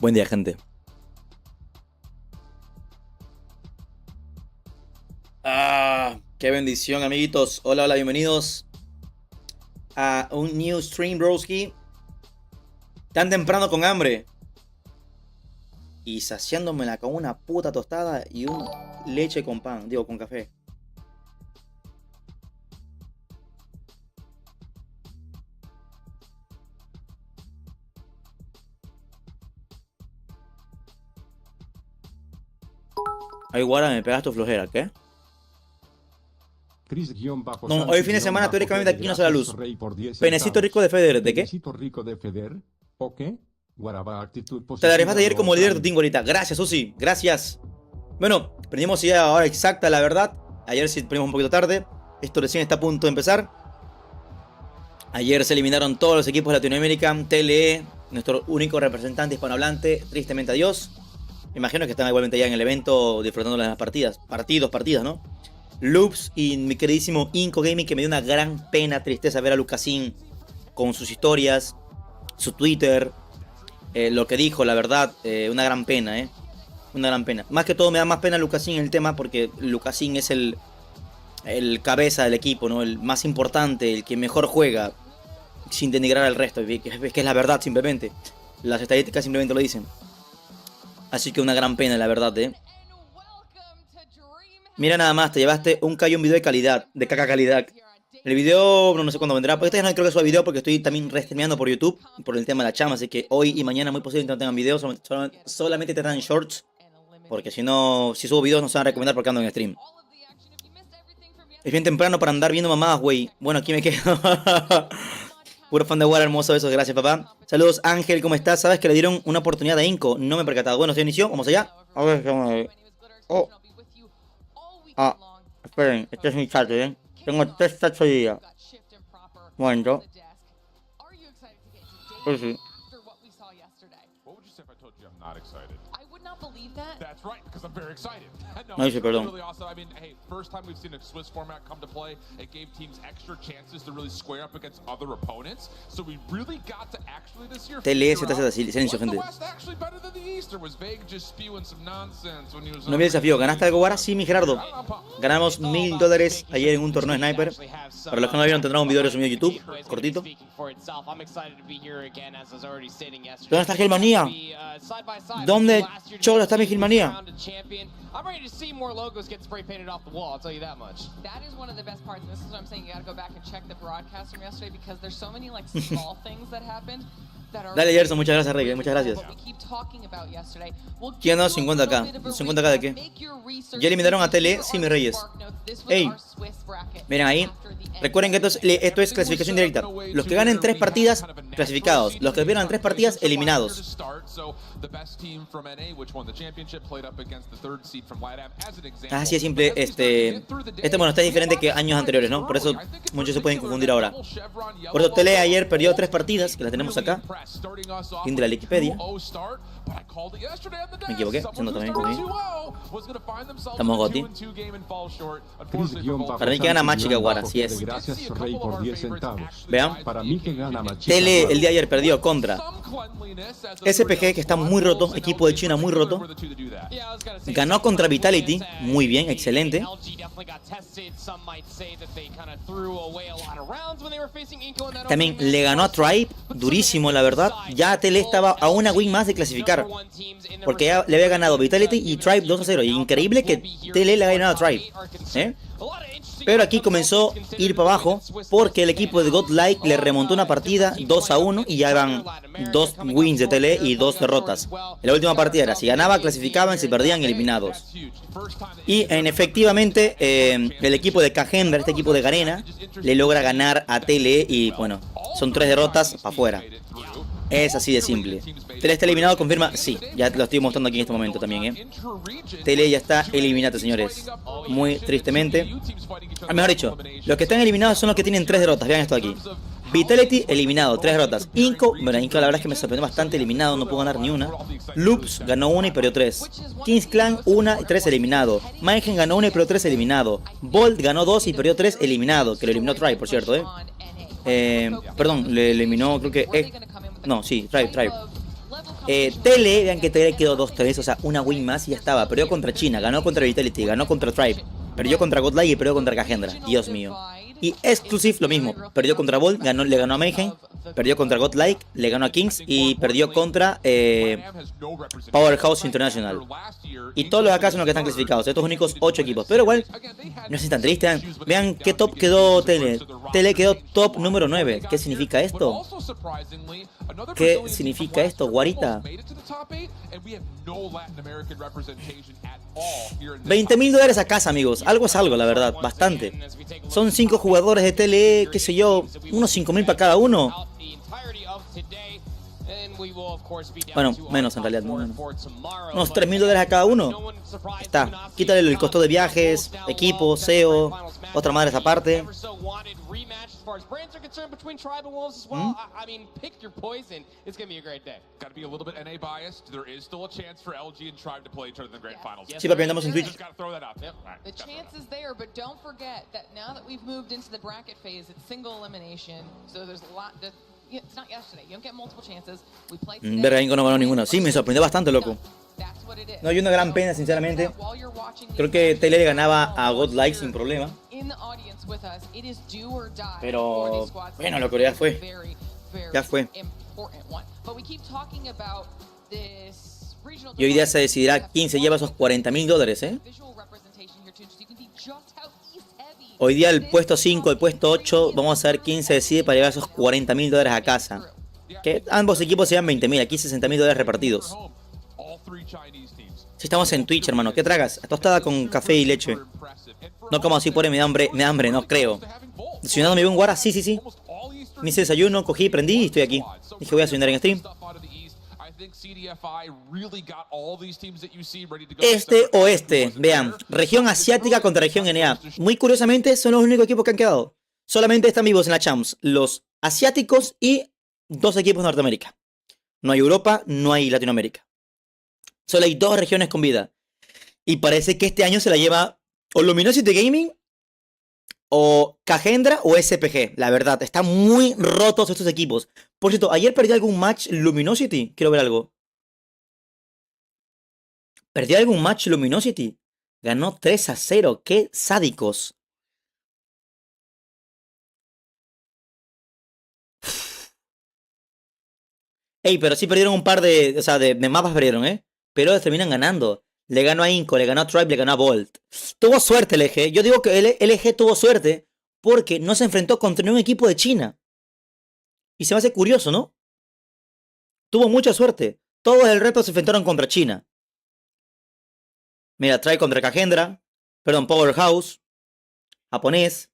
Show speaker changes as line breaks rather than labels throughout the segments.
Buen día, gente. Qué bendición, amiguitos. Hola, hola, bienvenidos a un new stream, broski. Tan temprano con hambre. Y saciándomela con una puta tostada y un leche con pan. Digo, con café. Ay, guarda, me pegas tu flojera, ¿qué? No, hoy fin de semana teóricamente aquí no se da luz. Penecito rico de Federer, ¿de qué?
Penecito rico de Federer, ¿o qué?
Te la rifaste ayer como líder de Tingo ahorita. Gracias, Susi, gracias. Bueno, prendimos ya a hora exacta, la verdad. Ayer sí prendimos un poquito tarde. Esto recién está a punto de empezar. Ayer se eliminaron todos los equipos de Latinoamérica. TLE, nuestro único representante hispanohablante, tristemente adiós. Me imagino que están igualmente ya en el evento disfrutando de las partidas. Partidas, ¿no? Loops y mi queridísimo Inco Gaming, que me dio una gran pena, tristeza ver a Lucasín con sus historias, su Twitter, lo que dijo, la verdad, una gran pena, una gran pena. Más que todo me da más pena Lucasín el tema porque Lucasín es el cabeza del equipo, ¿no? El más importante, el que mejor juega, sin denigrar al resto, que es la verdad simplemente. Las estadísticas simplemente lo dicen. Así que una gran pena, la verdad, Mira nada más, te llevaste un video de calidad, de caca calidad. El video no sé cuándo vendrá, porque este no creo que suba video porque estoy también restreameando por YouTube, por el tema de la chama, así que hoy y mañana muy posiblemente no tengan videos, solamente tendrán shorts, porque si no, si subo videos no se van a recomendar porque ando en stream. Es bien temprano para andar viendo mamadas, güey. Bueno, aquí me quedo. Puro fan de War, hermoso, eso, gracias, papá. Saludos, Ángel, ¿cómo estás? ¿Sabes que le dieron una oportunidad a Inco? No me he percatado. Bueno, se inició, vamos allá. A ver, oh. Esperen, este es mi chat, Tengo 3 chats hoy día. Momento. Pues sí. No dice perdón. TLS silencio, gente. No vi el desafío. ¿Ganaste algo, Guara? Sí, mi Gerardo. Ganamos $1000 ayer en un torneo de Sniper. Para los que no lo vieron, tendrán un video resumido en YouTube, cortito. ¿Dónde está Gilmanía? ¿Dónde cholo está mi Gilmanía?
I'm ready to see more logos get spray painted off the wall, I'll tell you that much. That is one of the best parts, and this is what I'm saying, you gotta go back and check the broadcast from yesterday because there's so many like small things that happened that are...
Dale, Gerson, muchas gracias, Rey, muchas gracias. ¿Quién no? 50k. ¿50k de qué? ¿Ya eliminaron a Tele? Sí, mis reyes. Ey, miren ahí. Recuerden que esto es clasificación directa. Los que ganen 3 partidas, clasificados. Los que pierdan 3 partidas, eliminados. Así es simple. Bueno, está diferente que años anteriores, ¿no? Por eso muchos se pueden confundir ahora. Por eso Tele ayer perdió 3 partidas, que las tenemos acá. Fin de la Wikipedia. Me equivoqué, haciendo también conmigo. Estamos Goti. Para mí que gana Machi que Guara, así es. Vean. Tele el día de ayer perdió contra SPG, que está muy roto, equipo de China muy roto. Ganó contra Vitality, muy bien, excelente. También le ganó a Tribe, durísimo la verdad. Ya Tele estaba a una win más de clasificar, porque ya le había ganado Vitality y Tribe 2-0. Y increíble que Tele le haya ganado a Tribe, Pero aquí comenzó a ir para abajo porque el equipo de Godlike le remontó una partida 2-1 y ya van 2 wins de Tele y 2 derrotas. En la última partida era si ganaba clasificaban, si perdían eliminados. Y efectivamente el equipo de Kagender, este equipo de Garena, le logra ganar a Tele y bueno, son 3 derrotas para afuera. Es así de simple. Tele está eliminado, confirma. Sí, ya lo estoy mostrando aquí en este momento también, Tele ya está eliminado, señores. Muy tristemente. Mejor dicho, los que están eliminados son los que tienen 3 derrotas. Vean esto aquí. Vitality eliminado, 3 derrotas. Inco, bueno, Inco la verdad es que me sorprendió bastante, eliminado, no pudo ganar ni una. Loops ganó 1 y perdió 3. Kings Clan 1 y 3 eliminado. Mayhem ganó 1 y perdió 3 eliminado. Bolt ganó 2 y perdió 3 eliminado. Que lo eliminó Tribe, por cierto, Perdón, le eliminó, creo que... no, sí, Tribe. Tele, vean que Tele quedó 2-3, o sea, una win más y ya estaba. Perdió contra China, ganó contra Vitality, ganó contra Tribe, perdió contra Godlike y perdió contra Cagendra. Dios mío. Y Exclusive lo mismo, perdió contra Bolt, le ganó a Mayhem, perdió contra Godlike, le ganó a Kings y perdió contra Powerhouse International. Y todos los de acá son los que están clasificados, estos únicos 8 equipos. Pero igual, no es tan triste. Vean qué top quedó Tele. Tele quedó top número 9. ¿Qué significa esto? ¿Qué significa esto, guarita? $20.000 a casa, amigos. Algo es algo, la verdad. Bastante. Son 5 jugadores de TLE, qué sé yo, unos 5.000 para cada uno. Bueno, menos en realidad, no, menos. Unos $3.000 a cada uno. Está. Quítale el costo de viajes, equipo, SEO, otra madre esa parte. Sí, papi, andamos en Twitch.
The chance is there, but don't forget that now that we've moved into the bracket phase, it's single elimination. So there's a lot. It's not yesterday. You don't get multiple chances. We played today.
Verga, no ganó ninguna. Sí, me sorprendió bastante, loco. No hay una gran pena, sinceramente. Creo que Tele le ganaba a Godlike sin problema. Pero bueno, loco, ya fue. Ya fue. Y hoy día se decidirá quién se lleva esos $40.000, ¿eh? Hoy día el puesto 5, el puesto 8, vamos a ver quién se decide para llevar esos $40.000 a casa. Que ambos equipos se llevan 20.000, aquí $60.000 repartidos. Si estamos en Twitch, hermano, ¿qué tragas? Tostada con café y leche. No como así por me da hambre, no creo. ¿Desayunando mi buen guara? Sí, sí, sí. Me hice desayuno, cogí, prendí y estoy aquí. Dije, voy a desayunar en stream. Este oeste, vean, región asiática contra región NA. Muy curiosamente son los únicos equipos que han quedado. Solamente están vivos en la Champs los asiáticos y 2 equipos de Norteamérica. No hay Europa, no hay Latinoamérica. Solo hay 2 regiones con vida. Y parece que este año se la lleva o Luminosity Gaming o Cagendra o SPG. La verdad, están muy rotos estos equipos. Por cierto, ayer perdí algún match Luminosity. Quiero ver algo. ¿Perdí algún match Luminosity? Ganó 3-0. ¡Qué sádicos! Ey, pero sí perdieron un par de... O sea, de mapas perdieron, ¿eh? Pero terminan ganando. Le ganó a Inco, le ganó a Tribe, le ganó a Bolt. Tuvo suerte LG. Yo digo que LG tuvo suerte porque no se enfrentó contra un equipo de China. Y se me hace curioso, ¿no? Tuvo mucha suerte. Todos el resto se enfrentaron contra China. Mira, Tribe contra Cagendra. Perdón, Powerhouse. Japonés.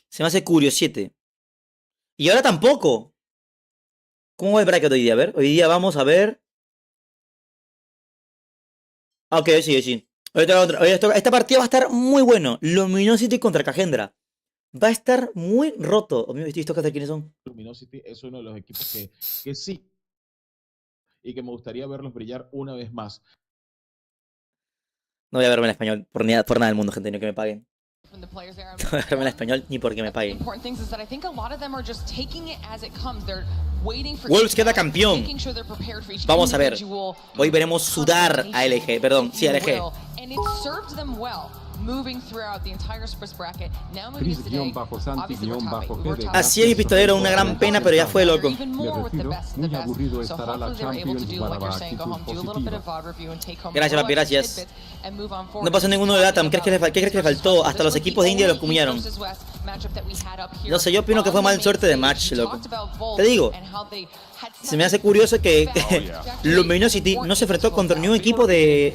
Se me hace curiosete. Y ahora tampoco. ¿Cómo va el bracket hoy día? A ver, hoy día vamos a ver. Ok, sí, sí. Esta partida va a estar muy bueno. Luminosity contra Cagendra. Va a estar muy roto. Oh, ¿visto quiénes son?
Luminosity es uno de los equipos que sí. Y que me gustaría verlos brillar una vez más.
No voy a verme en español por nada del mundo, gente, no que me paguen. No voy a verme en español ni porque me paguen. Wolves queda campeón. Vamos a ver. Hoy veremos sudar a LG. Perdón, sí, a LG. Así es, mi pistolero, una gran pena, pero ya fue, loco.
Muy aburrido estará la Champions para la actitud positiva.
Gracias, papi, gracias. No pasó ninguno de LATAM. ¿Qué crees que le faltó? Hasta los equipos de India los cumillaron. No sé, yo opino que fue mal suerte de match, loco. Te digo. Se me hace curioso que Luminosity no se enfrentó contra ningún equipo ni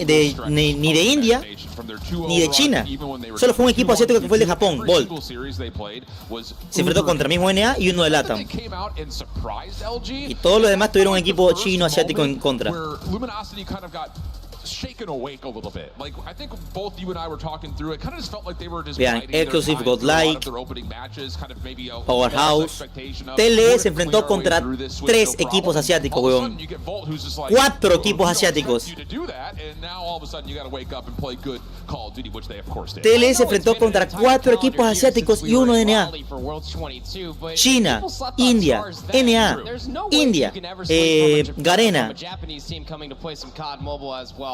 de India ni de China. Solo fue un equipo asiático que fue el de Japón, Bolt. Se enfrentó contra el mismo NA y uno de LATAM. Y todos los demás tuvieron un equipo chino asiático en contra.
shaken awake a little bit. Like, I think both you and I were talking through it. Kind of just felt like they were just
Vean,
biding their
Exclusive,
time through a lot
Godlike,
of their opening matches, kind of maybe a
Powerhouse.
expectation of,
TLE
we're
se
gonna
enfrentó
clean our way
contra
through this with
3
no
equipos
problem.
asiáticos,
All of a
weón.
sudden, you get Volt, who's just like,
4
"Who
equipos
expects
asiáticos.
you to do that?" And now all of a sudden you got to wake up and play good Call of Duty, which they of course did.
TLE se enfrentó contra 4 equipos asiáticos y 1 de NA. China, India, NA, India, Garena.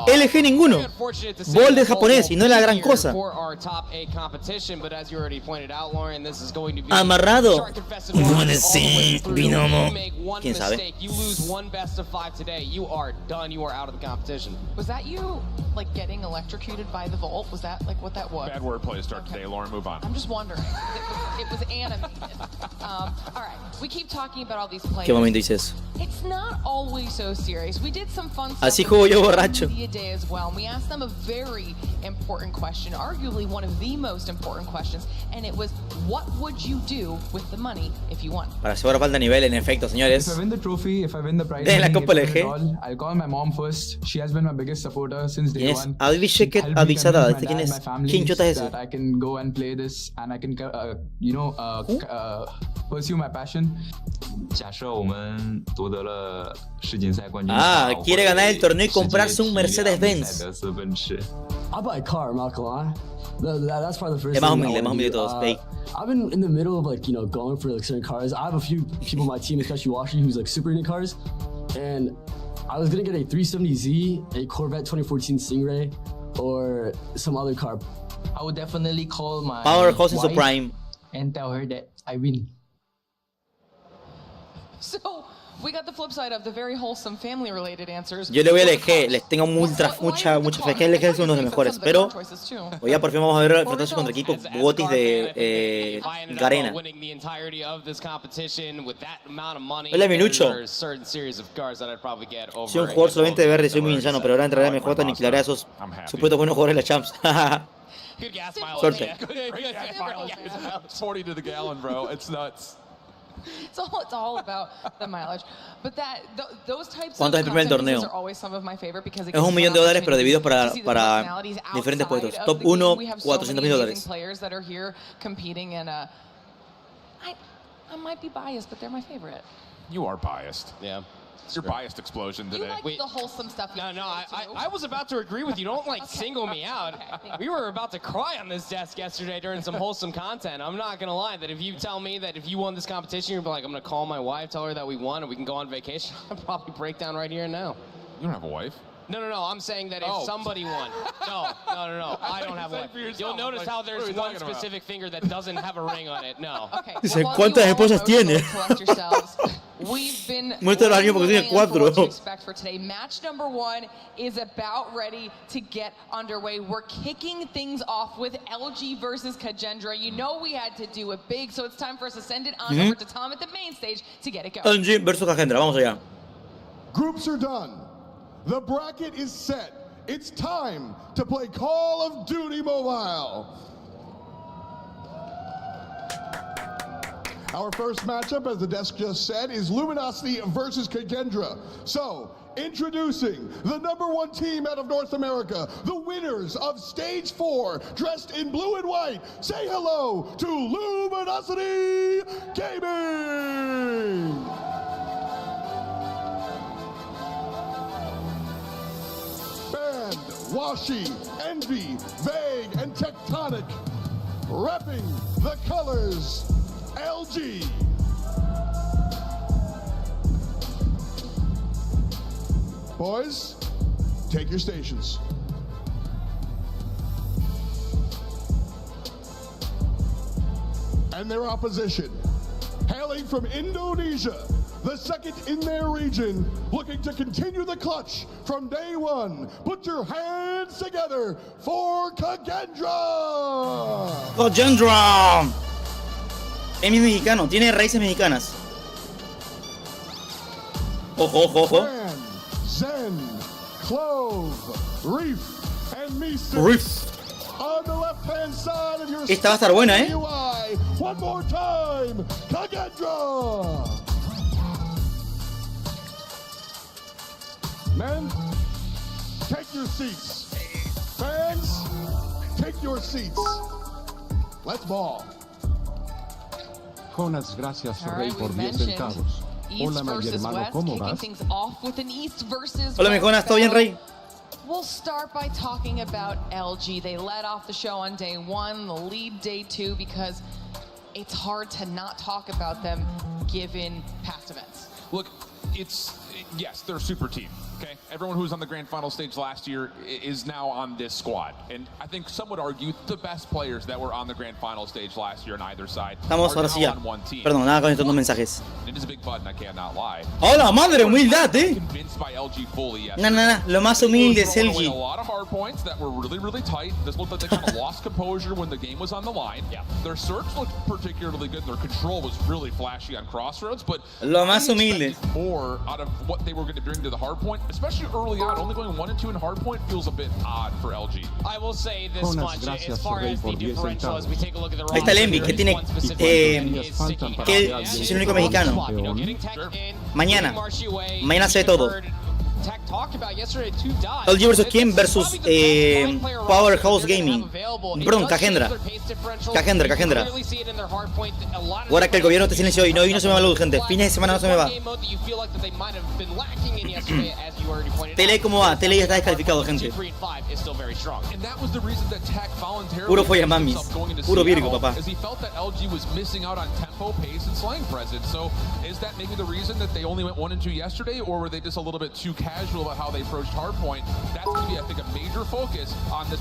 LG ninguno. Volt es japonés y no es la gran cosa. Amarrado. Binomo. ¿Quién sabe?
Was that you, like, getting electrocuted by the Volt? Was that, like, what that was?
Bad wordplay to start today, Lauren. Move on.
I'm just wondering. It was animated. All right, we keep talking about all these players.
¿Qué momento hice eso?
It's not always so serious. We did some fun stuff.
Así juego yo borracho.
Media Day as well. And we asked them a very important question, arguably one of the most important questions, and it was, what would you do with the money if you won?
Para seguro falta nivel, en efecto, señores.
If I win the trophy, if I win the prize,
De la
money,
Copa
if I win
LG.
it all, I'll call my mom first. She has been my biggest supporter since day
Yes,
one.
Alvi Sheket
Helped me
Avixada.
convince
¿Este
my
quién
dad,
es?
my family
¿Quién chota es ese?
that I can go and play this and I can, pursue my passion.
假设我们夺得了世锦赛冠军，
quiere ganar el torneo y comprarse un Mercedes-Benz.
I buy a car, I'm not gonna lie. That's probably the first
Es más
thing I
humilde,
wanna
más humilde de
do.
todos. Ey.
I've been in the middle of, like, going for, like, certain cars. I have a few people on my team, especially Washi, who's, like, super into cars. And I was gonna get a 370Z, a Corvette 2014 Stingray, or some other car.
I would definitely call my
Powerhouse in
wife
Supreme.
and tell her that I win.
So, we got the flip side of the very wholesome family-related answers.
Yo le voy a LG, les tengo mucha fe que LG es uno de los mejores, pero hoy ya por fin vamos a ver enfrentarse contra equipos gotis de Garena. Hola Minucho. Soy un jugador solamente de verde, soy muy insano, pero ahora entraré a MJ y aniquilaré a esos supuestos buenos jugadores de la Champs. Suerte.
40 to the gallon, bro. It's nuts.
It's all about the mileage. But those types
¿Cuánto es el primer torneo?
are always some of my favorite because
Es $1 millón, pero divididos para diferentes puestos. Top 1, $400,000.
Players that are here competing, and I might be biased, but they're my favorite.
You are biased.
Yeah.
Your biased explosion today.
You like the wholesome stuff.
I was about to agree with you. Don't single me out. We were about to cry on this desk yesterday during some wholesome content. I'm not gonna lie that if you tell me that if you won this competition, you're like, I'm gonna call my wife, tell her that we won, and we can go on vacation. I'll probably break down right here and now.
You don't have a wife?
No. I'm saying that if somebody won. No. I don't have one. You'll notice how there's one specific finger that doesn't have a ring on it. No.
Okay.
Dice, ¿cuántas esposas tiene?
We've been
Muerto los años porque tiene 4.
expect for today. Match number 1 is about ready to get underway. We're kicking things off with LG versus Kagendra. You know we had to do it big, so it's time for us to send it on over to Tom at the main stage to get it going.
LG versus Kagendra, vamos allá.
Groups are done. The bracket is set. It's time to play Call of Duty Mobile. Our first matchup, as the desk just said, is Luminosity versus Kagendra. So, introducing the #1 team out of North America, the winners of Stage 4, dressed in blue and white. Say hello to Luminosity Gaming! Band, Washi, Envy, Vague, and Tectonic, repping the colors LG. Boys, take your stations. And their opposition, hailing from Indonesia, the second in their region, looking to continue the clutch from day one. Put your hands together for Kagendra!
Kagendra. Es mexicano, tiene raíces mexicanas. Ojo.
Brand, Zen, Clove, Reef, and Misa.
Reef.
On the left-hand side of your
Esta va a estar buena,
UI. One more time, Kagendra! Men, take your your seats. Fans, take your seats. Let's ball.
Jonas, gracias,
All
Rey,
right,
por
we
10
mentioned
centavos.
East
Hola, mi
versus
hermano,
West,
¿cómo
kicking
vas?
things off with an East versus
Hola, mi
West
Jonas, ¿todo bien,
battle.
Rey?
We'll start by talking about LG. They led off the show on day one, the lead day two, because it's hard to not talk about them given past events.
Look, yes, they're a super team. Okay, everyone who was on the grand final stage last year is now on this squad, and I think some would argue the best players that were on the grand final stage last year on either side
Estamos
are
ahora sí
now
ya.
on one team.
Perdón, nada con estos dos mensajes.
It is a big button, I cannot lie.
¡Hola, madre! ¡Humildad, eh!
Convinced by LG fully
No, no, no. Lo más humilde es
throwing away
LG.
a lot of hard points that were really, really tight. This looked like they kind of lost composure when the game was on the line. Yeah. Their search looked particularly good. Their control was really flashy on Crossroads, but
Lo más
I
humilde.
expected more out of what they were going to bring to the hard point, especially early on. Only going 1 and 2 in hard point feels a bit odd for LG.
I will say this
Jonas,
much,
gracias,
as far
Rey,
as the
por 10
differential, as we take a look at the
Ahí está el Envy, que tiene, que
que
es el único mexicano. Mañana. Mañana se ve todo. LG versus quién versus Powerhouse Gaming. Perdón, Cagendra. Cagendra. Ahora que el gobierno te silenció y no se me va la luz, gente. Fines de semana no se me va. Tele, ¿cómo va? Tele ya está descalificado, gente. Puro follamamis. Puro Virgo, papá.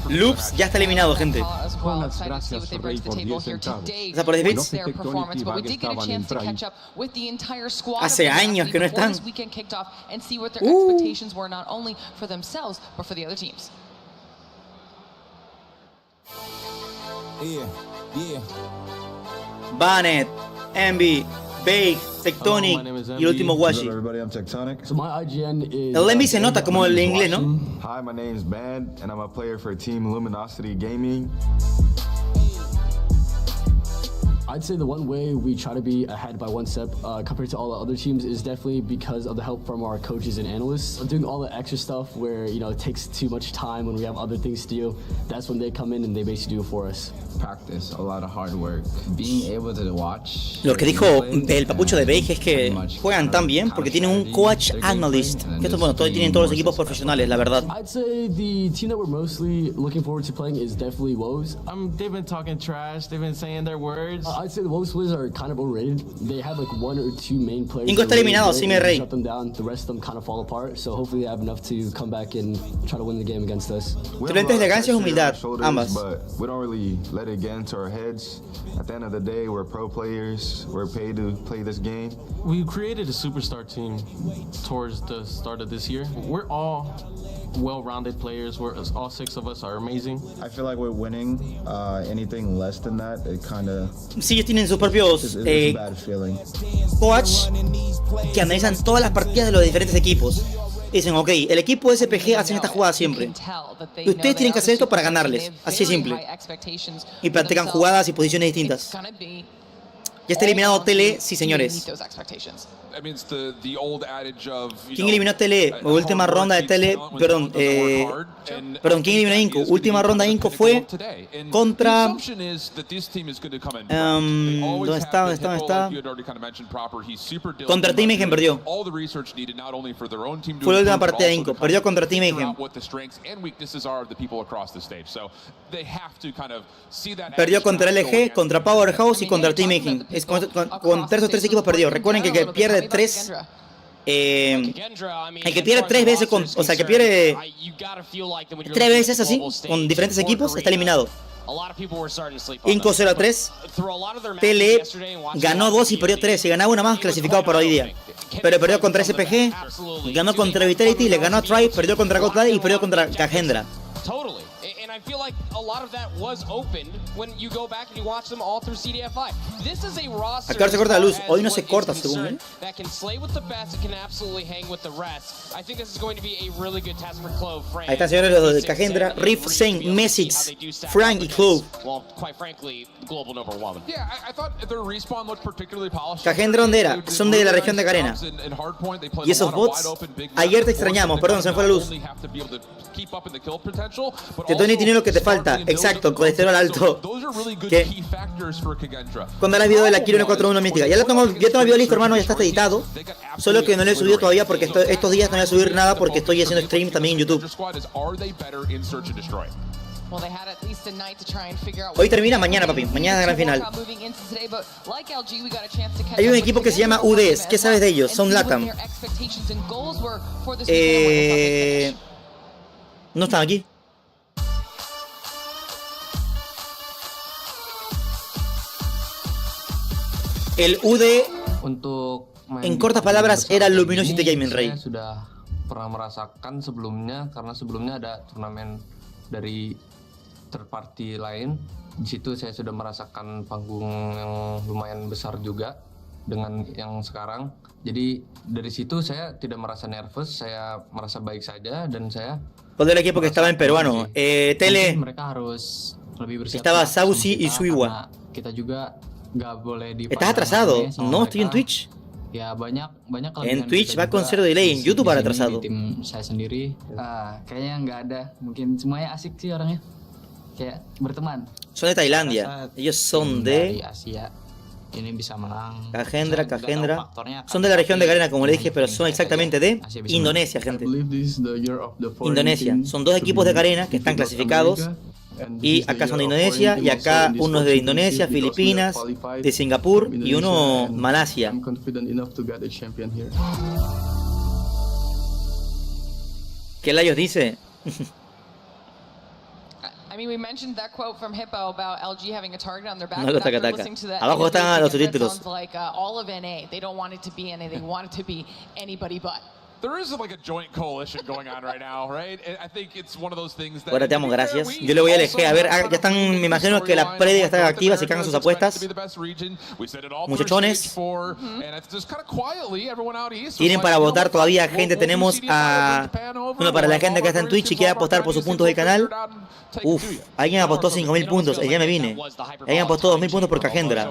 Loops ya está eliminado, gente.
Jonas, gracias, Rey, por 10 centavos.
O sea, por 10 bits. Hace años que no están. Bannett, Envy, Bake, Tectonic y el último Washi.
So my IGN is.
El Envy se nota como el inglés, ¿no?
Hi, my name's Band, and I'm a player for Team Luminosity Gaming.
I'd say the one way we try to be ahead by one step compared to all the other teams is definitely because of the help from our coaches and analysts. Doing all the extra stuff where, you know, it takes too much time when we have other things to do. That's when they come in and they basically do it for us.
Practice, a lot of hard work. Being able to watch.
Lo que dijo el papucho de Beige es que juegan tan bien porque tienen un coach analyst. Que esto, bueno, tienen todos los equipos profesionales, la verdad.
I'd say the team that we're mostly looking forward to playing is definitely Woes.
They've been talking trash. They've been saying their words.
I'd say the Woes Wiz are kind of overrated. They have like 1 or 2 main players.
Inco está eliminado, sí, mi rey.
Shut them down. The rest of them kind of fall apart. So hopefully they have enough to come back and try to win the game against us.
Excelente elegancia y humildad, ambas.
But we don't really let it get into our heads. At the end of the day, we're pro players. We're paid to play this game.
We created a superstar team towards the start of this year. We're all well-rounded players. All 6 of us are amazing.
I feel like we're winning. Anything less than that, it kind of.
Sí, ellos tienen sus propios coach que analizan todas las partidas de los diferentes equipos. Dicen, ok, el equipo de SPG hacen esta jugada siempre. Y ustedes tienen que hacer esto para ganarles. Así de simple. Y practican jugadas y posiciones distintas. Ya está eliminado Tele, sí señores. ¿Quién eliminó a Tele? Última ronda de Tele, perdón, ¿quién eliminó a Inco? Última ronda de Inco fue contra... ¿Dónde está? Contra Team Mayhem perdió. Fue la última partida de Inco, perdió contra Team Mayhem. Perdió contra LG, contra Powerhouse y contra Team Mayhem. Contra esos 3 equipos perdió. Recuerden que el que pierde 3... el que pierde 3 veces o sea, que pierde 3 veces así con diferentes equipos está eliminado. Inco 0-3. Tele ganó 2 y perdió 3. Si ganaba una más, clasificado para hoy día. Pero perdió contra SPG, ganó contra Vitality, le ganó a Tribe, perdió contra Godlad y perdió contra Cagendra.
feel like a lot of that was opened when you go back and you watch them all through CDFI. This is a roster
Acá se corta la luz. Hoy no se corta, según él.
that can slay with the best, it can absolutely hang with the rest. I think this is going to be a really good test for Clove, Frank.
Ahí están, señores, los de Cagendra, Riff, Zen, Mesix, Frank y Clove.
Well, quite frankly, global number one.
Yeah, I thought their respawn looked particularly polished.
Cagendra, ¿dónde era? Son de la región de Carena. Y esos bots, ayer te extrañamos, perdón, se me fue la luz. Que Tony tiene lo que te falta, exacto, colesterol alto. Que cuando harás video de la Kiro N41 mítica, ya tengo el video listo, hermano, ya está editado. Solo que no lo he subido todavía porque estos días no voy a subir nada porque estoy haciendo stream también en YouTube. Hoy termina, mañana, papi. Mañana es la gran final. Hay un equipo que se llama UDS. ¿Qué sabes de ellos? Son LATAM. No están aquí. El UD, en cortas palabras, era Luminosity Gaming Ray.
Sudah pernah merasakan sebelumnya, karena sebelumnya ada turnamen dari third party lain. Di situ saya sudah merasakan panggung yang lumayan besar juga dengan yang sekarang. Jadi dari situ saya tidak merasa nervous, saya merasa baik saja dan saya.
¿Cuál era el equipo que estaba en peruano? Tele.
Mereka harus lebih bersiap.
Estaba Sausi y Suiwa.
Kita juga nggak boleh di.
¿Estás atrasado? No, estoy en Twitch.
Ya banyak
en Twitch va con cero delay, en YouTube para atrasado.
Tim saya sendiri kayaknya nggak ada, mungkin semuanya asik sih orangnya, kayak berteman.
Son de Tailandia, ellos son de
Asia. Ini bisa menang.
Cagendra. Son de la región de Carena, como le dije, pero son exactamente de Indonesia, gente. Indonesia. Son dos equipos de Carena que están clasificados. Y acá son de Indonesia, y acá uno es de Indonesia, Filipinas, de Singapur y uno Malasia. ¿Qué Layos dice?
I mean, we mentioned that quote from Hippo about LG having a target on their back.
No lo taca. Abajo están los subtítulos.
Like all of NA, they don't want it to be NA, they want it to be anybody but.
There is like a joint coalition going on right now, right? I think it's one of those things that.
Bueno, te amo, gracias. Yo le voy a elegir. A ver, ya están, me imagino que la previa está activa, se cagan sus apuestas. Muchachones. Tienen para votar todavía, gente. Tenemos a. Bueno, para la gente que está en Twitch y quiere apostar por sus puntos del canal. Uf, alguien apostó 5.000 puntos. Ya me vine. Alguien apostó 2.000 puntos por Cagendra.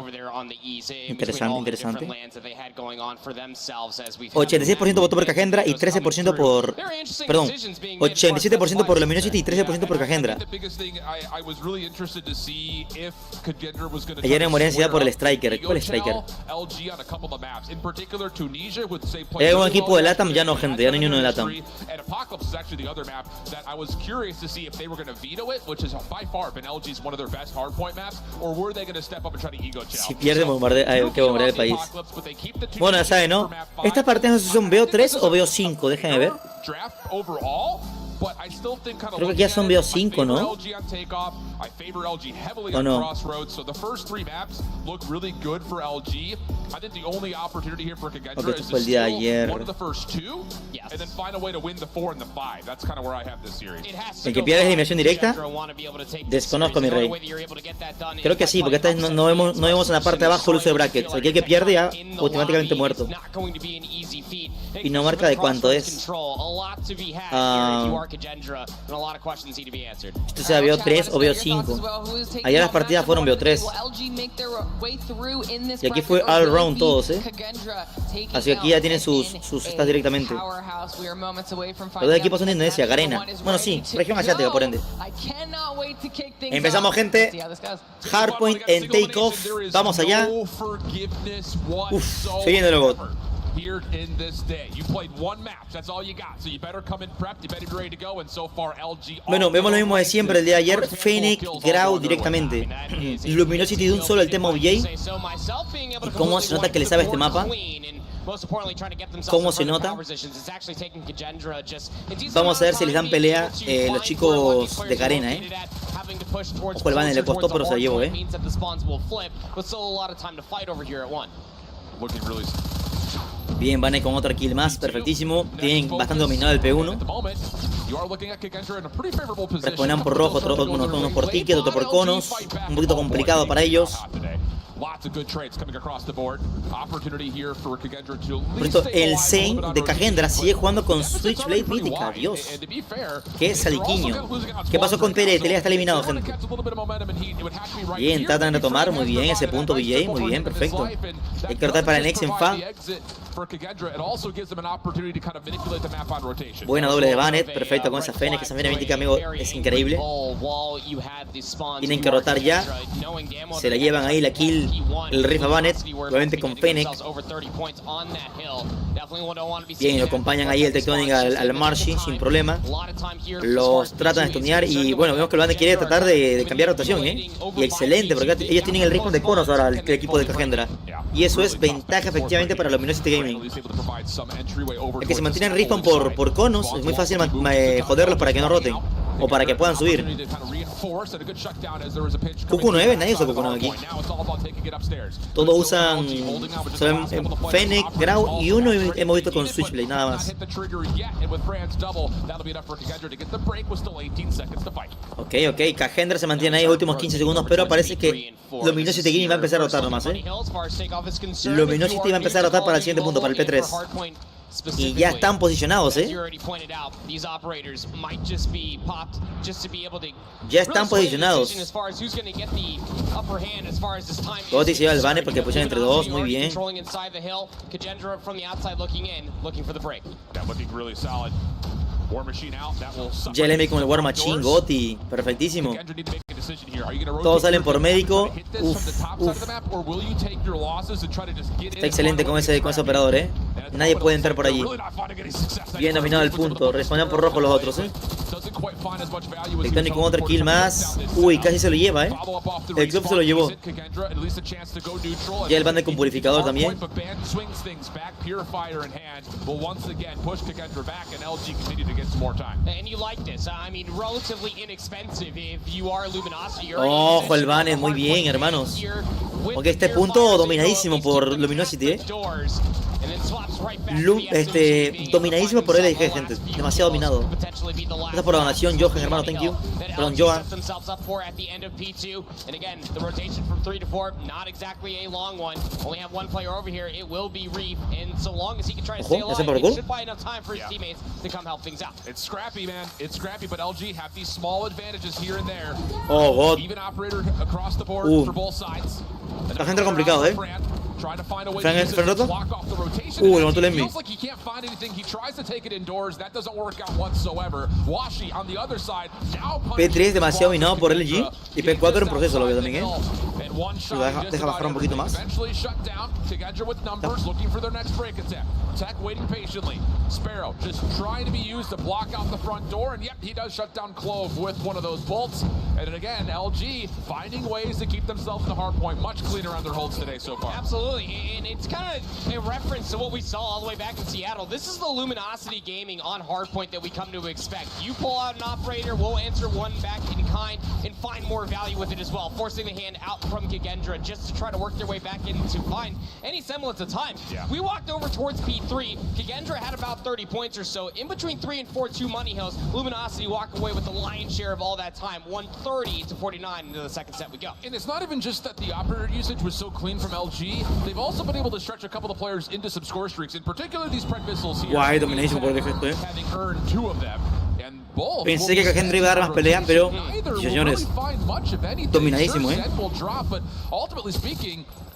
Interesante. 86% votó por Cagendra y 13% por. Perdón, 87% por Luminosity y 13% por Cagendra. Ayer me morí de ansiedad por el Striker. ¿Cuál Striker? ¿Hay algún equipo de LATAM? Ya no, gente, ya no hay uno de LATAM. Si pierde, hay que bombardear el país. Bueno, ya saben, ¿no? Estas partidas no sé si son BO3 o BO5, déjenme ver. Creo que aquí ya son BO5, ¿no? ¿O no? Ok, esto fue el día de ayer. ¿El que pierde es eliminación directa? Desconozco, mi rey. Creo que sí, porque esta vez no vemos en la parte de abajo el uso de brackets. Aquí el que pierde ya automáticamente muerto. Y no marca de cuánto es. Esto sea BO3 o BO5. Ayer las partidas fueron BO3. Y aquí fue all round todos, Así que aquí ya tienen sus stats directamente. Los dos equipos son de Indonesia, Garena. Bueno, sí, región asiática, por ende. Empezamos, gente. Hardpoint en takeoff. Vamos allá. Uf, se viene el bot. Bueno, vemos lo mismo de siempre el día de ayer. Fennec, Grau directamente. Luminosity de un solo el tema OBJ. Y cómo se nota que le sabe este mapa. ¿Cómo se nota? Vamos a ver si les dan pelea los chicos de Carena, Ojo, el banner le costó, pero se lo llevó, Bien, van con otra kill más, perfectísimo. Tienen bastante dominado el P1. Responden por rojo, unos por ticket, otro por conos. Un poquito complicado para ellos. Por esto, el Zane de Cagendra sigue jugando con Switchblade mítica. Dios. Qué saliquiño. ¿Qué pasó con Tele? Tele está eliminado, gente. Bien, tratan de retomar. Muy bien ese punto, BJ. Muy bien, perfecto. Hay que rotar para el Next en Fa. Buena doble de Banet. Perfecto con esa Fene. Que esa Fene mítica, amigo, es increíble. Tienen que rotar ya. Se la llevan ahí la kill. El riff a Banet, obviamente con Fennec. Bien, lo acompañan ahí el Tectonic al Marshy sin problema. Los tratan de stunear y bueno, vemos que el Banet quiere tratar de cambiar rotación, Y excelente, porque ellos tienen el ritmo de conos ahora, el equipo de Cagendra. Y eso es ventaja efectivamente para Luminosity Gaming. El que se mantienen respawn por conos, es muy fácil joderlos para que no roten. O para que puedan subir. QQ9, nadie usa QQ9 aquí. Todos usan Fennec, Grau y uno hemos visto con Switchblade, nada más. Ok, Cagendra se mantiene ahí los últimos 15 segundos, pero parece que Luminosity Gaming va a empezar a rotar nomás, Luminosity va a empezar a rotar para el siguiente punto, para el P3. Y ya están posicionados, Ya están posicionados. Gotti se lleva el banner porque pusieron entre dos, muy bien. JLM con el War Machine, Gotti, perfectísimo. Todos salen por médico. Está excelente con ese operador, Nadie puede entrar por allí. Bien dominado el punto. Responden por rojo los otros, Tectonic con otra kill más. Uy, casi se lo lleva, El club se lo llevó. Ya el bande con purificador también. Ojo el Banet, muy bien, hermanos. Ok, este punto dominadísimo por Luminosity, dominadísimo por LG, gente. Demasiado dominado. Gracias por la donación, Johan, hermano, thank you. Perdón, Johan. Ojo, ¿ya se por gol? Oh, God. La gente complicado, Fran roto. Le mató el enemy. P3 es demasiado dominado por LG. Y P4 en proceso, lo veo también, Lo deja bajar un poquito más.
Sparrow just trying to be used to block out the front door, and yep, he does shut down Clove with one of those bolts. And then again, LG finding ways to keep themselves in the hard point, much cleaner on their holds today so far.
Absolutely, and it's kind of a reference to what we saw all the way back in Seattle. This is the Luminosity Gaming on hardpoint that we come to expect. You pull out an operator, we'll answer one back in kind and find more value with it as well, forcing the hand out from Cagendra just to try to work their way back in to find any semblance of time. Yeah. We walked over towards P3. Cagendra had about 30 points or so. In between 3 and 4, 2 money hills. Luminosity walk away with the lion's share of all that time. 130 to 49 into the second set we go.
And it's not even just that the operator usage was so clean from LG. They've also been able to stretch a couple of players into some score streaks. In particular, these Pred missiles here.
Guay, domination por el efecto,
Having earned 2 of them.
Pensé que Cagendra iba a dar más pelea, pero señores, dominadísimo,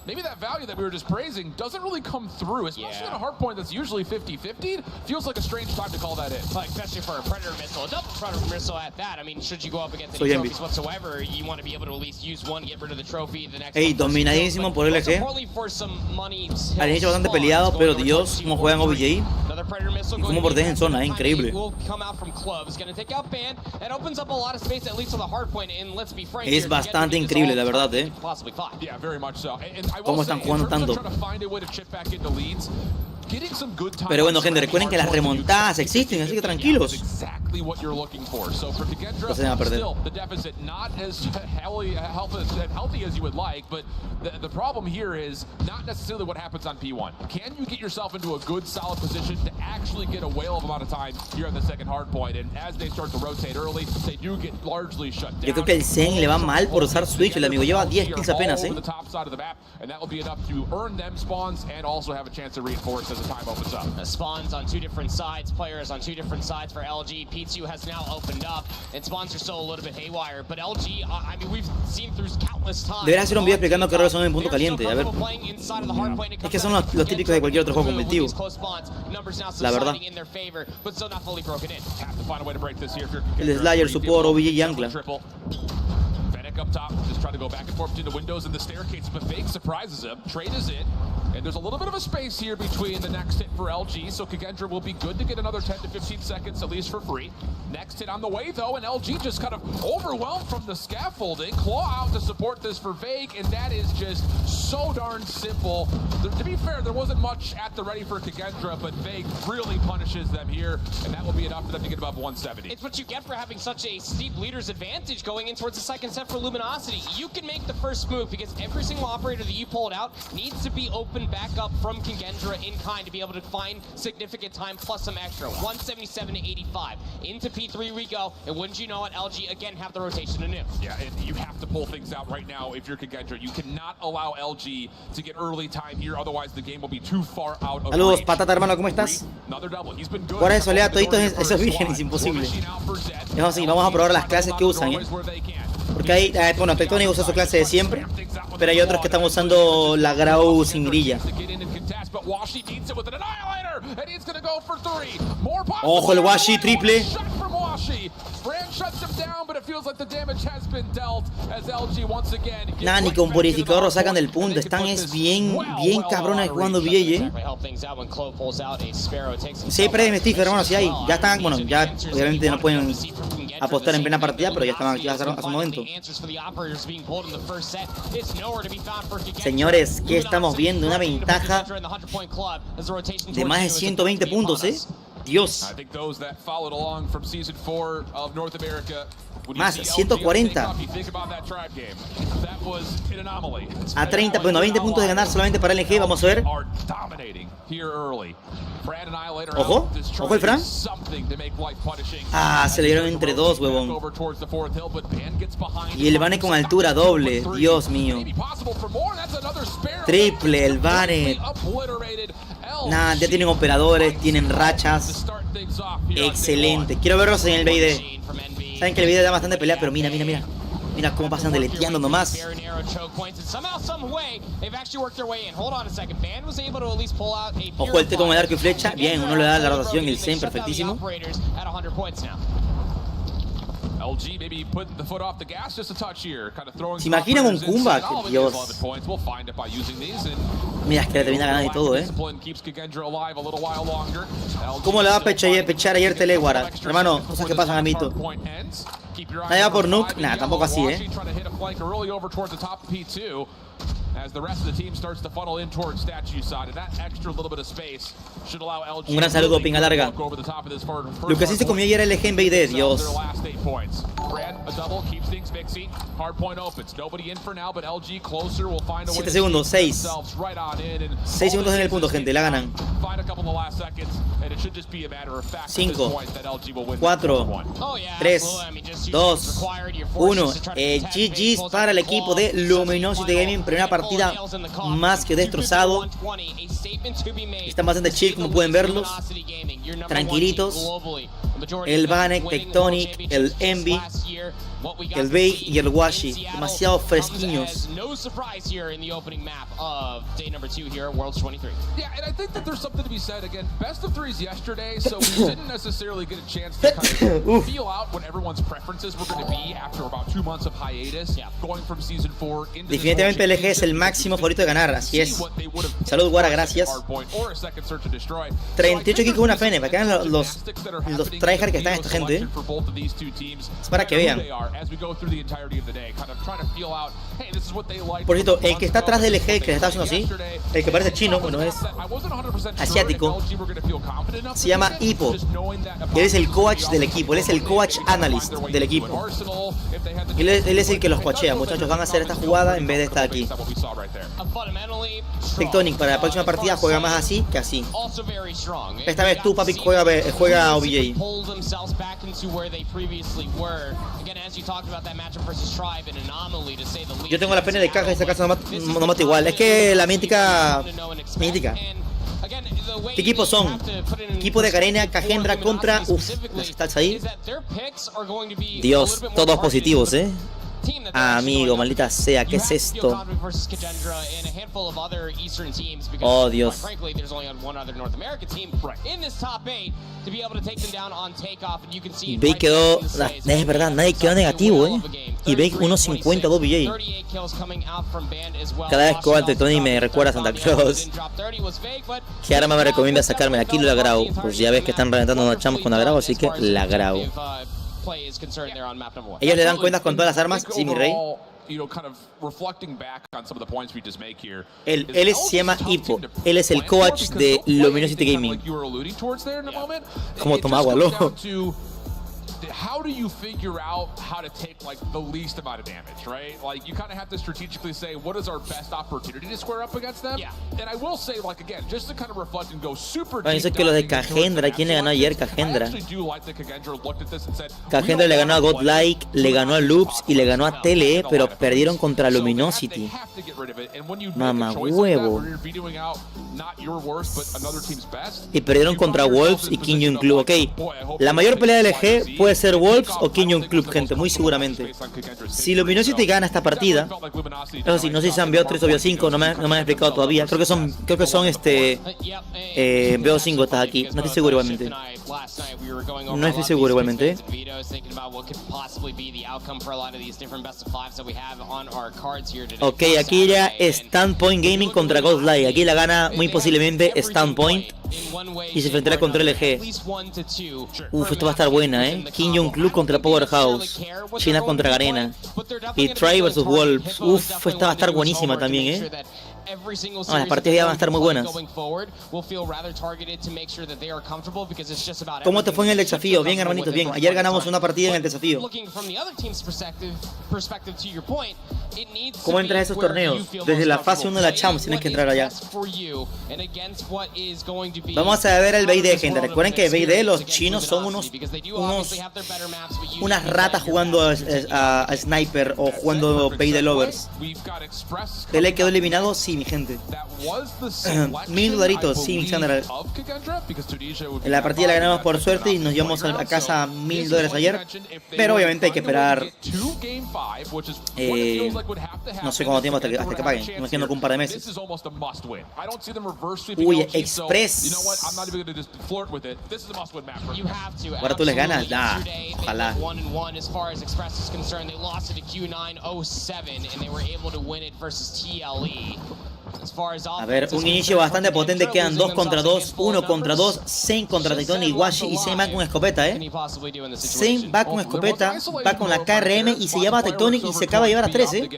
Maybe that value that we were just praising doesn't really come through, especially on a hard point that's usually 50-50. Feels like a strange time to call that in.
Like, especially for a Predator missile, a double Predator missile at that. I mean, should you go up against any trophies whatsoever, you want to be able to at least use one, get rid of the trophy, the next
dominadísimo por LG. Al inicio bastante peleado, pero Dios, cómo juegan OBJ. Y cómo protegen zona, increíble. Es bastante increíble, la verdad, cómo están jugando tanto. Pero bueno, gente, recuerden que las remontadas existen, así que tranquilos.
exactly what you're looking for. So for Kagendra, still the deficit not as healthy as you would like, but the problem here is not necessarily what happens on P1. Can you get yourself into a good, solid position to actually get a whale of amount of time here on the second hard point? And as they start to rotate early, they do get largely shut down.
Yo creo que el Zen le va mal por usar Switch. El amigo lleva 10 kills apenas,
the top side of the map, and that will be enough to earn them spawns and also have a chance to reinforce as the time opens up.
Spawns on two different sides, players on two different sides for LG. P2 has now opened up, and spawns are still a little bit haywire, but LG, I mean, we've seen through countless times.
Debería hacer un video explicando qué errores son en punto caliente. A ver. Es que son los típicos de cualquier otro juego competitivo. La verdad. El Slayer, support, OBG y Ancla.
Up top, just trying to go back and forth between the windows and the staircase, but Fake surprises him. Trade is in, and there's a little bit of a space here between the next hit for LG, so Kagendra will be good to get another 10 to 15 seconds at least for free. Next hit on the way though, and LG just kind of overwhelmed from the scaffolding. Claw out to support this for Vague, and that is just so darn simple. To be fair, there wasn't much at the ready for Kagendra, but Vague really punishes them here, and that will be enough for them to get above 170.
It's what you get for having such a steep leader's advantage going in towards the second set for Luminosity. You can make the first move because every single operator that you pulled out needs to be open back up from Kagendra in kind to be able to find significant time plus some extra. 177 to 85. Into P3 we go, and wouldn't you know it, LG again have the rotation anew.
Yeah, and you have to pull things out right now if you're Kagendra. You cannot allow LG to get early time here, otherwise the game will be too far out of
Saludos,
range.
Patata, hermano, ¿cómo estás? Por eso lea toditos esos vírgenes, imposible. Vamos a probar las clases que usan, porque hay, bueno, Tectonic usa su clase de siempre, pero hay otros que están usando la Grau sin mirilla. Ojo el Washi triple. Nani con purificador lo sacan del punto. Están bien cabrones jugando BJ, Si hay paredes Steve, hermano, si hay. Ya están, bueno, ya obviamente no pueden apostar en plena partida, pero ya estaban activas hace un momento. Señores, ¿qué estamos viendo? Una ventaja de más de 120 puntos, Dios. Más, 140. A 30, bueno, 20 puntos de ganar solamente para LG, vamos a ver. Ojo, ojo el Fran. Ah, se le dieron entre dos, huevón. Y el Bane con altura doble, Dios mío. Triple, el Bane. Nada, ya tienen operadores, tienen rachas. Excelente. Quiero verlos en el BD. Saben que el video da bastante pelea, pero mira. Mira cómo pasan deleteando nomás. Ojo el T con el arco y flecha. Bien, uno le da la rotación y el Zen perfectísimo. ¿Se imaginan un comeback? Dios. Mira, es que le termina ganando y todo, ¿Cómo le va a pechar ayer Teleguara? Hermano, cosas que pasan a mito. Nadie va por Nuke. Nah, tampoco así, Un gran saludo, pinga larga. Lo que sí se comió ayer el LG en BD, Dios. 7 segundos, 6. 6 segundos en el punto, gente, la ganan. 5, 4, 3, 2, 1. GG's para el equipo de Luminosity Gaming. Primera partida más que destrozado. Están bastante chill, como pueden verlos. Tranquilitos. El Vanek, Tectonic, el Envy, el Vague y el Washi. Demasiado fresquiños.
Yeah, and I think that there's something to be said again. Best of threes yesterday, so we didn't necessarily get a chance to kind of feel out what everyone's preferences were going to be after about 2 months of hiatus, going from season 4 into
definitivamente el LG es el máximo favorito de ganar, así es. Salud, Guara, gracias. 38 kills con una FN, para que vean los tryhard que están esta gente, Es para que vean. Por cierto, el que está atrás del eje, que le está haciendo así, el que parece chino, bueno, es asiático, se llama Hippo. Él es el coach del equipo, él es el coach analyst del equipo. Él es el que los coachea, muchachos, van a hacer esta jugada en vez de estar aquí. Tectonic, para la próxima partida juega más así que así. Esta vez tú, papi, juega OBJ. Yo tengo la pena de caja, esta casa no mata igual. Es que la mítica. ¿Qué equipos son? Equipo de Garena, Cagendra contra. Uf, las stats ahí. Dios, todos positivos, Amigo, maldita sea, ¿qué es esto? Oh, Dios. Bake quedó... Es verdad, nadie quedó negativo, Y Bake 1.50 2BJ. Cada vez que juego al Tectonic me recuerda a Santa Claus. ¿Qué arma me recomienda sacarme? Aquí lo agravo. Pues ya ves que están reventando unos chamos con agravo, así que la agravo. Ellos le dan cuentas con todas las armas, sí, mi rey. Él se llama Hippo. Él es el coach de Luminosity Gaming. Como toma agua, loco.
How do you figure out how to take like the least amount of damage, right? Like you kind of have to strategically say what is our best opportunity to square up against them. Yeah. And I will say, like again, just to kind of reflect and go super deep.
Dice que los de Cagendra, ¿quién le ganó ayer? Cagendra. Cagendra le ganó a Godlike, le ganó a Loops y le ganó a Tele, pero perdieron contra Luminosity. Mamá huevo. Y perdieron contra Wolves y King Young Club. Ok, la mayor pelea del EG puede ser Wolves o King Young Club, gente, muy seguramente. Si Luminosity gana esta partida, eso sí, no sé si sean BO3 o BO5, no me han explicado todavía. Creo que son BO5 estas aquí, no estoy seguro igualmente. No estoy seguro igualmente. Ok, aquí ya Standpoint Gaming contra Godlike. Aquí la gana muy posiblemente Standpoint y se enfrentará contra LG. Uf, esto va a estar buena, King Young Club contra Powerhouse, China contra Garena y Try vs Wolves. Uf, esta va a estar buenísima también, las partidas ya van a estar muy buenas. ¿Cómo te fue en el desafío? Bien, hermanitos, bien. Ayer ganamos una partida en el desafío. ¿Cómo entras a esos torneos? Desde la fase 1 de la Champs tienes que entrar allá. Vamos a ver el BD, gente. Recuerden que BD, los chinos son unas ratas jugando a Sniper o jugando BD Lovers. Tele quedó eliminado, sí, mi gente. $1000, sí, mi Sandra. En la partida la ganamos por suerte y nos llevamos a casa $1000 ayer. Pero obviamente hay que esperar. No sé cuánto tiempo hasta que paguen. Me imagino que un par de meses. Uy, Express. Ahora tú les ganas. Nah, ojalá. A ver, un inicio bastante potente. Quedan 2 contra 2, 1 contra 2. Zane contra Tectonic, Washi y Zane va con escopeta, Zane va con escopeta, va con la KRM y se lleva a Tectonic y se acaba de llevar a 3, Zane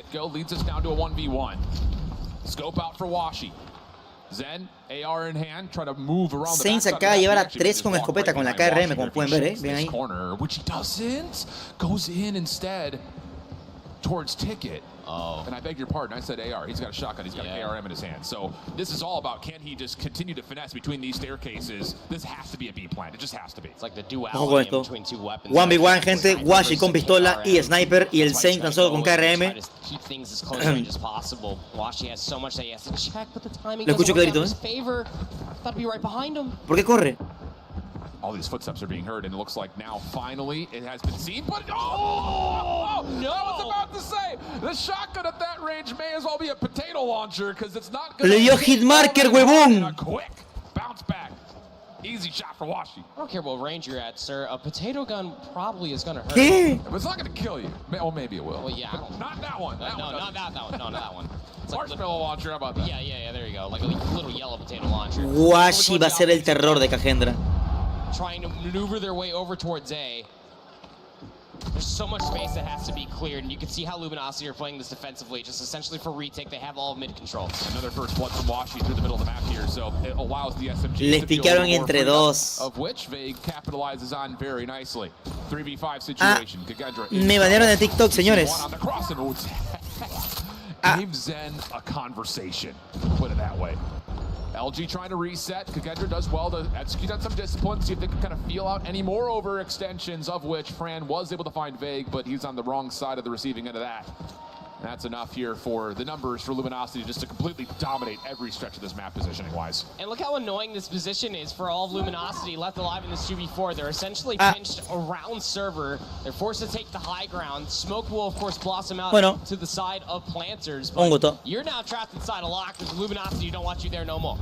se acaba de llevar a 3 con escopeta con la KRM, como pueden ver, ven ahí.
Towards Ticket. And I beg your pardon, I said AR. He's got a shotgun, he's got an ARM in his hand. So this is all about, can he just continue to finesse between these staircases? This has to be a B plan, it just has to be. It's like the duality between two weapons.
1v1, gente, Washi con pistola y Sniper y el Zane tan solo con KRM. Lo escucho clarito, ¿Por qué corre?
All these footsteps are being heard, and it looks like now finally it has been seen. But oh no! I was about to say the shotgun at that range may as well be a potato launcher because it's not going to.
Le dio hit marker, huevón.
Quick bounce back. Easy shot for Washi.
I don't care what range you're at, sir. A potato gun probably is going to hurt.
¿Qué?
It's not going to kill you. Well, maybe it will.
Well, yeah.
Not that one. That one
not that one. No, not that one.
It's marshmallow launcher. How about that?
Yeah. There you go. Like a little yellow potato launcher.
Washi va a ser el terror de Cagendra.
Trying to maneuver their way over towards A. There's so much space that has to be cleared, and you can see how Luminosity are playing this defensively, just essentially for retake. They have all of mid control.
Another first blood from Washi through the middle of the map here, so it allows the SMG
Les
to feel
picaron
a little more
entre
freedom,
dos.
of which Vague capitalizes on very nicely. 3v5 situation. Kagendra
Me banearon de TikTok, señores.
on the cross and gave Zen a conversation. Put it that way. LG trying to reset. Kagendra does well to execute on some discipline, see if they can kind of feel out any more overextensions, of which Fran was able to find Vague, but he's on the wrong side of the receiving end of that. That's enough here for the numbers for Luminosity just to completely dominate every stretch of this map positioning-wise.
And look how annoying this position is for all of Luminosity left alive in this 2v4. They're essentially pinched around server. They're forced to take the high ground. Smoke will, of course, blossom out to the side of planters. But you're now trapped inside a lock because Luminosity don't want you there no more.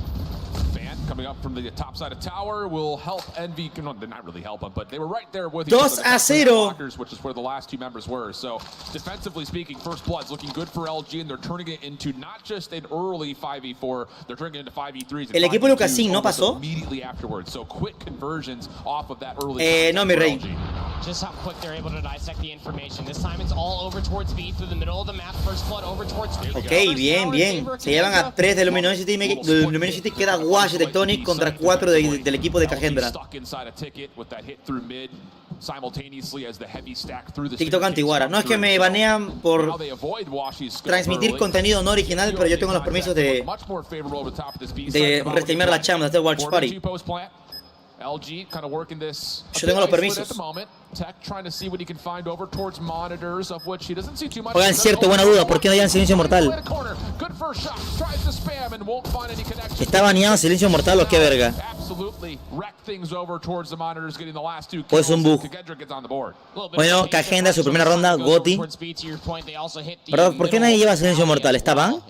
Fan coming up from the top side of tower will help Envy. No, did not really help them, but they were right there with each other.
2-0.
Which is where the last two members were. So defensively speaking, First Blood's looking good for LG, and they're turning it into not just an early 5v4, they're turning it into 5v3s.
El equipo Lucasín no pasó.
Immediately afterwards. So quick conversions off of that early.
No, mi rey.
Just how quick they're able to dissect the information. This time it's all over towards B through the middle of the map. First Blood over towards B.
Ok, bien, bien. Se llevan a 3 de Luminosity. Luminosity queda Wash, Tectonic contra 4 del equipo de Kagendra. TikTok antiguara. No es que me banean por transmitir contenido no original, pero yo tengo los permisos de restreamear la chamba, de hacer Watch Party.
LG kind of working this.
Yo tengo los permisos. Oigan, cierto, buena duda, ¿por qué no hay silencio mortal? ¿Está baneado silencio mortal o qué verga? ¿O es un bug? Bueno, Kagendra, su primera ronda, Goti. ¿Verdad? ¿Por qué nadie lleva silencio mortal? ¿Está ban?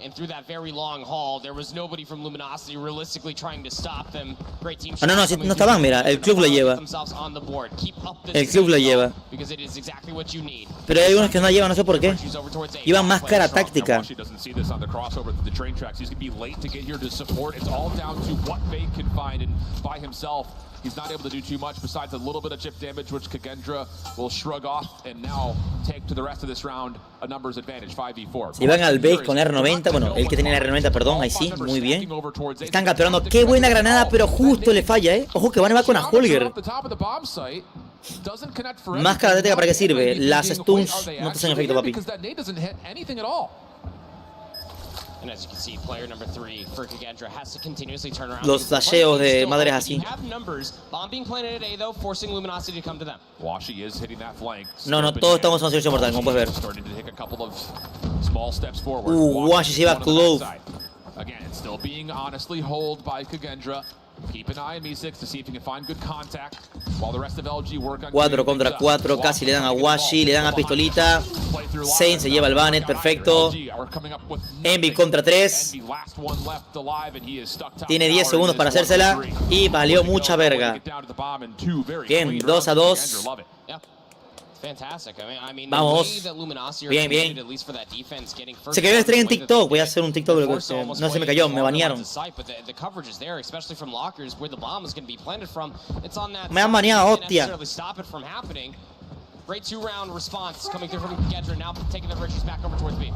No, no está ban, mira, el club lo lleva. El club lo lleva. Pero hay algunos que no llevan, no sé por qué. Llevan máscara táctica.
He's not able to do too much besides a little bit of chip damage, which Kagendra will shrug off and now take to the rest of this round a numbers advantage, 5v4.
Se van al base con R90, bueno, el que tenía el R90, perdón, ahí sí, muy bien. Están capturando, qué buena granada, pero justo le falla, Ojo que van a con a Holger. Máscara táctica, ¿para qué sirve? Las stuns no te hacen efecto, papi.
And as you can see, player number 3 for Kagendra has to continuously turn around.
Los dasheos de madres así.
Bomb being planted at A though, forcing Luminosity to come to them.
Washi is hitting that flank.
No, todos estamos en silencio mortal, como puedes ver.
Starting to take a couple of small steps forward.
Washi se va close.
Again, it's still being honestly held by Kagendra. Keep an eye on Me6 to see if he can find good contact while the rest of LG work on
4 contra 4, casi le dan a Washi, le dan a Pistolita. Zane se lleva el Banet, perfecto. Envy contra 3. Tiene 10 segundos para hacérsela y valió mucha verga. Bien, 2-2. Vamos. Bien, bien. Se cayó el stream en TikTok. Voy a hacer un TikTok. No se me cayó, me banearon. Me han baneado, hostia.
Great 2-round response coming through from Kagendra, now taking the Richies back over towards B.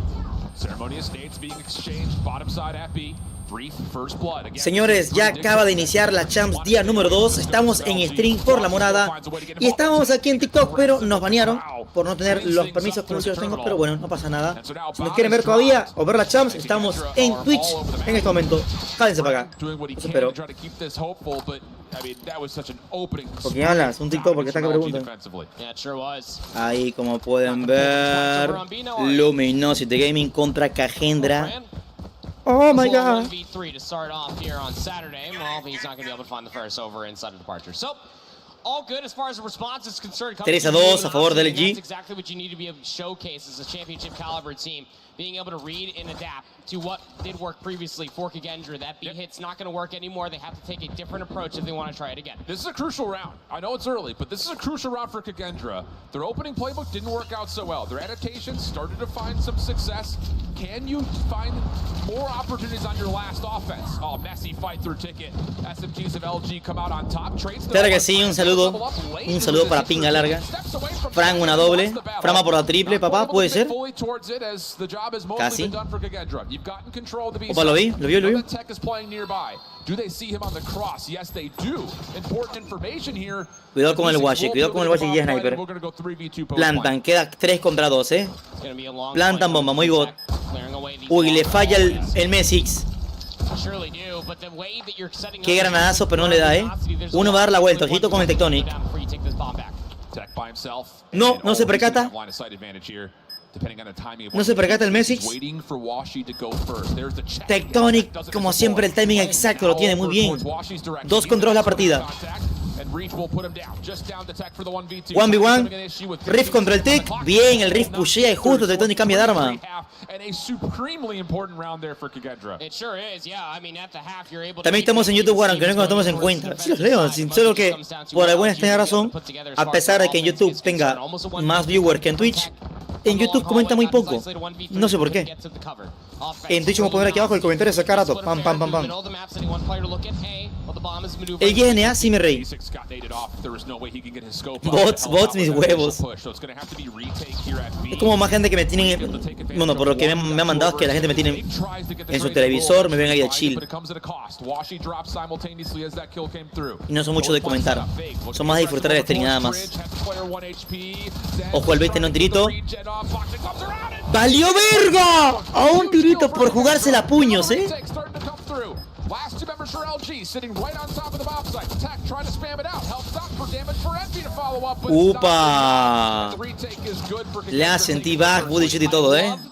Ceremonious nades being exchanged, bottom side at B. Brief first blood.
Señores, ya acaba de iniciar la Champs día número 2. Estamos en stream por la morada. Y estamos aquí en TikTok, pero nos banearon por no tener los permisos como si los tengo. Pero bueno, no pasa nada. Si nos quieren ver todavía o ver la Champs, estamos en Twitch en este momento. Jádense para acá. Los espero. ¿Por qué hablas? Un TikTok, porque está que preguntan. Ahí, como pueden ver, Luminosity Gaming contra Kagendra. Oh my god.
1v3 to start off here on Saturday. Well, he's not going to be able to find the first over inside of departure. So, all good as far as the response is concerned.
3-2 a favor del LG.
That's exactly what you need to be able to showcase as a championship caliber team. Being able to read and adapt to what did work previously for Kagendra. That B hit's not going to work anymore. They have to take a different approach if they want to try it again.
This is a crucial round. I know it's early, but this is a crucial round for Kagendra. Their opening playbook didn't work out so well. Their adaptations started to find some success. can you find more opportunities on your last offense? Oh, messy fight through ticket. SMGs of LG come out on top.
Claro que sí, un saludo para Pinga Larga. Fran una doble, Fran va por la triple, papá, puede ser. Casi. Opa, lo vi.
Do they see him on the cross? Yes, they do. Important information here.
Cuidado con el Washi y es sniper. Plantan, queda 3 contra 2, Plantan bomba, muy bot. Uy, le falla el Mesix. Qué granadazo, pero no le da, Uno va a dar la vuelta, ojito con el Tectonic. No se percata. No se percata el Mesix. Tectonic, como siempre, el timing exacto lo tiene muy bien. 2 contra 2 la partida. 1v1. Riff contra el Tech. Bien, el Riff pushea y justo Tectonic cambia de arma. También estamos en YouTube, bueno, aunque no nos tomemos en cuenta. Sí los leo, solo que por alguna extraña razón, a pesar de que en YouTube tenga más viewers que en Twitch, en YouTube comenta muy poco. No sé por qué. En Twitch vamos a poner aquí abajo el comentario de rato. Pam, pam, pam, pam. El GNA sí me reí. Bots, mis huevos. Es como más gente que me tienen. Bueno, por lo que me ha mandado es que la gente me tiene en su televisor, me ven ahí a chill. Y no son mucho de comentar. Son más de disfrutar el stream nada más. Ojo al 20 en un tirito. ¡Valió verga! A un tirito por jugársela a puños,
Last two members for LG sitting right on top of the bomb site. Tech trying to spam it out. Helps out for damage for Envy to follow up.
Upa. Le hacen T-Bag, booty shoot y todo, Damn.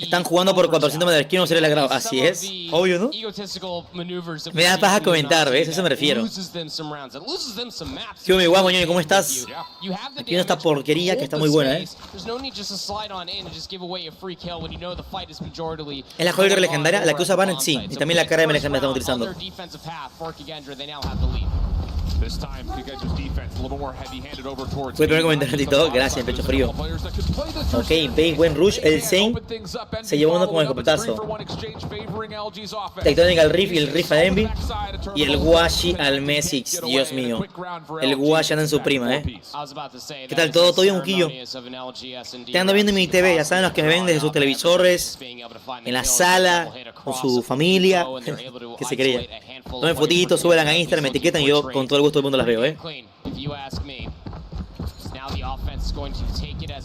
Están jugando por 400 metros. ¿Quién no se le agrado? Así es. Obvio, ¿no? Me da paja comentar, ¿ves? A eso me refiero. ¿Qué me guapo, Moñoño? ¿Cómo estás? Aquí no esta porquería que está muy buena, Es la Holger legendaria, la que usa Bannett, sí. Y también la cara de legendaria estamos utilizando. Voy a poner comentario y todo. Gracias, pecho frío. Ok, veis buen rush. El Zane se llevó uno como el escopetazo. Tectonic al Riff y el Riff a Envy. Y el Washi al Mesix. Dios mío. El Washi anda en su prima, ¿Qué tal todo? ¿Todo bien, Muquillo? Te ando viendo en mi TV. Ya saben los que me ven desde sus televisores, en la sala, con su familia. Que se creía. Tomen fotitos, suban a Instagram, me etiquetan y yo con todo el gusto del mundo las veo,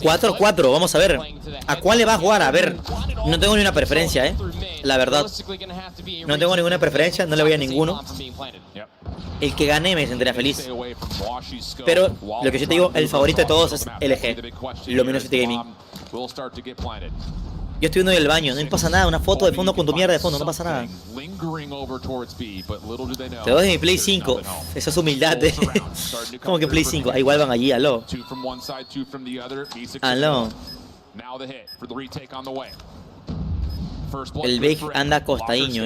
4-4, vamos a ver. ¿A cuál le va a jugar? A ver, no tengo ni una preferencia, La verdad. No tengo ninguna preferencia, no le voy a ninguno. El que gane me sentiría feliz. Pero lo que yo te digo, el favorito de todos es LG, Luminosity Gaming. Yo estoy viendo en el baño, no pasa nada, una foto de fondo con tu mierda de fondo, no pasa nada. Te doy mi Play 5, esa es humildad, ¿Cómo que Play 5? Ah, igual van allí, aló. Aló. El Big anda acostadiño,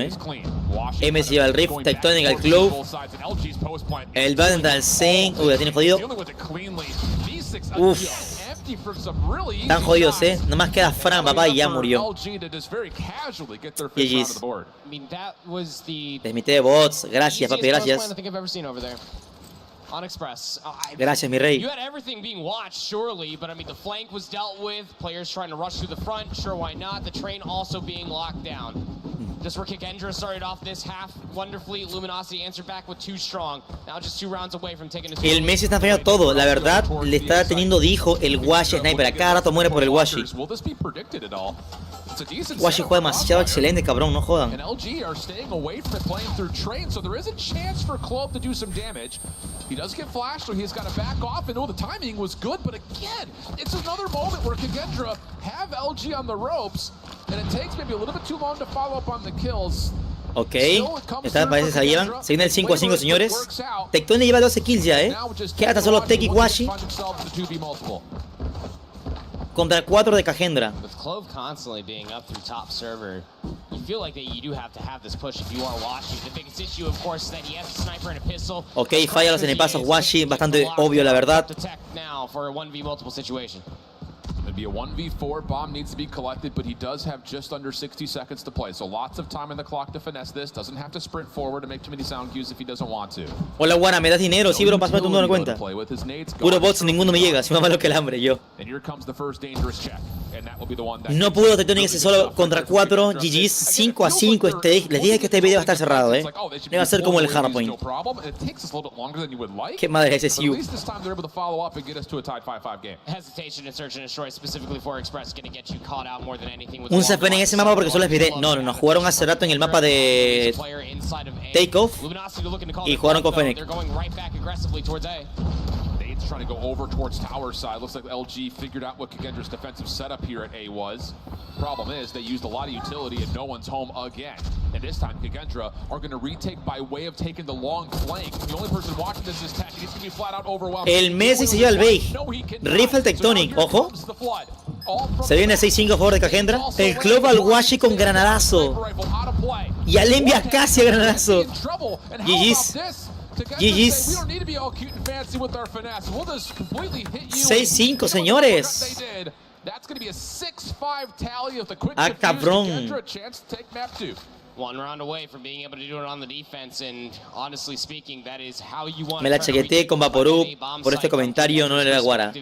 M se lleva el Rift, Tectonic al Clove. El Batten al Zen. Uy, la tiene jodido. Uff. Están jodidos, Nomás queda Fran, papá, y ya murió. GG's. Desmité de bots. Gracias, papi, gracias. Gracias, mi rey.
You had everything being watched, surely, but I mean, the flank was dealt with. Players trying to rush through the front. Sure, why not? The train also being locked down. Just where Kickendra started off this half wonderfully. Luminosity answered back with 2 strong. Now just 2 rounds away from taking his.
El Messi está fallando todo. La verdad, le está teniendo de hijo el Washi Sniper. A cada rato muere por el Washi. Washi juega demasiado excelente, cabrón, no jodan.
LG are staying away from it, playing through train, so there is a chance for Clove to do some damage. He does get flashed, so he's got to back off, and the timing was good, but again, it's another moment where Kickendra have LG on the ropes, and it takes maybe a little bit too long to follow up on the kills.
Ok, estas parece se la llevan. Se viene el 5-5, señores. Tectonic lleva 12 kills ya, Queda tan solo Tech y Washi contra 4 de Cagendra.
With Clove constantly being up through top server, you feel like that you do have to have this push if you are Washi. The biggest issue, of course, is that he has a sniper and a pistol.
Ok, falla los enemigos Washi, bastante obvio, la verdad.
Be a 1v4, bomb needs to be collected, but he does have just under 60 seconds to play. So lots of time on the clock to finesse this. Doesn't have to sprint forward to make too many sound cues if he doesn't want to.
Hola, Guana, ¿me das dinero? Sí, bro, pásame tu número de cuenta. Puro bots, ninguno me llega, soy más malo que el hambre, yo.
And here comes the first dangerous check. And that will be the one that
No pudo Tectonic ese solo contra 4. GG's 5-5. Les dije que este video va a estar cerrado, Le va a ser como el Hardpoint. Qué madre es ese Siu. Un CFN en ese mapa porque solo les pide. No, jugaron hace rato en el mapa de Takeoff y jugaron con Fennec.
Trying to go over towards tower side. Looks like LG figured out what Kagendra's defensive setup here at A was. Problem is, they used a lot of utility and no one's home again. And this time, Kagendra are going to retake by way of taking the long flank. The only person watching this is Tech. He's going to be flat out overwhelmed.
El Messi se lleva el Beige. Rifle Tectonic, ojo. Se viene 6-5 a favor de Kagendra. El club al Washi con granadazo. Y al envía casi a granadazo. GG's. GG's. 6-5, señores. Ah, cabrón. Me la chequeteé con Vaporub por este comentario, no le da guara.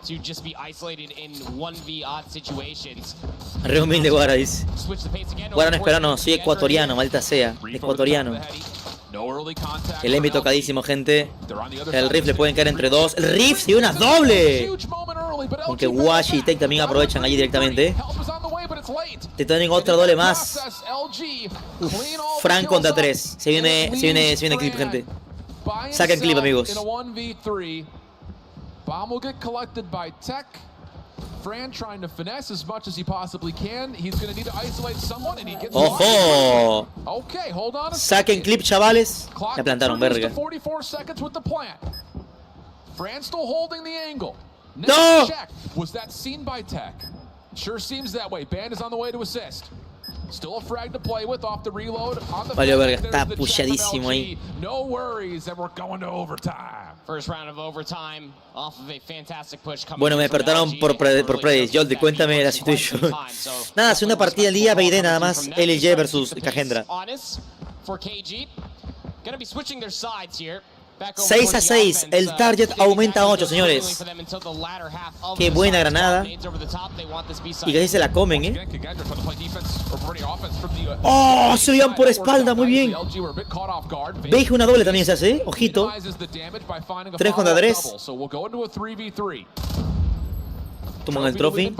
To just be isolated in 1v odd situations. Re humilde Guara dice. Guara no espera, no, soy ecuatoriano, maldita sea. Ecuatoriano. El Emmy tocadísimo, gente. El Riff le pueden caer entre dos. El Riff se dio una doble. Aunque Washi y Tech también aprovechan allí directamente. Tectonic otra doble más. Uf, Frank contra 3. Se viene clip, gente. Saquen clip, amigos.
Bomb will get collected by Tech. Fran trying to finesse as much as he possibly can. He's going to need to isolate someone and he gets
¡Ojo!
Okay, hold on.
Saquen clip, chavales. La plantaron, verga.
44 seconds with the plant. Fran still holding the angle.
No!
Check. Was that seen by Tech? Sure seems that way. Band is on the way to assist. Still a frag to play with off the reload.
Vale, verga, está pushadísimo ahí.
No worries, and we're going to overtime.
First round of overtime off of a fantastic push.
Bueno, me despertaron por Predis. Jordi, cuéntame la situación. Nada, hace una partida al día, BD nada más. LG versus Kagendra. 6-6, el target aumenta a 8, señores. Qué buena granada. Y casi se la comen, ¡Oh! Se veían por espalda, muy bien. Veis una doble también se hace, ojito. 3 contra 3. Toman el trophy.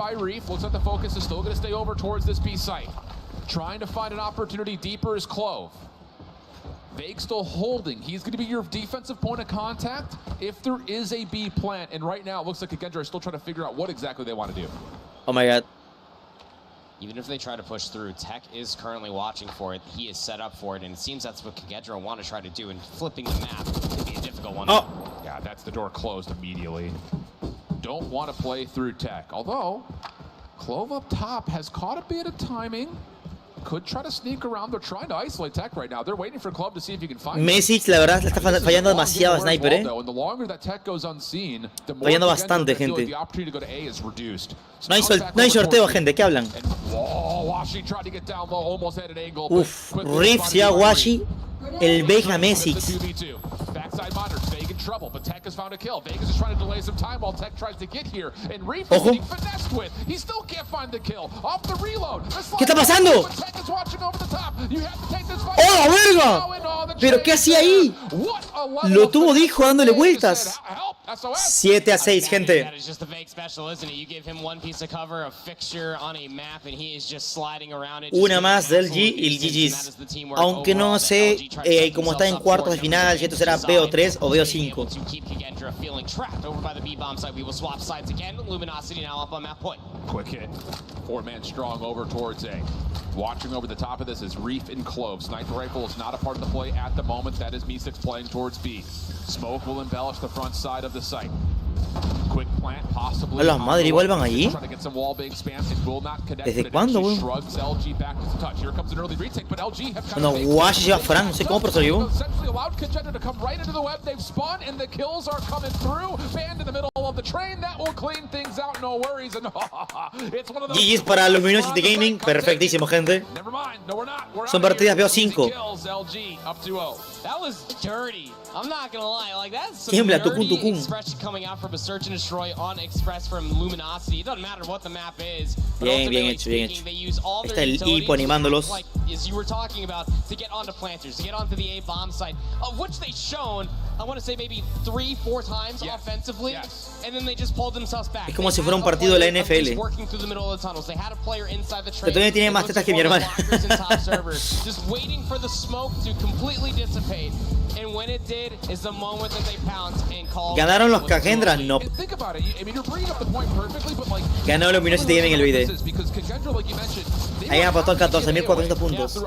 Trying to find an opportunity deeper is Clove. Vague still holding. He's going to be your defensive point of contact if there is a B plant. And right now, it looks like Kagendra is still trying to figure out what exactly they want to do.
Oh my god.
Even if they try to push through, Tech is currently watching for it. He is set up for it, and it seems that's what Kagendra want to try to do. And flipping the map could be a difficult one.
Oh!
Yeah, that's the door closed immediately. Don't want to play through Tech. Although, Clove up top has caught a bit of timing. Could try to sneak around. They're trying to isolate Tech right now. They're waiting for Club to see if you can find
Messi, la verdad, le está fallando demasiado a Sniper, Fallando bastante, gente. No hay sorteo, gente. ¿Qué hablan? Uf, Riff se a Washi. El Beja Messi.
Trouble, but Tech has found a kill. Vegas is trying to delay some time while Tech tries to get here. And Reef is getting finessed with. He still can't find the kill. Off the reload.
¿Qué está pasando?
Tech is watching over the top. You have to take this fight.
¡Oh, verga! ¿Pero qué hacía ahí? Lo tuvo dijo dándole vueltas. 7-6, gente. Una más del G y el GG's. Aunque no sé cómo está en cuartos de final, si esto será BO3 o BO5.
Quick hit. 4-man strong over towards A. Watching over the top of this is Reef and Clove. Sniper rifle is not a part of the play at the moment. That is Me6 playing towards B. Smoke will embellish the front side of the site. Quick
A la madre, igual van allí. ¿Desde cuándo, weón? Bueno, Wash lleva Frank, no sé cómo, pero se lo llevó. GG's para Luminosity Gaming, perfectísimo, gente. Son partidas BO5. Tiembla, tucun. Bien, bien hecho, bien hecho. Está el hipo animándolos. Es como si fuera un partido de la NFL. Pero todavía tiene más tetas que mi hermana. ¿Ganaron los Cagendras? No. Ganó Luminosity Gaming el video. Ahí han apostado 14.400 puntos.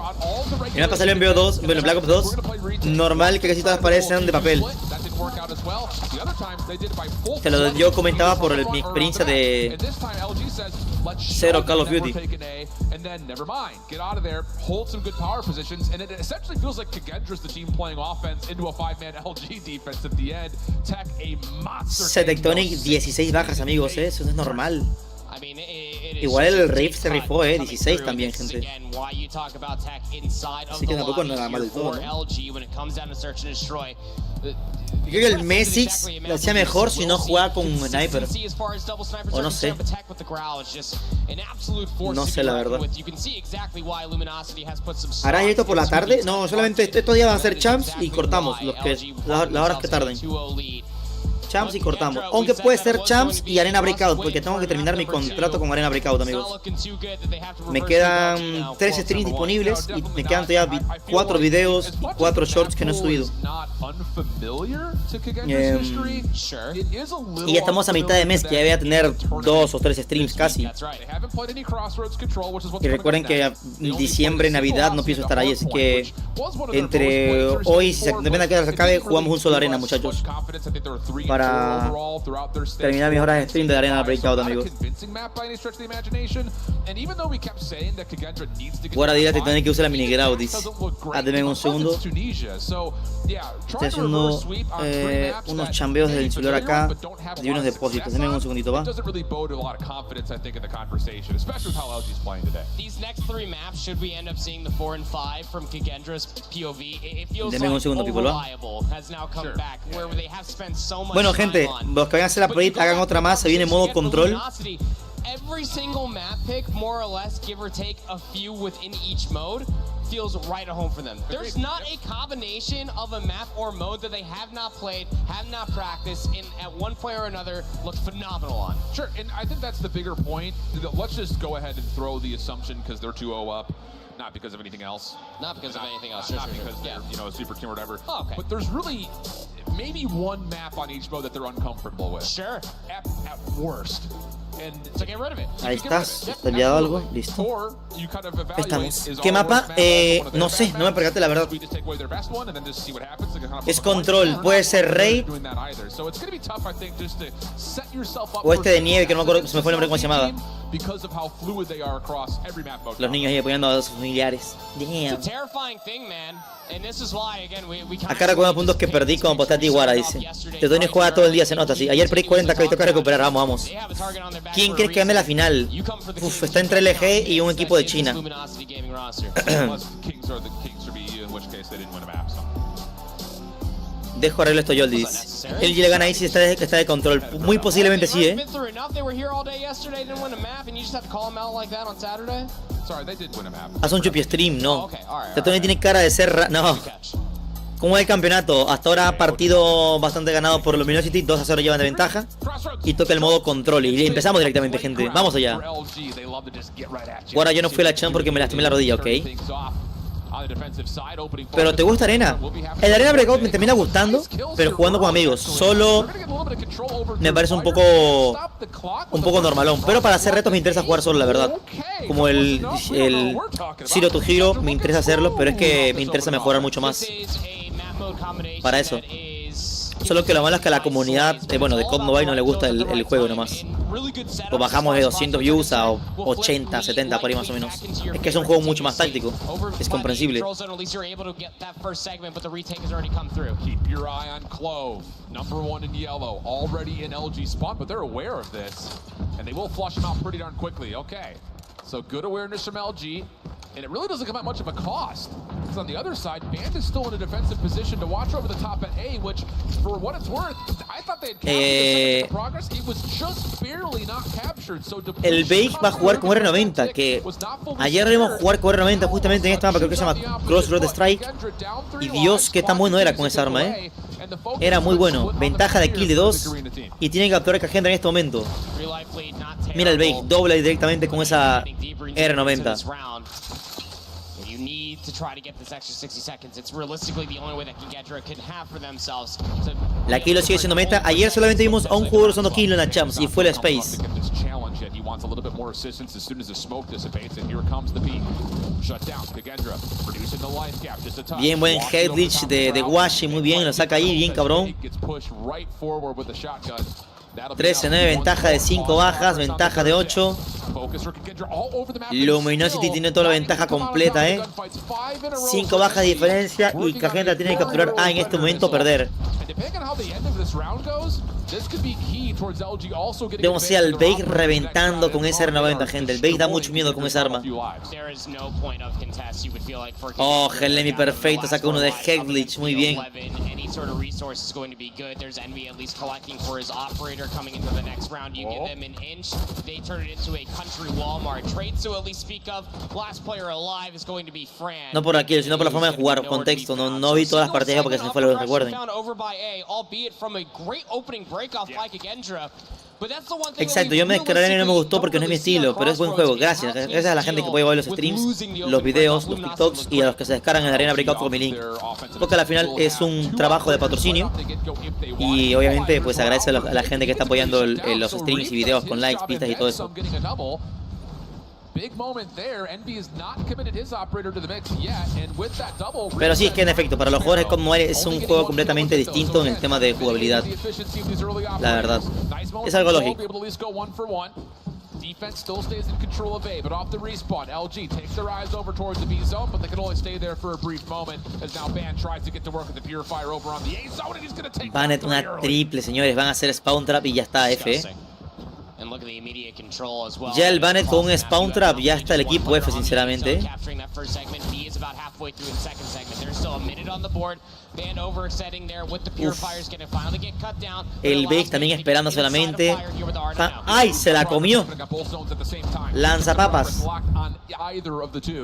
Y me pasado en BO2, bueno, Black Ops 2. Normal que casi todas parecen de papel. Te lo yo comentaba por mi experiencia de cero Call of Duty. Tectonic 16 bajas, amigos, eso no es normal. Igual el Rift se rifó, 16 también, gente. Así que tampoco no nada mal del todo, ¿no? Yo creo que el Messi lo hacía mejor si no jugaba con un sniper. O no sé. No sé, la verdad. ¿Hará esto por la tarde? No, solamente estos días van a ser champs y cortamos las horas que tarden. Champs y cortamos. Aunque puede ser Champs y Arena Breakout, porque tengo que terminar mi contrato con Arena Breakout, amigos. Me quedan 3 streams disponibles y me quedan todavía 4 videos y 4 shorts que no he subido. Y ya estamos a mitad de mes, que ya voy a tener 2 o 3 streams casi. Y recuerden que en diciembre, Navidad no pienso estar ahí, así que entre hoy, si depende de que se acabe, jugamos un solo Arena, muchachos. Para terminar mis horas de stream de Arena Breakout, amigos. Ahora dirá que tiene que usar la mini Graudis. Denme un segundo. Estoy haciendo unos chambeos del insular acá y unos depósitos. Denme un segundito, va. Denme un segundo, people, va. Bueno, gente, los que vayan a hacer la project, hagan otra más. Se viene modo control.
Every single map pick, more or less, give or take a few within each mode, feels right at home for them. There's not a combination of a map or mode that they have not played, have not practiced, and at one point or another look phenomenal on.
Sure, and I think that's the bigger point. Let's just go ahead and throw the assumption because they're 2-0 up. Not because of anything else.
Not because of anything else.
Not because they're, you know, a super team or whatever. Oh, okay. But there's really maybe one map on each mode that they're uncomfortable with.
Sure.
At worst. And
so get rid of it.
Ahí estás, ¿te he enviado algo? Listo. Estamos. ¿Qué mapa? No sé, no me percaté, la verdad. Es control, puede ser raid o este de nieve, que no me acuerdo, se me fue el nombre, cómo se llamaba. Los niños ahí apoyando a sus familiares. Damn. Acá recuerdo puntos que perdí como posté a Tiguara, dice. Tony juega todo el día, se nota así. Ayer perdí 40, que hoy toca recuperar, vamos. ¿Quién crees que gane la final? Uf, está entre LG y un equipo de China. Dejo arreglo esto, Yoldi. LG le gana ahí si está de control. Muy posiblemente sí, Haz un chupi stream, no. Tony tiene cara de ser... No. ¿Cómo es el campeonato? Hasta ahora partido bastante ganado por Luminosity, 2-0 llevan de ventaja. Y toca el modo control. Y empezamos directamente, gente. Vamos allá. Ahora yo no fui a la champ porque me lastimé la rodilla, ¿ok? Pero ¿te gusta Arena? El Arena Breakout me termina gustando, pero jugando con amigos. Solo me parece un poco normalón. Pero para hacer retos me interesa jugar solo, la verdad. Como el Zero to Hero, me interesa hacerlo, pero es que me interesa mejorar mucho más. Para eso. Solo que lo malo es que a la comunidad, bueno, de COD Mobile no le gusta el juego nomás. Pues bajamos de 200 views a 80, 70 por ahí más o menos. Es que es un juego mucho más táctico. Es comprensible.
Keep your eye on Clove, number 1 in yellow, already in LG spawn, but they're aware of this, and they will flush him out pretty darn quickly. Okay, so good awareness from LG, and it really doesn't come at much of a cost. Because on the other side, Band is still in a defensive position to watch over the top at A, which, for what it's worth, I thought they had captured the progress. It was just barely not captured. So
el Bake va a jugar con R90, que ayer vimos jugar con R90 justamente en esta mapa, creo que se llama Crossroad Strike. Y Dios, qué tan bueno era con esa arma, Era muy bueno. Ventaja de kill de 2 y tiene que capturar Cagendra en este momento. Mira el Bake, dobla directamente con esa R90. La Kilo sigue siendo meta. Ayer solamente vimos a un jugador usando Kilo en la Champs y fue la Space. Bien, buen headglitch de Washi, muy bien, lo saca ahí, bien cabrón. 13-9, ventaja de 5 bajas, ventaja de 8. Luminosity tiene toda la ventaja completa, 5 bajas de diferencia y Cagendra tiene que capturar A en este momento, perder. Vemos al Bake reventando con esa R90, gente. El Bake da mucho miedo con esa arma. Oh, Helemi perfecto, saca uno de Headglitch, muy bien. No por aquí, sino por la forma de jugar, contexto. No vi todas las partidas porque se me fue, lo recuerden. Exacto, yo me descargué y no me gustó porque no es mi estilo, pero es buen juego, gracias. Gracias a la gente que puede ver los streams, los videos, los TikToks y a los que se descargan en la arena Breakout con mi link. Porque al final es un trabajo de patrocinio y obviamente pues agradece a la gente que está apoyando los streams y videos con likes, pistas y todo eso. Pero sí, es que en efecto, para los jugadores de COD Mobile es un juego completamente distinto en el tema de jugabilidad. La verdad, es algo lógico.
Defense still stays in control of A, but off the respawn, LG takes their eyes over towards the B zone, but they can only stay there for a brief moment as now Band tries to get to work with the Purifier over on the A zone, and he's going to take
Bannett una triple, señores, van a hacer Spawn Trap y ya está F. Ya el Bannett con un Spawn Trap, ya está el equipo F, sinceramente. El Bake también esperando solamente. ¡Ay! Se la comió. Lanzapapas.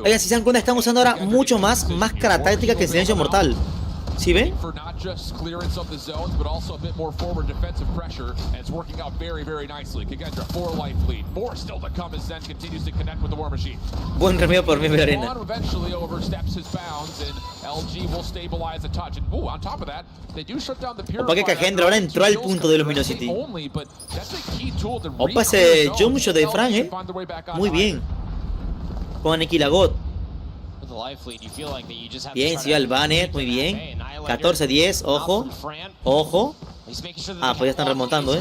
Oigan, si se dan cuenta, están usando ahora mucho más máscara táctica que silencio mortal. ¿Sí ven? Buen remedio por mi arena. Opa que Cagendra ahora entró al punto de Luminosity. Opa ese jump shot de Fran, muy bien. Con Aniquilagot. Bien, sigue al Bannett, muy bien. 14-10, ojo. Ojo. Ah, pues ya están remontando,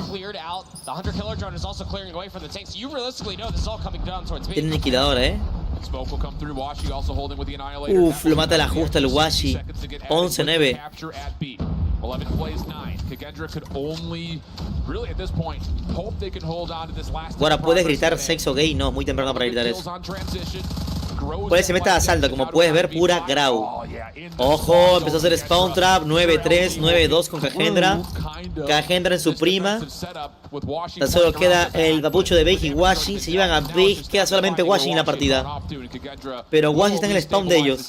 Tiene aniquiladora, Uf, lo mata la justa el Washi. 11-9. Ahora, ¿puedes gritar sexo gay? No, muy temprano para gritar eso. Puede se meta a asalto, como puedes ver, pura Grau. Ojo, empezó a hacer Spawn Trap. 9-3, 9-2 con Cagendra. Cagendra en su prima. Tan solo queda el papucho de Bake y Washi. Se llevan a Bake, queda solamente Washi en la partida. Pero Washi está en el spawn de ellos.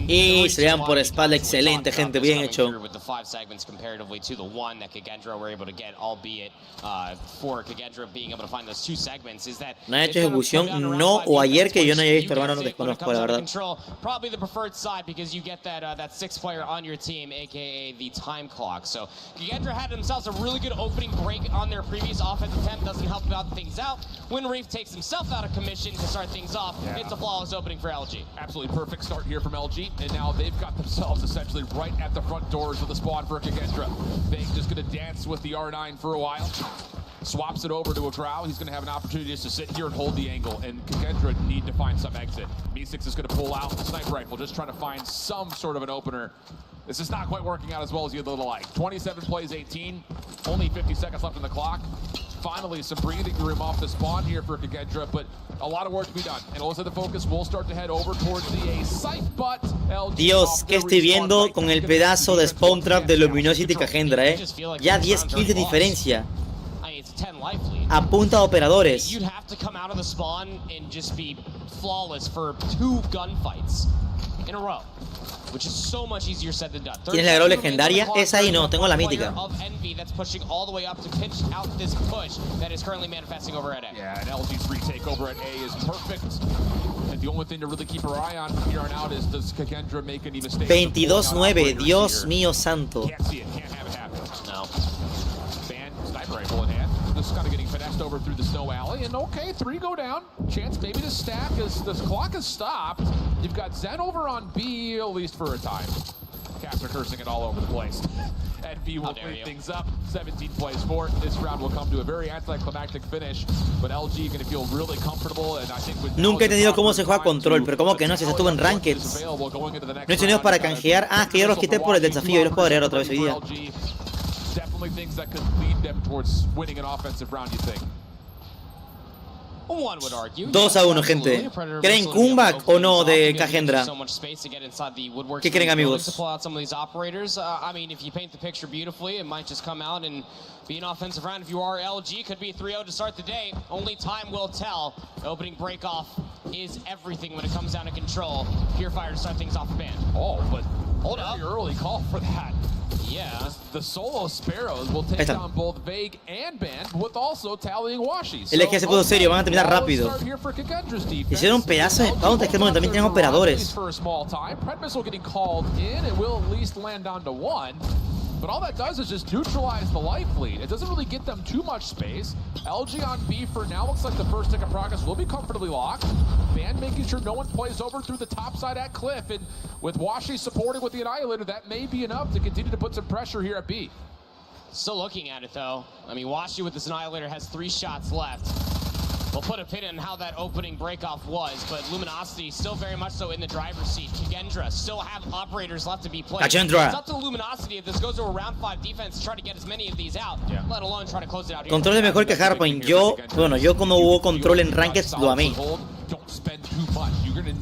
Y se llevan por espalda, excelente, gente, bien hecho. No han hecho ejecución, no, o ayer que yo no haya visto, hermano, no desconozco, la verdad.
Probably the preferred side because you get that sixth player on your team, aka the time clock. So Kagendra had themselves a really good opening break on their previous offensive attempt. Doesn't help about things out. When Reef takes himself out of commission to start things off, it's a flawless opening for LG.
Absolutely perfect start here from LG, and now they've got themselves essentially right at the front doors of the spawn for Kagendra. They're just going to dance with the R9 for a while. Swaps it over to a Drow. He's going to have an opportunity just to sit here and hold the angle, and Kagendra need to find some exit. B6 is going to pull out the sniper rifle, just trying to find some sort of an opener. This is not quite working out as well as you'd like. 27 plays 18, only 50 seconds left on the clock. Finally, some breathing room off the spawn here for Kagendra, but a lot of work to be done. And also the focus will start to head over towards the A site, but LG.
Dios, ¿qué estoy viendo con el pedazo de spawn trap de Luminosity y Kagendra, Ya 10 kills de diferencia. A punta de operadores.
You'd have to come out of the spawn and just be flawless for 2 gunfights in a row, which is so much easier said than done.
¿Tienes la grau legendaria? Esa ahí no, tengo la mítica.
That's pushing all the way up to pinch out this push that is currently manifesting over at A.
Yeah, and LG's retake over at A is perfect. And the only thing to really keep our eye on from here on out is does Kagendra make any mistakes?
22-9, Dios mío santo.
Can't see it, can't have it happen. No. Fan, sniper rifle in hand. Just kind of getting finessed over through the snow alley, and okay, 3 go down. Chance maybe to stack as this clock has stopped. You've got Zen over on B, at least for a time. Cats are cursing it all over the place. And B will clean things up. 17 plays 4. This round will come to a very anticlimactic finish, but LG going to feel really comfortable, and I think with
Nunca he entendido cómo se juega control, pero como que no, si se estuvo en Rankeds. No he tenido para canjear. Ah, que yo los quité por el desafío y los puedo agregar otra vez hoy día.
Definitely things that could lead them towards winning an offensive round, you think?
2-1, gente. ¿Creen comeback o no de Kagendra? ¿Qué creen, amigos?
I mean, if you paint the picture beautifully, it might just come out and be an offensive round. If you are LG, could be 3-0 to start the day. Only time will tell. Opening break-off is everything when it comes down to control. Purifier to start things off the band.
Oh, but hold up. Very early call for that.
Yeah.
The solo Sparrows will take down both Vague and Band, with also tallying Washies.
El EG se puso serio, van a terminar rápido. Hicieron un pedazo de spawn, es que también tienen operadores.
For a small time, Pred Missile getting called in, it will at least land down to 1. But all that does is just neutralize the life lead. It doesn't really get them too much space. LG on B for now looks like the first tick of progress will be comfortably locked. Band making sure no one plays over through the top side at Cliff, and with Washi supporting with the Annihilator, that may be enough to continue to put some pressure here at B.
Still looking at it though. I mean, Washi with this Annihilator has 3 shots left. We'll put a pin in how that opening breakoff was, but Luminosity still very much so in the driver's seat. Kagendra still have operators left to be played.
Kagendra.
It's up to Luminosity if this goes to a round 5 defense to try to get as many of these out, let alone try to close it out here.
Control es mejor que Hardpoint. Yo cuando hubo control en Rankeds lo amé.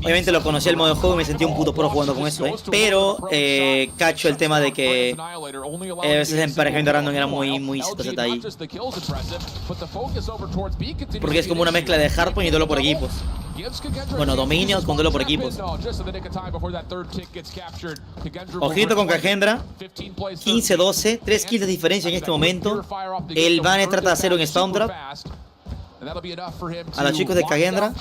Obviamente lo conocí el modo de juego y me sentí un puto pro jugando con eso, pero cacho el tema de que a veces el emparejamiento random era muy Z ahí. Porque es como una mezcla de Hardpoint y duelo por equipos. Bueno, dominios con duelo por equipos. Ojito con Kagendra. 15-12, 3 kills de diferencia en este momento. El Bane trata de hacer un spawn trap a los chicos de Kagendra.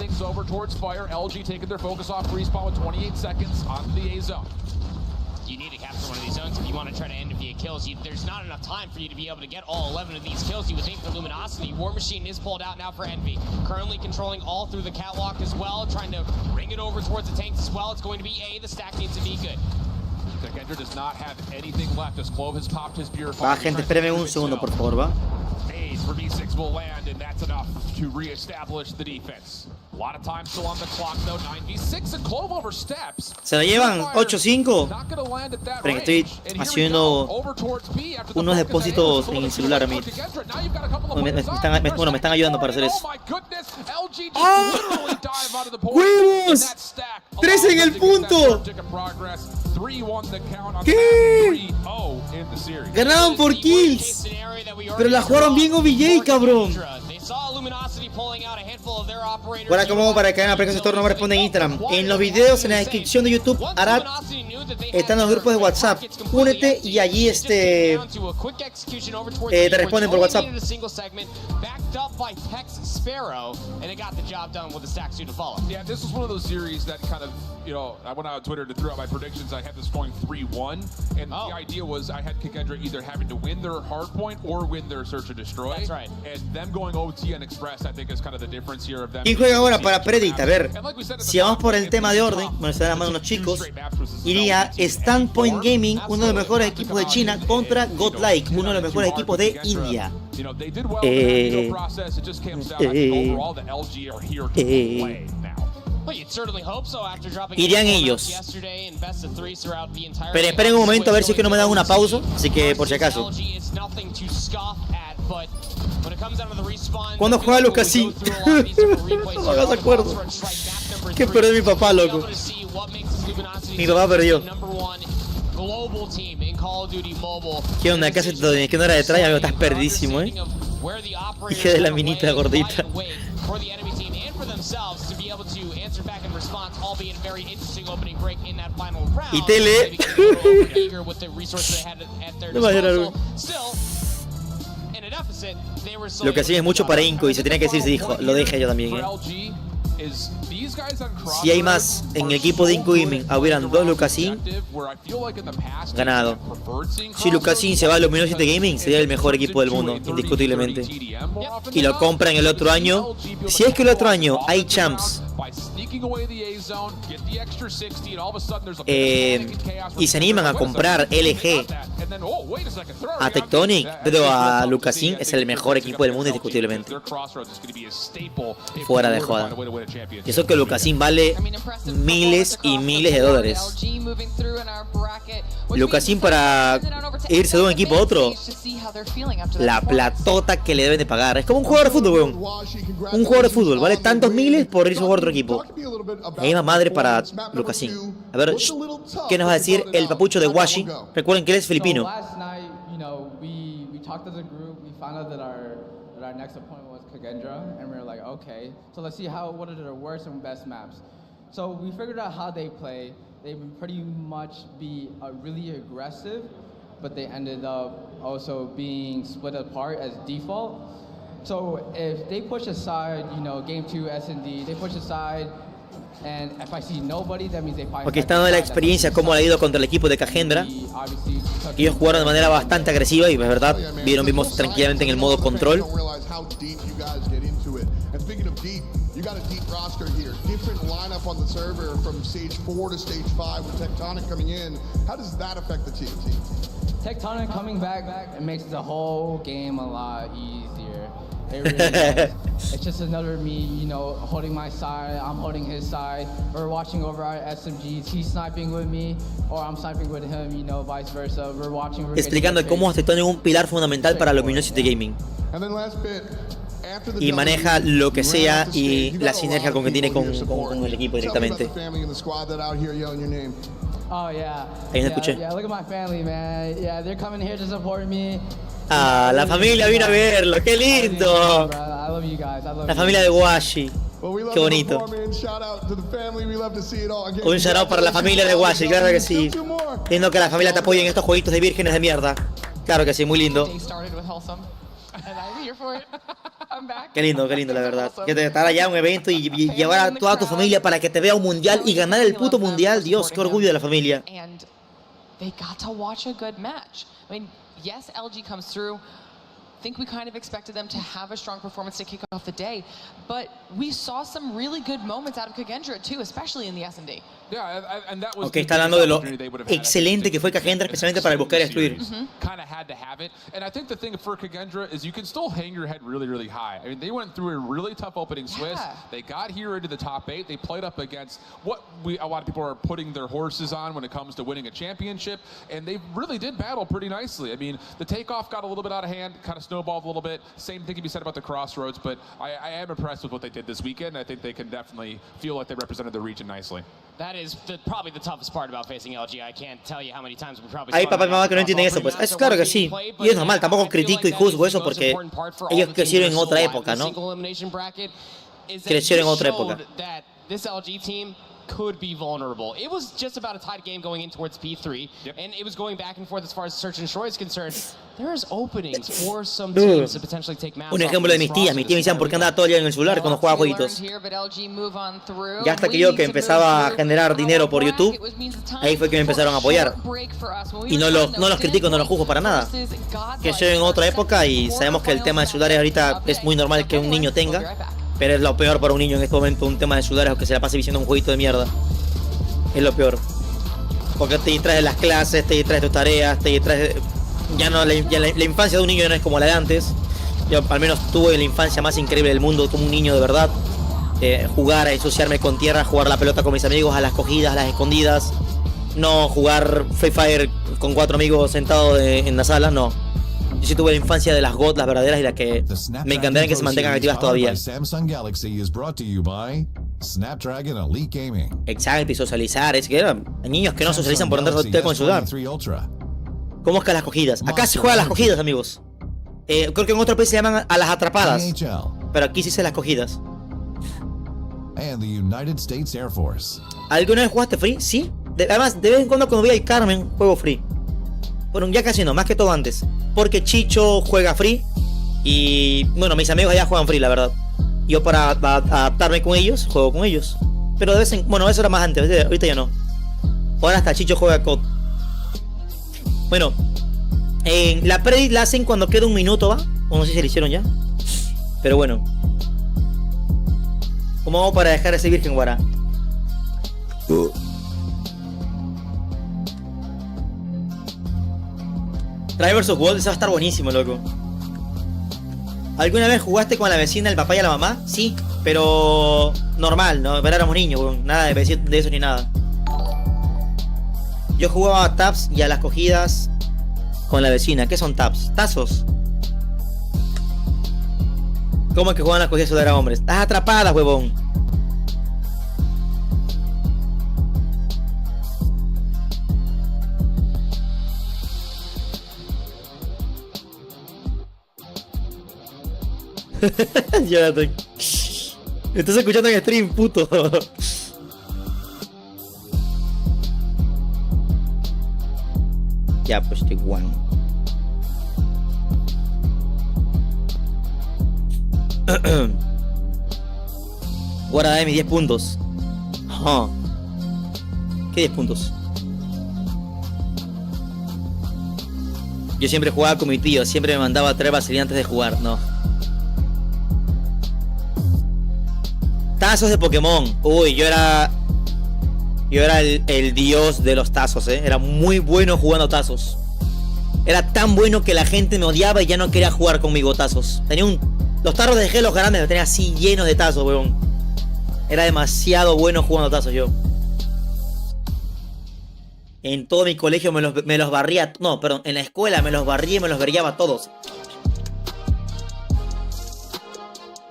You need to capture one of these zones if you want to try to end via kills. There's not enough time for you to be able to get all 11 of these kills. You would think for Luminosity. War Machine is pulled out now for Envy. Currently controlling all through the catwalk as well, trying to bring it over towards the tanks as well. It's going to be A. The stack needs to be good.
Kagendra does not have anything left as Clove has popped his purifier.
Va, gente, espérenme un segundo, por favor, va.
Ace for B6 will land, and that's enough to reestablish the defense. A lot of time still on the clock, though. 9v6 and Clove oversteps.
Se lo llevan 8-5. Esperen, estoy haciendo unos depósitos en el celular, me están ayudando para hacer eso. ¡Oh! ¡Huevos! 3 en el punto. ¿Qué? Ganaban por kills. Pero la jugaron bien OBJ, cabrón. Ahora, como para que hagan la esto no me responde en Instagram. En los videos, en la descripción de YouTube, Arad, están los grupos de WhatsApp. Únete y allí te responden por WhatsApp.
picked up by Tex Sparrow, and it got the job done with the stack suit to follow.
Yeah, this was one of those series that kind of, you know, I went out on Twitter to throw out my predictions. I had this going 3-1, and the idea was I had Kikendra either having to win their hard point or win their search and destroy.
That's right.
And them going OT and Express, I think, is kind of the difference here of them.
¿Quién juega ahora para Predict? A ver, si vamos por el tema de orden, bueno, se dan la mano unos chicos, iría Standpoint Gaming, uno de los mejores equipos de China, contra Godlike, uno de los mejores equipos de India. Irían ellos. Pero esperen un momento a ver si es que no me dan una pausa, así que por si acaso. ¿Cuándo juega Lucasín? No me hagas acuerdo. Que perdió mi papá, loco. Mi papá perdió. ¿Qué onda? ¿Qué haces todo? ¿Qué no era detrás? Amigo, estás perdísimo, Hija de la minita gordita. Y Tele. No me va a llorar, güey. Lo que hacía es mucho para Inco y se tenía que decir, se dijo, lo dije yo también, Si hay más en el equipo de Inco Gaming, hubieran dos Lucasín, ganado. Si Lucasín se va a Luminosity Gaming, sería el mejor equipo del mundo, indiscutiblemente. Y lo compran el otro año. Si es que el otro año hay champs y se animan a comprar LG a Tectonic, pero a Lucasín es el mejor equipo del mundo indiscutiblemente. Fuera de joda. Y eso que Lucasín vale miles y miles de dólares. Lucasín para irse de un equipo a otro, la platota que le deben de pagar. Es como un jugador de fútbol, weón. Un jugador de fútbol vale tantos miles por irse a otro equipo. La misma madre para Lucasín. A ver, ¿qué nos va a decir el papucho de Washi? Recuerden que él es filipino.
Our next opponent was Kagendra, and we were like, okay, so let's see what are their worst and best maps. So we figured out how they play. They would pretty much be really aggressive, but they ended up also being split apart as default. So if they push aside, game 2 S&D, they push aside.
Porque está dando la experiencia cómo le ha ido contra el equipo de Kagendra. Ellos jugaron de manera bastante agresiva y es verdad, vimos tranquilamente en el modo control.
Tectonic coming back, it makes the whole game a lot easier. It really does. It's just another me, holding my side, I'm holding his side. We're watching over our SMGs, he's sniping with me, or I'm sniping with him, vice versa. We're watching.
Explicando cómo Tectonic es un pilar fundamental para Luminosity Gaming. Y maneja lo que sea y la sinergia con que tiene con el equipo directamente.
Oh yeah.
Ahí no escuché.
Yeah, look at my family, man. Yeah, they're coming here to support me.
Ah, la familia vino a verlo, qué lindo. La familia de Washi. Qué bonito. Un shout out para la familia de Washi, claro que sí. Lindo que la familia te apoye en estos jueguitos de vírgenes de mierda. Claro que sí, muy lindo. Qué lindo, la verdad. Que te estar allá a un evento y llevar a toda tu familia para que te vea un mundial y ganar el puto mundial. Dios, qué orgullo de la familia.
Yes, LG comes through. I think we kind of expected them to have a strong performance to kick off the day, but we saw some really good moments out of Kagendra too, especially in the S&D.
Aunque está hablando de lo excelente que fue Kagendra, especialmente para buscar y destruir.
Kind of had to have it, and I think the thing for Kagendra is you can still hang your head really, really high. I mean, they went through a really tough opening Swiss. They got here into the top 8. They played up against what a lot of people are putting their horses on when it comes to winning a championship, and they really did battle pretty nicely. I mean, the takeoff got a little bit out of hand, kind of snowballed a little bit. Same thing can be said about the Crossroads, but I am impressed with what they did this weekend. I think they can definitely feel like they represented the region nicely.
That is probably the toughest part about facing LG. I can't tell you how many times we probably.
Hay papá y mamá que no entienden eso, pues. Es claro que sí. Y es normal, tampoco critico y juzgo eso porque ellos crecieron en otra época, ¿no? Crecieron en otra época.
This LG team could be vulnerable. It was just about a tied game going in towards P3, and it was going back and forth as far as Search and Destroy is concerned. There's openings for some teams to potentially take maps.
Un ejemplo de mis tías me decían por qué andaba todo el día en el celular cuando jugaba jueguitos. Ya hasta que yo que empezaba a generar dinero por YouTube, ahí fue que me empezaron a apoyar. Y no los critico, no los juzgo para nada. Que yo en otra época, y sabemos que el tema de celulares ahorita es muy normal que un niño tenga, pero es lo peor para un niño en este momento, un tema de celulares, o que se la pase viciando un jueguito de mierda. Es lo peor. Porque te distraes de las clases, te distraes de tus tareas, te distraes de... Ya no, la infancia de un niño ya no es como la de antes. Yo al menos tuve la infancia más increíble del mundo como un niño de verdad. Jugar, a ensuciarme con tierra, jugar la pelota con mis amigos, a las cogidas, a las escondidas. No jugar Free Fire con 4 amigos sentados en la sala, no. Yo sí tuve la infancia de las GOT, las verdaderas, y las que me encantaría que se mantengan activas todavía. Exacto, y socializar. Es que eran niños que no socializan por andar con el celular. ¿Cómo es que a las cogidas? Acá se juega a las cogidas, amigos. Creo que en otro país se llaman a las atrapadas, pero aquí sí se las cogidas. ¿Alguna vez jugaste Free? Sí. Además, de vez en cuando voy al Carmen, juego Free. Bueno, ya casi no, más que todo antes. Porque Chicho juega Free. Y bueno, mis amigos allá juegan Free, la verdad. Yo para adaptarme con ellos, juego con ellos. Pero de vez en... Bueno, eso era más antes, ahorita ya no. Ahora hasta Chicho juega COD. Bueno, la predit la hacen cuando queda un minuto, ¿va? O no sé si la hicieron ya. Pero bueno. ¿Cómo hago para dejar ese virgen, guará? Try vs World, eso va a estar buenísimo, loco. ¿Alguna vez jugaste con la vecina, el papá y la mamá? Sí, pero normal, ¿no? Pero éramos niños, weón. Nada de eso ni nada. Yo jugaba a taps y a las cogidas con la vecina. ¿Qué son taps? Tazos. ¿Cómo es que juegan las cogidas solo era hombres? Estás atrapada, huevón. Jonathan, estás escuchando en stream, puto. Ya, pues, one. Guarda de mis 10 puntos. ¿Qué 10 puntos? Yo siempre jugaba con mi tío, siempre me mandaba a traer vaselina antes de jugar, no. Tazos de Pokémon. Uy, yo era el dios de los tazos, Era muy bueno jugando tazos. Era tan bueno que la gente me odiaba y ya no quería jugar conmigo tazos. Los tarros de gelos grandes los tenía así llenos de tazos, weón. Era demasiado bueno jugando tazos yo. En todo mi colegio me los barría. No, perdón, en la escuela me los barría y me los vergueaba todos.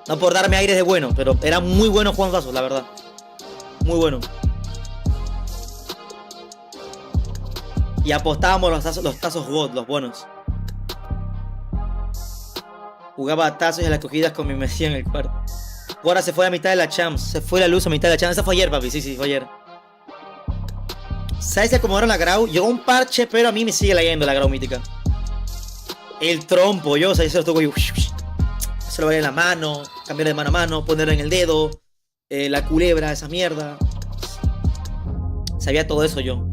No por darme aires de bueno, pero era muy bueno jugando tazos, la verdad. Muy bueno. Y apostábamos los tazos God, los buenos. Jugaba a tazos y a las cogidas con mi mesía en el cuarto. Ahora se fue a mitad de la champs. Se fue la luz a mitad de la champs. Esa fue ayer, papi. Sí, fue ayer. ¿Sabes si acomodaron la Grau? Llegó un parche, pero a mí me sigue leyendo la Grau mítica. El trompo, yo, o sea, yo se lo toco y... Se lo veía en la mano, cambiar de mano a mano, ponerlo en el dedo, la culebra, esa mierda. Sabía todo eso yo.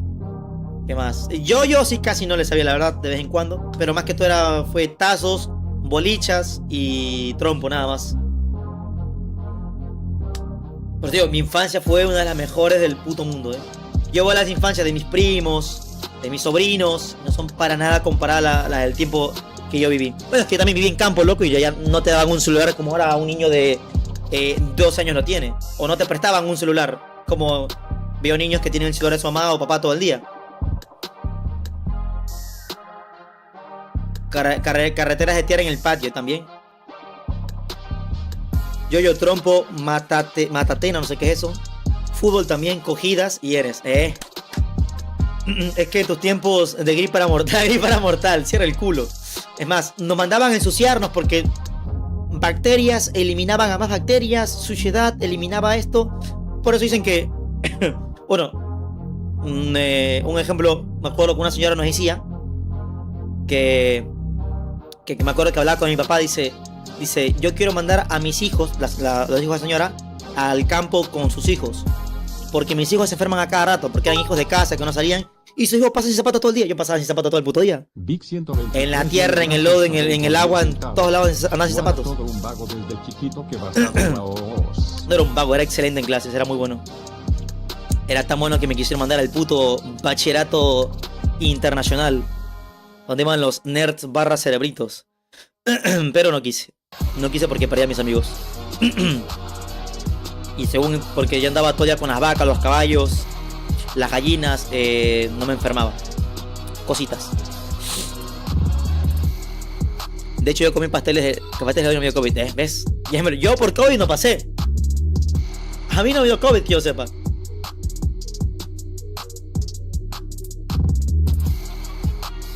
¿Qué más? Yo sí casi no le sabía, la verdad, de vez en cuando. Pero más que todo fue tazos, bolichas y trompo, nada más. Pero digo, mi infancia fue una de las mejores del puto mundo, Llevo las infancias de mis primos, de mis sobrinos. No son para nada comparadas a la del tiempo que yo viví. Bueno, es que también viví en campo, loco, y ya no te daban un celular como ahora un niño de 2 años lo tiene. O no te prestaban un celular, como veo niños que tienen el celular de su mamá o papá todo el día. Carreteras de tierra en el patio también. Yo trompo, matatena, no sé qué es eso. Fútbol también, cogidas y eres. Es que tus tiempos de gripa mortal, cierra el culo. Es más, nos mandaban a ensuciarnos porque bacterias eliminaban a más bacterias, suciedad eliminaba esto. Por eso dicen que Bueno, un ejemplo, me acuerdo que una señora nos decía que me acuerdo que hablaba con mi papá, dice, yo quiero mandar a mis hijos, los hijos de la señora, al campo con sus hijos, porque mis hijos se enferman a cada rato, porque eran hijos de casa que no salían, y sus hijos pasan sin zapatos todo el día. Yo pasaba sin zapatos todo el puto día. En la tierra, en el lodo, en el agua, en todos lados andaba sin zapatos. No era un vago, era excelente en clases, era muy bueno. Era tan bueno que me quisieron mandar al puto bachillerato internacional, donde iban los nerds barra cerebritos. Pero no quise. No quise porque perdía a mis amigos. Y según, porque yo andaba todo el día con las vacas, los caballos, las gallinas, no me enfermaba. Cositas. De hecho, yo comí pasteles de hoy no me dio COVID. ¿Ves? Yo por COVID no pasé. A mí no me dio COVID, que yo sepa.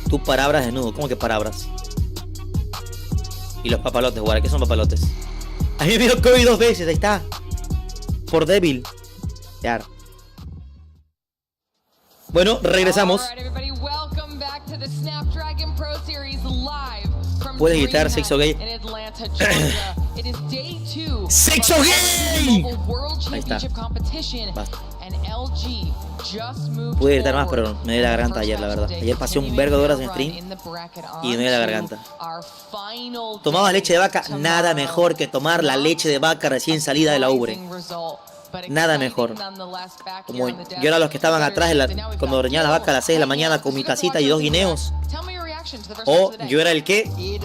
Tú palabras desnudo. ¿Cómo que palabras? Y los papalotes, guarda. ¿Qué son papalotes? A mí me dio COVID 2 veces. Ahí está. Por débil. Ya. Bueno, regresamos. Puedes gritar sexo gay. ¡Sexo gay! Ahí está. Basta. Pude gritar más, pero me dio la garganta ayer, la verdad. Ayer pasé un vergo de horas en stream y me dio la garganta. Tomaba leche de vaca, nada mejor que tomar la leche de vaca recién salida de la ubre. Nada mejor. Como yo era los que estaban atrás cuando ordeñaba la vaca a las 6 de la mañana con mi tacita y 2 guineos. O yo era el que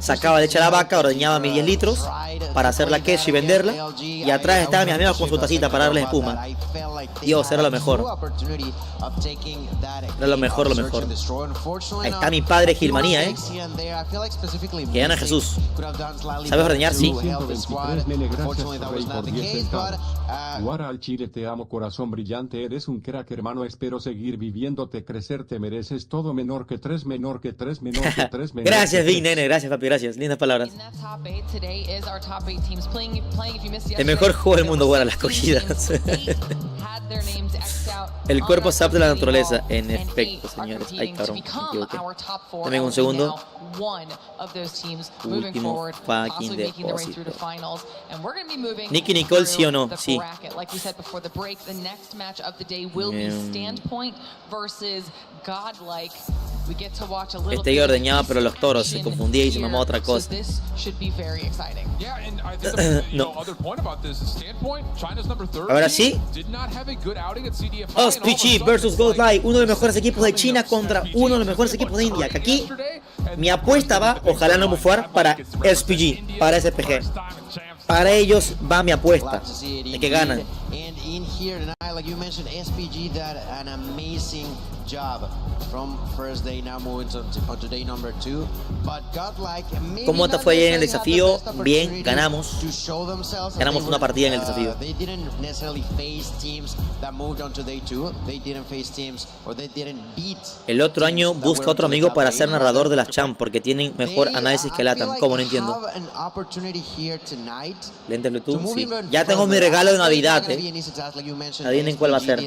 sacaba leche a la vaca, ordeñaba mis 10 litros para hacer la queso y venderla. Y atrás estaban mis amigos con su tacita para darles espuma. Dios, era lo mejor. Era lo mejor, lo mejor. Ahí está mi padre Gilmanía, que gana Jesús. ¿Sabes ordeñar? Sí.
Guara al Chile, te amo, corazón brillante, eres un crack, hermano, espero seguir viviéndote crecer, te mereces todo, menor que 3, menor que 3, menor que 3, menor.
Gracias, Big Nene, gracias, papi, gracias, lindas palabras. El mejor juego del mundo, Guara, las cogidas. El cuerpo se adapta a la naturaleza, en efecto, señores. Ay, cabrón, me equivoqué. Dame un segundo. Último fucking depósito. Nicky Nicole, sí o no, sí. Este ordeñaba, pero los toros se confundía y se mamó otra cosa. No. Ahora sí. SPG versus GodLike, uno de los mejores equipos de China contra uno de los mejores equipos de India. Que aquí mi apuesta va, ojalá no bufar, para SPG, para SPG. Para ellos va mi apuesta de que ganan. ¿Cómo te fue ayer en el desafío? Bien, ganamos. Ganamos una partida en el desafío. El otro año busca otro amigo para ser narrador de las champ porque tienen mejor análisis que Latam. ¿Cómo? No entiendo. Lente Bluetooth, sí. Ya tengo mi regalo de Navidad, Adivinen cuál va a ser.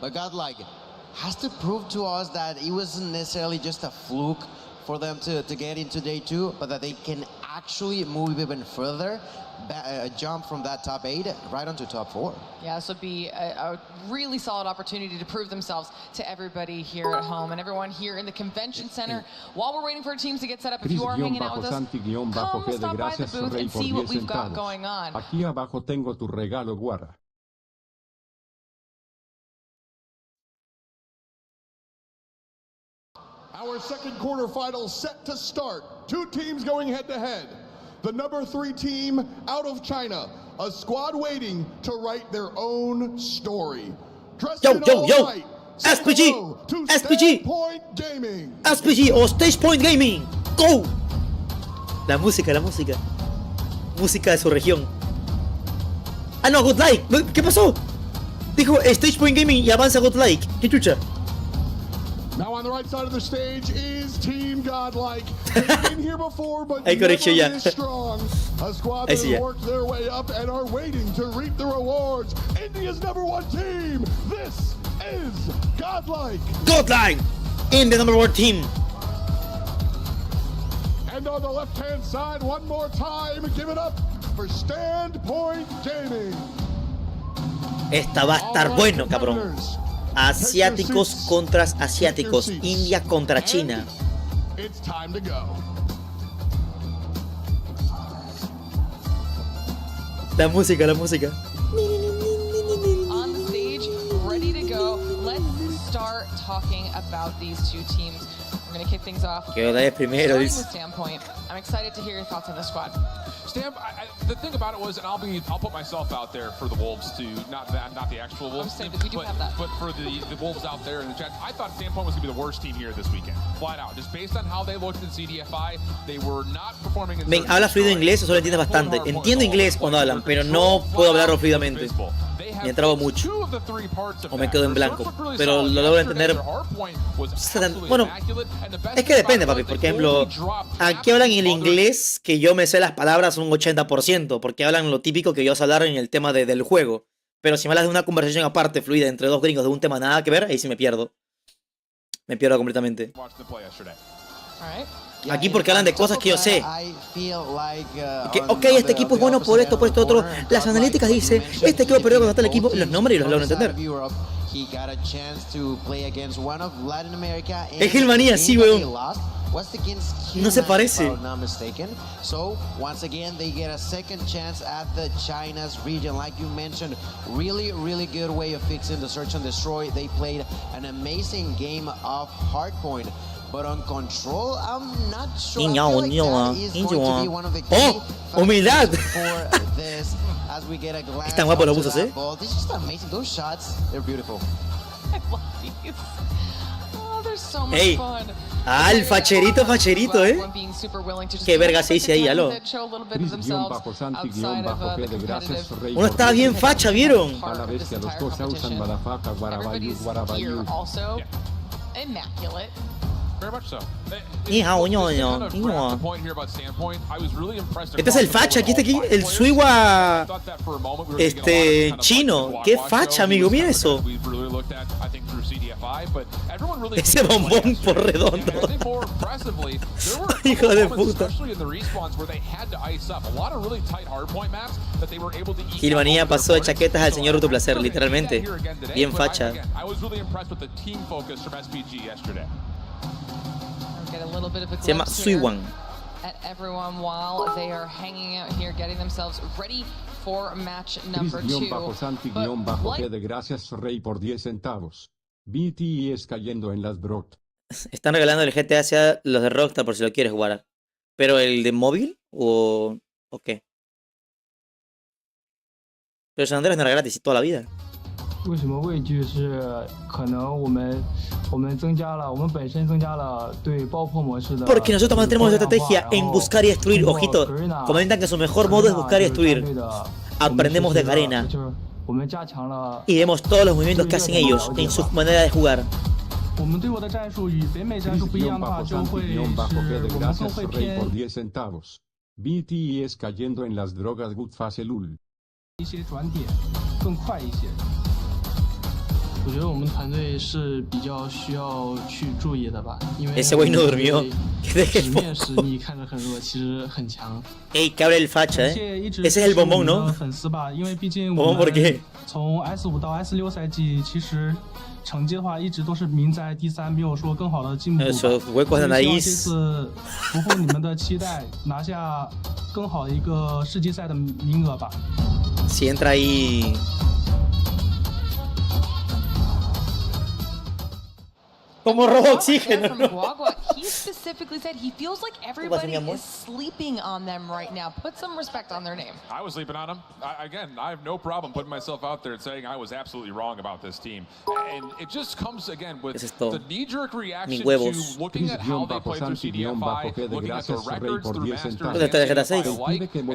But God, like, has to prove to us that it wasn't necessarily just a fluke for them to get into day 2, but that they can actually move even further, jump from that top 8 right onto top 4.
Yeah, this would be a really solid opportunity to prove themselves to everybody here at home and everyone here in the convention center. While we're waiting for teams to get set up, if you are hanging out with us, come stop by the booth and see what we've got going on.
Aquí abajo tengo tu regalo, Guara.
Our second quarterfinal set to start. 2 teams going head to head. The number 3 team out of China, a squad waiting to write their own story.
Yo, SPG, SPG, SPG o Stage Point Gaming. Go. La música. Música de su región. Ah, no, GodLike. ¿Qué pasó? Dijo Stage Point Gaming y avanza GodLike. ¿Qué chucha?
Now on the right side of the stage is Team Godlike. They've been here before, but
Ahí
never
corrigió ya.
this strong. A squad
Ahí
that
sí
has
ya.
worked their way up and are waiting to reap the rewards. India's #1 team. This is Godlike.
Godlike in the #1 team.
And on the left-hand side, one more time, give it up for Standpoint Gaming.
Esta va a estar bueno, cabrón. Asiáticos contra asiáticos. India contra China.
It's time to go.
La música, la música.
On stage, ready to go. Let's start talking about these two teams. We're going to kick things off.
Que es primero,
Starting
dice.
with Standpoint, I'm excited to hear your thoughts on the squad.
Stamp, the thing about it was, and I'll put myself out there for the Wolves too, not the actual Wolves team,
we do have that.
but for the Wolves out there in the chat. I thought Standpoint was going to be the worst team here this weekend, flat out. Just based on how they looked in CDFI, they were not performing.
Ven, habla fluido inglés, eso lo entiendes bastante. Entiendo inglés cuando hablan, pero no puedo hablarlo fluidamente. Me trabo mucho. O me quedo en blanco. Pero lo logro entender. Bueno, es que depende, papi. Por ejemplo, aquí hablan el inglés que yo me sé las palabras un 80%, porque hablan lo típico que yo sé hablar en el tema del juego. Pero si me hablas de una conversación aparte, fluida, entre dos gringos de un tema nada que ver, ahí sí me pierdo. Me pierdo completamente. Aquí porque hablan de cosas que yo sé. Que, ok, este equipo es bueno por esto, otro. Las analíticas dicen, este equipo perdió contra tal equipo, los nombres y los logro entender. Es Gilmanía, sí, weón. No se parece.
So once again they get a second chance at the China's region, like you mentioned. Really good way of fixing the search and destroy. They played an amazing game of hardpoint. But on control, I'm not sure. I feel like that is going to be one of the key
humildad.
for this as we get a glance
Están guapos los
onto
buzos,
that ball. This is just amazing. Those shots, they're beautiful.
I love these. Oh, they're so much
Ey,
fun.
el facherito, Qué verga se dice ahí, aló. Uno está bien facha, ¿vieron?
A la vez que los dos usan madafaca, guarabayu, guarabayu.
Immaculate.
Very much so.
Este es el facha, aquí está aquí, el Suiwa chino. Qué facha, amigo, mira eso. Ese bombón por redondo. Hijo de puta. Gilmanía pasó de chaquetas al señor Ruto Placer, literalmente. Bien facha. Se llama Suiwan.
At everyone while they are hanging out here getting themselves ready for match number 2.
Chris-Santi-G de gracias Rey por 10 centavos. BTS cayendo en las brot.
Están regalando el GTA hacia los de Rockstar por si lo quieres jugar. ¿Pero el de móvil o qué? Pero San Andrés no era gratis toda la vida.
为什么畏惧是可能我们增加了，我们本身增加了对爆破模式的。
Porque nosotros mantenemos la estrategia en buscar y destruir. Ojito, comentan que su mejor modo es buscar y destruir. Aprendemos de Garena. Y vemos todos los movimientos que hacen ellos en su manera de jugar.
我们对我的战术与北美战术不一样的话，就会是我们更会偏
por 10 centavos. BTS cayendo en las drogas good face lul.
一些转点更快一些。 我觉得我们团队是比较需要去注意的吧，因为
Ese güey no durmió.
直面实力看着很弱，其实很强。
Ey, que abre el facha, Ese es el bombón, ¿no?
粉丝吧，因为毕竟我们从 S5 到 S6赛季，其实成绩的话一直都是名在第3，没有说更好的进步。
Eso, huecos de nariz.
这次符合你们的期待，拿下更好的一个世纪赛的名额吧。
Si entra ahí. Como robo oxígeno.
He specifically said he feels like everybody is sleeping on them right now. Put some respect on their name.
I was sleeping on them. Again, I have no problem putting myself out there and saying I was absolutely wrong about this team. And it just comes again with the knee-jerk reaction to looking at how they play through CDFI, looking at their records through Masters, and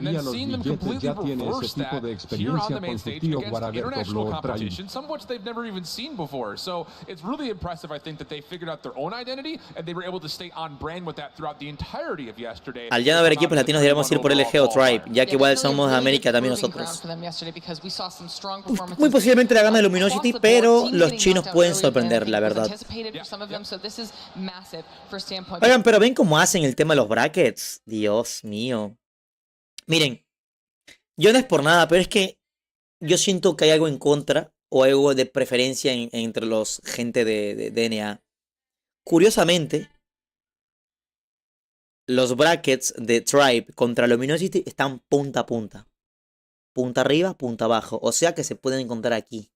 then seeing them completely reverse that here on the main stage against international competition, some of which they've never even seen before. So it's really impressive, I think, that they figured out their own identity and they were able to stay on brand with that throughout the entirety of yesterday.
Al ya no haber equipos latinos deberíamos ir por LG o Tribe, ya que igual somos de América también nosotros. Muy posiblemente la gana de Luminosity, pero los chinos pueden sorprender, la verdad. Oigan, pero ven cómo hacen el tema de los brackets. Dios mío. Miren, yo no es por nada, pero es que yo siento que hay algo en contra o algo de preferencia entre los gente de DNA. Curiosamente, los brackets de Tribe contra Luminosity están punta a punta. Punta arriba, punta abajo. O sea que se pueden encontrar aquí.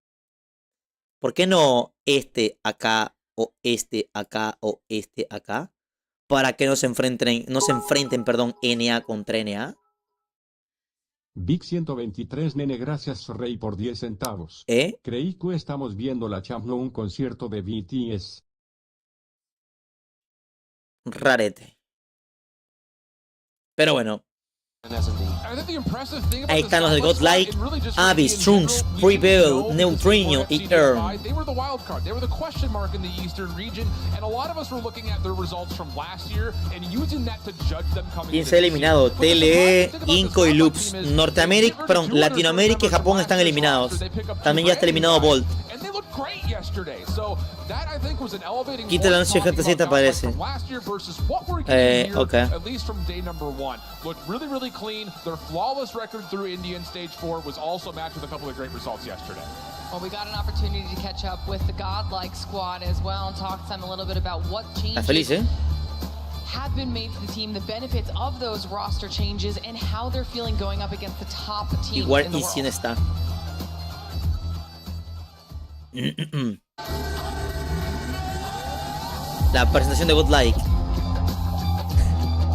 ¿Por qué no este acá o este acá o este acá? Para que no se enfrenten, perdón, NA contra NA.
Big 123 nene, gracias Rey por 10 centavos. Creí que estamos viendo la Champ, no un concierto de BTS.
Rarete. Pero bueno. Ahí están los de Godlike, Abyss, Trunks, Prevail, Neutrino y Earn. ¿Quién se ha eliminado? TLE, Inco y Loops. Latinoamérica y Japón están eliminados. También ya está eliminado Bolt. Quita el anuncio de GT7 aparece. Ok.
Flawless record through India in stage 4 was also matched with a couple of great results yesterday.
Well, we got an opportunity to catch up with the Godlike squad as well and talk to them a little bit about what changes have been made to the team, the benefits of those roster changes, and how they're feeling going up against the top team in the world.
Está. La presentación de Godlike.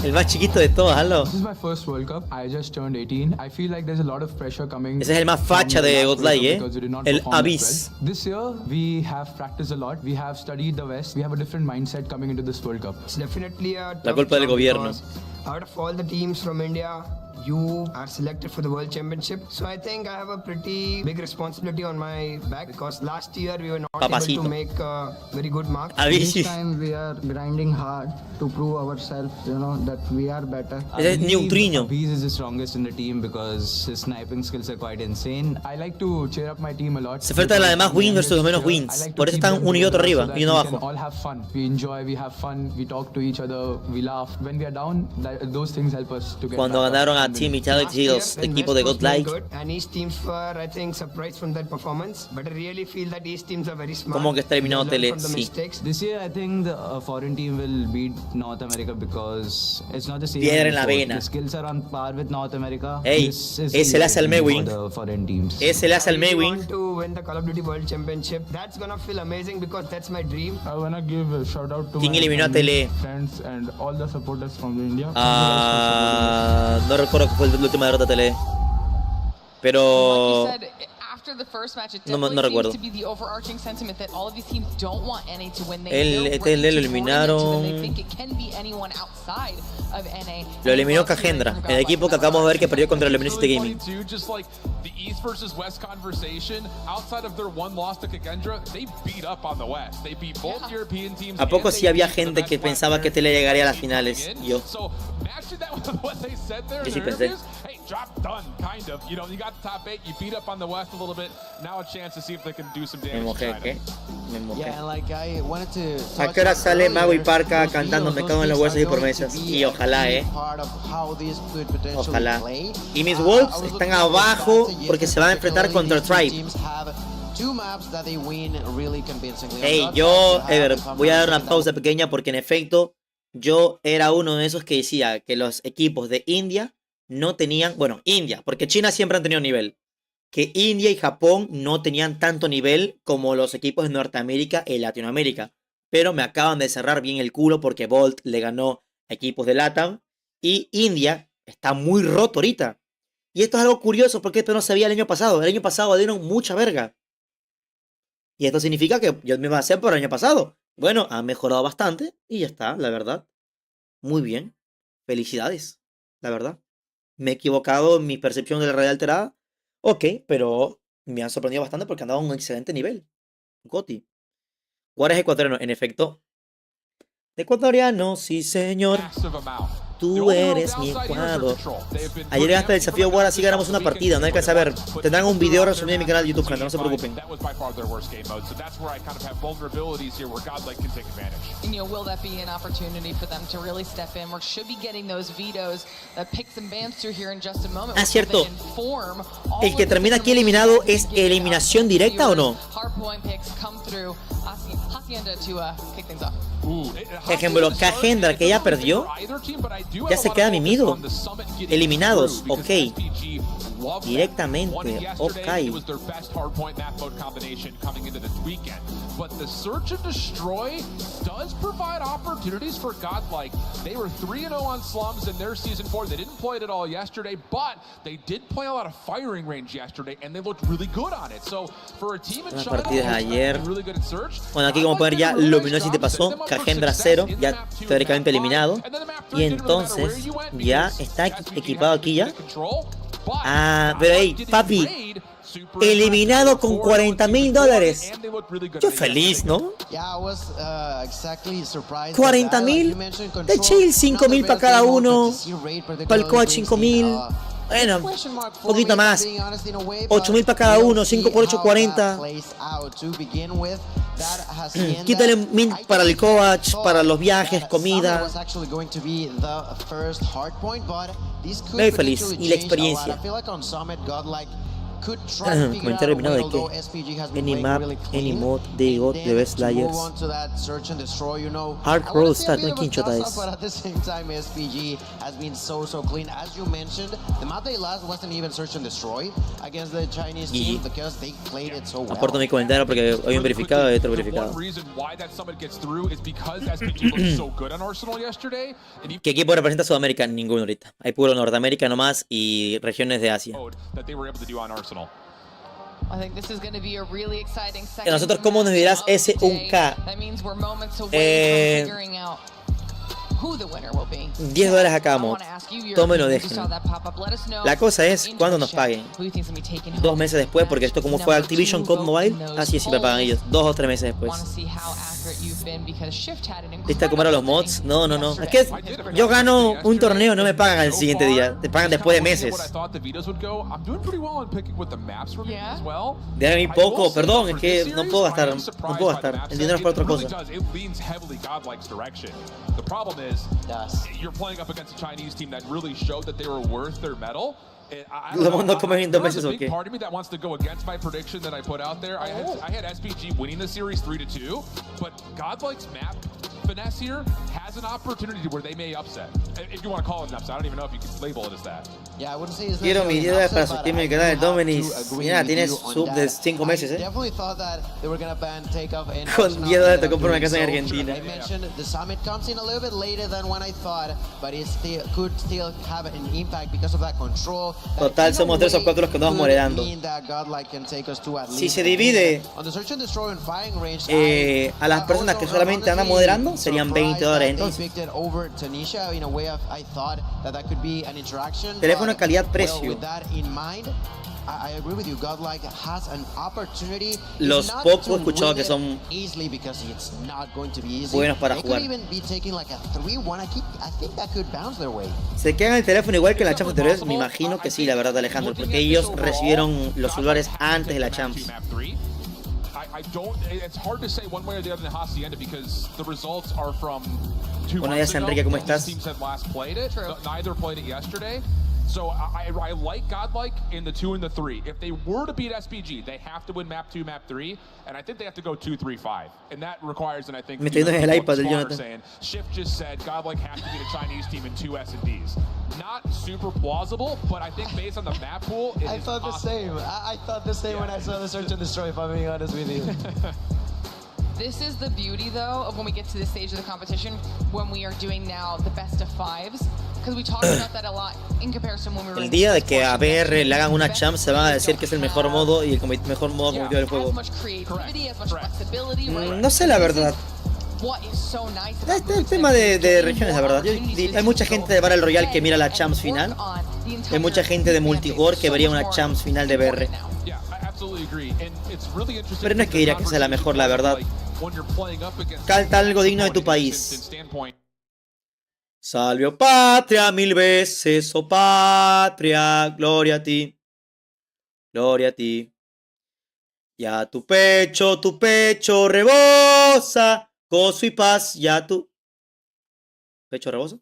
El más chiquito de todos, hazlo.
This is my first World Cup. I just turned 18. I feel like there's a lot of pressure coming.
Ese es el más facha de Godlike, el Abyss.
This year we have practiced a lot. We have studied the West. We have a different mindset coming into this World Cup.
It's definitely a
La culpa del gobierno.
Out of all the teams from India, you are selected for the World Championship. So I think I have a pretty big responsibility on my back because last year we were not able to make a very good mark.
This time we are grinding hard to prove ourselves, you know, that we are better.
Es Neutrino.
Bees is the strongest in the team because his sniping skills are quite insane.
I like to cheer up my team a lot.
Se falta la de más wins versus menos wins. Por eso están uno y otro arriba y uno abajo.
All have fun. We enjoy, we have fun, we talk to each other, we laugh. When we are down, those things help us to get
Cuando ganaron a Team Vitality, los equipos de Godlike.
And East teams were, I think, surprised from that performance. But I really feel that East teams are very smart.
Como que está eliminado Tele, sí.
This year I think the foreign team will beat North America because it's not the same.
Piedra en la vena.
The skills are on par with North America.
Ey, ese le hace al Mewing. Ese le hace al Mewing.
To win the Call of Duty World Championship, that's gonna feel amazing because that's my dream.
I wanna give a shout out to
¿Quién eliminó a Tele?
friends and all the supporters from India.
No recuerdo que fue la última derrota de Tele. Pero no recuerdo. Él lo eliminaron. Lo eliminó Cagendra, el equipo que acabamos de ver que perdió contra el Luminosity Gaming. ¿A poco sí había gente que pensaba que Tele llegaría a las finales? Yo sí pensé. Me mojé, ¿qué? Me mojé. ¿A qué hora sale Mago y Parca cantando Me cago en los huesos y promesas? Y ojalá, ojalá. Y mis Wolves están abajo porque se van a enfrentar contra el Tribe. Hey, Ever, voy a dar una pausa pequeña porque en efecto yo era uno de esos que decía que los equipos de India no tenían, bueno, India, porque China siempre han tenido nivel, que India y Japón no tenían tanto nivel como los equipos de Norteamérica y Latinoamérica, pero me acaban de cerrar bien el culo porque Bolt le ganó a equipos de LATAM y India está muy roto ahorita. Y esto es algo curioso porque esto no se veía el año pasado dieron mucha verga. Y esto significa que yo me basé por el año pasado. Bueno, ha mejorado bastante y ya está, la verdad. Muy bien. Felicidades, la verdad. Me he equivocado en mi percepción de la realidad alterada. Ok, pero me han sorprendido bastante porque han dado un excelente nivel. Goti. Juárez ecuatoriano, en efecto. Ecuatoriano, sí señor. Tú eres mi Ecuador. Ayer ganaste el desafío War, así ganamos una partida. No hay que saber. Tendrán un video resumido en mi canal de YouTube, gente. No se preocupen.
Will that be an opportunity for them to really step in? We should be getting those vetoes that picks and bans through here in just a moment.
Ah, cierto. ¿El que termina aquí eliminado es eliminación directa o no?
Hardpoint picks come through. Hacienda to kick things off.
Por ejemplo, Cagendra, que ya perdió, ya se queda mimido. Eliminados, ok. Directamente, ok.
But the search and destroy does provide opportunities for Godlike. They were 3-0 on slums in their season 4. They didn't play it at all yesterday, but they did play a lot of firing range yesterday, and they looked really good on it. So for a team in China, really good at search.
Bueno, aquí como pueden ver ya Luminosity pasó, Cagendra 0, ya teóricamente eliminado. Y entonces ya está equipado aquí ya. Ah, pero hey, papi, eliminado con $40,000. Yo feliz, ¿no? 40,000 de chill, 5,000 para cada uno. Para el coach 5,000. Bueno, un poquito más. 8,000 para cada uno, 5 por 8, 40. Quítale 1,000 para el coach, para los viajes, comida. Muy feliz. Y la experiencia. Comentario eliminado de que any map, any mod, they got the best layers. Hard Road Stat, no quién chota es.
But at the same time, SPG has been so clean. As you mentioned, the map they lost wasn't even search and destroy against the Chinese team because they played it so well.
Aporto mi comentario porque hoy un verificado y otro verificado. ¿Qué equipo representa Sudamérica? Ninguno ahorita. Hay puro Norteamérica nomás y regiones de Asia. ¿Y nosotros cómo nos dirás ese 1K? $10 acá, mod. Tome lo dejen. La cosa es cuando nos paguen. 2 meses después, porque esto como fue Activision COD Mobile, así es, siempre pagan ellos. 2 o 3 meses después. ¿Viste a comer a los mods? No. Es que yo gano un torneo, no me pagan al siguiente día. Te pagan después de meses. De mí poco, perdón, es que no puedo gastar. El dinero es para otra cosa.
You're playing up against a Chinese team that really showed that they were worth their medal.
¿No comen en 2 meses o qué?
Part of me that wants to go against my prediction that I put out there. I had SPG winning the series 3-2, but Godlike's map finesse here has an opportunity where they may upset. If you want to call it an upset, I don't even know if you can label it as that.
Yeah, I wouldn't say it's
Quiero mi idea para suscribirme al canal de Dominis. Mira, tienes sub de 5 meses, Con $10 te compro una casa en Argentina.
I mentioned the summit comes in a little bit later than when I thought, but it could still have an impact because of that control.
Total, somos 3 o 4 los que nos vamos moderando. Si se divide a las personas que solamente andan moderando, serían $20 entonces. Teléfono calidad-precio. Los pocos he escuchado que son buenos para jugar. ¿Se quedan en el teléfono igual que en la Champs anteriores? Me imagino que sí, la verdad, Alejandro, porque ellos recibieron los celulares antes de la Champs. Bueno, ya Enrique, ¿cómo estás?
So I like Godlike in the 2 and the 3. If they were to beat SPG, they have to win map 2, map 3, and I think they have to go 2-3-5, and that requires, and I think Shift just said Godlike has to beat a Chinese team in 2 S&Ds. Not super plausible, but I think based on the map pool,
I thought the same. I thought the same when I saw the search and destroy. If I'm being honest with you.
This is the beauty, though, of when we get to this stage of the competition, when we are doing now the best of 5s.
El día de que a BR le hagan una champ se van a decir que es el mejor modo y el mejor modo competitivo del juego. No sé la verdad. El tema de regiones, la verdad. Hay mucha gente de Battle Royale que mira la champs final. Hay mucha gente de multijugador que vería una champs final de BR. Pero no es que diría que sea la mejor, la verdad. Canta algo digno de tu país. Salve, oh patria, mil veces, oh patria, gloria a ti, gloria a ti. Ya tu pecho rebosa, gozo y paz, ya tu pecho rebosa.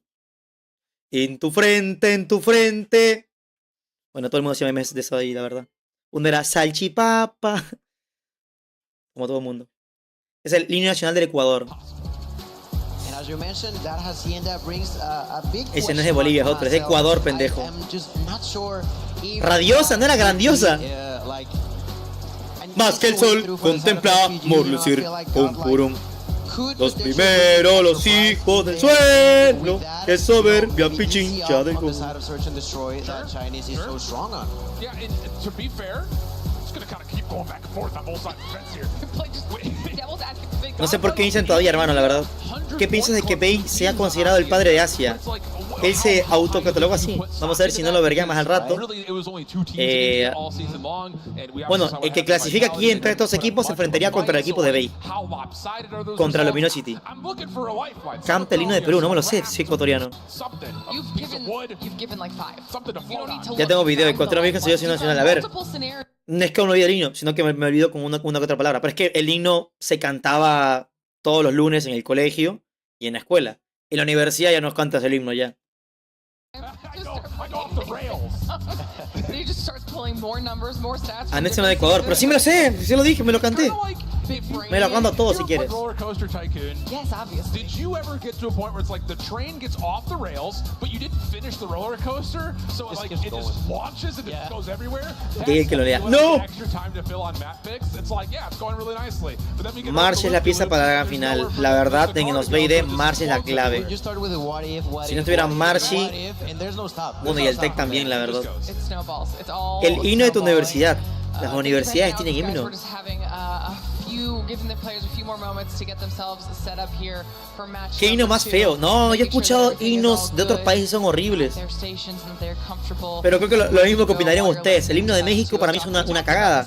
En tu frente. Bueno, todo el mundo hacía memes de eso ahí, la verdad. Uno era salchipapa, como todo el mundo. Es el himno nacional del Ecuador. Ese no es de Bolivia, es otro, es de Ecuador, pendejo. Radiosa, no era grandiosa. Más que el sol, contemplamos lucir un por un. Los primeros, los hijos del suelo, que soberbia pichincha del gol. No sé por qué dicen todavía, hermano, la verdad. ¿Qué piensas de que Bey sea considerado el padre de Asia? Él se autocatalogó así. Vamos a ver si no lo verga más al rato. Bueno, el que clasifica aquí entre estos equipos se enfrentaría contra el equipo de Bey. Contra Luminosity. Canta el himno de Perú, no me lo sé, soy ecuatoriano. Ya tengo video, encontré un video que se dio nacional. A ver, no es que uno olvide el himno, sino que me olvidó con una que otra palabra. Pero es que el himno se cantaba todos los lunes en el colegio y en la escuela. En la universidad ya nos cantas el himno ya. Anexo de Ecuador, pero sí me lo sé, sí lo dije, me lo canté. Me lo canto todo si quieres. Que el que lo lea. ¡No! March es la pieza para la gran final. La verdad, en los BD, March es la clave. Si no estuviera Marchi, bueno, y el Tech también, la verdad. El himno de tu universidad. Las universidades tienen himno. ¿Qué himno más feo? No, yo he escuchado himnos de otros países, son horribles. Pero creo que lo mismo que opinarían ustedes. El himno de México para mí es una cagada.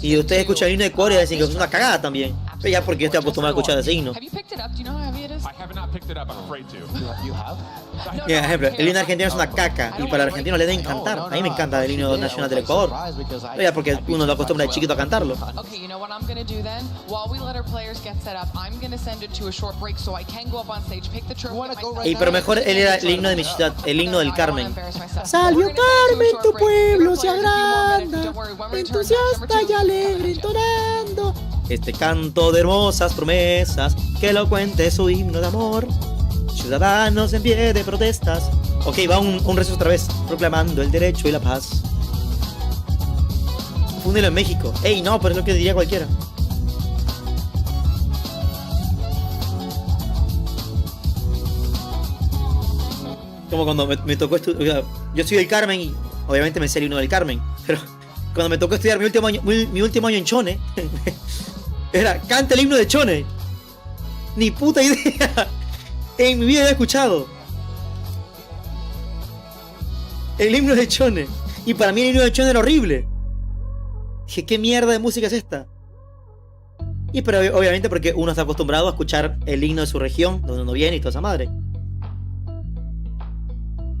Y ustedes escuchan el himno de Corea y dicen que es una cagada también. Pero ya porque yo estoy acostumbrado a escuchar ese himno. Por ejemplo, el himno argentino es una caca. Y para los argentinos le debe encantar. A mí me encanta el himno nacional del Ecuador. Pero ya porque uno lo acostumbra de chiquito a cantarlo. Y pero mejor él era el himno de mi ciudad, el himno del Carmen. Salió Carmen, tu pueblo se agranda, entusiasta y alegre entonando este canto de hermosas promesas, que lo cuente su himno de amor. Ciudadanos en pie de protestas. Ok, va un rezo otra vez, proclamando el derecho y la paz. Fúndelo en México. Ey, no, pero es lo que diría cualquiera. Como cuando me tocó estudiar. Yo soy del Carmen y obviamente me sé el himno del Carmen. Pero cuando me tocó estudiar mi último año en Chone, era canta el himno de Chone. Ni puta idea. En mi vida había escuchado el himno de Chone. Y para mí el himno de Chone era horrible. Dije, ¿qué mierda de música es esta? Y pero obviamente porque uno está acostumbrado a escuchar el himno de su región, donde uno viene y toda esa madre.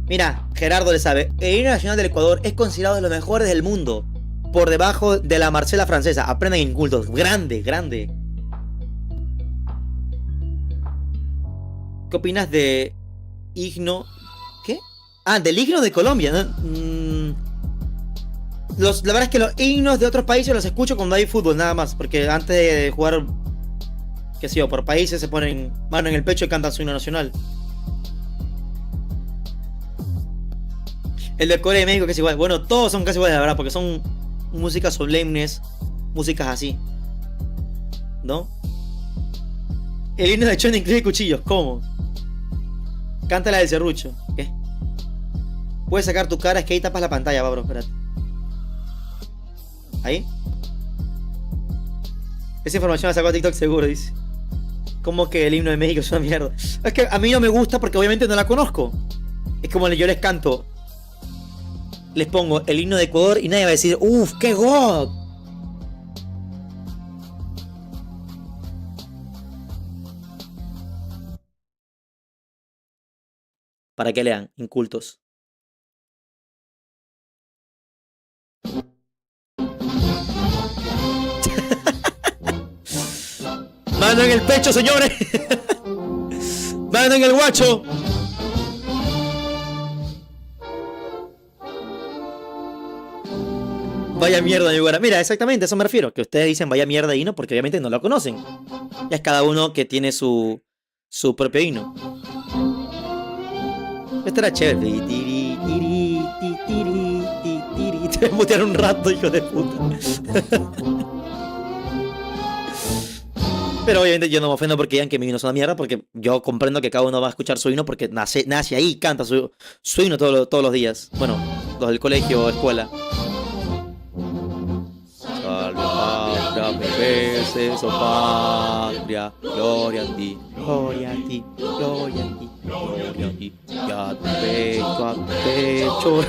Mira, Gerardo le sabe. El himno nacional del Ecuador es considerado de los mejores del mundo. Por debajo de la Marsella francesa. Aprendan incultos. Grande, grande. ¿Qué opinas de himno? ¿Qué? Ah, del himno de Colombia, ¿no? La verdad es que los himnos de otros países los escucho cuando hay fútbol, nada más. Porque antes de jugar, qué sé yo, por países se ponen mano en el pecho y cantan su himno nacional. El de Corea y México que es igual. Bueno, todos son casi iguales, la verdad, porque son músicas solemnes, músicas así, ¿no? El himno de Chone incluye cuchillos, ¿cómo? Canta la del serrucho. ¿Qué? Puedes sacar tu cara, es que ahí tapas la pantalla, Pablo, espérate. ¿Ahí? Esa información la sacó a TikTok seguro, dice. ¿Cómo que el himno de México es una mierda? Es que a mí no me gusta porque obviamente no la conozco. Es como yo les canto, les pongo el himno de Ecuador y nadie va a decir, uff, qué god. Para que lean, incultos. Mano en el pecho, señores. Mano en el guacho. Vaya mierda, mi güera. Mira, exactamente, a eso me refiero. Que ustedes dicen vaya mierda himno porque obviamente no lo conocen. Ya es cada uno que tiene su propio himno. Esto era chévere. Te voy a mutear un rato, hijo de puta. Pero obviamente yo no me ofendo porque digan que mi himno es una mierda, porque yo comprendo que cada uno va a escuchar su himno porque nace ahí y canta su himno todos los días. Bueno, los del colegio o escuela. Salve patria, mil veces, oh patria, gloria a ti, gloria a ti, gloria a ti, gloria a ti, y a tu pecho.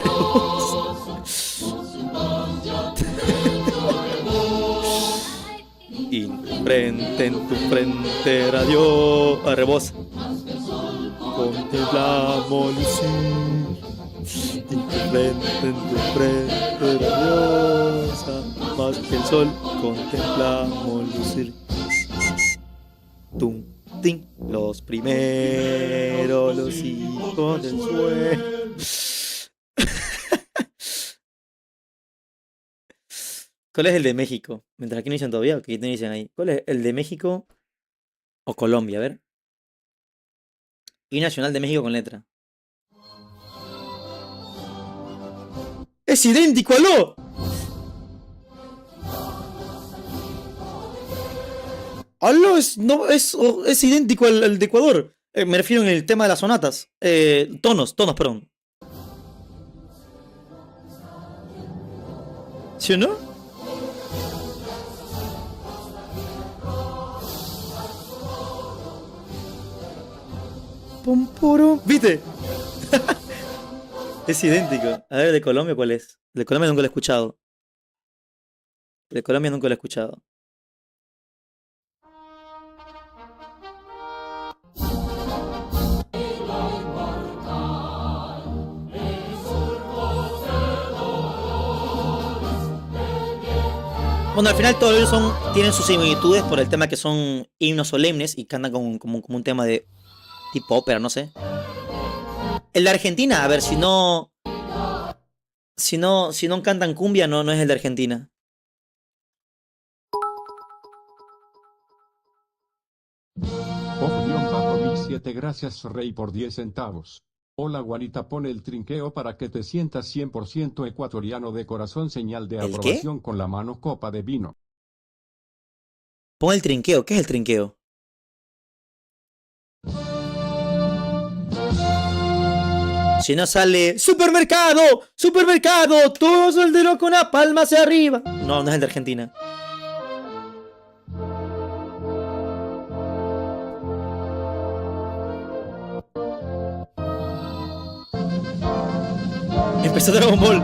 Y en tu frente era Dios, rebosa. Contemplamos lucir. En tu frente era diosa, más que el sol contemplamos lucir. Tum, tin, los primeros, los hijos del suelo. ¿Cuál es el de México? Mientras aquí no dicen todavía, ¿qué te dicen ahí? ¿Cuál es el de México o Colombia? A ver. Y Nacional de México con letra. ¡Es idéntico, aló! ¡Aló! Es idéntico al de Ecuador. Me refiero en el tema de las sonatas. Tonos, perdón. ¿Sí o no? Pum, puro. ¿Viste? Es idéntico. A ver, de Colombia, ¿cuál es? De Colombia nunca lo he escuchado. De Colombia nunca lo he escuchado. Bueno, al final todos ellos tienen sus similitudes por el tema que son himnos solemnes y cantan como un tema de tipo ópera, no sé. El de Argentina, a ver, si no cantan cumbia, no es el de Argentina.
Off-17 gracias Rey por 10 centavos. Hola guarita, pone el trinqueo para que te sientas 100% ecuatoriano de corazón, señal de
¿El
aprobación con la mano, copa de vino.
Pon el trinqueo, ¿qué es el trinqueo? Si no sale ¡Supermercado! ¡Supermercado! Todo soldero con una palma hacia arriba. No es el de Argentina. Empezó Dragon Ball.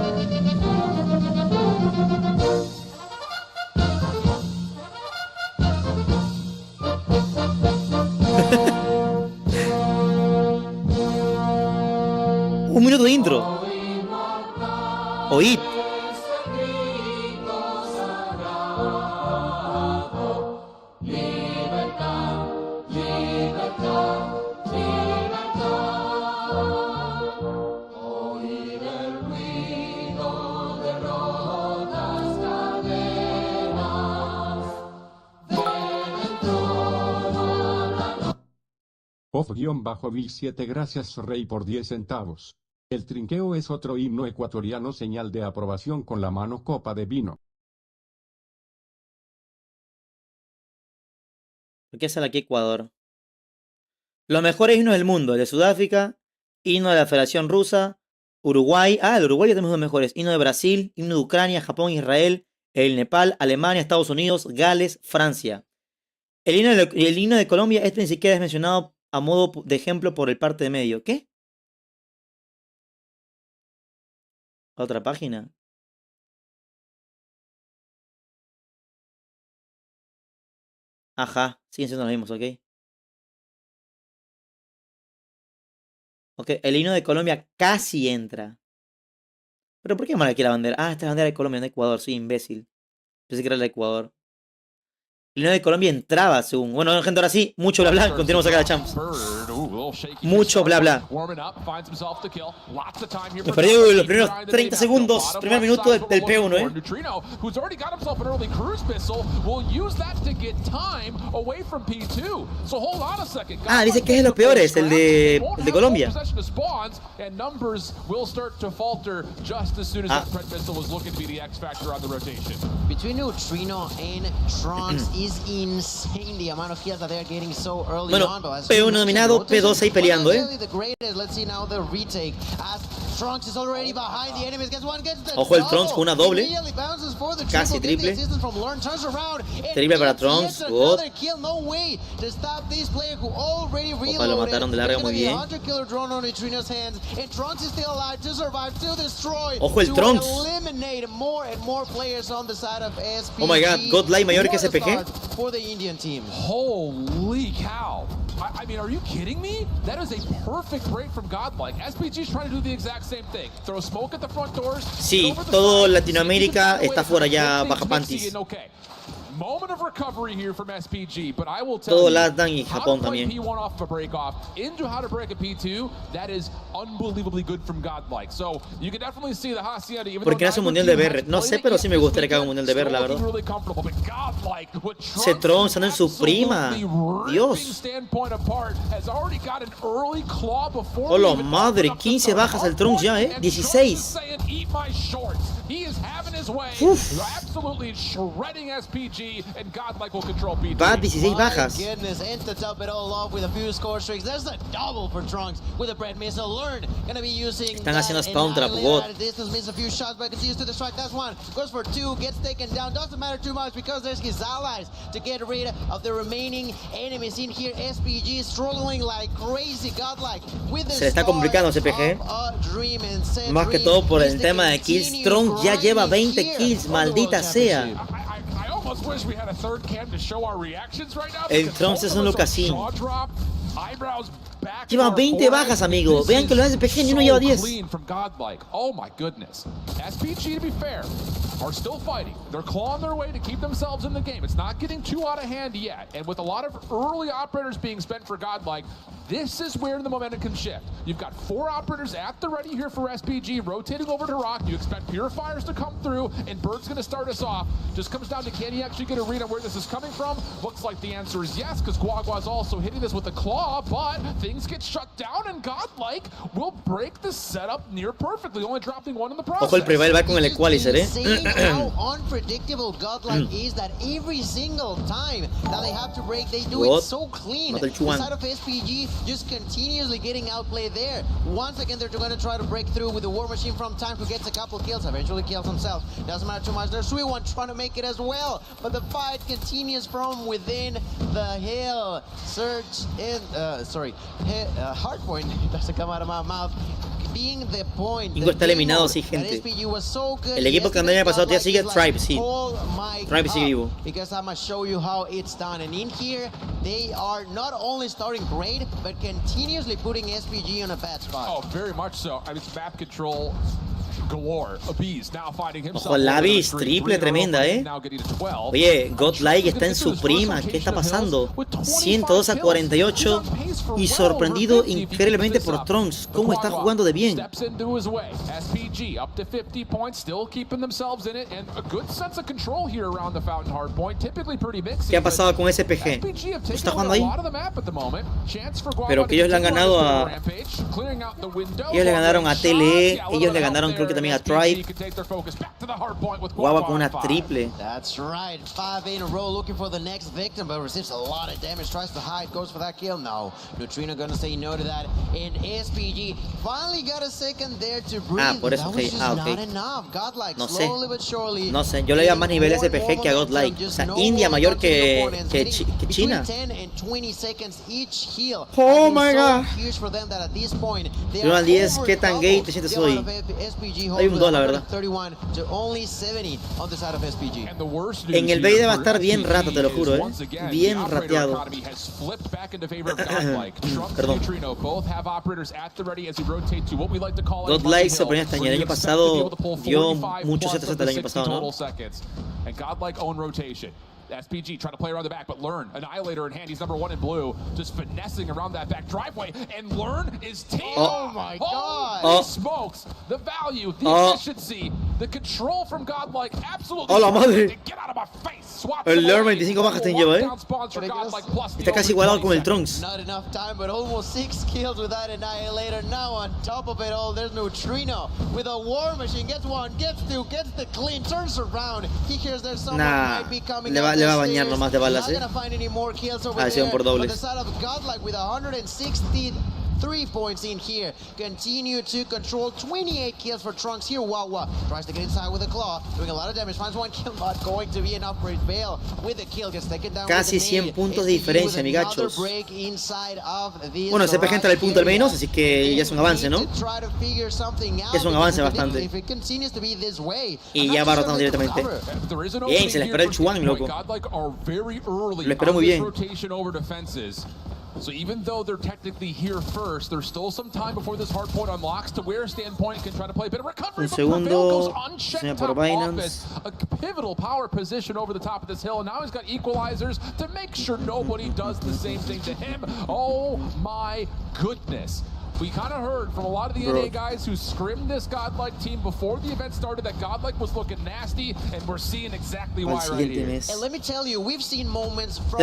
Un minuto de intro. Oíd.
Off-17 gracias Rey por 10 centavos. El trinqueo es otro himno ecuatoriano, señal de aprobación con la mano, copa de vino.
¿Por qué sale aquí Ecuador? Los mejores himnos del mundo. El de Sudáfrica, himno de la Federación Rusa, Uruguay. Ah, el Uruguay ya tenemos los mejores. Himno de Brasil, himno de Ucrania, Japón, Israel, el Nepal, Alemania, Estados Unidos, Gales, Francia. El himno de Colombia, este ni siquiera es mencionado a modo de ejemplo por el parte de medio. ¿Qué? ¿Otra página? Ajá, siguen siendo los mismos, ¿ok? Ok, el himno de Colombia casi entra. ¿Pero por qué mal aquí la bandera? Ah, esta es la bandera de Colombia, no de Ecuador, soy imbécil. Pensé que era la de Ecuador. El hino de Colombia entraba, según. Bueno, gente, ahora sí, mucho bla bla. Continuamos acá la Champs. Mucho bla bla. Me perdí los primeros 30 segundos. Primer minuto del P1, Ah, dice que es de los peores, el de Colombia.
Between Neutrino and Trunks is insane the amount of kills that they're getting so early on.
Bueno, P1 dominado, P2 ahí peleando,
Let's see now the retake as Trunks is already behind the enemies.
Ojo el Trunks con una doble. Casi triple. Triple para Trunks. God. Opa, lo mataron de larga muy bien. Ojo el Trunks. Oh my god, Godlike mayor que SPG.
Holy cow. I mean, are you kidding me? That is a perfect break from Godlike. SPG's trying to do the exact same thing. Throw smoke at the front doors.
Sí, todo Latinoamérica está fuera ya baja panties.
Moment of recovery here from SPG, but I will tell
todo
you,
Latam y Japón también.
P1 off of a break off into how to break a P2, that is unbelievably good from Godlike. So you can definitely see the Hacienda.
Porque no hace un mundial de BR. No sé, pero sí me gustaría que haga un mundial de BR, la verdad. Se tronzan en su prima. Dios. Hola madre, 15 bajas el Trunks ya, 16. Uf. Va 16 bajas. Están haciendo spawn trap, God. Se le está complicando CPG. Más que todo por el tema de kills. Trunks ya lleva 20 kills, maldita sea. El Trunks es un Lucasín. Lleva 20 bajas, amigo. Vean que los SPG ni uno lleva 10.
Oh my goodness. SPG, to be fair, are still fighting. They're clawing their way to keep themselves in the game. It's not getting too out of hand yet. And with a lot of early operators being spent for Godlike, this is where the momentum can shift. You've got 4 operators at the ready here for SPG, rotating over to Rock. You expect Purifiers to come through, and Bird's going to start us off. Just comes down to, can he actually get a read on where this is coming from? Looks like the answer is yes, because Guagua's also hitting this with a claw, but things get shut down, and Godlike will break the setup near perfectly, only dropping 1 in the process.
Ojo, el Prevail va con el Equalizer,
How unpredictable Godlike is that every single time that they have to break, they do it so clean. The side of SPG just continuously getting outplayed there. Once again, they're going to try to break through with the War Machine from Time, who gets a couple kills, eventually kills himself. Doesn't matter too much. There's Sui-One trying to make it as well, but the fight continues from within the hill. Surge in, hardpoint doesn't come out of my mouth. Being the point.
Ingo está eliminado, sí, gente. El equipo que el año pasado ya sigue Tribe, sí. Tribe sigue vivo.
Because I'm gonna show you how it's done. And in here, they are not only starting great, but continuously putting SPG on a bad spot.
Oh, very much so. I mean, it's map control galore. Abyss now fighting himself.
Ojo, la Abyss, triple tremenda, Oye, Godlike está en su prima. ¿Qué está pasando? 102 a 48 y sorprendido increíblemente por Trunks. ¿Cómo está jugando de bien?
SPG up to 50 points, still keeping themselves in it, and a good sense of control here around the Fountain Hardpoint. Typically pretty mixed.
¿Qué ha pasado con SPG? ¿Está jugando ahí? Pero que ellos le han ganado a... Ellos le ganaron a TLE, ellos le ganaron creo que también a Tribe. Guava con una triple.
That's right, 5 in a row looking for the next victim, but receives a lot of damage, tries to hide, goes for that kill. No, Neutrino gonna say no to that, and SPG finally got a second there to breathe.
Por eso,
okay. Godlike,
no sé,
slowly but surely.
No sé, yo le doy más nivel a SPG que a Godlike. O sea, India mayor que China. Oh my god. 1 al 10, ¿qué tan gay te sientes hoy? Hay un 2, la verdad. En el Vader va a estar bien rato, te lo juro, bien rateado. Perdón. Godlike se ponía hasta el año pasado, dio muchos 7-7 el año pasado, ¿no?
SPG trying to play around the back, but Learn, Annihilator in hand, he's number 1 in blue, just finessing around that back driveway, and Learn is taken.
Oh my God!
Holy smokes! The value, the efficiency, the control from Godlike, absolutely.
¡Hola madre!
Get out of my face! Swap
El Learn 25 bajas te lleva, Está casi igualado con el Trunks.
Not enough time, but almost 6 kills with that Annihilator. Now on top of it all, there's Neutrino with a War Machine. Gets one, gets two, gets the clean, turns around. He hears there's someone might be coming out.
Le va a bañar nomás de balas, Acción por dobles.
3 points in here. Continue to control 28 kills for Trunks here. Wawa tries to get inside with a claw, doing a lot of damage. Finds one kill, not going to be enough for his bail. With the kill, gets taken down.
Casi 100 puntos de diferencia, amigachos. Bueno, CPG entra al punto al menos, así que ya es un avance, ¿no? Es un avance bastante. Y ya va rotando directamente. Bien, se le esperó el Chuan, loco. Lo esperó muy bien.
So even though they're technically here first, there's still some time before this hard point unlocks to where Standpoint can try to play a bit of recovery.
Un segundo, señor por
Binance. A pivotal power position over the top of this hill, and now he's got equalizers to make sure nobody does the same thing to him. Oh my goodness. We kind of heard from a lot of the NA guys who scrimmed this Godlike team before the event started that Godlike was looking nasty, and we're seeing exactly why right here.
And let me tell you, we've seen moments from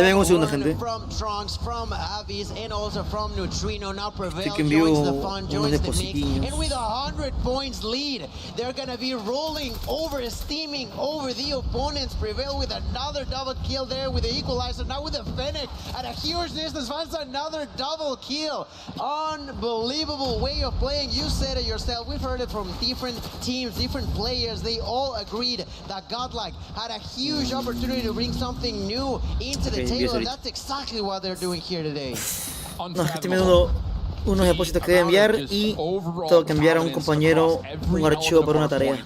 Trunks, from Avis, and also from Neutrino. Now Prevail joins the fun, joins the mix, and with 100 points lead, they're gonna be rolling over, steaming over the opponents. Prevail with another double kill there with the equalizer, now with the Fennec at a huge distance, finds another double kill. Unbelievable way of playing. You said it yourself. We've heard it from different teams, different players. They all agreed that Godlike had a huge opportunity to bring something new into the table, and that's exactly what they're doing here today.
No, es que estoy viendo unos depósitos que debe enviar y tengo que enviar a un compañero un archivo por una tarea.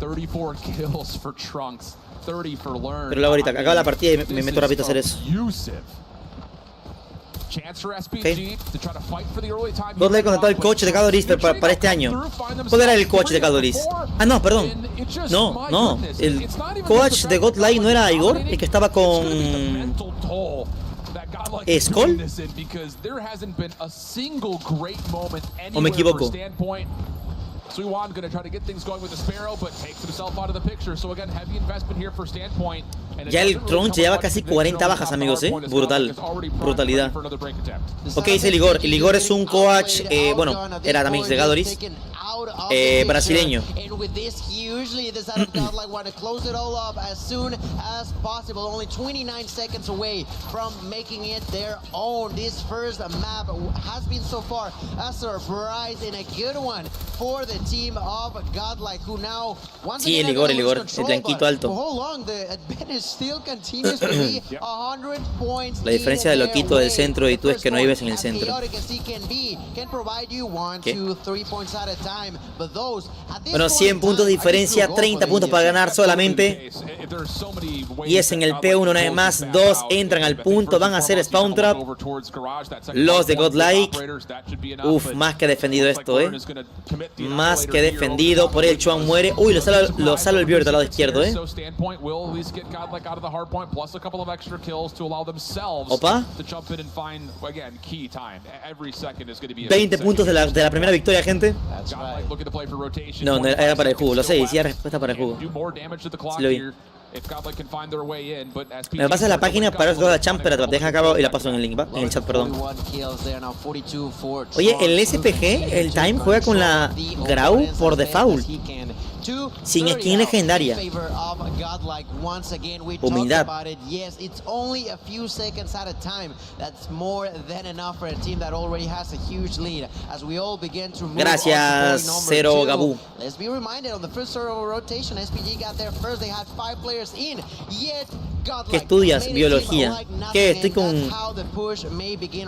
34 kills for Trunks, 30 for Learn.
Pero luego ahorita acaba la partida y me meto rápido a hacer eso. Godlike contrató el coach de Cadoris para este año. ¿Cuál era el coach de Cadoris? Ah, no, perdón. No. El coach de Godlike no era Igor, el que estaba con Skull. ¿O me equivoco?
Suiwan going to try to get things going with the Sparrow, but takes himself out of the picture. So again, heavy investment here for Standpoint.
Ya el Tron lleva casi 40 bajas, amigos, brutalidad. Ok, dice el Igor. El Igor es un coach, bueno, era también de Gadoris, brasileño.
Usually the side of Godlike want to close it all up as soon as possible. Only 29 seconds away from making it their own. This first map has been so far a surprise and a good one for the team of Godlike, who now once
again el Igor, el blanquito alto. La diferencia de loquito del centro y tú es que no vives en el centro. ¿Qué? Bueno, 100 puntos de diferencia, 30 puntos para ganar solamente. Y es en el P1 una vez más. 2 entran al punto, van a hacer Spawn Trap. Los de Godlike. Uf, más que defendido esto, Más que defendido. Por ahí el Chuan muere. Uy, lo salva el Björn del lado izquierdo, Opa. 20 puntos de la primera victoria, gente. No, era para el jugo, lo sé, decía respuesta para el jugo. Sí lo vi. Me pasas la página para toda la champ, pero te deja acabo y la paso en el link, ¿va? En el chat, perdón. Oye, el SPG, el Time juega con la Grau por default. Sin skin legendaria. Humildad. Gracias, Zero Gabu. ¿Qué estudias? Biología. ¿Qué? Estoy con...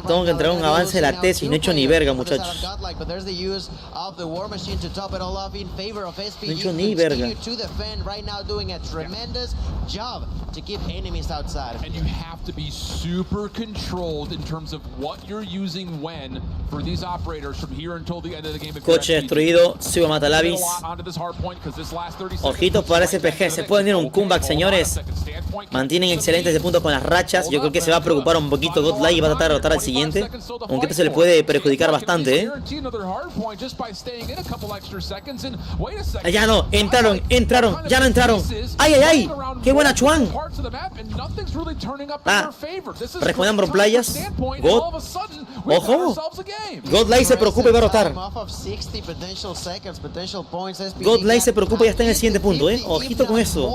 Tengo que entregar un avance de la tesis. No he hecho ni verga, muchachos. No he hecho ni verga.
And you have to be super controlled in terms of what you're using when for these operators from here until the end of the game.
Coche destruido, sigo Matalabis. Ojitos para SPG, se pueden ir un comeback, señores. Mantienen excelentes de puntos con las rachas. Yo creo que se va a preocupar un poquito Godlike y va a tratar de derrotar al siguiente. Aunque esto se le puede perjudicar bastante, Ya no, entraron, ya no entraron. ¡Ay, ay, ay! ¡Qué buena Chuan! Responden por playas. God. ¡Ojo! Godlike se preocupa y va a rotar. Godlike se preocupa y ya está en el siguiente punto, Ojito con eso.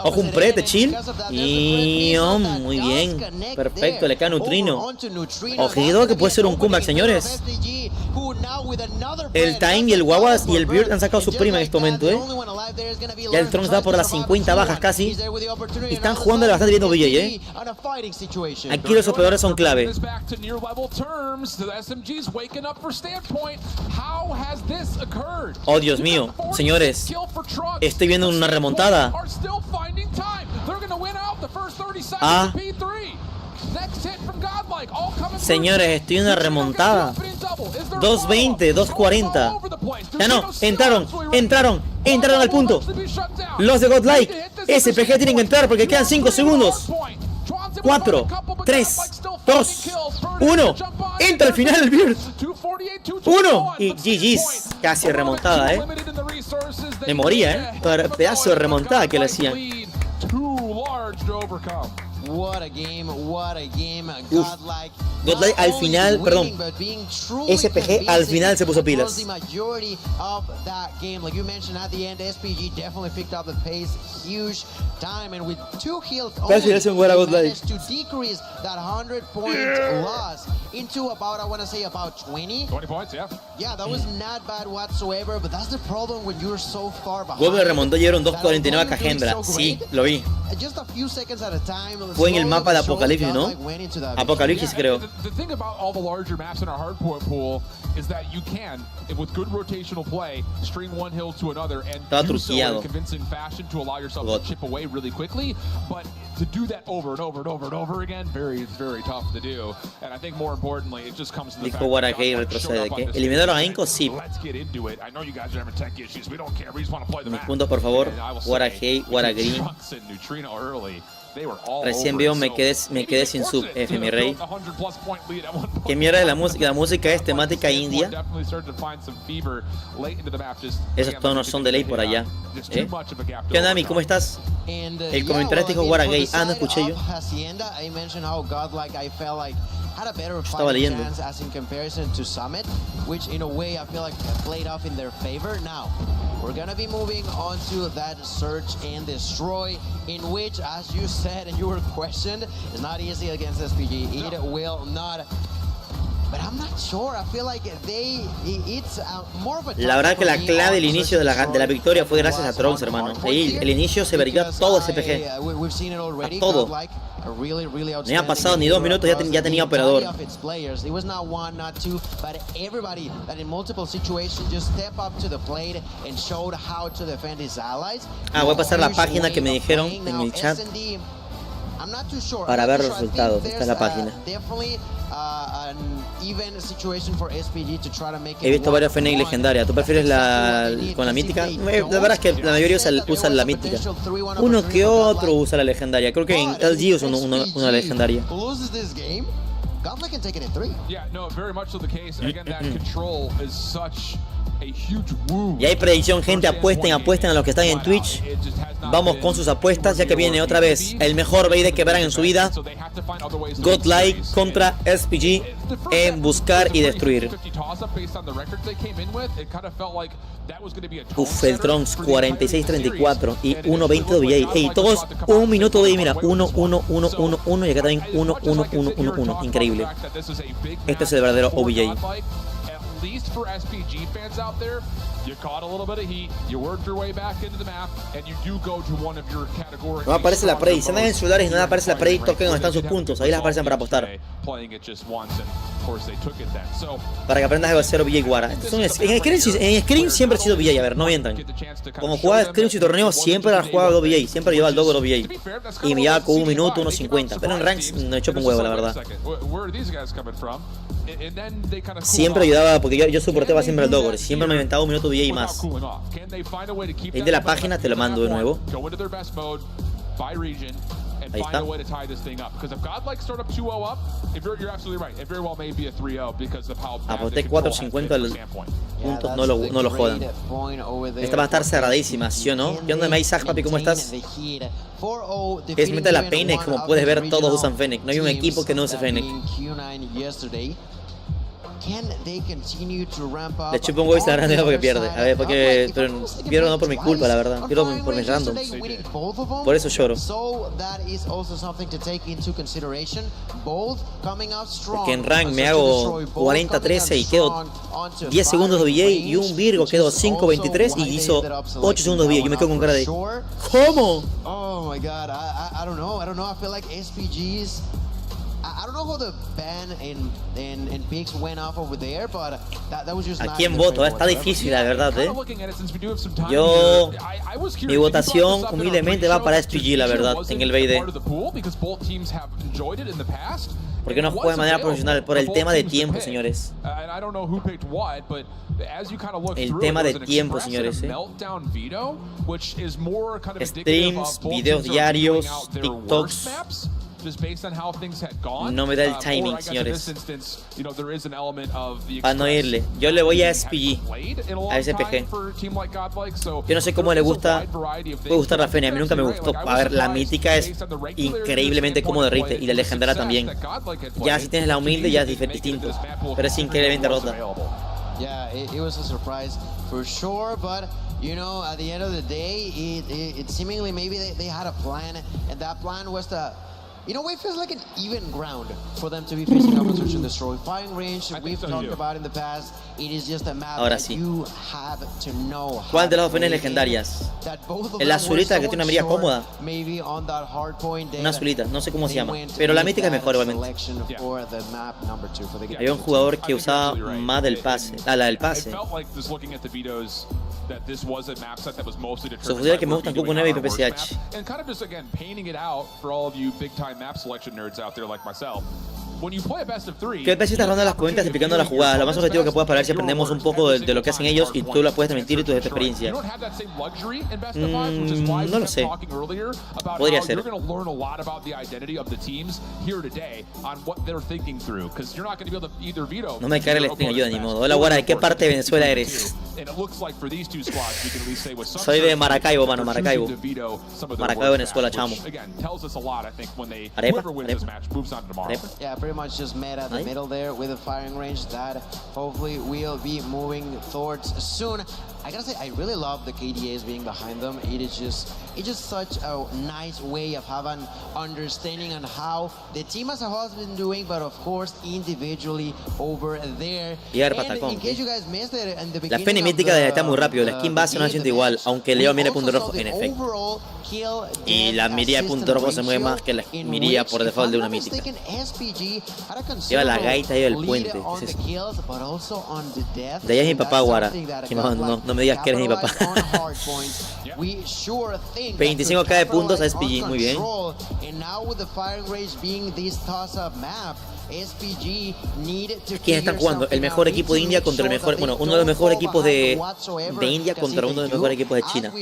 Ojo, un prete, chill. Y muy bien. Perfecto, le cae neutrino. Ojito que puede ser un comeback, señores. El Time y el Wawas y el Beard han sacado su prima en este momento, Ya el Tron está por las 50 bajas casi. Y están jugando bastante bien BJ, Aquí los operadores son clave. Oh, Dios mío, señores. Estoy viendo una remontada. Señores, estoy en una remontada. 2.20, 2.40. Ya no, entraron al punto. Los de Godlike. SPG tienen que entrar porque quedan 5 segundos. 4, 3, 2, 1. Entra al final el Beard. 1 y GG's. Casi remontada, Me moría, pedazo de remontada que le hacían.
What a game, what a game.
Godlike al final, perdón, SPG al final se puso pilas. Al final se muere Godlike.
Into about, I want to say about 20 points, yeah, that was not bad whatsoever, but that's the problem when you're so far behind.
Godlike remontó y dieron 2.49 a Cagendra. Sí, lo vi.
Just a few seconds at a time.
Fue en el mapa de Apocalipsis, ¿no? Apocalipsis, creo.
The thing about all the larger maps in our hardpoint pool is that you can, with good rotational play, string one hill to another and do so in a convincing fashion to allow yourself to chip away really quickly. But to do that over and over and over and over again, it's very tough to do. And I think more importantly, it just comes to the fact
that ¿eliminaron a Inco? Sí.
Let's get into it. I know you guys are having tech issues. We don't care. We just want to play the map.
Puntos, por favor. Waragay, Waragri. Recién veo, me quedé sin sub, F, mi rey. ¿Qué mierda de la música? La música es temática india. Esos tonos son de ley por allá. ¿Qué onda, Ami? ¿Cómo estás? El comentario dijo Waragay. No escuché yo. Estaba leyendo.
We're gonna be moving on to that search and destroy, in which, as you said and you were questioned, is not easy against SPG. It will not. But I'm not sure. I feel like it's more of a.
La verdad que la clave del inicio de la victoria fue gracias a Trunks, hermano. Ahí el inicio se vertió a todo SPG. A todo. No había pasado ni 2 minutos, ya tenía operador. Voy a pasar la página que me dijeron en el chat para ver los resultados. Esta es la página. He visto varias Fennec legendarias. ¿Tú prefieres con la mítica? La verdad es que la mayoría usa la mítica. Uno que otro usa la legendaria. Creo que en LG usa una legendaria. Y hay predicción, gente. Apuesten a los que están en Twitch. Vamos con sus apuestas, ya que viene otra vez el mejor BD que verán en su vida. Godlike contra SPG en buscar y destruir. El Trunks 46-34 y 1-20 de VJ. Ey, todos 1 minuto de, mira, 1-1-1-1-1 y acá también 1-1-1-1-1. Increíble. Este es el verdadero OBJ.
least for SPG fans out there, you caught a little bit of heat, you worked your way back into the map, and you do go to one of your categories.
No aparece la prey, si andan en celulares y no aparece la prey, toquen donde están sus puntos, ahí las aparecen para apostar. Para que aprendas algo de cero VA y Guara. En Screen siempre he sido VA, a ver, no mientan. Como jugaba Screen y torneo, siempre la jugaba 2 VA, siempre llevaba el doble 2 VA. Y me llevaba con 1 minuto, 1.50. Pero en Ranks no he hecho un huevo, la verdad. Siempre ayudaba, porque yo soportaba siempre el Dogor, siempre me inventaba 1 minuto VA y más. El de la página te lo mando de nuevo. Ahí está. Aposté 4.50 los puntos, no lo jodan. Esta va a estar cerradísima, ¿sí o no? ¿Qué onda, Maizag, papi? ¿Cómo estás? Es meta la Fennec, como puedes ver, todos usan Fennec. No hay un equipo que no use Fennec. Le chupo un huevo y se la grande porque pierde. A ver, porque pero pierdo no por mi culpa, la verdad. Pierdo por mis randoms. Por eso lloro. Porque en rank me hago 40-13 y quedo 10 segundos de VA y un Virgo quedo 5-23 y hizo 8 segundos de VA. Yo me quedo con cara de ¿cómo?
Oh my god, I don't know. I feel like SPGs. I don't know how the ban in picks went off over there, but that was just.
¿A quién voto? Está difícil, la verdad, Yo, mi votación humildemente va para SPG, la verdad, en el BD. Porque no juega de manera profesional por el tema de tiempo, señores. El tema de tiempo, señores. Streams, videos diarios, TikToks. No me da el timing, señores. Para no irle. Yo le voy a SPG, a SPG. Yo no sé cómo le gusta. Puede gustar la Fennec, a mí nunca me gustó. A ver, la mítica es increíblemente cómo derrite. Y la legendaria también. Ya si tienes la humilde ya es distinto. Pero es increíblemente rota.
Yeah, it was a surprise for sure, but you know, at the end of the day, it seemingly maybe they had a plan, and that plan was to. You know, it feels like an even ground for them to be facing up with Search and Destroy. Firing range, we've talked about in the past, it is just a map that you have to know.
¿Cuál de las opciones legendarias? El azulita que tiene una mirilla cómoda. Una azulita, no sé cómo se llama. Pero la mítica es mejor igualmente. Había un jugador que usaba más del pase. La del pase. Se fusiona que me gustan Cuco 9 y PPCH. Que el PC está hablando de las cuentas explicando las jugadas. Lo más objetivo que puedas para ver si aprendemos un poco de lo que hacen ellos y tú las puedes transmitir y tus experiencias. No lo sé. Podría ser. No me cargue el stream, ayuda ni modo. Hola, Guara, ¿de qué parte de Venezuela eres? Soy de Maracaibo, mano, Maracaibo. Maracaibo, Venezuela, chamo. Arepa, arepa.
Yeah, pretty much just met at the middle there with a firing range that hopefully we'll be moving towards soon. I gotta say, I really love the KDAs being behind them. It's just such a nice way of having understanding on how the team as a whole has been doing, but of course individually over there.
And
in case you guys missed it in the beginning,
la Fennec mítica está muy rápido, la skin base no se siente igual, aunque Leo mire punto rojo, en efecto. Y la mirilla de punto rojo se mueve más que la mirilla por default de una mítica. Lleva la gaita y el puente. ¿Qué es eso? De allá es mi papá, Guara. Que no me digas que eres mi papá. 25k de puntos a SPG, muy bien. ¿Quiénes están jugando? El mejor equipo de India contra el mejor, bueno, uno de los mejores equipos de India contra uno de los mejores equipos de China.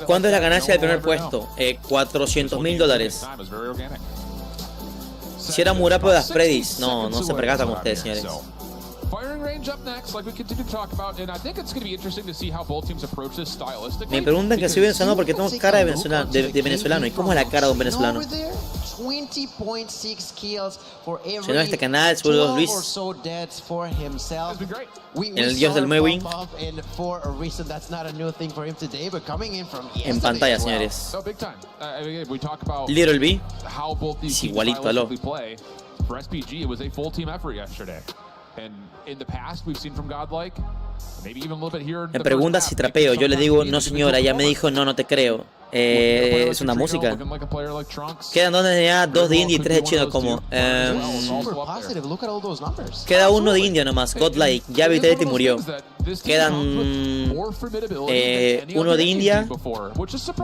¿Cuánto es la ganancia del primer puesto? $400,000. Si era muy rápido de las predis, no se percatan ustedes, señores. Me preguntan que soy venezolano porque tengo cara de venezolano. ¿Y cómo es la cara de un venezolano?
20.6 kills for
Llenó
every
este canal,
12
Suelo
or
Luis.
so deaths for himself.
El dios del Mewing.
And for a reason that's not a new thing for him today, but coming in from
En pantalla, señores.
No, big time. We talk about
Little B.
how both these
Es
teams
igualito a lo.
stylistically play. For SPG, it was a full team effort yesterday. And in the past, we've seen from Godlike, maybe even a little bit here.
Me pregunta si trapeo. Yo le digo, no señora. Ella me dijo, no, no te creo. Es una música. Quedan 2 de NA, 2 de India y 3 de chino. Como queda 1 de India nomás. Godlike. Ya Vitality murió. Quedan 1 de India,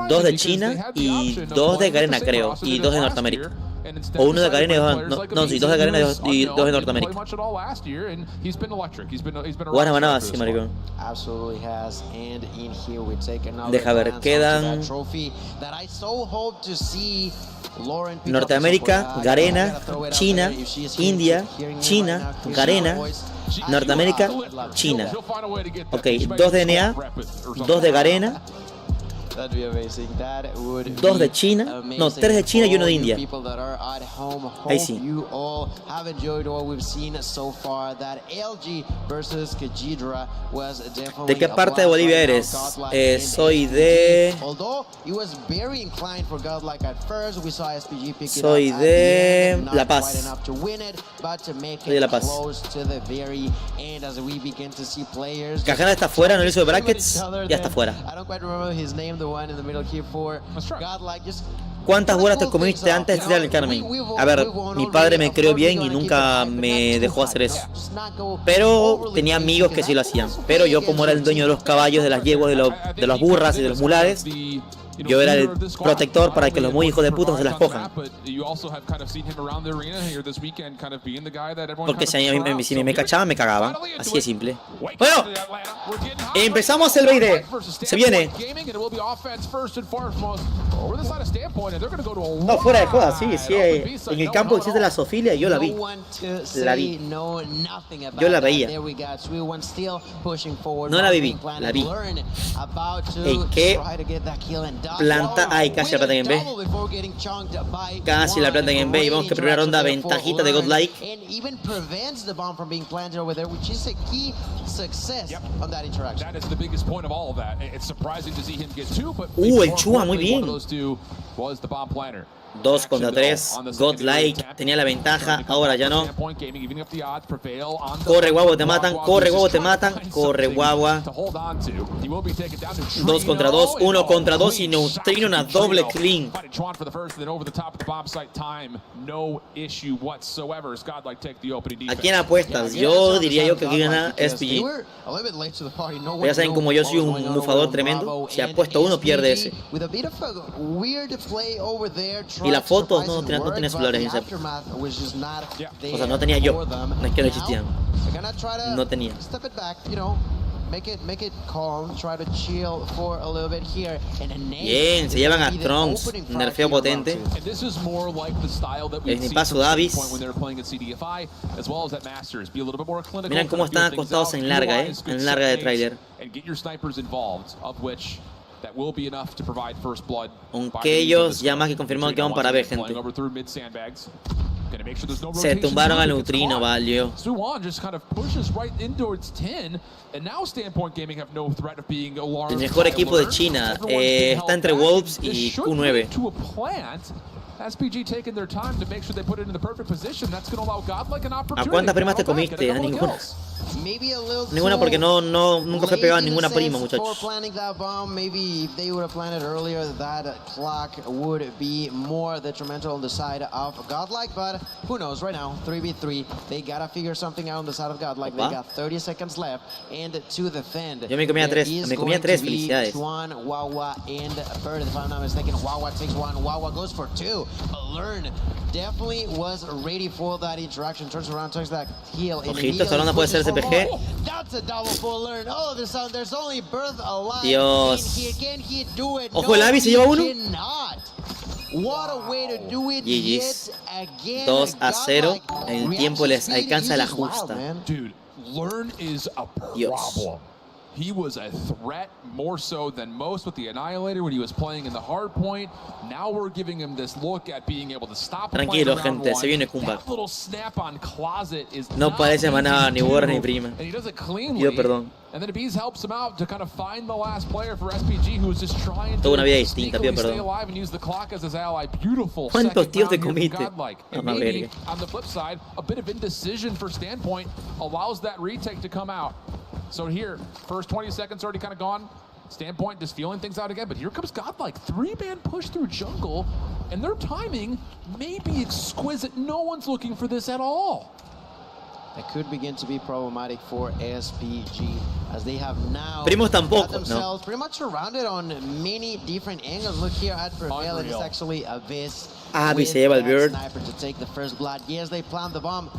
2 de China y 2 de Garena, creo. Y 2 de Norteamérica. O 1 de Garena y 2 no, sí, 2 de Garena y 2 de Norteamérica. Buena manada, sí, maricón. Deja ver, quedan Norteamérica, Garena, China, India, China, Garena, Norteamérica, China. Ok, 2 de NA, 2 de Garena, 2 de China, no, 3 de China y 1 de India. Ahí sí. ¿De qué parte de Bolivia eres? Soy de... Soy de La Paz. Soy de La Paz. Cajana está fuera, no le hizo brackets, ya está fuera. ¿Cuántas horas te comiste antes de tirar el Carmen? A ver, mi padre me crió bien y nunca me dejó hacer eso. Pero tenía amigos que sí lo hacían. Pero yo, como era el dueño de los caballos, de las yeguas, de las burras y de los mulares, yo era el protector para que los muy hijos de puta no se las cojan. Porque si me cachaban, me cagaban. Así de simple. Bueno, empezamos el BD. Se viene. No, fuera de joda, sí. En el campo existe la zoofilia y yo la vi. La vi. Yo la veía. No la viví, la vi. Ey, qué planta. Ay, casi la plantan en B. Casi la plantan en B. Y vemos que primera ronda, ventajita de Godlike. El Chua, muy bien. 2 contra 3, Godlike tenía la ventaja, ahora ya no. Corre guagua, te matan, corre guagua, te matan, corre guagua. 2 contra 2, 1 contra 2 y Neutrino una doble clean. ¿A quién apuestas? Yo diría yo que aquí gana SPG. Ya saben, como yo soy un mufador tremendo, si apuesto uno pierde ese. Y las fotos no tenía celulares en esa época. O sea, no tenía yo. No es que no existían. No tenía. Bien, se llevan a Trunks, nerfeo potente. El paso Davis. Miren cómo están acostados en larga, en larga de trailer. Aunque ellos ya más que confirmaron que van para B, gente. Se tumbaron al Neutrino, valió. El mejor equipo de China está entre Wolves y Q9. ¿A cuántas primas te comiste? A ninguna. Ninguna porque nunca fue pegado a ninguna prima, muchachos. Yo me comía 3, felicidades. Ojito, esta ronda puede ser SPG. Dios. Ojo, el Avi se lleva uno. GG's. 2-0. El tiempo les alcanza la justa. Dios.
He was a threat more so than most with the Annihilator when he was playing in the hard point. Now we're giving him this look at being able to stop.
Tranquilo, gente, se viene Kumba.
That little snap on closet is
No parece maná ni War ni Prima.
And he does it cleanly.
Pido perdón.
And then Bees helps him out to kind of find the last player for SPG who was just trying to
Toda una vida distinta, pido
stay
perdón.
alive and use the clock as his ally. Beautiful.
¿Cuántos tíos te
second round here
comiste?
from Godlike. And
Mamá
maybe,
verga.
on the flip side, a bit of indecision for Standpoint allows that retake to come out. So here, first 20 seconds already kind of gone. Standpoint just feeling things out again, but here comes Godlike. 3-man push through jungle, and their timing may be exquisite. No one's looking for this at all.
That could begin to be problematic for SPG, as they have now
Primos
got
tampoco,
themselves
no.
pretty much surrounded on many different angles. Look here at Prevail, it is actually a Viz
Abby
with
se lleva el
that
Bird.
sniper to take the first blood. Yes, they plant the bomb,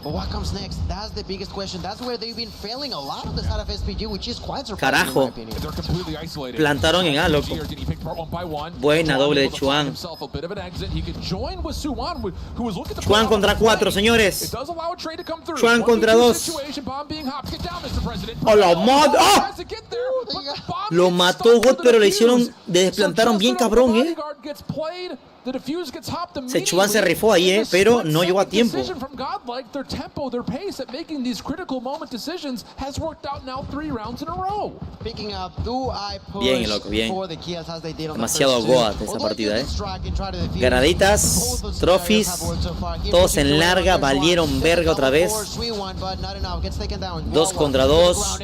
but what comes next? That's the biggest question. That's where they've been failing a lot of the side of SPG, which is quite surprising in my
Carajo.
opinion.
They're completely isolated.
Plantaron en A, loco.
Are getting picked apart one by one.
Buena doble de
Able to find
Chuan.
himself a bit of an exit. He could join with Suwan, who was looking to
Chuan
pull out
contra
the play.
4, señores.
It does allow a trade to come through.
Chuan contra 2.
Situation, bomb being hopped. Get down, Mr. President.
¡Oh, la madre! ¡Ah!
Tries to get there, but the bomb
Lo
gets
mató
stuck
God,
to the
pero le
defuse.
hicieron, le desplantaron bien cabrón,
Bodyguard gets played. The defuse gets hopped
Se Chuan se rifó ahí, pero no llegó a tiempo.
From Godlike, their tempo, their pace at making these critical moment decisions has worked out now 3 rounds in a row.
Picking up, do I push
Bien, loco, bien.
for the kills as they did on the
Demasiado
first two?
Goat esa
Although
partida,
they did strike and try to defuse,
Granaditas,
both those
trophies,
scenarios have worked so far. Here
todos
we
en
see
larga,
Joel, there's
valieron
one.
verga otra vez.
Four, sweet one, but not enough. Gets taken down.
2 contra 2,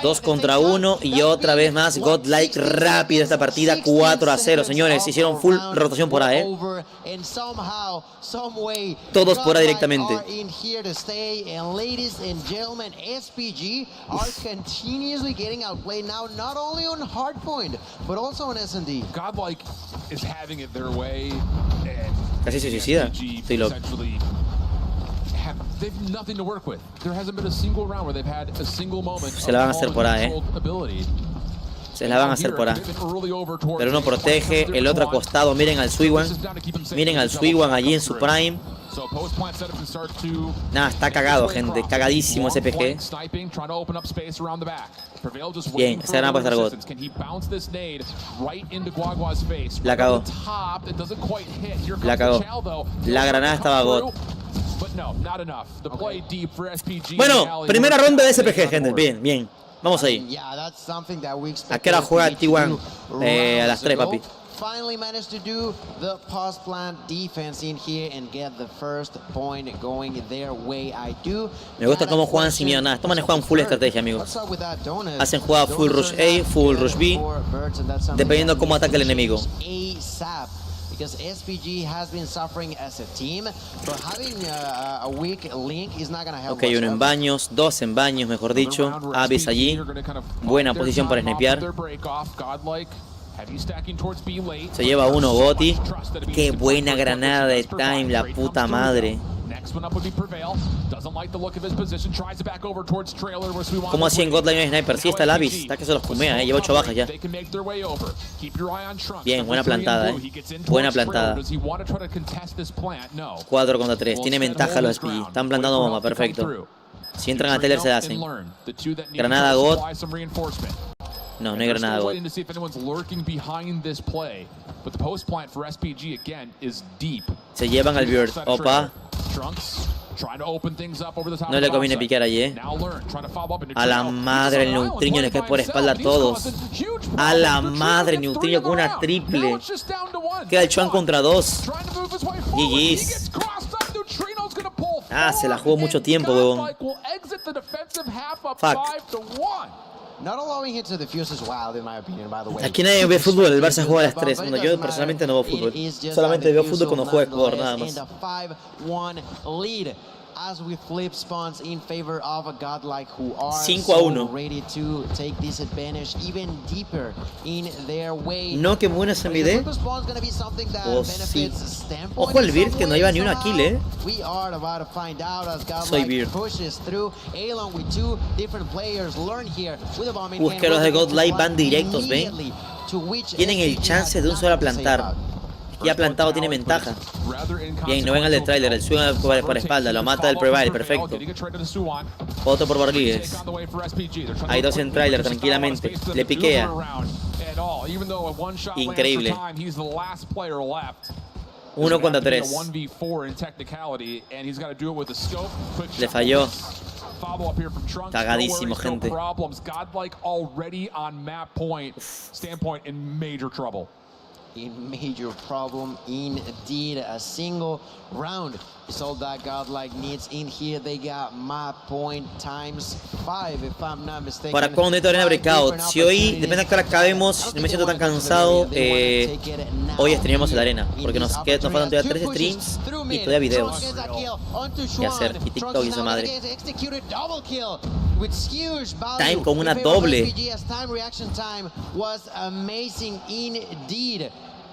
2 contra 1 y otra vez más Godlike rápido esta partida 4-0, señores. Hicieron full rotación por A,
Over, and somehow, some way,
Todos por A
Godlike
directamente.
are in here to stay. And ladies and gentlemen, SPG are continuously getting outplayed now, not only on hardpoint, but also on S&D.
Godlike is having it their way, and
Casi se suicida. Estoy loco.
essentially they've nothing to work with. There hasn't been a single round where they've had a single moment.
Se la van a hacer por A,
Ability.
Se la van a hacer por A. Pero uno protege, el otro acostado. Miren al Suiwan. Miren al Suiwan allí en su prime. Nada, está cagado, gente. Cagadísimo ese PG. Bien, esa granada puede estar God. La cagó. La cagó. La granada estaba God. Bueno, primera ronda de SPG, gente. Bien, bien. Vamos ahí. ¿A qué hora juega T1? A las 3, papi.
Finally managed to do the post plant defense in here and get the first point going their way. I do.
Me gusta cómo juegan sin miedo a nada. Estos manes juegan full estrategia, amigos. Hacen jugada full rush A, full rush B, dependiendo cómo ataque el enemigo.
Because SPG has been suffering as a team, but having a weak link is not going to help.
Ok, uno en baños, 2 en baños, mejor dicho. Abyss allí. Buena posición para snipear. Se lleva uno Gotti. Qué buena granada de time, la puta madre. ¿Cómo hacía en Godline Sniper? Sí, está el Abyss. Está que se los cumea, lleva 8 bajas ya. Bien, buena plantada, Buena plantada. 4 contra 3. Tiene ventaja los SPG. Están plantando bomba, perfecto. Si entran a Teller se hacen. Granada God. No, no hay granada God. Se llevan al Bird. Opa. No le conviene picar allí, A la madre, el neutrino le cae por espalda a todos. A la madre, neutrino con una triple. Queda el Chuan contra 2. GG's. Ah, se la jugó mucho tiempo, huevón. Fuck.
Not allowing him to defuse is wild, in my opinion, by the way.
Aquí nadie ve fútbol, el Barça juega a las 3. Bueno, yo personalmente no veo fútbol. Solamente veo fútbol cuando juega Ecuador, nada más.
As we flip spawns in favor of a Godlike who are
5-1.
ready to take this advantage even deeper in their way.
No, que bueno se mide. Oh, sí. Ojo al Bird que no lleva ni una kill,
We are about to find out as
Soy
Godlike
Bird.
pushes through. Along with 2 different players learn here with a bomb in
Que los de Godlike van directos, ¿ven? Tienen el chance de un solo a plantar. Ya plantado tiene ventaja. Bien, no venga el del trailer, el Suan por espalda, lo mata el Prevail, perfecto. Otro por Rodríguez. Hay dos en trailer, tranquilamente. Le piquea. Increíble. 1 contra 3. Le falló. Cagadísimo, gente.
In major problem indeed. A single round is all that Godlike needs in here. They got map point times 5 if I'm not mistaken.
Para cuando esto arena breakout. Si hoy, depende de qué hora acabemos, si no me siento tan cansado, hoy streamamos en la arena. Porque nos faltan todavía 3 streams y todavía videos que hacer. Y TikTok y esa madre. Time con una doble.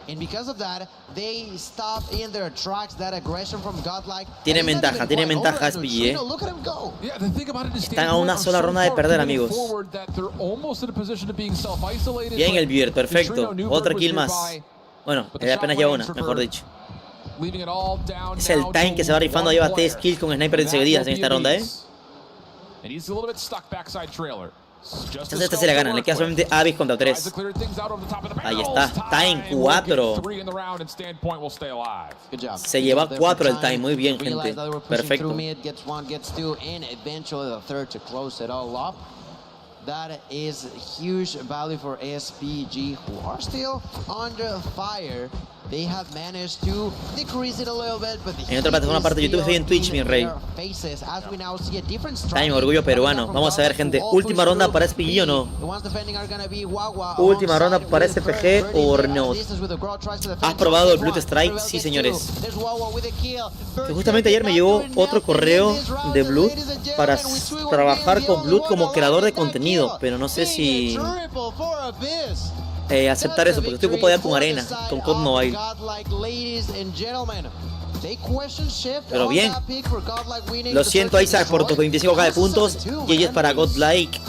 And because of that, they stopped in their tracks. That aggression from Godlike.
Tiene ventaja SPG, Están a una sola ronda de perder, amigos. Bien el Beard, perfecto. Otra kill más. Bueno, apenas lleva una, mejor dicho. Es el Time que se va rifando, lleva 3 kills con sniper de seguidas en esta ronda, Entonces esta se la ganan, le queda solamente Abyss contra 3. Ahí está, Time 4. Se lleva 4 el Time, muy bien, gente. Perfecto.
That is huge value for SPG, who are still under fire. They have managed to decrease it a little bit, but
en otra plataforma aparte de YouTube estoy en Twitch, mi rey. Time, orgullo peruano. Vamos a ver, gente. Última ronda para SPG o no. Última ronda para SPG o no. ¿Has probado el Blood Strike? Sí, señores. Que justamente ayer me llegó otro correo de Blood para trabajar con Blood como creador de contenido, pero no sé si aceptar eso, porque estoy ocupado ya con Arena, con COD Mobile. Pero bien, lo siento Isaac por tus 25k de puntos. GG's para Godlike.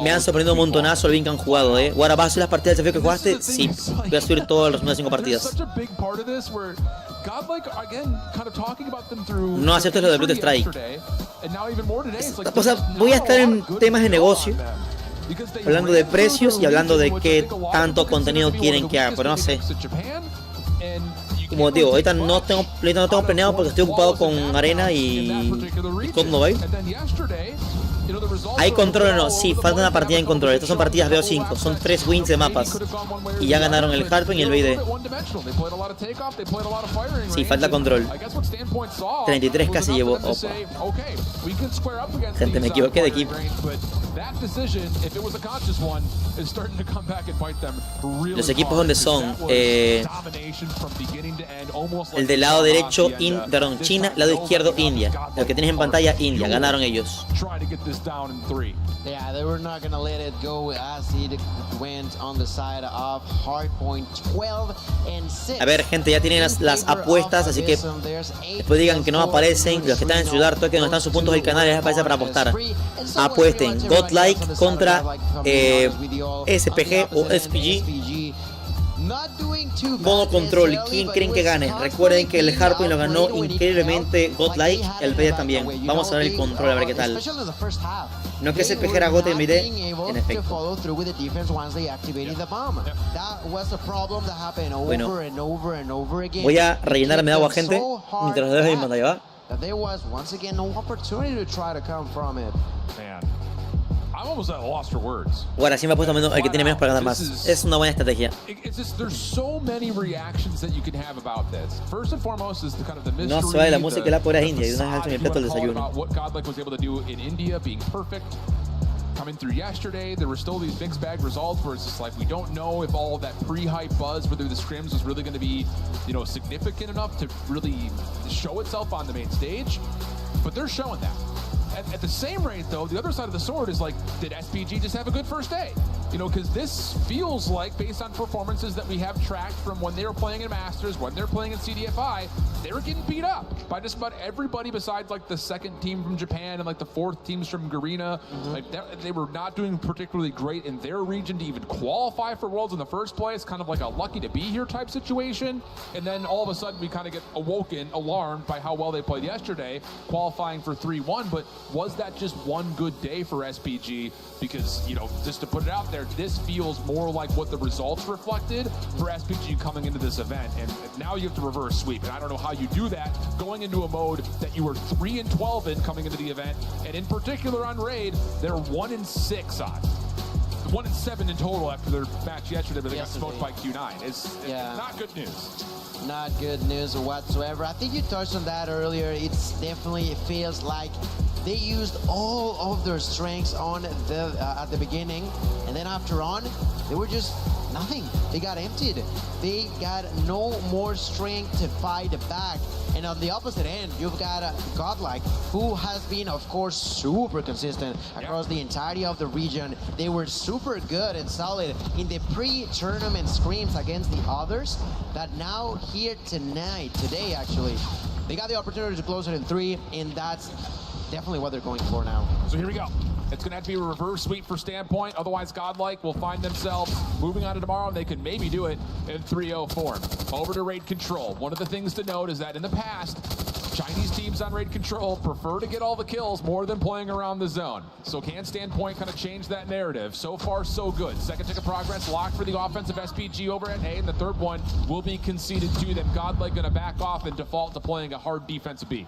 Me han sorprendido un montonazo el bien que han jugado, Ahora, ¿vas a subir las partidas de desafío que jugaste? Sí, voy a subir todas las 5 partidas. No aceptes lo de Blood Strike. O sea, voy a estar en temas de negocio, hablando de precios y hablando de qué tanto contenido quieren que haga, pero no sé. Como digo, ahorita no tengo planeado porque estoy ocupado con Arena y COD Mobile. ¿Hay control o no? Sí, falta una partida en control. Estas son partidas BO5, son 3 wins de mapas. Y ya ganaron el Harpen y el BD. Sí, falta control. 33k se llevó. Opa. Gente, me equivoqué de equipo. Los equipos donde son el del lado derecho, perdón, China, lado izquierdo, India. El que tienes en pantalla, India. Ganaron ellos.
Yeah, they were not gonna let it go as it went on the side of Hardpoint 12 and 6.
A ver, gente, ya tienen las apuestas, así que después digan que no aparecen. Los que están en Ciudad Toque no están sus puntos del canal, les aparece para apostar. Apuesten Godlike contra SPG o SPG. Modo control, ¿quién creen que gane? Recuerden que el Hardpoint lo ganó increíblemente Godlike, el PD también. Vamos a ver el control, a ver qué tal. No que SPG era God en video, en efecto. Bueno, voy a llenarme de agua, gente, mientras los dejo en pantalla, ¿va? Ahora sí me ha puesto menos, el que tiene menos para ganar más. Es una buena estrategia. No se va de la música que la pura India y de una vez alzo mi plato del desayuno.
Coming through yesterday, there were still these mixed bag results where it's just like we don't know if all of that pre-hype buzz, whether the scrims was really going to be, significant enough to really show itself on the main stage. But they're showing that. At the same rate, though, the other side of the sword is like, did SPG just have a good first day? You know, because this feels like, based on performances that we have tracked from when they were playing in Masters, when they're playing in CDFI, they were getting beat up by just about everybody besides like the second team from Japan and like the fourth teams from Garena. Like they were not doing particularly great in their region to even qualify for Worlds in the first place, kind of like a lucky to be here type situation. And then all of a sudden we kind of get awoken, alarmed by how well they played yesterday, qualifying for 3-1. But was that just one good day for SPG? Because, you know, just to put it out there, this feels more like what the results reflected for SPG coming into this event. And now you have to reverse sweep. And I don't know how you do that going into a mode that you were 3-12 in coming into the event. And in particular on Raid, they're 1-6 on. 1-7 in total after their match yesterday, but they got smoked by Q9. It's not good news.
Not good news whatsoever. I think you touched on that earlier. It feels like they used all of their strengths on the at the beginning, and then after on, they were just nothing. They got emptied. They got no more strength to fight back. And on the opposite end, you've got Godlike, who has been, of course, super consistent across the entirety of the region. They were super good and solid in the pre-tournament scrims against the others. That now here today actually, they got the opportunity to close it in 3, and that's definitely what they're going for now.
So here we go. It's going to have to be a reverse sweep for Standpoint. Otherwise, Godlike will find themselves moving on to tomorrow, and they could maybe do it in 3-0 form. Over to Raid Control. One of the things to note is that in the past, Chinese teams on Raid Control prefer to get all the kills more than playing around the zone. So can Standpoint kind of change that narrative? So far, so good. Second tick of progress locked for the offensive SPG over at A, and the third one will be conceded to them. Godlike going to back off and default to playing a hard defensive B.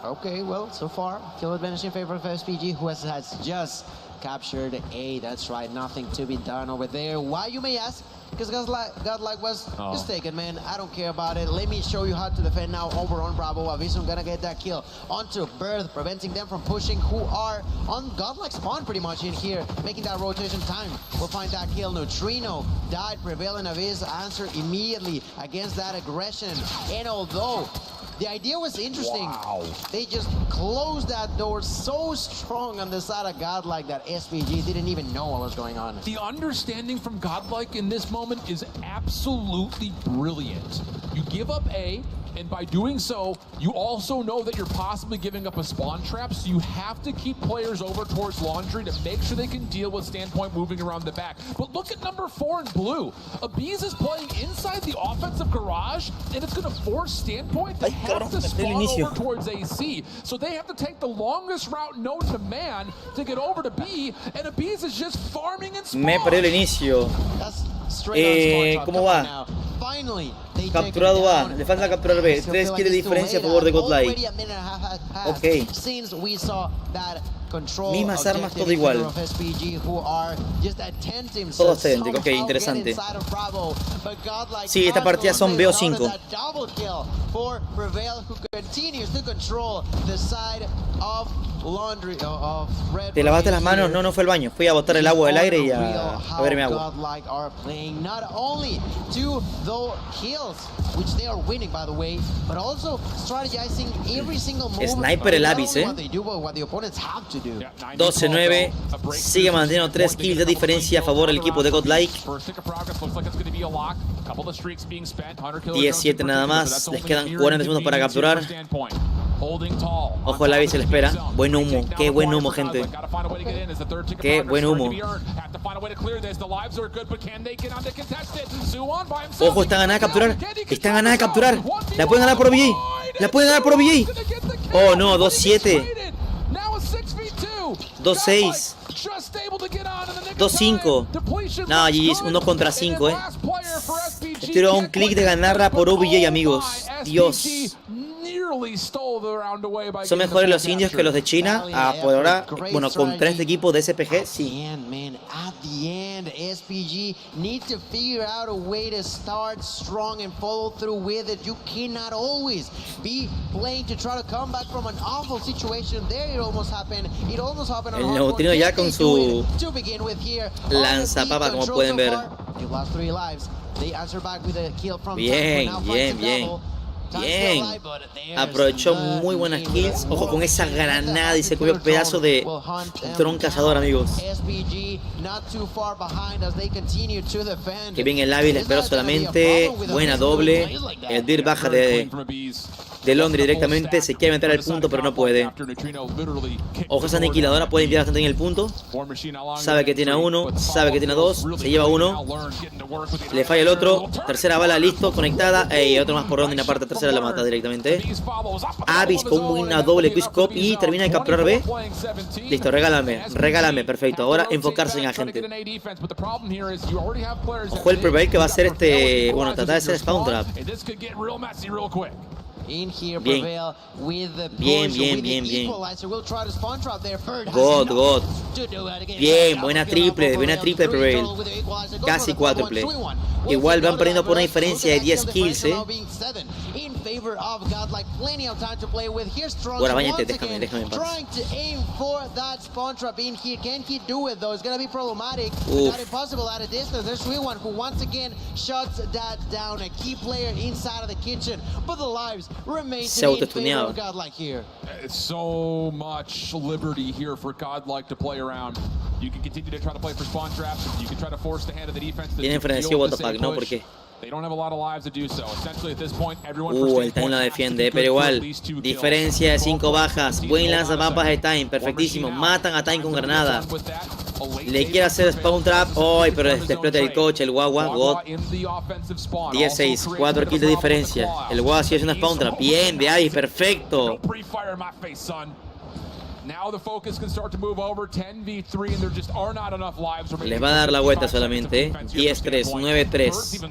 Okay, well, so far, kill advantage in favor of SPG, who has just captured A. That's right, nothing to be done over there. Why, you may ask? Because Godlike was just taken, man. I don't care about it. Let me show you how to defend now over on Bravo. Avisum gonna get that kill onto Birth, preventing them from pushing, who are on Godlike spawn pretty much in here, making that rotation time. We'll find that kill. Neutrino died, prevailing of his answer immediately against that aggression. And although the idea was interesting, they just closed that door so strong on the side of Godlike that SPG didn't even know what was going on.
The understanding from Godlike in this moment is absolutely brilliant. You give up A, and by doing so, you also know that you're possibly giving up a spawn trap, so you have to keep players over towards Laundry to make sure they can deal with Standpoint moving around the back. But look at number 4 in blue. Abiz is playing inside the offensive garage, and it's going to force Standpoint to have to spawn over towards AC. So they have to take the longest route known to man to get over to B, and Abiz is just farming and spawn.
Me perdió el inicio. ¿Cómo va? Capturado A, le falta capturar B. 3 kills de diferencia a favor de Godlike. Ok. Mismas armas, todo igual. Todos idénticos, ok, interesante. Sí, esta partida son BO5. ¿Te lavaste las manos? No, no fue al baño. Fui a botar el agua del aire y a beberme agua. Sniper el Abyss, 12-9. Sigue manteniendo 3 kills de diferencia a favor del equipo de Godlike. 17 nada más. Les quedan 40 segundos para capturar. Ojo, el Abyss se le espera. Buen humo, qué buen humo, gente. Qué buen humo. Ojo, está ganada de capturar. Está ganada de capturar. La pueden ganar por OBG. La pueden ganar por OBG. Oh no, 2-7. 2-6. 2-5. No, GG's, 1 contra 5, Estoy a un clic de ganarla por OBG, amigos. Dios. Son mejores los indios que los de China. Por ahora, bueno, contra este equipo de SPG, sí.
At the end, SPG need to figure out a way to start strong and follow through with it. You cannot always be playing to try to come back from an awful situation. There it almost happened. It almost happened on
el Neutrino ya con su lanzapapa, como pueden ver.
They lost 3 lives. They answer back with a kill from
bien, bien, bien. Bien. Aprovechó muy buenas kills. Ojo con esa granada y se comió un pedazo de dron cazador, amigos. Que bien el hábil, espero solamente. Buena doble. El Dir baja de Londres directamente. Se quiere meter al punto, pero no puede. Ojo, esa aniquiladora puede limpiar bastante en el punto. Sabe que tiene a uno, sabe que tiene a dos. Se lleva uno. Le falla el otro. Tercera bala, listo, conectada. Y otro más por ronda y aparte tercera la mata directamente. Abyss con una doble quickscope y termina de capturar B. Listo, regálame, perfecto. Ahora enfocarse en la gente. Ojo el prevail que va a hacer bueno, tratar de hacer spawn trap. Bien. God. Bien, buena triple prevail. Casi cuádruple. Igual van perdiendo por una diferencia de 10 kills, Ahora bañate, déjame en paz. Se autoestuneaba.
So much liberty here for Godlike to play around. You can continue to try to play for spawn traps. You can try to force the hand of the defense.
Tienen frenesío Waterpack, ¿no? ¿Por qué?
They don't have a lot of lives to do so. Essentially at this point, everyone
el Time la defiende, pero igual. Diferencia de 5 bajas. Buen lanzamapas de Time, perfectísimo. Matan a Time con granada. Le quiere hacer spawn trap. Ay, pero explota el coche, el Guagua. God. 10-6, 4 kills de diferencia. El Guagua sí es una spawn trap. Bien, de ahí, perfecto. Les va a dar la vuelta solamente. 10-3, 9-3.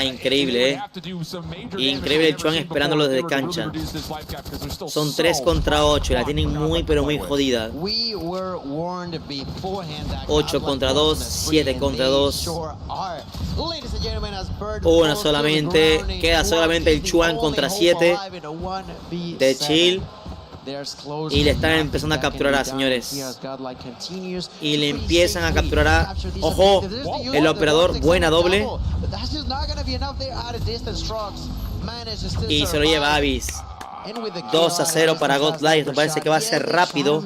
Increíble, Increíble el Chuan esperándolo desde cancha. Son 3 contra 8. La tienen muy, pero muy jodida. 8 contra 2, 7 contra 2. Una solamente. Queda solamente el Chuan contra 7 de Chill. Y le están empezando a capturar, señores. Y le empiezan a capturar. Ojo, el operador, buena doble. Y se lo lleva Abyss. 2-0 para Godlike. Esto parece que va a ser rápido.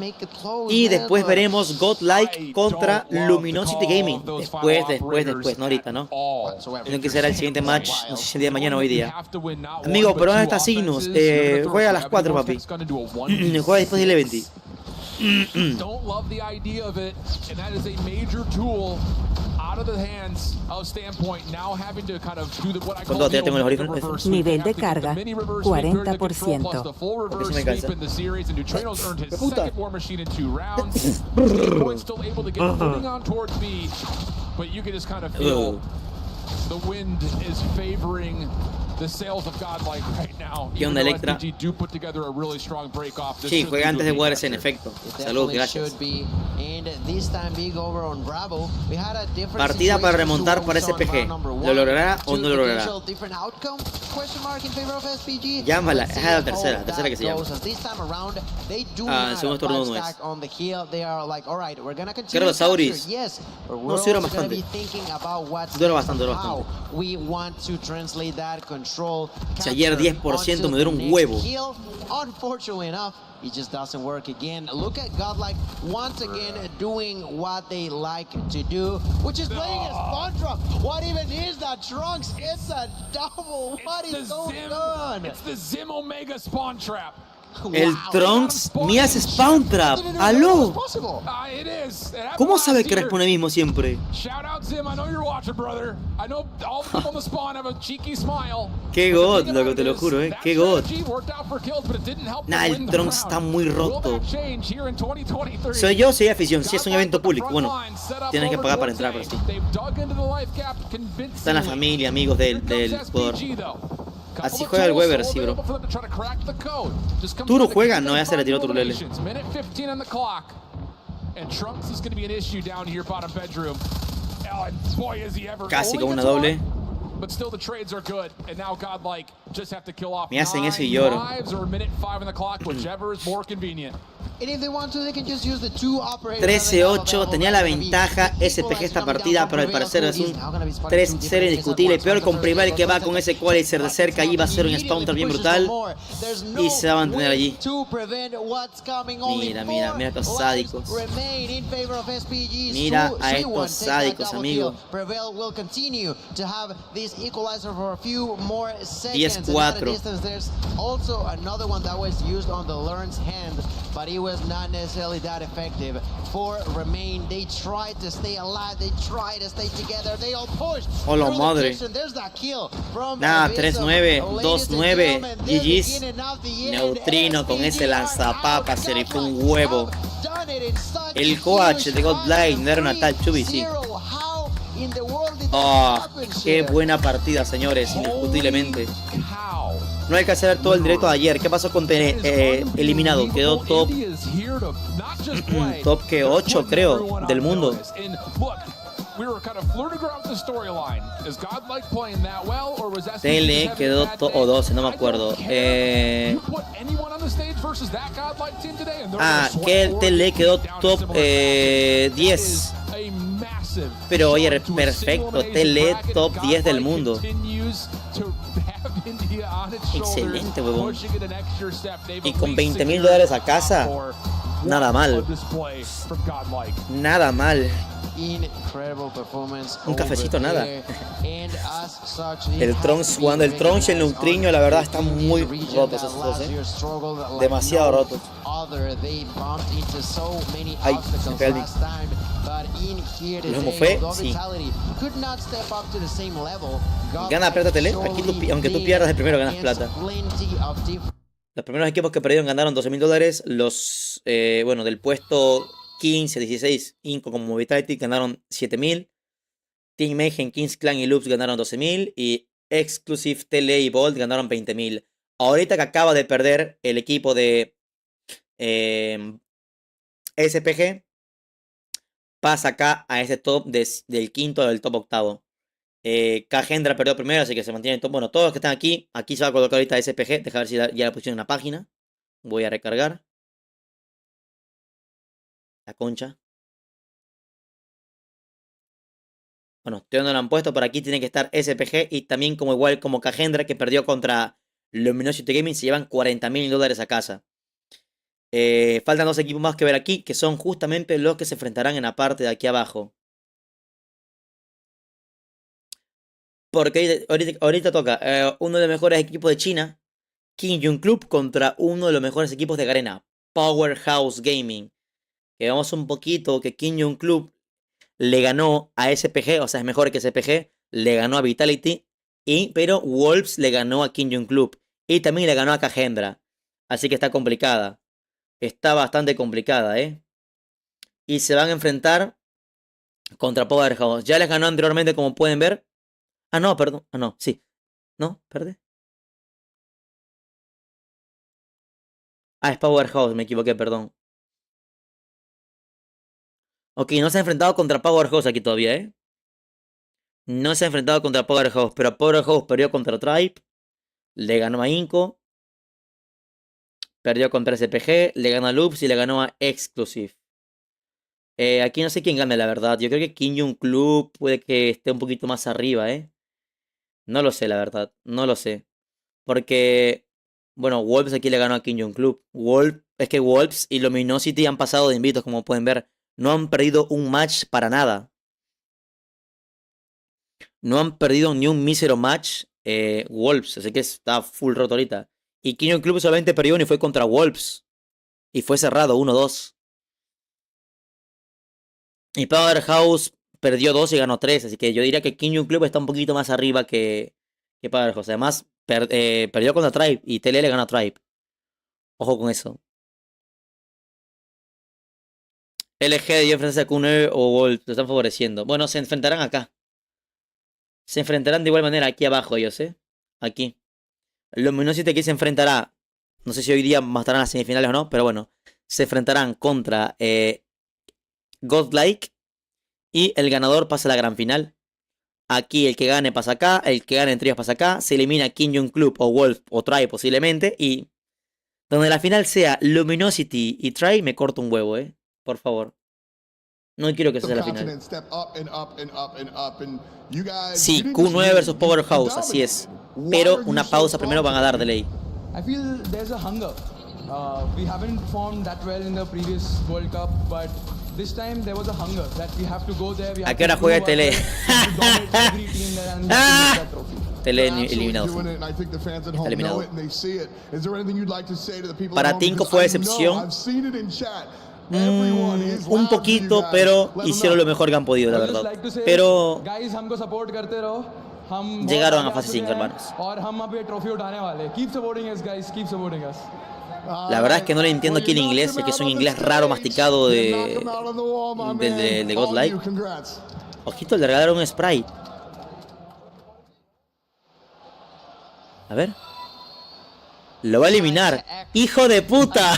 Y después veremos Godlike contra Luminosity Gaming. Después, no ahorita, ¿no? Tiene que ser el siguiente match. No sé si el día de mañana o hoy día. Amigo, pero ¿dónde está Cygnus? Juega a las 4, papi. Juega después del event.
Don't love the idea of it, and that is a major tool out of the hands of Standpoint. Now having to kind of do what I call the reverse sweep.
Nivel de carga 40%.
Reverse sweep in the series, and Neutrino's earned his second War Machine in 2 rounds. Standpoint's still able to get moving on towards me, but you can just kind of feel the wind is favoring the sales of Godlike right now.
¿Qué onda, Electra? Sí, juega antes de jugarse en efecto. Salud, gracias. Partida para remontar para SPG. ¿Lo logrará o no lo logrará? Llámala, es la tercera que se llama. El segundo turno no es. Creo los Sauris. No, sí dura bastante. Dura bastante. Si ayer 10% me dura un huevo.
It just doesn't work again. Look at Godlike once again doing what they like to do, which is playing a spawn drop. What even is that, Trunks? It's a double. What is going on?
It's the Zim Omega spawn trap.
El Trunks me hace spawn trap. ¡Aló! ¿Cómo sabe que responde mismo siempre? Qué god, loco, te lo juro, qué god. Nah, el Trunks está muy roto. Soy yo, soy afición. Si es un evento público, bueno, tienes que pagar para entrar, pero sí. Está en la familia, amigos del jugador. Así juega el Weber, sí, bro. Turo juega, no, ya se retiró Turulele. Casi con una doble.
but still the trades are good. And now Godlike just have to kill off
Me hacen eso y
9
lloro.
lives or a minute 5 on the clock, whichever is more convenient.
And if they want to, they can just use the 2 operators.
13-8, tenía la ventaja SPG esta partida, pero al parecer es un 3-0 indiscutible. Peor con Primal que va con ese Qualizer de cerca, ahí va a ser un Spawnter bien brutal. Y se va a mantener allí. Mira, mira, mira a estos sádicos. Mira a estos sádicos, amigo. 10-4.
Was not necessarily that effective for Remain. They tried to stay alive, they tried to stay together, they all pushed.
Hola madre. Nada, 3-9, 2-9, GG's. Neutrino con ese lanzapapa, se le fue un huevo. El coach de Godlike no era una tal chubi, sí. Oh, qué buena partida, señores, indiscutiblemente. No hay que hacer todo el directo de ayer. ¿Qué pasó con eliminado? Quedó top que 8 creo del mundo. TL quedó o 12, no me acuerdo. Que el TL quedó top 10. Pero oye, perfecto, TL top 10 del mundo. Excelente, huevón. Y con $20,000 a casa, nada mal. Nada mal. Un cafecito, nada. El Trunks jugando el Trunks y el Neutrino, la verdad están muy rotos esos dos, demasiado rotos. Ay, se pega el mic. ¿Lo mofé? Sí. Gana plata tele. Aquí aunque tú pierdas el primero, ganas plata. Los primeros equipos que perdieron ganaron $12,000. Los, bueno, del puesto 15, 16, Inco como Vitality ganaron 7,000. Team Mayhem, Kings Clan y Loops ganaron 12,000. Y Exclusive, Tele y Bolt ganaron 20,000. Ahorita que acaba de perder el equipo de SPG, pasa acá a ese top del quinto del top octavo. Cagendra perdió primero, así que se mantiene el top. Bueno, todos los que están aquí, aquí se va a colocar ahorita SPG. Deja ver si ya la pusieron en la página. Voy a recargar. La concha. Bueno, todavía no lo han puesto. Por aquí tiene que estar SPG. Y también como igual como Cagendra, que perdió contra Luminosity Gaming. Se llevan $40,000 a casa. Faltan dos equipos más que ver aquí, que son justamente los que se enfrentarán en la parte de aquí abajo. Porque ahorita toca uno de los mejores equipos de China, King Jun Club, contra uno de los mejores equipos de Garena, Powerhouse Gaming. Que vemos un poquito que King Jun Club le ganó a SPG, o sea, es mejor que SPG, le ganó a Vitality, pero Wolves le ganó a King Jun Club y también le ganó a Cagendra. Así que está complicada. Está bastante complicada, Y se van a enfrentar contra Powerhouse. Ya les ganó anteriormente, como pueden ver. Ah, no, perdón. Ah, no, sí. ¿No? ¿Perdé? Ah, es Powerhouse, me equivoqué, perdón. Ok, no se ha enfrentado contra Powerhouse aquí todavía, No se ha enfrentado contra Powerhouse, pero Powerhouse perdió contra Tribe. Le ganó a Inco. Perdió contra SPG. Le ganó a Loops y le ganó a Exclusive. Aquí no sé quién gane, la verdad. Yo creo que King Jun Club puede que esté un poquito más arriba, No lo sé, la verdad. No lo sé. Porque, bueno, Wolves aquí le ganó a King Jun Club. Es que Wolves y Luminosity han pasado de invictos, como pueden ver. No han perdido un match para nada. No han perdido ni un mísero match Wolves. Así que está full roto ahorita. Y King Jun Club solamente perdió uno y fue contra Wolves. Y fue cerrado, 1-2. Y Powerhouse perdió 2 y ganó 3. Así que yo diría que King Jun Club está un poquito más arriba que Powerhouse. Además, perdió contra Tribe y TL le ganó a Tribe. Ojo con eso. LG debió enfrentarse a Q9 o Wolf. Lo están favoreciendo. Bueno, se enfrentarán acá. Se enfrentarán de igual manera aquí abajo ellos, Aquí. Luminosity aquí se enfrentará. No sé si hoy día estarán las semifinales o no. Pero bueno. Se enfrentarán contra Godlike. Y el ganador pasa a la gran final. Aquí el que gane pasa acá, el que gane en tríos pasa acá, se elimina Kim Jong Club o Wolf o Try posiblemente, y donde la final sea Luminosity y Try, me corto un huevo, por favor. No quiero que sea la final. Sí, Q9 versus Powerhouse, así es. Pero una pausa primero van a dar de ley.
I feel there's a hunger. We haven't performed that well in the previous World Cup, but this time there was a hunger that we have to go there.
¿A qué hora juega Tele? Tele eliminado. Está eliminado. Para Tinko fue decepción. Un poquito, pero hicieron lo mejor que han podido, la verdad. Pero llegaron a fase 5, hermanos. La verdad es que no le entiendo aquí el inglés, ya que es un inglés raro masticado de Godlike. Ojito, le regalaron un spray. A ver. Lo va a eliminar. ¡Hijo de puta!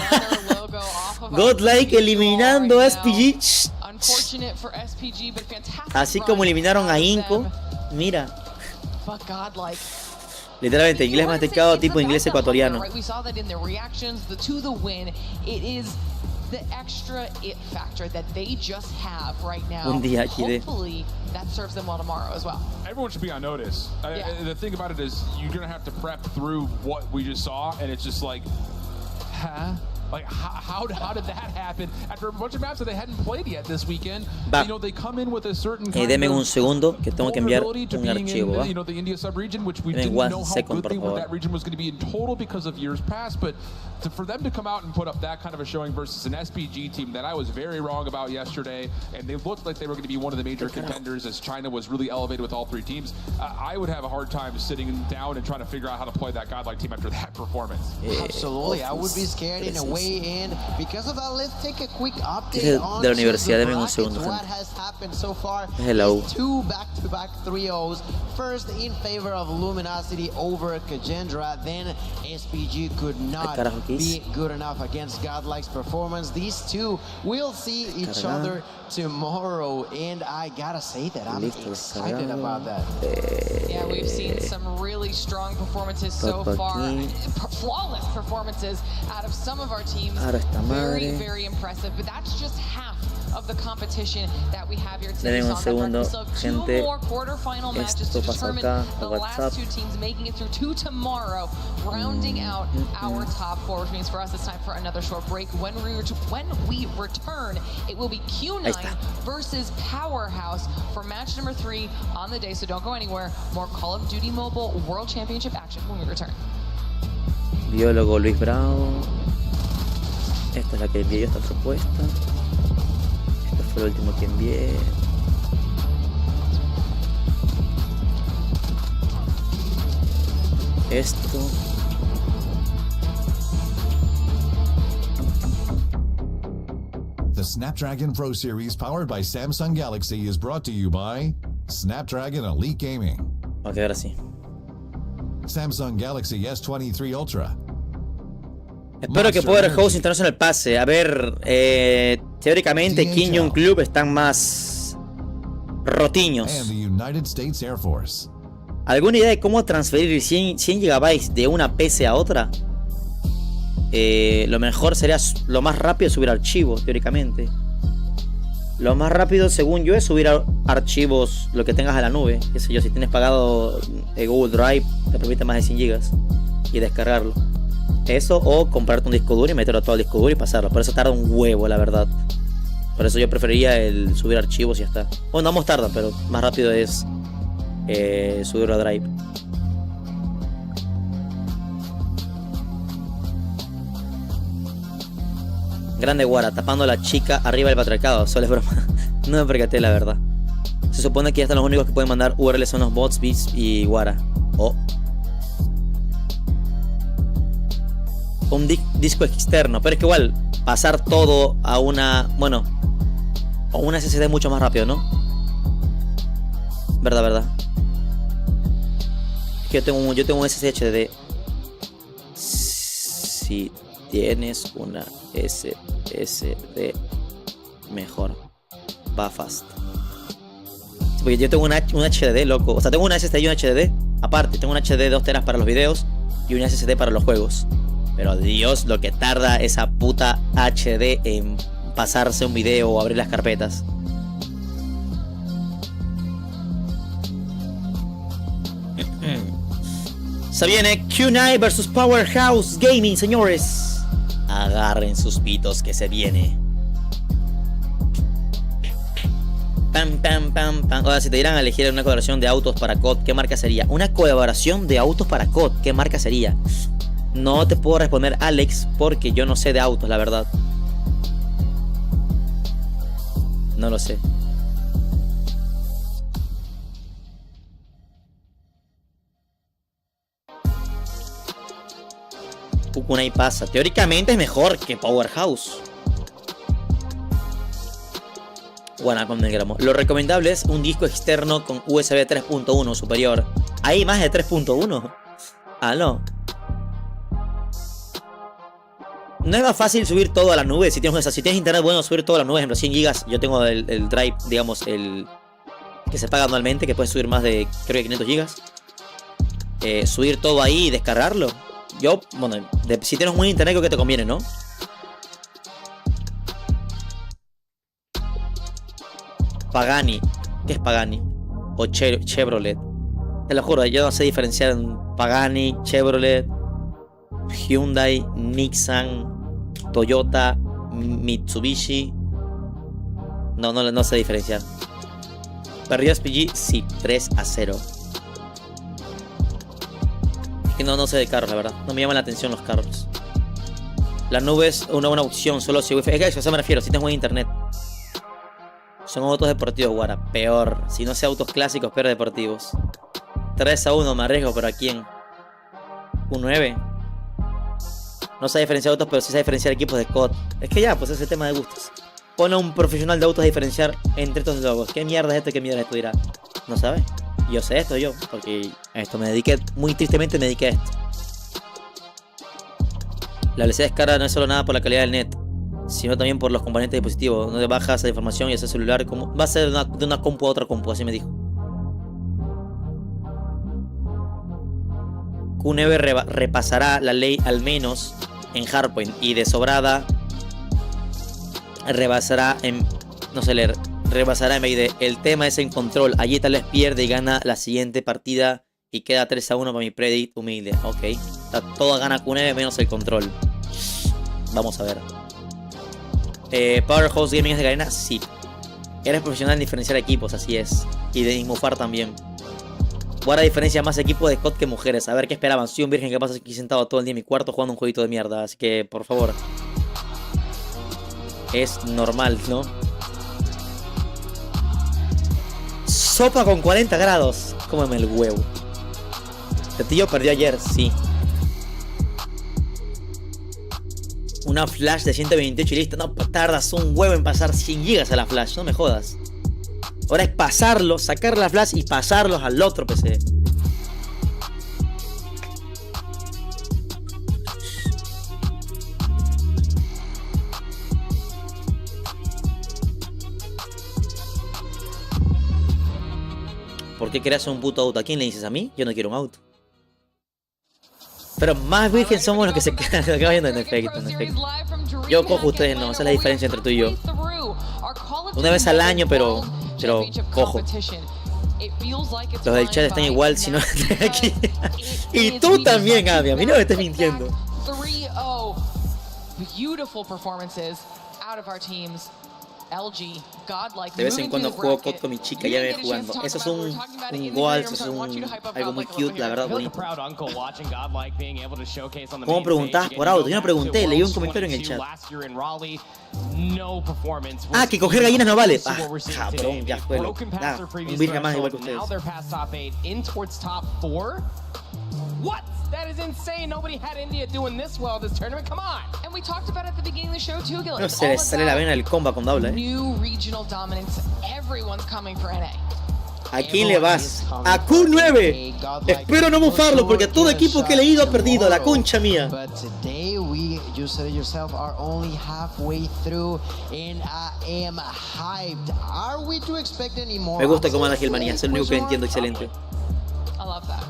Godlike eliminando a SPG. Así como eliminaron a Inco. Mira. Literalmente, inglés masticado tipo inglés ecuatoriano. Un día aquí de...
Everyone should be on notice. The thing about it is you're going to have to prep through what we just saw, and it's just like, huh? Like, how did that happen? After a bunch of maps that they hadn't played yet this weekend, you know, they come in with a certain kind
Deme un segundo que tengo que enviar un archivo, ¿va?
you know, the India sub-region, which we didn't know how good that region was going to be in total because of years past, but for them to come out and put up that kind of a showing versus an SPG team that I was very wrong about yesterday, and they looked like they were going to be one of the major contenders as China was really elevated with all three teams, I would have a hard time sitting down and trying to figure out how to play that godlike team after that performance.
Absolutely, I would be scared in a way. And because of that, let's take a quick update on
de la universidad. Deme un segundo.
what has happened so far.
Hello.
Two back-to-back 3-0s. First in favor of Luminosity over Kagendra. Then SPG could not be good enough against Godlike's performance. These two will see each other tomorrow, and I gotta say that I'm excited about that.
Yeah, we've seen some really strong performances so far. Flawless performances out of some of our teams. Very, very impressive. But that's just half of the competition that we have here today.
Denme un segundo, gente.
Two more quarterfinal matches to determine the last two teams making it through to tomorrow, rounding out our top four, which means for us it's time for another short break. When we return, it will be Q9 versus Powerhouse for match number 3 on the day. So don't go anywhere. More Call of Duty Mobile World Championship action when we return.
Biólogo Luis Bravo. Esta es la que envié yo, esta propuesta. Este fue el último que envié. Esto.
The Snapdragon Pro Series powered by Samsung Galaxy is brought to you by Snapdragon Elite Gaming.
Ok, ahora sí.
Samsung Galaxy S23 Ultra.
Espero que Powerhouse International pase. A ver, teóricamente Kim Jong Club están más rotiños. ¿Alguna idea de cómo transferir 100 GB de una PC a otra? Lo mejor sería, lo más rápido, subir archivos, teóricamente. Lo más rápido, según yo, es subir archivos, lo que tengas a la nube. Qué sé yo, si tienes pagado Google Drive, te permite más de 100 GB y descargarlo. Eso, o comprarte un disco duro y meterlo todo al disco duro y pasarlo. Por eso tarda un huevo, la verdad. Por eso yo preferiría el subir archivos y ya está. Bueno, ambos tardan, pero más rápido es subirlo a Drive. Grande Guara, tapando a la chica arriba del patriarcado. Solo es broma. No me percaté, la verdad. Se supone que ya están los únicos que pueden mandar URLs son los bots, Beats y Guara. Un disco externo, pero es que igual pasar todo a una, bueno, a una SSD mucho más rápido, ¿no? Verdad. Es que yo tengo un SSD. Si tienes una SSD mejor, va fast. Porque yo tengo un HDD, loco. O sea, tengo una SSD y un HDD. Aparte, tengo un HDD de 2 teras para los videos y una SSD para los juegos. Pero Dios, lo que tarda esa puta HD en pasarse un video o abrir las carpetas. Se viene Q9 vs Powerhouse Gaming, señores. Agarren sus pitos que se viene. Pam, pam, pam, pam. Ahora, si te dieran a elegir una colaboración de autos para COD, ¿qué marca sería? Una colaboración de autos para COD, ¿qué marca sería? No te puedo responder, Alex, porque yo no sé de autos, la verdad. No lo sé. Kukunai pasa. Teóricamente es mejor que Powerhouse. Bueno, con el gramo. Lo recomendable es un disco externo con USB 3.1 superior. ¿Hay más de 3.1? Ah, no. No es más fácil subir todo a la nube. Si tienes internet bueno, subir todo a la nube. Ejemplo, 100 GB. Yo tengo el drive, digamos, el que se paga anualmente, que puedes subir más de, creo que 500 GB. Subir todo ahí y descargarlo. Yo, bueno, si tienes un buen internet, creo que te conviene, ¿no? Pagani. ¿Qué es Pagani? O Chevrolet. Te lo juro, yo no sé diferenciar en Pagani, Chevrolet, Hyundai, Nissan, Toyota, Mitsubishi. No sé diferenciar. Perdió SPG, sí, 3-0. Es que no sé de carros, la verdad. No me llaman la atención los carros. La nube es una buena opción, solo si Wi-Fi. Es que a eso me refiero, si tienes buen internet. Son autos deportivos, Guara. Peor. Si no sea autos clásicos, pero deportivos. 3-1, me arriesgo, pero ¿a quién? ¿Un 9? No sé diferenciar autos, pero sí sé diferenciar equipos de COD. Es que ya, pues es el tema de gustos. Pone a un profesional de autos a diferenciar entre estos logos. ¿Qué mierda es esto y qué mierda es esto? Dirá. ¿No sabe? Yo sé esto yo, porque a esto me dediqué, muy tristemente me dediqué a esto. La LCD es cara no es solo nada por la calidad del net, sino también por los componentes de dispositivo. No te bajas esa información y ese celular como va a ser de una compu a otra compu, así me dijo. Q9 repasará la ley al menos en Hardpoint y de sobrada rebasará en... no sé leer. Rebasará en MID. El tema es en control. Allí tal vez pierde y gana la siguiente partida y queda 3-1 para mi predict humilde. Ok. Todo gana Q9 menos el control. Vamos a ver. Powerhouse Gaming es de Garena. Sí. Eres profesional en diferenciar equipos, así es. Y de mufar también. Guarda diferencia más equipos de COD que mujeres. A ver qué esperaban. Soy un virgen que pasa aquí sentado todo el día en mi cuarto jugando un jueguito de mierda. Así que, por favor. Es normal, ¿no? Sopa con 40 grados. Cómeme el huevo. El tío perdió ayer, sí. Una flash de 128 y listo. No, tardas un huevo en pasar 100 GB a la flash. No me jodas. Ahora es pasarlo, sacar la flash y pasarlos al otro PC. ¿Por qué creas un puto auto? ¿A quién le dices? ¿A mí? Yo no quiero un auto. Pero más virgen somos los que se quedan viendo en efecto, en efecto. Yo cojo ustedes, no, esa es la diferencia entre tú y yo. Una vez al año, pero cojo. Los del chat están igual si no están aquí. Y tú también, Abby, a mí no me estés mintiendo. De vez en cuando juego COD con mi chica, ya me jugando. Eso es un goal, eso es algo muy cute, la verdad, bonito. ¿Cómo preguntabas por auto? Yo no pregunté, leí un comentario en el chat. Ah, que coger gallinas no vale. Ah, cabrón, ya fue. Nada, un virgen más igual que ustedes.
What? That is insane. Nobody had India doing this well this tournament. Come on. And we talked about it at the beginning of the show too, Gil.
No se le sale la vena del comba con doble,
New regional dominance. Everyone's coming for NA.
¿A quién le vas? A Q9. Espero no mofarlo porque todo equipo que he leído ha perdido, la concha mía.
But today you said it yourself, are only halfway through and I am hyped. Are we to expect any more?
Me gusta cómo anda Gilmanía, es el único que entiendo, excelente.
I love that.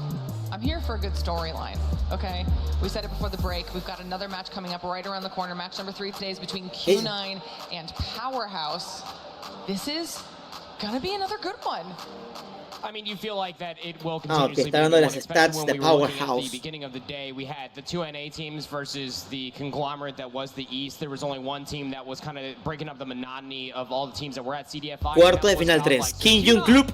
I'm here for a good storyline, okay? We said it before the break. We've got another match coming up right around the corner. Match number 3 today is between Q9 and Powerhouse. This is gonna be another good one.
I mean, you feel like that it will continuously
está dando las stats de
At
Powerhouse.
the beginning of the day, we had the 2 NA teams versus the conglomerate that was the East. There was only one team that was kind of breaking up the monotony of all the teams that were at CDFI.
Cuarto de final 3. Kim Jong Club,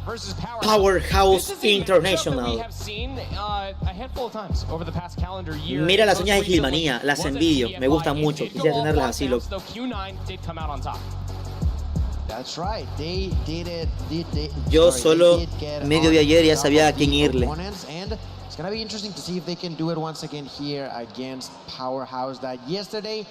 Powerhouse International.
We have seen a handful of times over the past calendar year.
Mira las uñas de Gilmanía, las envidio, me gustan mucho. Quisiera tenerlas así, loco.
Q9 did come out on top.
That's right. They did it.
Yo solo medio de ayer ya sabía a quién irle.
And it's gonna be interesting to see if they can do it once again here against Powerhouse. That yesterday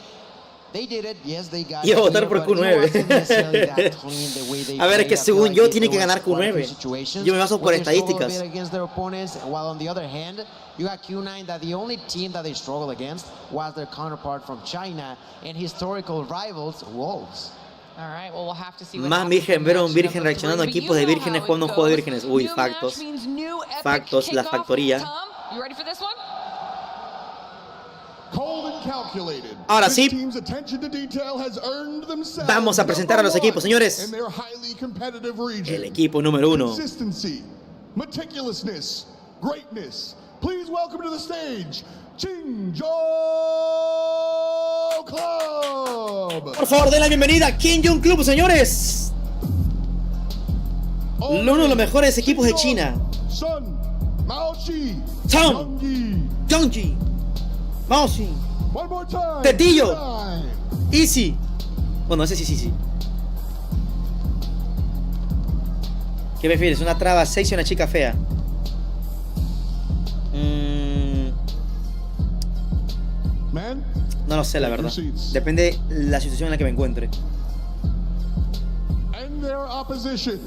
they did it. Yes, they got.
Iba a votar por Q9. A ver, es que según yo tiene que ganar Q9. Yo me baso por estadísticas.
Against their opponents, while on the other hand, you got Q9, that the only team that they struggled against was their counterpart from China and historical rivals, Wolves.
All right, well, we'll have to see what
Más virgen, ver a un virgen reaccionando a equipos de vírgenes jugando un juego de vírgenes. Uy, factos. Factos, la factoría.
You ready for this one?
Ahora sí, vamos a presentar a los equipos, señores. El equipo número 1.
Meticulousness, greatness. Please welcome to the stage, Chinjo Club.
Por favor, den la bienvenida a Kim Jong Club, señores. Uno de los mejores equipos de China.
Sun, Maoshi,
Tom, Yongji, Maoshi,
one more time.
Tetillo, Easy. Bueno, ese sí. ¿Qué prefieres? ¿Una traba sexy o una chica fea? No lo sé, la verdad. Depende de la situación en la que me encuentre.
And their opposition,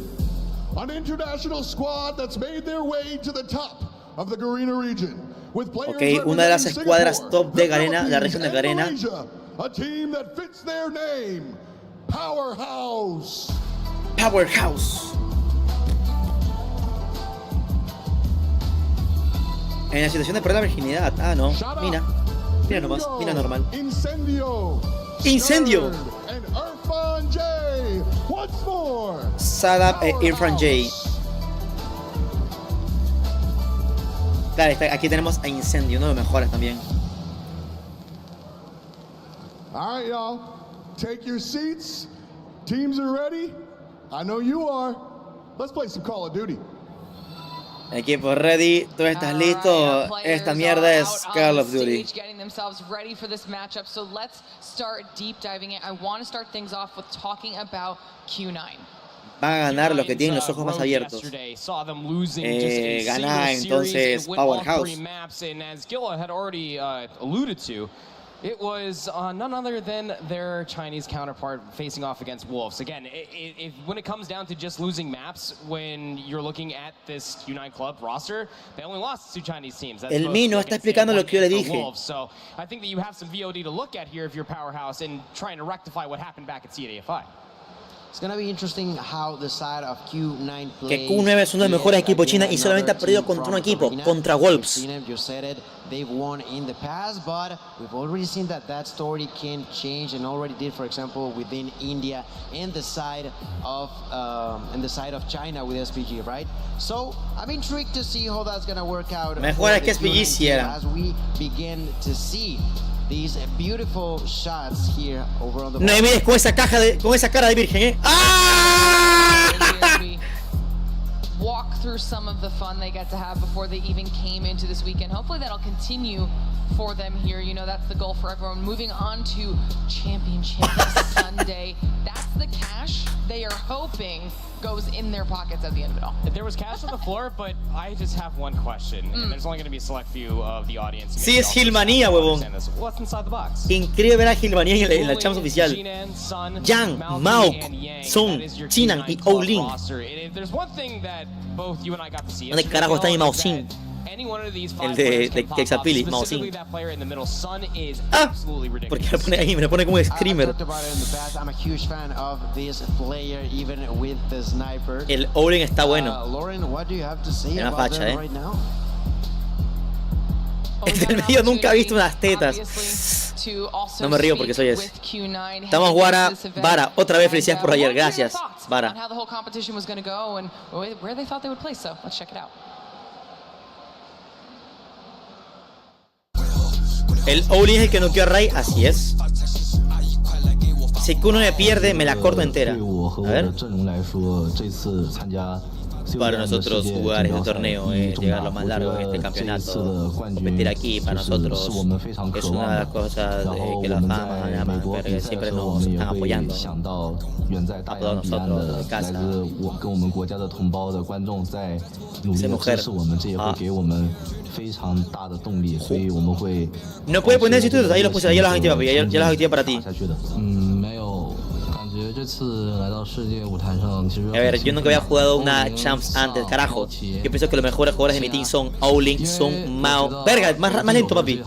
an international squad that's made their way to the top of the Garena region. With players
una de las escuadras top de Garena, la región de Garena.
A team that fits their name, Powerhouse.
Powerhouse. En la situación de perder la virginidad. Ah, no. Mira nomás, mira normal.
Incendio.
Sadap e Irfan J. Claro, aquí tenemos a Incendio, uno de los mejores también.
All right, y'all. Take your seats. Teams are ready. I know you are. Let's play some Call of Duty.
Equipo ready, ¿tú estás listo? Esta mierda es Call of Duty.
Getting themselves ready for this matchup. So let's start deep diving in. I want to start things off with talking about Q9.
Van a ganar los que tienen los ojos más abiertos. Ganar entonces Powerhouse.
It was none other than their Chinese counterpart facing off against Wolves. Again, when it comes down to just losing maps, when you're looking at this Q9 Club roster, they only lost 2 Chinese teams.
El Mino está explicando lo que yo le dije.
So I think that you have some VOD to look at here if you're Powerhouse and trying to rectify what happened back at CDFI.
It's gonna be interesting how the side of Q9 plays.
Que Q9 es uno de los mejores equipos de China y solamente ha perdido contra un equipo, contra Wolves.
You said it, they've won in the past, but we've already seen that story can change, and already did, for example, within India and the side of China with SPG, right? So I'm intrigued to see how that's gonna work out.
Mejor es que SPG hiciera.
As we begin to see these beautiful shots here over on the.
No me mires con esa cara de virgen, ¡Ah!
Walk through some of the fun they get to have before they even came into this weekend. Hopefully that'll continue for them here. You know, that's the goal for everyone. Moving on to Championship Sunday. That's the cash they are hoping goes in their pockets at the end of it all.
There was cash on the floor, but I just have one question. And there's only going to be a select few of the audience.
Sí, es Gilmanía, huevón.
What's inside the box?
Increíble ver a Gilmanía en la Champs oficial. Yang, Mao, Sun, Chinan y Olin.
There's one thing that both you and I got to see.
¿Dónde carajo está mi Mao Xin? El de Quexapili, Mao Xin. Ah, porque me pone ahí, me lo pone como screamer. El Olin está bueno. Es una facha, El del medio nunca ha visto unas tetas. No me río porque soy ese. Estamos Vara, otra vez felicidades por ayer, gracias, Vara. El Oli es el que noqueó a Ray, así es. Si uno me pierde, me la corto entera. A ver. Para nosotros jugar este torneo es llegar lo más largo en este campeonato. Competir aquí para nosotros es una de las cosas que las aman, pero siempre nos están apoyando. A todos nosotros en casa. Esa mujer. No puede poner institutos, ahí los puse, ya los activé, papi, ya los activé para ti. A ver, yo nunca había jugado una Champs antes, carajo. Yo pienso que los mejores jugadores de mi team son Olin, Sun, Mao. Verga, más lento, papi.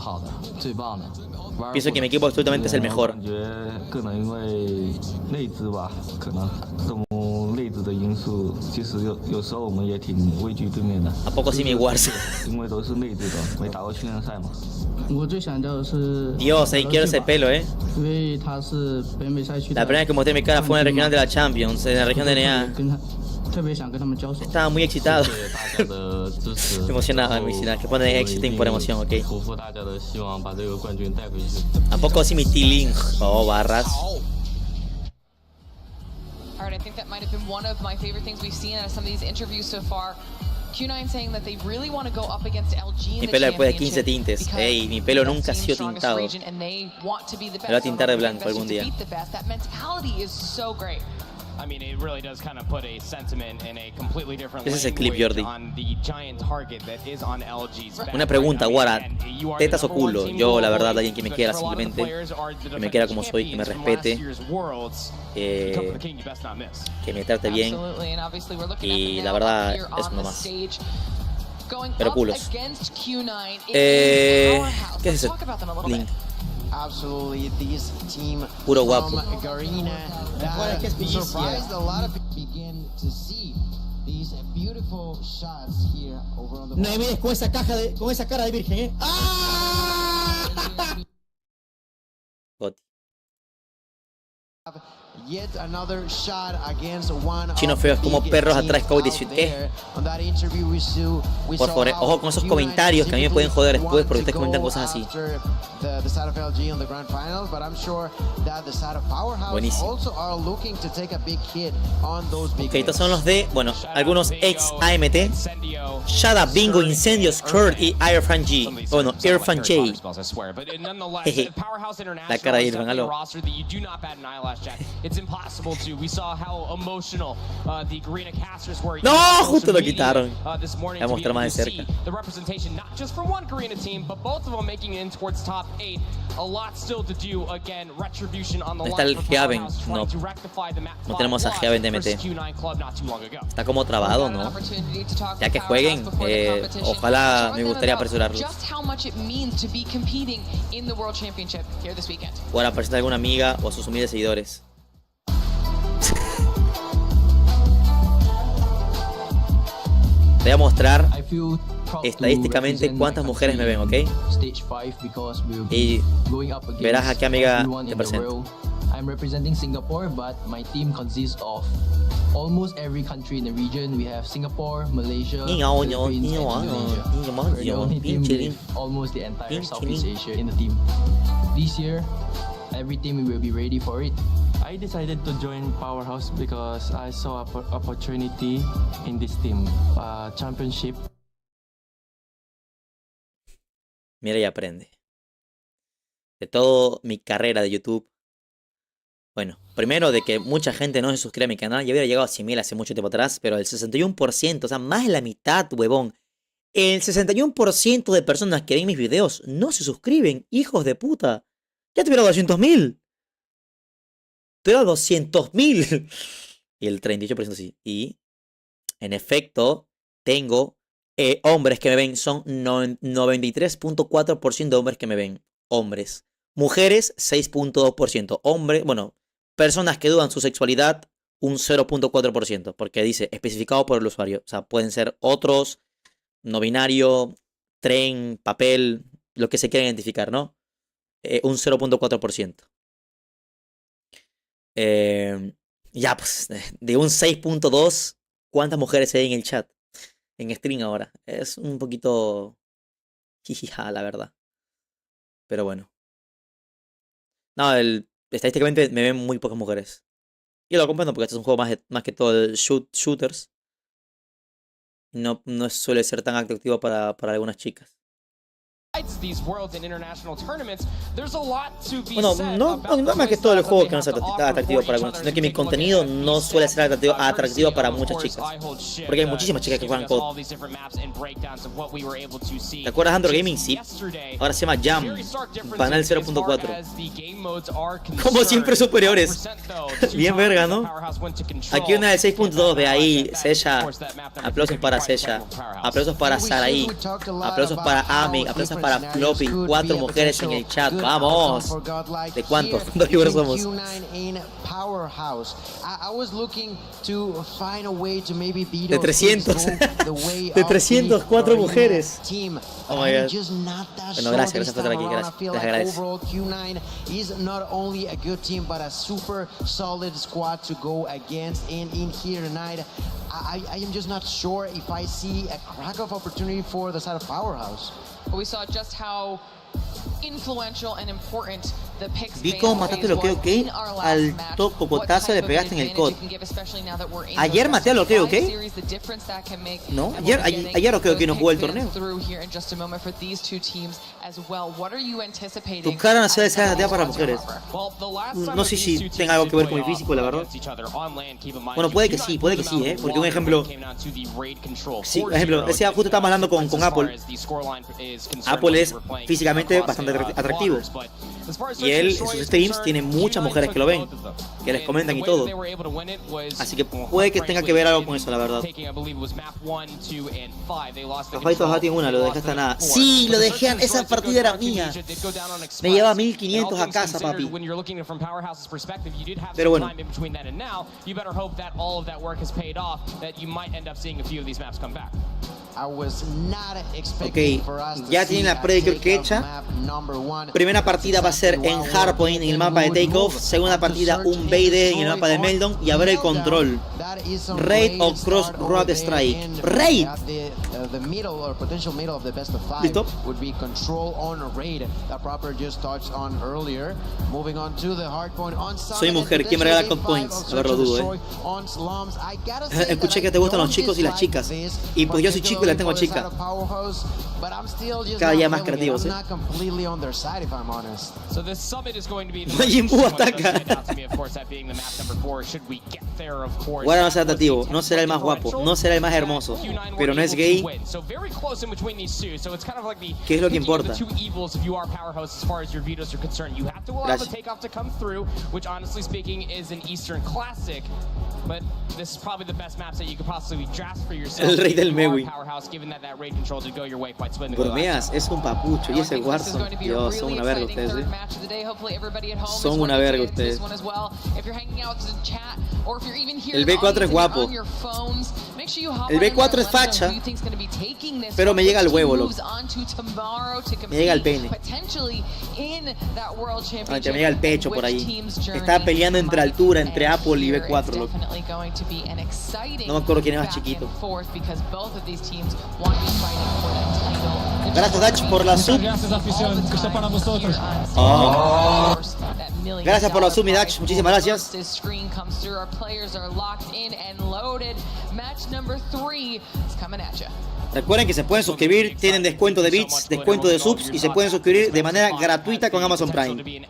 Pienso que mi equipo absolutamente es el mejor. ¿A poco sí mi Wars? Dios, ahí quiero ese pelo, La primera vez que mostré mi cara fue en el regional de la Champions, en la región de NA. Estaba muy excitado. Emocionado, que pone exiting por emoción, ok. ¿A poco sí mi T-Link? Oh, barras.
Alright, I think that might have been one of my favorite things we've seen out of some of these interviews so far. Q9 saying that they really want to go up against LG in
Mi
the
pelo después de 15
championship
tintes. Ey, mi pelo nunca ha sido tintado. Me lo voy a tintar de blanco algún día.
That mentality is so great.
I mean, it really does kind of put a sentiment in a completely different
Ese es el clip, Jordi.
on the giant target that is on LG's back.
Una pregunta, Guara, ¿tetas o culo? Yo, la verdad, alguien que me quiera simplemente, que me quiera como soy, que me respete, que me trate bien, y la verdad es uno más. Pero culos. ¿Qué es ese link?
Absolutely, this team
Puro guapo.
from Garena that surprised a lot of people begin to see these beautiful shots here over on the
No me mires con esa cara de virgen,
Yet another shot against one
Chinos feos como perros atrás, CODM. Por favor, ojo con esos comentarios que a mí me pueden joder después porque ustedes comentan cosas así. Buenísimo. Ok, estos son los de, bueno, algunos ex AMT. Shada, Bingo, Incendio, Skirt y Irfan G. Bueno, Irfan J. Jeje. La cara de Irfan, aló.
It's impossible to. We saw how emotional the Garena casters were.
No, justo lo quitaron.
This morning
Voy a mostrar más de cerca.
The representation not just for one Garena team, but both of them making it in towards top 8. A lot still to do. Again, retribution on the line.
Está el Geaven. No. No tenemos a Geaven de MT. Está como trabado, ¿no? Ya que jueguen, ojalá me gustaría apresurarlos. O a presentar a alguna amiga o a sus humildes seguidores. Te voy a mostrar estadísticamente cuántas mujeres me ven, ¿ok? Y verás a qué amiga te presento.
I'm representing Singapore, but my team consists of almost every country in the region. We have Singapore, Malaysia, Philippines, and Indonesia. We're the only team with almost the entire Southeast Asia in the team. This year, every team will be ready for it.
I decided to join Powerhouse because I saw an opportunity in this team, championship.
Mira y aprende. de toda mi carrera de YouTube. Bueno, primero de que mucha gente no se suscribe a mi canal. Yo hubiera llegado a 100.000 hace mucho tiempo atrás, pero el 61%, o sea, más de la mitad, huevón. El 61% de personas que ven mis videos no se suscriben, hijos de puta. Ya tuviera 200.000. Tuviera 200.000. Y el 38% sí. Y, en efecto, tengo hombres que me ven. Son 93.4% de hombres que me ven. Hombres. Mujeres, 6.2%. Hombres, bueno, personas que dudan su sexualidad, un 0.4%. Porque dice, especificado por el usuario. O sea, pueden ser otros, no binario, tren, papel, lo que se quiera identificar, ¿no? Un 0.4%. Ya, pues, de un 6.2, ¿cuántas mujeres hay en el chat? En stream ahora. Es un poquito jijija, la verdad. Pero bueno. No, estadísticamente me ven muy pocas mujeres. Y lo comprendo porque este es un juego más que todo el shooters. No suele ser tan atractivo para algunas chicas. Bueno, no más que todo el juego que no es atractivo para algunos, sino que mi contenido no suele ser atractivo para muchas chicas. Porque hay muchísimas chicas que juegan COD. ¿Te acuerdas de Android Gaming? Sí. Ahora se llama Jam. Panel 0.4. Como siempre superiores. Bien verga, ¿no? Aquí una del 6.2, ve ahí, Sella. Aplausos para Sella. Aplausos para Saraí. Aplausos para Ami. Aplausos para Floppy. 4 mujeres en el chat, vamos. ¿De cuántos? ¿Cuántos viewers somos? De 300. De 304 mujeres. Oh my god. Bueno, gracias por estar aquí, gracias. Les agradezco.
I am just not sure if I see a crack of opportunity for the side of Powerhouse.
We saw just how influential and important the picks.
Vi cómo mataste lo que al top cocotazo le pegaste en el COD. Ayer maté a lo que no, ayer lo que no jugó el torneo. Tu cara no se desea para mujeres. No sé si tenga algo que ver con mi físico, la verdad. Bueno, puede que sí, porque un ejemplo, sí, por ejemplo, ese justo estaba hablando con Apple. Apple es físicamente bastante atractivo. Y él en sus streams tiene muchas mujeres que lo ven, que les comentan y todo. Así que puede que tenga que ver algo con eso, la verdad. Rafaito tiene una, lo dejaste a nada. Sí, lo dejé, esa partida era mía. Me llevaba 1500 a casa, papi. Pero bueno. Ok, ya tienen la predictor que hecha. Primera partida va a ser en Hardpoint en el mapa de Takeoff. Segunda partida un BD en el mapa de Meldon. Y a ver el control. Raid o Cross Road Strike. Raid. ¿Listo? Soy mujer, ¿quién me regala COD Points? A ver, lo dudo, Escuché que te gustan los chicos y las chicas. Y pues yo soy chico y la tengo chica. Cada día más creativos, Jimbo ataca. Guarda no será atractivo, no será el más guapo, no será el más hermoso, pero no es gay. ¿Qué es lo que importa? El rey del Mewi. Bromeas, es un papucho. Y ese Warzone, Dios, son una verga ustedes, Son una verga ustedes. El B4 es guapo. El B4 es facha. Pero me llega al huevo, loco. Me llega al pene. Me llega al pecho por ahí. Estaba peleando entre altura, entre Apple y B4, loco. No me acuerdo quién es más chiquito. Gracias, Dach, por la sub.
Gracias, afición, que está para vosotros.
Gracias por la sub, mi Dach. Muchísimas gracias.
Match number 3 is coming at you.
Recuerden que se pueden suscribir, tienen descuento de bits, descuento de subs y se pueden suscribir de manera gratuita con Amazon Prime.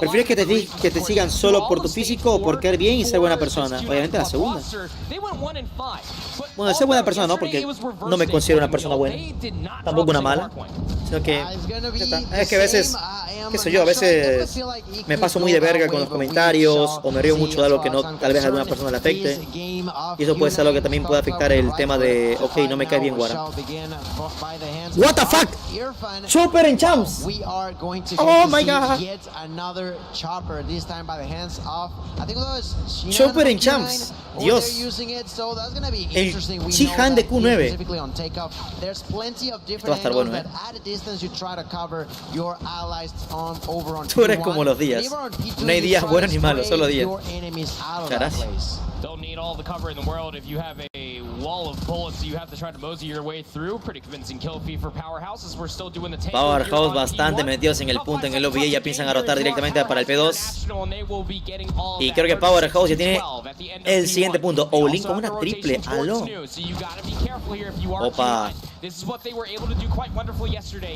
¿Prefieres que te sigan solo por tu físico o por caer bien y ser buena persona? Obviamente la segunda. Bueno, ser buena persona no, porque no me considero una persona buena, tampoco una mala, sino que es que a veces, qué sé yo, a veces me paso muy de verga con los comentarios o me río mucho de algo que no, tal vez a alguna persona le afecte, y eso puede ser algo que también puede afectar el tema de, ok, no me cae bien Guara. What the fuck, Chopper en Champs. Oh my god, Chopper en Champs, Dios. El Chihan de Q9. Esto va a estar bueno, Tú eres como los días. No hay días buenos ni malos, solo días. Carajo.
Don't need all the cover in the world if you have a wall of bullets you have to try to mosey your way through. Pretty convincing kill feed for Powerhouse. We're still doing the tank.
Powerhouse bastante metidos en el punto en el lobby y ya piensan a rotar directamente para el P2. Y creo que Powerhouse ya tiene el siguiente punto. Olin con una triple. Aló. Opa.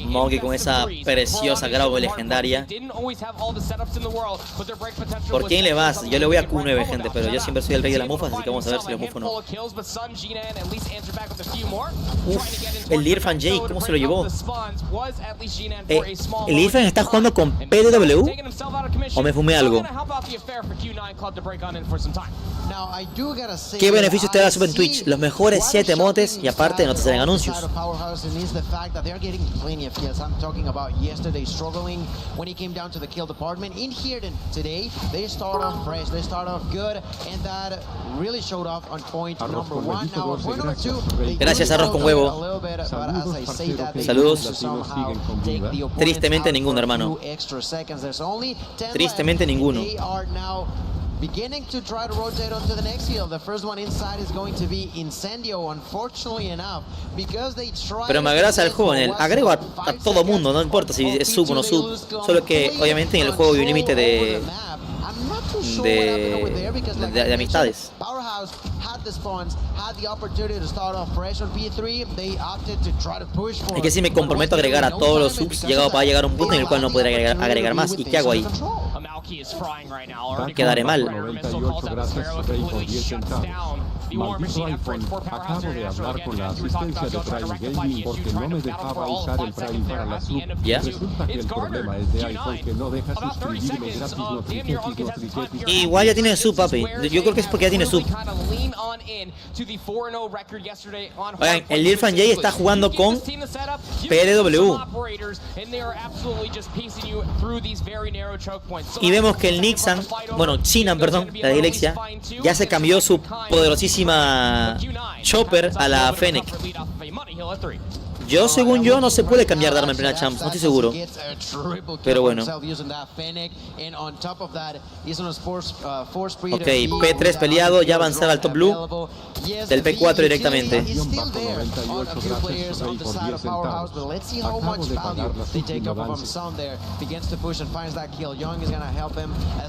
Monkey con esa preciosa grabo legendaria. ¿Por quién le vas? Yo le voy a Q9, gente, pero yo siempre soy el rey de las mufas, así que vamos a ver si los mufo o no. Uf, el Irfan J, ¿cómo se lo llevó? ¿El Irfan está jugando con PDW? ¿O me fumé algo? ¿Qué beneficios te da Sub en Twitch? Los mejores 7 emotes y aparte no te salen anuncios. Gracias, arroz con huevo. Saludos. Tristemente ninguno, hermano. Tristemente ninguno. Beginning to try to rotate onto the next hill. The first one inside is going to be Incendio, unfortunately enough, because they try. Pero me agrada el juego, en el agrego a todo mundo, no importa si es sub o no sub, solo que obviamente en el juego hay un límite de amistades. Es que si me comprometo a agregar a todos los subs, va a llegar a un punto en el cual no podré agregar más. ¿Y qué hago ahí? Quedaré mal.
98, gracias, Rey, por 10 centavos. Maldito iPhone, acabo de hablar con la asistencia de Prime Gaming porque no me dejaba usar el Prime para la sub.
¿Ya?
Resulta que el problema es de iPhone que no deja suscribirme gratis, no triquetis.
Igual ya tiene sub, papi. Yo creo que es porque ya tiene sub. Oigan, el Irfan J está jugando con PDW. Y vemos que el Nixon, bueno, Chinan, perdón, la dislexia, ya se cambió su poderosísima Chopper a la Fennec. Yo, según yo, no se puede cambiar de arma en plena Champs, no estoy seguro. Pero bueno. Ok, P3 peleado, ya avanzar al top blue. Del P4 directamente.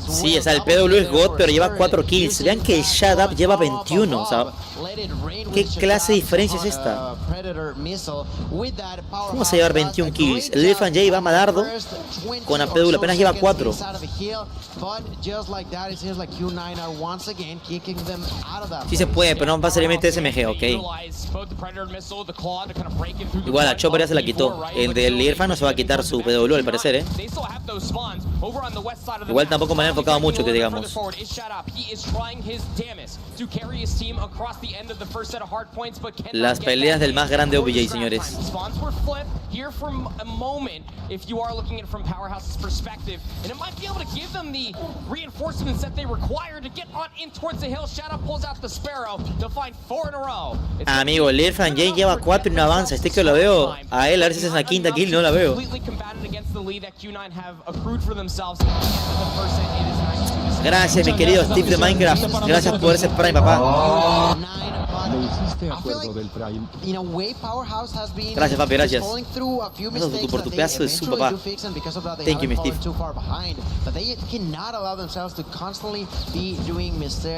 Sí, o sea, el PW es God, pero lleva 4 kills. Vean que el Shut Up lleva 21. O sea, ¿qué clase de diferencia es esta? ¿Cómo se lleva 21 kills? El Irfan J va a Madardo con APW, apenas lleva 4. Sí se puede, pero no va a ser SMG, ok. Igual a Chopper ya se la quitó. El del Irfan no se va a quitar su PW al parecer, Igual tampoco me han enfocado mucho, que digamos. Las peleas del más grande OBJ, señores.
Here from a moment, if you are looking at it from Powerhouse's perspective, and it might be able to give them the reinforcements that they require to get on in towards the hill. Shadow pulls out the Sparrow to find 4 in a row.
Amigo, el Irfan J lleva 4 y no avanza. Este que lo veo a él, a ver si es una quinta kill, no la veo. Gracias, mi querido Steve de Minecraft. Gracias por ese Prime, papá.
Este acuerdo del Prime.
Gracias, papi, gracias. Eso por tu pedazo de su papá. Thank you, Steve.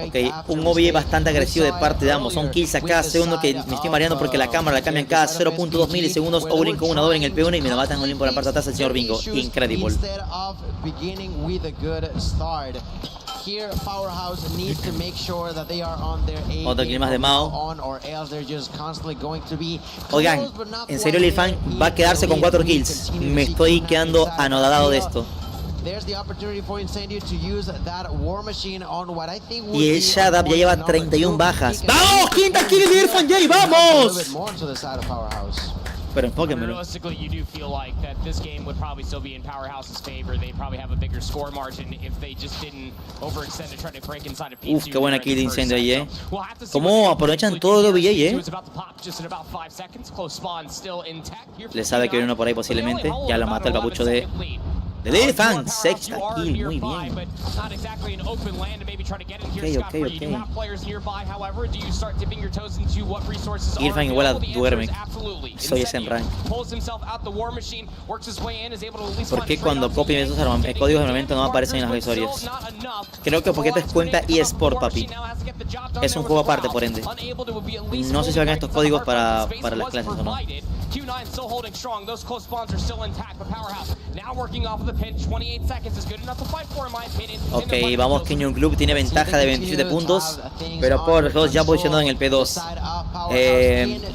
Ok, un OBE bastante agresivo de parte de ambos. Son kills a cada segundo que me estoy mareando porque la cámara la cambian cada 0.2 milisegundos. Olin con una doble en el P1 y me lo matan Olin por la parte de atrás el señor Bingo. Incredible. Otro kill más de Mao. Oigan, en serio el Irfan va a quedarse con 4 kills. Me estoy quedando anodado de esto. Y el Shadab ya lleva 31 bajas. ¡Vamos! ¡Quinta kill de Irfan J! ¡Vamos! Pero enfóquenmelo.
Realistically, you do feel like that this game would probably still be in Powerhouse's favor. They probably have a bigger score margin if they just didn't overextend to try to break inside of P2.
Uf, qué buena kill de incendio ahí, ¿Cómo aprovechan todo el OBJ, Le sabe que viene uno por ahí posiblemente. Ya lo mata el papucho de Irfan. Sexta kill, muy bien. Ok. Irfan igual a duerme. Soy ese en rank. ¿Por qué cuando copian esos códigos de momento no aparecen en las historias? Creo que porque esto es cuenta eSport, papi. Es un juego aparte, por ende. No sé si valgan estos códigos para las clases o no. Ok, vamos, Kenyon Club tiene ventaja de 27 puntos, pero por los ya posicionados en el P2.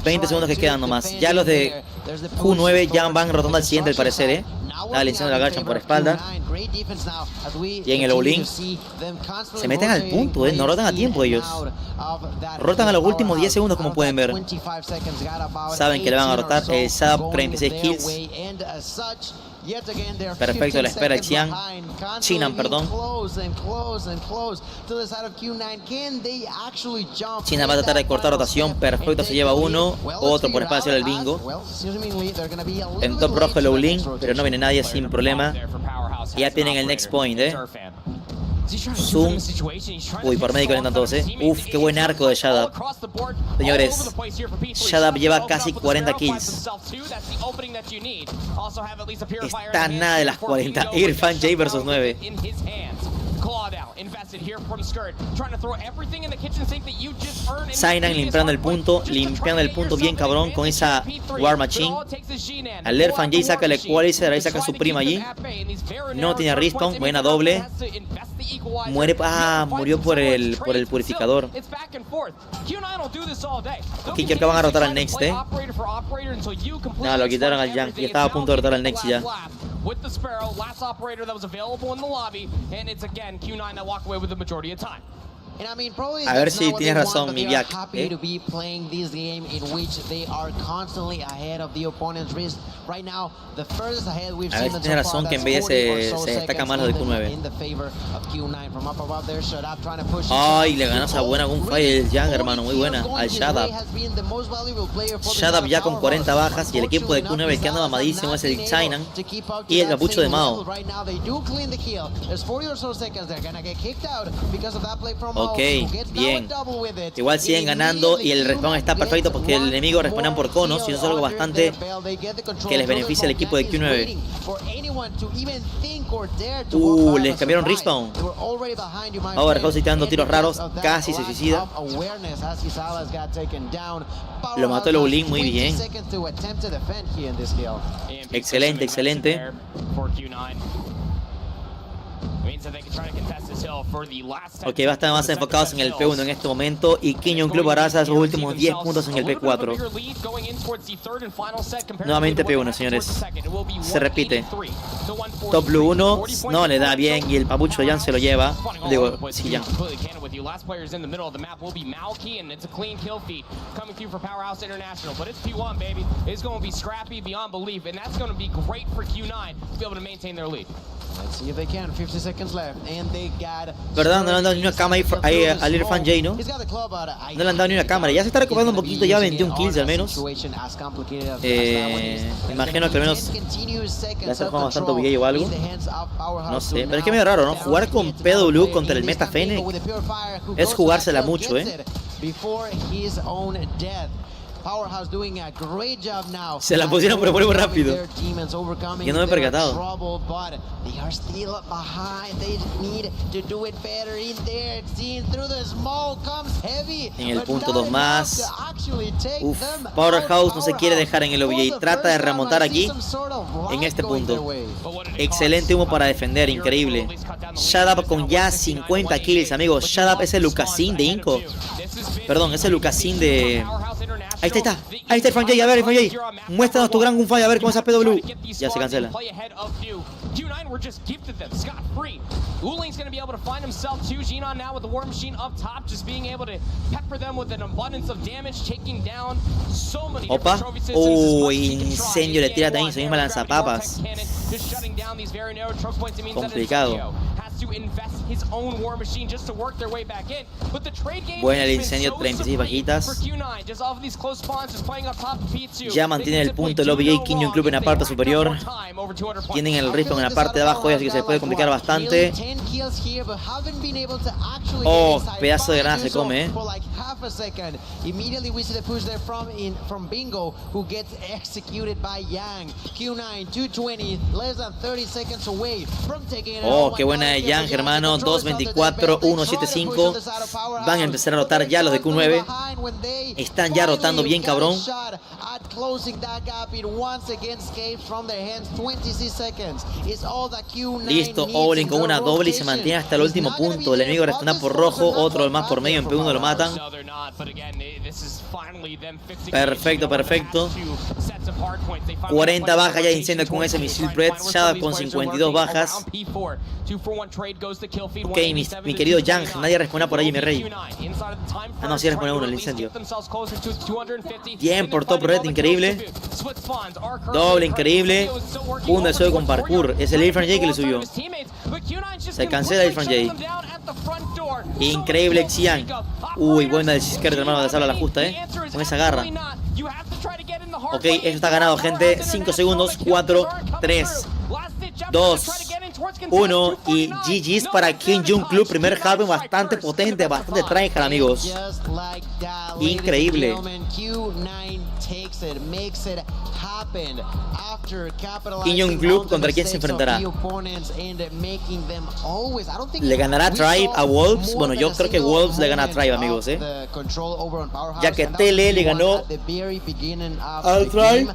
20 segundos que quedan nomás. Ya los de Q9 ya van rotando al siguiente al parecer, Dale, se la agachan por espalda. Y en el all-in se meten al punto, no rotan a tiempo ellos. Rotan a los últimos 10 segundos, como pueden ver. Saben que le van a rotar. El Shadab 36 kills. Perfecto, la espera Chinan, perdón. Chinan va a tratar de cortar rotación. Perfecto, se lleva uno. Otro por espacio del Bingo. En top rojo el all-in, pero no viene nadie sin problema. Y ya tienen el next point, Zoom. Uy, por médico le entran todos, Uf, qué buen arco de Shadab. Señores, Shadab lleva casi 40 kills. Está nada de las 40. Irfan J versus 9. Sainan limpiando el punto bien cabrón con esa War Machine. Al Irfan J saca el Equalizer, ahí saca su prima allí. No tiene respawn, buena doble. Murió por el purificador. Aquí creo que van a rotar al Next, No, lo quitaron al Yang. Ya estaba a punto de rotar al Next ya.
With the Sparrow, last operator that was available in the lobby, and it's again Q9 that walk away with the majority of time.
A ver si tienes razón, mi Jack.
A ver si
tienes razón que en vez se destaca más lo de Q9. Ay, le ganó esa buena gunfire el Yang, hermano, muy buena. Al Shadab. Shadab ya con 40 bajas y el equipo de Q9 que anda mamadísimo es el Chinan y el capucho de Mao. Ok, bien. Igual siguen ganando y el respawn está perfecto porque el enemigo respawnan por conos y eso es algo bastante que les beneficia al equipo de Q9. Les cambiaron respawn. Ahora House está dando tiros raros, casi se suicida. Lo mató el all-in, muy bien. Excelente, excelente. Ok, va a estar más enfocados en el P1 en este momento y Kenyon Club arrasa sus últimos 10 puntos en el P4. Nuevamente P1, señores. Se repite. Top Blue 1, no le da bien y el papucho Jan se lo lleva. Digo, sí, Jan. Verdad, no le han dado ni una cámara ahí al Irfan J, ¿no? No le han dado ni una cámara. Ya se está recuperando un poquito, ya 21 kills al menos. Imagino que al menos le está jugando bastante VJ o algo. No sé, pero es que es medio raro, ¿no? Jugar con PW contra el meta Fene es jugársela mucho,
before his own death. Powerhouse doing a great job now.
Se la pusieron pero muy rápido. Yo no me he percatado.
They are still behind. They need to do it better in there. Seeing through the smoke comes heavy.
En el punto 2 más. Uf, Powerhouse no se quiere dejar en el OBJ y trata de remontar aquí en este punto. Excelente humo para defender, increíble. Shut Up con ya 50 kills, amigos. Shut Up es el Lucasin de Inco. Perdón, es el Lucasin de... Ahí está, ahí está el Frank J, a ver, el Frank J. Muéstranos tu gran gunfire, a ver cómo es PW. Ya se cancela.
Q9 were just gifted them scot-free. Uling's going to be able to find himself too. Xenon now with the War Machine up top, just being able to pepper them with an abundance of damage, taking down so many different trophy systems.
Oh, incendio le tira también, se misma lanzapapas. Complicado. Bueno, el incendio, 36 bajitas. Ya mantiene el punto el OBJ Kingdom Club en la parte superior. Tienen el Respawn en la parte de abajo, así que se puede complicar bastante. Oh, pedazo de granada se come, Oh, qué buena de Yang, hermano. 2.24, 1.75. Van a empezar a rotar ya los de Q9. Están ya rotando bien, cabrón. Listo, Olin con una doble y se mantiene hasta el último punto. El enemigo responde por rojo, otro más por medio, en P1 lo matan. Perfecto, perfecto. 40 bajas ya de incendio con ese misil Pred. Shadow con 52 bajas. Ok, mi querido Yang, nadie responde por ahí, mi rey. Ah, no, sí responde uno el incendio. Bien por top red, increíble. Doble, increíble. Un deseo con parkour. Es el Frank J que le subió. Se cancela el Frank J. Increíble Xian. Uy, buena del izquierdo, hermano, de salva la justa, con esa garra. Ok, esto está ganado, gente. 5 segundos, 4, 3, 2, 1 y GG's para King Jung Club. Primer halving bastante potente, bastante tryhard, amigos. Increíble. King Jung Club, ¿contra quién se enfrentará? ¿Le ganará Tribe a Wolves? Bueno, yo creo que Wolves le gana a Tribe, amigos, ya que TLE le ganó al Tribe.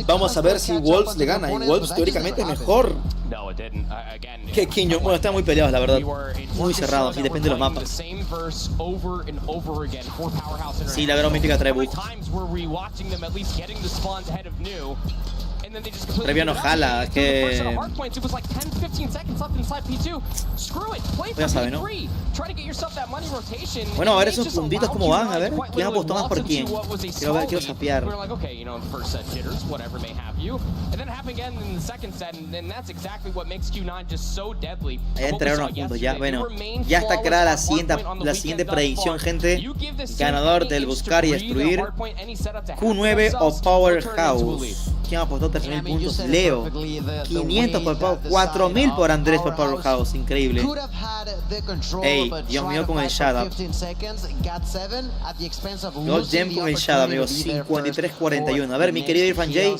Vamos a ver si Wolves le gana. Y Wolves teóricamente es mejor que King Jong. Bueno, están muy peleados, la verdad. Muy cerrados, y depende de los mapas. Sí, la gran mítica trae bug. Previo no jala, es que... Ya sabe, ¿no? Bueno, a ver esos puntitos cómo van, a ver. ¿Quién apostó más por quién? Quiero ver, quiero sapear. Ahí entregaron los puntos, ya, bueno. Ya está creada la siguiente predicción, gente. Ganador del buscar y destruir. Q9 o Powerhouse. ¿Quién apostó 3.000 puntos? Leo. 500 por Powerhouse. 4.000 por Andrés por Powerhouse. Increíble. Ey, Dios mío con el Shadow. Gold Gem con el Shadow, amigos. 53-41. A ver, mi querido Irfan J.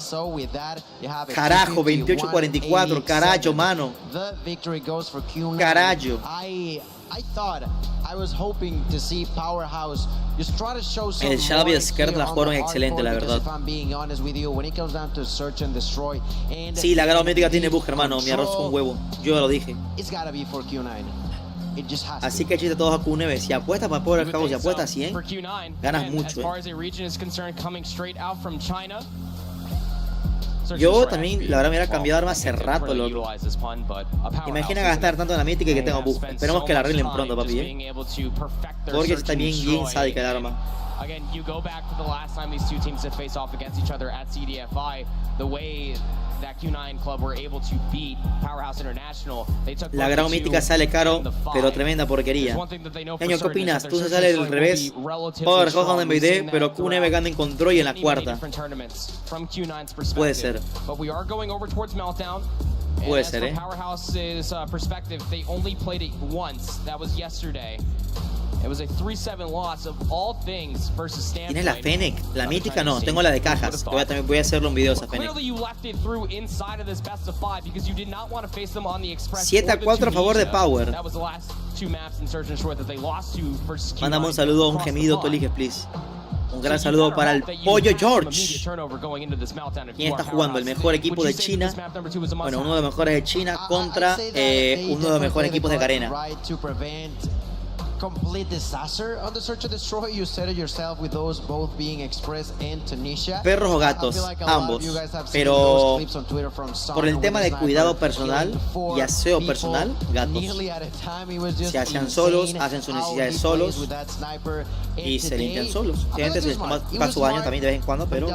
Carajo, 28-44. Carajo, mano. Carajo. El Shadow y el Skirt la jugaron excelente, la verdad. Sí, la gran mítica tiene bug, hermano. Mi arroz con huevo. Yo lo dije. Así que chiste todos a Q9. Si apuestas para Powerhouse, si apuestas 100, ganas mucho. Yo también, la verdad, me hubiera cambiado de arma hace rato, loco. Imagina gastar tanto en la mítica y que tengo bug. Esperemos que la arreglen pronto, papi, porque está bien sádica el arma.
Again, you go back to the last time these two teams had faced off against each other at CDFI, the way that Q9 club were able to beat Powerhouse International.
La gran mítica sale caro, pero tremenda porquería. Genio, ¿qué opinas? Tú se sale del revés. Powerhouse gana en BD, pero Q9 gana en control y en la cuarta. Puede ser. Puede ser,
Powerhouse's perspective, they only played it once. That was yesterday. It was a 3-7 loss of all things versus Stanford.
¿Tienes la Fennec? La mítica no, tengo la de cajas. También voy a hacerle un video a esa Fennec. 7-4 a favor de Power. Mándame un saludo, un gemido, tú eliges, please. Un gran saludo para el Pollo George. ¿Quién está jugando? El mejor equipo de China. Bueno, uno de los mejores de China contra uno de los mejores equipos de Garena.
Complete disaster on the search and destroy. You said it yourself with those both being expressed in Tunisia.
Perros o gatos, ambos. Pero por el tema de cuidado personal y aseo personal, gatos. Se hacen solos, hacen sus necesidades solos y se limpian solos. Obviamente se les toma su baño también de vez en cuando, pero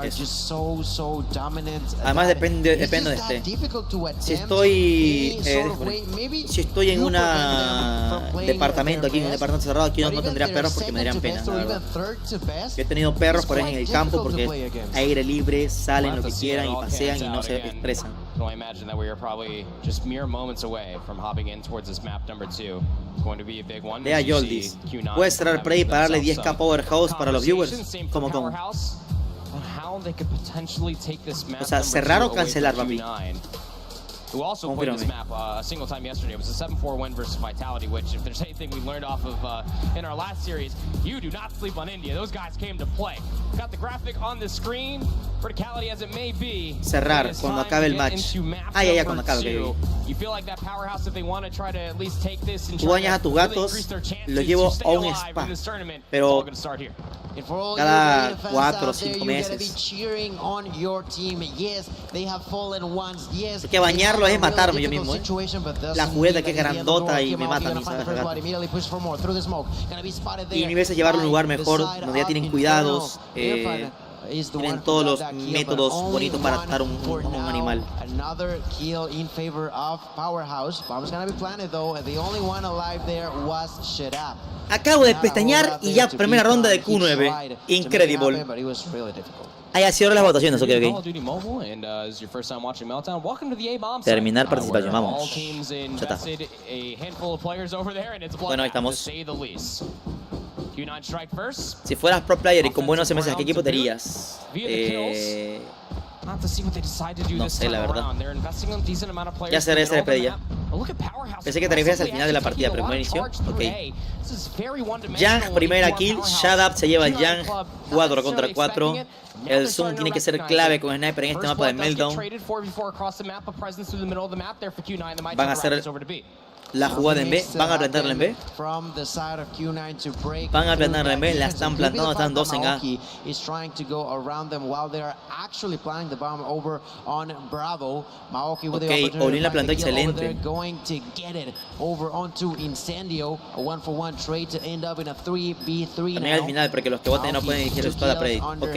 eso. Además depende de este. Si estoy en una departamento aquí, en un departamento cerrado, aquí no tendría perros porque me darían pena, la verdad. Yo he tenido perros por ahí en el campo porque aire libre, salen lo que quieran y pasean y no se estresan. Lea Yoldis, ¿puedes cerrar Prey para darle 10k Powerhouse para los viewers? ¿Cómo? O sea, cerrar o cancelar, papi.
Who also played this map a single time yesterday. It was a 7-4 win versus Vitality, which, if there's anything we learned off of in our last series, you do not sleep on India. Those guys came to play. Got the graphic on the screen. Verticality as it may be.
Cerrar cuando acabe el match. Ya, cuando acabe.
You feel like that powerhouse, if they want to try to at least take this and
tú bañas a tus gatos, los llevo a un spa, pero cada 4 o 5 meses. Es que bañarlo es matarme yo mismo, La jugueta que es grandota y me mata a mí, ¿sabes? Y mi vez es llevarlo a un lugar mejor, donde ya tienen cuidados, tienen todos los métodos bonitos para tratar un animal. Acabo de pestañear y ya primera ronda de Q9. Incredible. Ahí así ahora las votaciones, ok. Terminar participación, vamos. Ya está. Bueno, ahí estamos. Si fueras pro player y con buenos SMS, ¿qué equipo te harías? No sé, la verdad. Ya cerré ese RP ya. Pensé que te refieres al final de la partida, pero buen inicio. Ok. Yang, primera kill. Shadab se lleva el Yang 4 contra 4. El zoom tiene que ser clave con Sniper en este mapa de Meltdown. Van a hacer la jugada en B, van a plantarla en B. Van a plantarla en B, la están plantando, están 2 en A. Ok, Olin la plantó excelente. También al final, porque los que voten no pueden elegir espada Prey. Ok.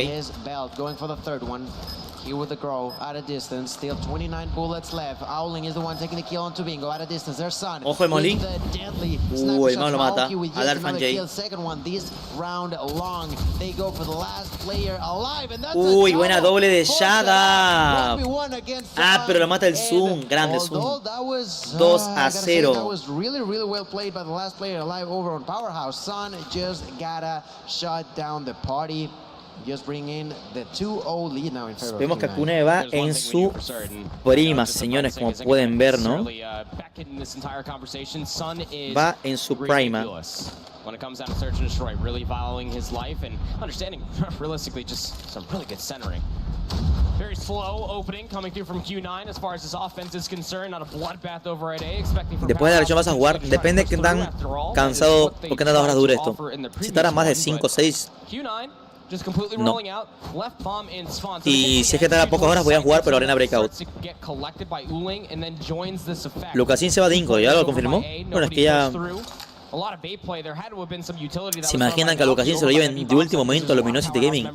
Here with the grow at a distance, still 29 bullets left. Owling is the one taking the kill on Tubingo at a distance. Their son.
Ojo el Molly. El malo lo mata. Al Alphan J. Uy, buena doble de Shada. Pero lo mata el Zoom. Grande Zoom. 2-0.
That was really well played by the last player alive over on Powerhouse. Son just gotta shut down the party. Just bring in the 2-0 lead now in favor of
Vemos que Q9 va en su prima, señores, como pueden ver, ¿no? Va en su prima.
When it comes down to search and destroy, really valuing his life and understanding, realistically, just some really good centering. Very slow opening coming through from Q9 as far as his offense is concerned. Not a bloodbath over at A. Expecting from
después de la lección vas a jugar. Depende de qué tan cansado o qué tantas horas dure esto. Si estará más de 5 o 6. No. Y si es que tarda pocas horas voy a jugar, pero Arena Breakout. Lucasin se va de Inco, ¿ya lo confirmó? Bueno, es que ya... ¿Se imaginan que a Lucasin se lo lleven de último momento a Luminosity Gaming?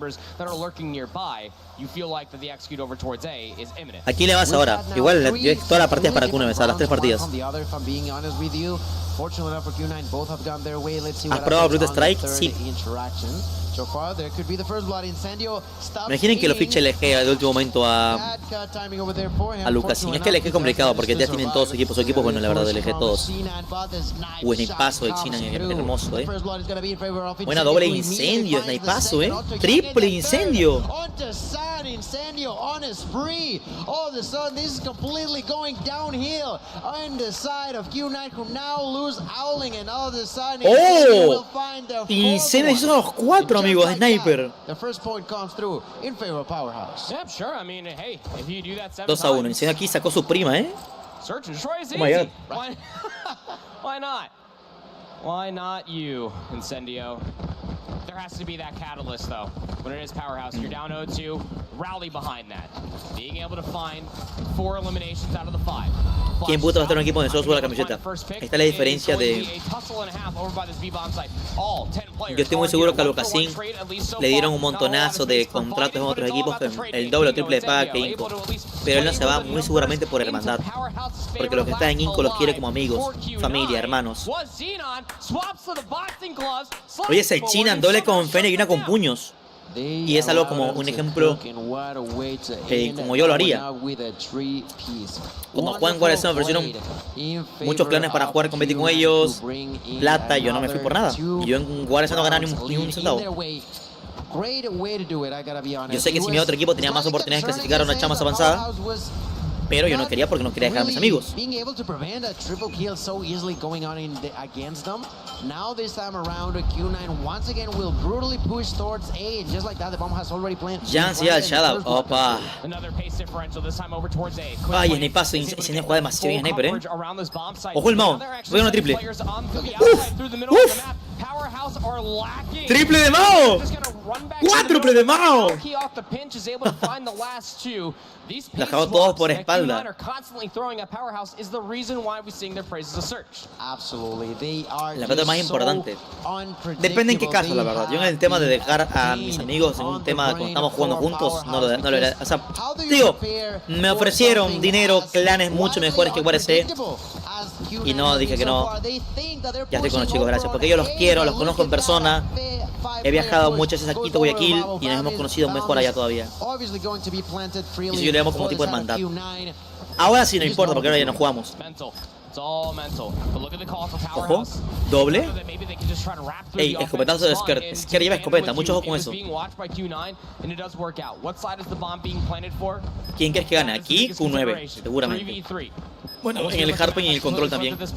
¿A quién le vas ahora? Igual toda la partida es para Q9, a las 3 partidas. ¿Has probado Brute Strike? Sí.
So far, there could be the first blood. Incendio stops.
Imaginen que lo fiche LG de último momento a Lucas. Es que LG es complicado porque ya tienen todos su equipo bueno, la verdad, de LG todos. Snipazo de China, hermoso, Buena doble incendio, snipazo, triple incendio.
Incendio on a spree. All of a sudden, this is completely going downhill on the side of Q9, who now lose Owling, and all of a sudden, Incendio will find the
Incendio son los 4 amigos,
like
Sniper.
The first point comes through in favor of Powerhouse.
Yeah, sure. I mean, hey, if you do that 7
2-1. Incendio aquí sacó su prima,
Search and destroy is
Oh my God.
Why not? Why not you, Incendio? There has to be that catalyst, though. When it is Powerhouse, you're down 0-2. Rally behind that. Being able to find 4 eliminations out of the 5.
¿Quién puto va a estar en un equipo donde solo sube la camiseta? Ahí está la diferencia de... Yo estoy muy seguro que a Lucasín le dieron un montonazo de contratos en otros equipos, el doble o triple de paga que Inco. Pero él no se va muy seguramente por hermandad. Porque los que están en Inco los quiere como amigos, familia, hermanos. Oye, es el Chinan doble con Fennec y una con puños. Y es algo como un ejemplo como yo lo haría. Cuando juegan Warriors me ofrecieron muchos planes para jugar, competir con ellos, plata, y yo no me fui por nada. Y yo en Warriors no ganaba ni un centavo. Yo sé que si mi otro equipo tenía más oportunidades de clasificar a una chama más avanzada, pero yo no quería porque no quería dejar a mis amigos.
Now this time around, Q9 once again will brutally push towards A, and just like that, the bomb has already planted.
Jans ya el Shadow, opa. Ay, snipazo, Incendio juega demasiado bien sniper, Ojo el Mao, voy a una triple. Uf. Triple de Mao. Cuádruple de Mao. La acabó todos por espalda. La verdad más importante. Depende en qué caso, la verdad. Yo en el tema de dejar a mis amigos en un tema cuando estamos jugando juntos, no lo era. O sea, digo, me ofrecieron dinero, clanes mucho mejores que WRC. Y no, dije que no. Ya estoy con los chicos, gracias. Porque yo los quiero, los conozco en persona. He viajado muchas veces a Quito, Guayaquil, y nos hemos conocido mejor allá todavía. Y eso yo le llamo como tipo de hermandad. Ahora sí no importa porque ahora ya no jugamos. Ojo, doble. Ey, escopetazo de Skirt. Skirt lleva escopeta, mucho ojo con eso. ¿Quién crees que gane? Aquí, Q9, seguramente. Bueno, en el hardpoint y en el control también. 2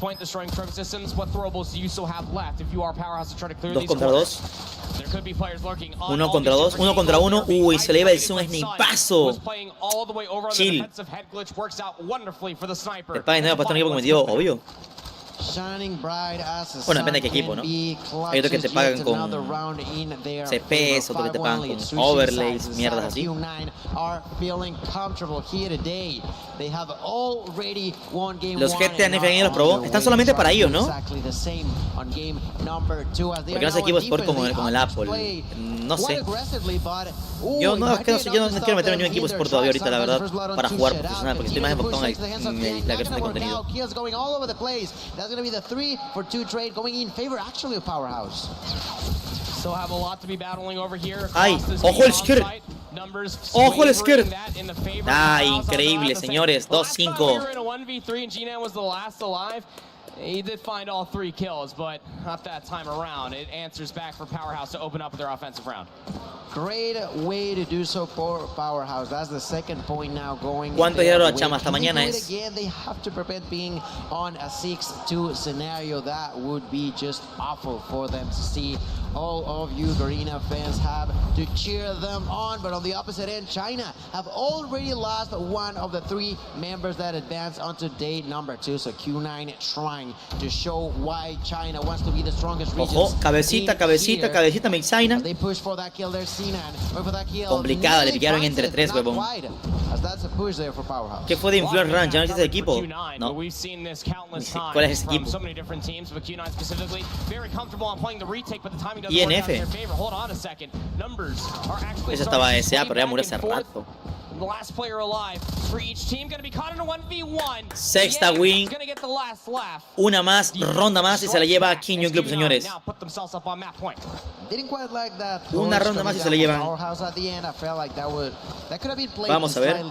contra 2. 1 contra 2. 1 contra 1. Uy, se le iba el zoom, snipazo. Chill. El padre no iba a pasar un equipo que metió, obvio. Bueno, depende de qué equipo, ¿no? Hay otros que te pagan con CPs, otros que te pagan con overlays, mierdas así. Los GTA NFN los probó, están solamente para ellos, ¿no? Porque no es equipo sport como el Apple. No sé. Yo no quiero meterme en un equipo sport todavía ahorita, la verdad, para jugar profesional, porque estoy más enfocado en la creación de contenido.
That's going to be the 3-for-2 trade going in favor actually of Powerhouse.
Still have a lot to be battling over here.
Ay, ojo el Skirt. Ojo el Skirt. Ah, increíble, señores. 2-5.
He did find all 3 kills, but not that time around. It answers back for Powerhouse to open up their offensive round.
Great way to do so for Powerhouse. That's the second point now going.
¿Cuánto dinero la chama? Hasta mañana es.
They have to prevent being on a 6-2 scenario. That would be just awful for them to see. All of you Garena fans have to cheer them on, but on the opposite end, China have already lost one of the 3 members that advanced onto day number 2. So Q9 trying to show why China wants to be the strongest region.
Ojo, cabecita, Mixaina.
They push for that kill there,
complicada, le pillaron entre 3, huevón. ¿Qué fue de Influence Ranch? ¿Ya no existe el equipo? No. ¿Cuál es ese equipo? INF. Esa estaba SA, pero ya murió hace rato. Sexta win. Una más, ronda más y se la lleva a King Club, señores. Una ronda más y se le llevan. Vamos a ver.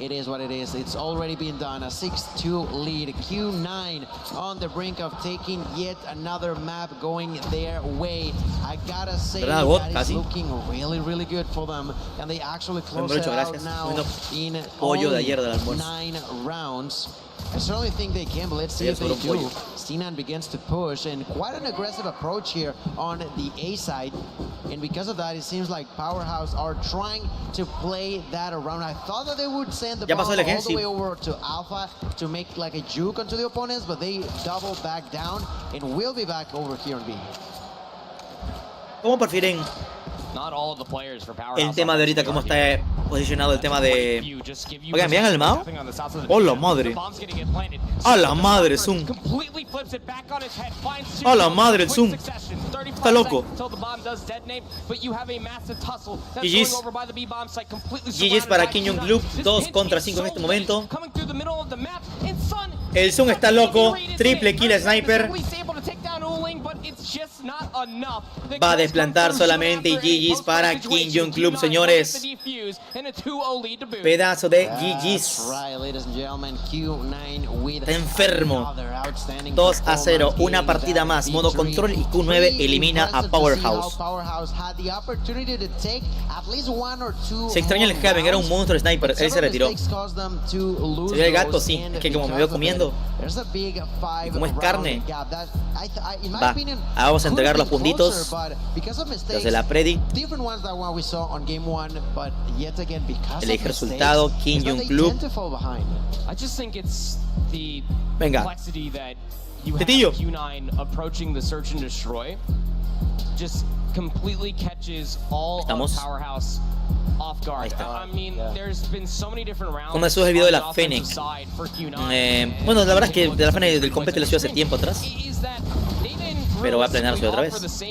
It is what it is. It's already been done. A 6-2 lead. Q9 on the brink of taking yet another map going their way. I gotta say that is looking really, really good for them. And they actually close it out now in only 9 rounds. I certainly think they can, but let's see if they do. Sinan begins to push, and quite an aggressive approach here on the A side. And because of that, it seems like Powerhouse are trying to play that around. I thought that they would send the ball all the way over to Alpha to make like a juke onto the opponents, but they double back down and will be back over here on B.
¿Cómo prefieren el tema de ahorita, cómo está posicionado el tema de... Oigan, ¿vean el Mao? ¡Hola madre! ¡A la madre, Zoom! ¡A la madre, el Zoom! Está loco. GG's para King Young Club, 2 contra 5 en este momento. El Zoom está loco, triple kill sniper. Va a desplantar solamente y GG's para King Young Club, señores. Pedazo de GG's. Está enfermo. 2-0, una partida más, modo control, y Q9 elimina a Powerhouse. Se extraña el Heaven, era un monstruo sniper, él se retiró. ¿Se ve el gato? Sí, es que como me veo comiendo, y como es carne, va, vamos a entregar los puntitos, los de la Predi. Elige resultado, King Young Club. Venga. Tetillo. Estamos. Ahí está. ¿Cómo es el video de la Fennec? Bueno, la verdad es que de la Fennec del compete lo hizo hace tiempo atrás, pero voy a planearlo otra vez.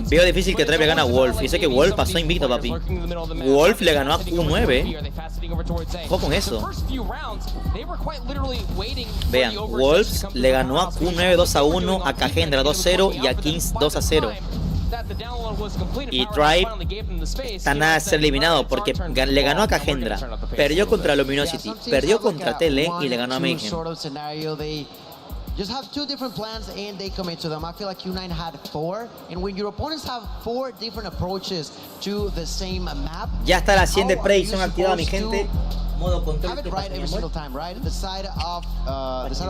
Veo difícil que Tribe gane a Wolf. Y sé que Wolf pasó invicto, papi. Wolf le ganó a Q9. Ojo con eso. Vean, Wolf le ganó a Q9 2-1, a Cagendra 2-0 y a Kings 2-0. Y Tribe está nada de ser eliminado porque le ganó a Cagendra, perdió contra Luminosity, perdió contra Tele y le ganó a Mayhem.
Just have 2 different plans and they commit to them. I feel like Q9 had 4, and when your opponents have 4 different approaches to the same map,
ya está la 100 de predicción activada, mi gente. Modo control.
Have it right every single time, right? The side of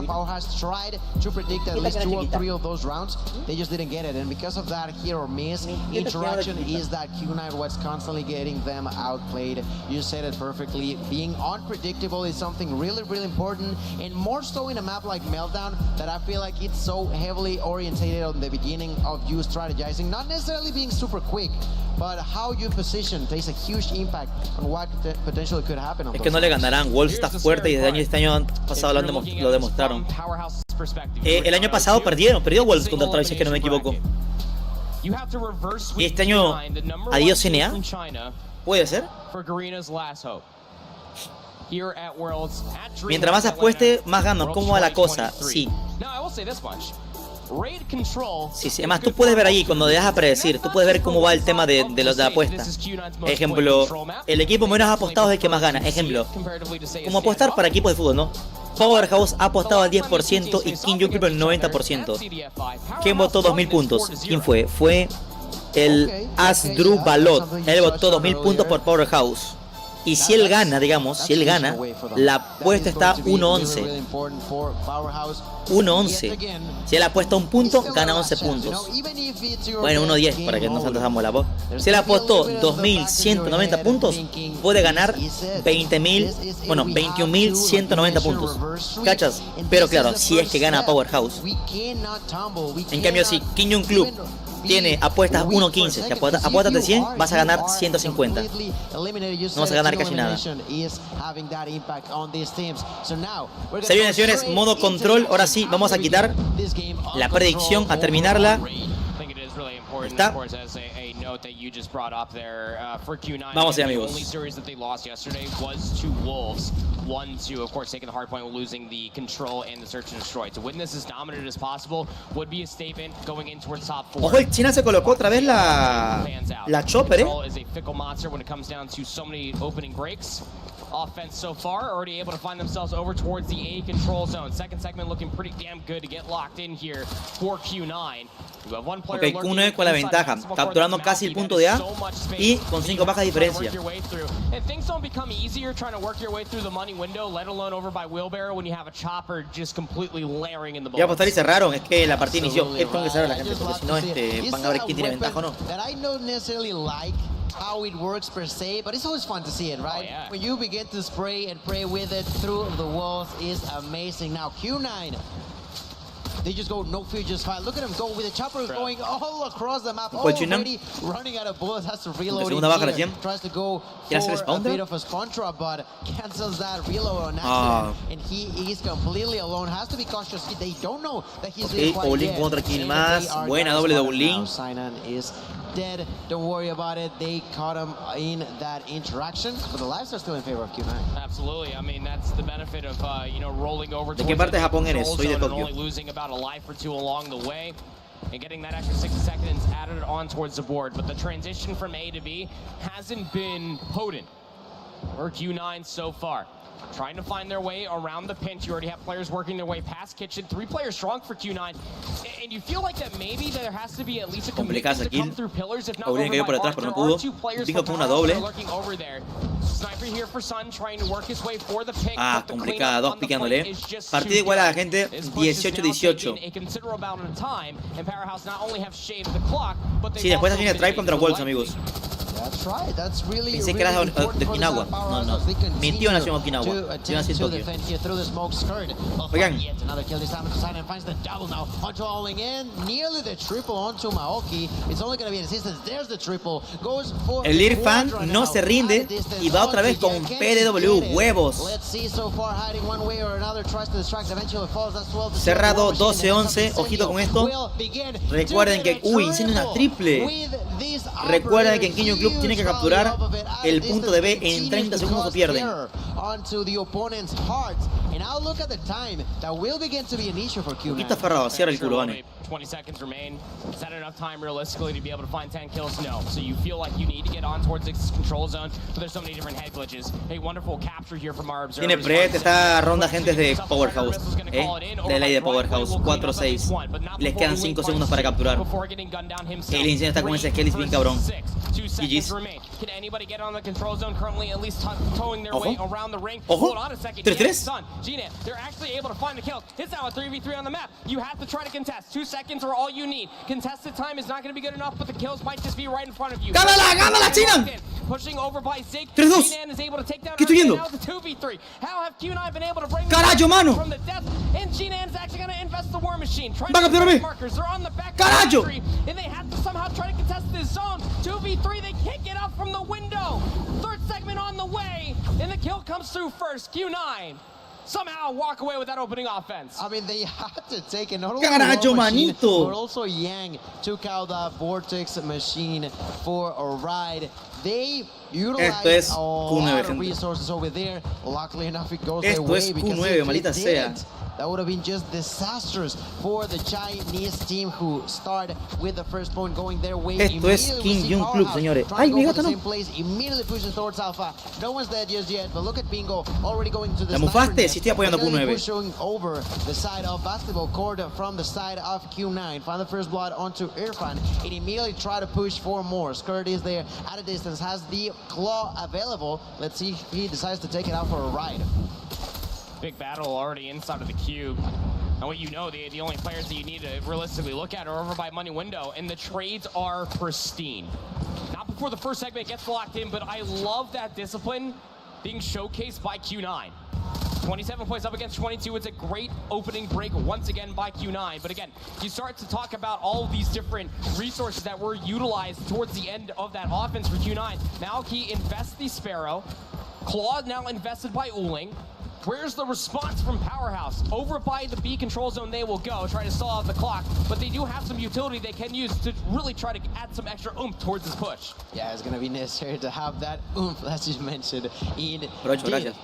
Powerhouse tried to predict at least 2 or 3 of those rounds. They just didn't get it, and because of that hit or miss interaction is that Q9 was constantly getting them outplayed. You said it perfectly. Being unpredictable is something really, really important, and more so in a map like Meltdown that I feel like it's so heavily orientated on the beginning of you strategizing, not necessarily being super quick, but how you position takes a huge impact on what potentially could happen on those.
No le ganarán. Wolf está fuerte y este año pasado lo demostraron. El año pasado perdió Wolf contra Travis, si es que no me equivoco. Y este año, adiós CNA. ¿Puede ser? Mientras más apueste, más gano. ¿Cómo va la cosa? Sí. Sí, sí. Además, tú puedes ver ahí, cuando dejas a predecir, tú puedes ver cómo va el tema de los de apuestas. Ejemplo, el equipo menos apostado es el que más gana. Ejemplo, como apostar para equipos de fútbol, ¿no? Powerhouse ha apostado al 10% y King Young Club al 90%. ¿Quién votó 2000 puntos? ¿Quién fue? Fue el Asdru Balot. Él votó 2000 puntos por Powerhouse. Y si él gana, digamos, si él gana, la apuesta está 1-11. 1-11. Si él apuesta un punto, gana 11 puntos. Bueno, 1-10 para que no se nos la voz. Si él apostó 2190 puntos, puede ganar 21.190 puntos. ¿Cachas? Pero claro, si es que gana Powerhouse. En cambio, si King Young Club tiene apuestas 1.15, si apuestas de 100, vas a ganar 150. No vas a ganar casi nada. Se vienen, señores, modo control. Ahora sí, vamos a quitar la predicción, a terminarla. Está.
note that you just brought up there for Q9.
Vamos,
the
amigos.
only series that they lost yesterday was to Wolves. 1-2, of course, taking the hard point, losing the control and the search and destroy. To win this as dominant as possible would be a statement going in towards top 4.
Ojo, el China se colocó otra vez la chopper,
Control is a fickle monster when it comes down to so many opening breaks. Offense so far, already able to find themselves over towards the A control zone. Second segment looking pretty damn good to get locked in here for Q9.
Ok, Q9 con la ventaja, capturando casi el punto de A y con 5 bajas de diferencia.
And things don't become easier trying to work your way through the money window, let alone over by wheelbarrow when you have a chopper just completely layering in the ball.
Ya apostar y cerraron, es que la partida inició. Es con que cerrar la gente, porque si no van a ver quién tiene ventaja o no.
How it works per se, but it's always fun to see it, right?
Oh, yeah.
When you begin to spray and pray with it through the walls is amazing. Now Q9, they just go no fear, just fine. Look at him go with the chopper going all across the map. Already running out of bullets, has to reload it here. Tries to go for a bit of a spawn drop, but cancels that reload on accident. And he is completely alone. Has to be cautious. They don't know that he's doing quite yet.
Contra kill más. Buena doble double link.
Sinan is dead. Don't worry about it. They caught him in that interaction, but the lives are still in favor of Q9.
Absolutely. I mean, that's the benefit of rolling over.
¿De qué parte de Japón eres? Soy de Tokio.
Only losing about a life or two along the way, and getting that extra 60 seconds added on towards the board. But the transition from A to B hasn't been potent for Q9 so far. Trying to find their way around the pinch. You already have players working their way past kitchen. 3 players strong for Q9. And you feel like that maybe there has to be at least a commitment to come through pillars, if not over by arc. There are 2 players from lurking over there. Sniper here for Sun, trying to work his way for the pick.
Complicada, 2 picándole. Partida igual a la gente, 18-18. Sí, después viene Tribe contra Wolves, amigos.
That's right. That's really,
Pensé que era de Okinawa. No, no. Mintió, nació en Okinawa. Yo nací en Tokio. Oigan. El Irfan no se rinde y va otra vez con PDW. Huevos. Cerrado 12-11. Ojito con esto. Recuerden que... Uy, hicieron una triple. Recuerden que en Kinyo Club tiene que capturar el punto de B en 30 segundos o pierden. Poquito aferrado, cierra el culo, Vane.
20 seconds remain. Is that enough time realistically to be able to find 10 kills? No. So you feel like you need to get on towards the control zone, but there's so many different head glitches. A wonderful capture here from our observers.
Tiene Pret, esta ronda gente de Powerhouse. De ley de Powerhouse, 4-6. Les quedan 5 segundos para capturar. El incendio está con ese Skellis bien cabrón. GG's. Ojo. Ojo. 3-3.
They're actually able to find the kill. It's now a 3v3 on the map. You have to try to contest. 2 seconds are all you need. Contested time is not going to be good enough, but the kills might just be right in front of you.
¡Gánala, gánala, China!
Pushing over by Zig.
3-2. ¿Qué estoy viendo? ¡Carajo, mano!
From the depth, and G-Nan's actually going to invest the war machine.
¡Va a capturarme!
They're on the back.
¡Carajo!
And they have to somehow try to contest this zone. 2v3, they can't get up from the window. Third segment on the way, and the kill comes through first. Q9 somehow walk away with that opening offense.
I mean, they had to take it. Not only
Carajo,
machine,
manito.
but also Yang took out that Vortex machine for a ride. They utilized a lot of resources over there. Luckily enough, it goes their way because
Q9, maldita sea.
That would have been just disastrous for the Chinese team who start with the first point going their way.
Esto es Kinyo Club, señores. Ay, mi gato no.
Immediately pushes towards Alpha. No one's dead just yet, but look at Bingo already going to the
¿La mufaste? Sí, estoy apoyando a Q9.
Pushing over the side of basketball court from the side of Q9. Find the first blood onto Irfan. It immediately try to push for more. Skirt is there at a distance, has the claw available. Let's see if he decides to take it out for a ride.
Big battle already inside of the cube. And what you know, the only players that you need to realistically look at are over by money window, and the trades are pristine. Not before the first segment gets locked in, but I love that discipline being showcased by Q9. 27 points up against 22. It's a great opening break once again by Q9. But again, you start to talk about all of these different resources that were utilized towards the end of that offense for Q9. Now he invests the Sparrow. Claw now invested by Uling. Where's the response from Powerhouse? Over by the B control zone they will go, try to stall out the clock, but they do have some utility they can use to really try to add some extra oomph towards this push.
Yeah, it's going to be necessary to have that oomph, as you mentioned, in
Gracias.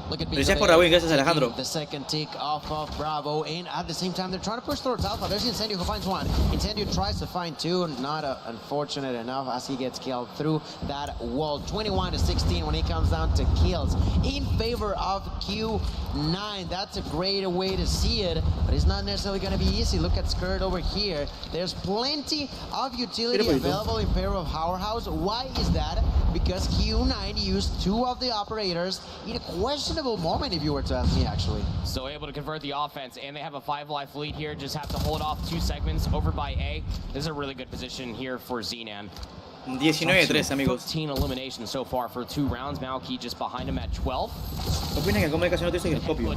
Look at
Gracias por Raúl y gracias Alejandro.
the second tick off of Bravo, and at the same time they're trying to push towards Alpha. There's Incendio who finds one. Incendio tries to find two, not unfortunate enough as he gets killed through that wall. 21-16 when he comes down to kills in favor of Q9. That's a great way to see it, but it's not necessarily going to be easy. Look at Skirt over here. There's plenty of utility available in favor of Powerhouse. Why is that? Because Q9 used two of the operators in a questionable moment, if you were to ask me, actually.
So able to convert the offense, and they have a 5-life lead here. Just have to hold off 2 segments over by A. This is a really good position here for Xenan.
19-3, amigos.
13 eliminations so far for 2 rounds. Malky just behind him at 12.
Opinan que comunicación no utiliza giroscopio.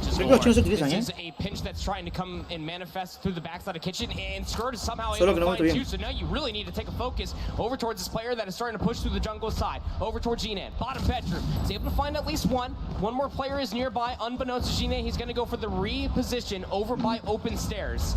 This is a pinch that's trying to come and manifest through the backside of kitchen, and Skirt is somehow able to find 2. So now you really need to take a focus over towards this player that is starting to push through the jungle side. Over towards Xenan. Bottom bedroom. He's able to find at least one. One more player is nearby. Unbeknownst to Xenan, he's going to go for the reposition over by open stairs.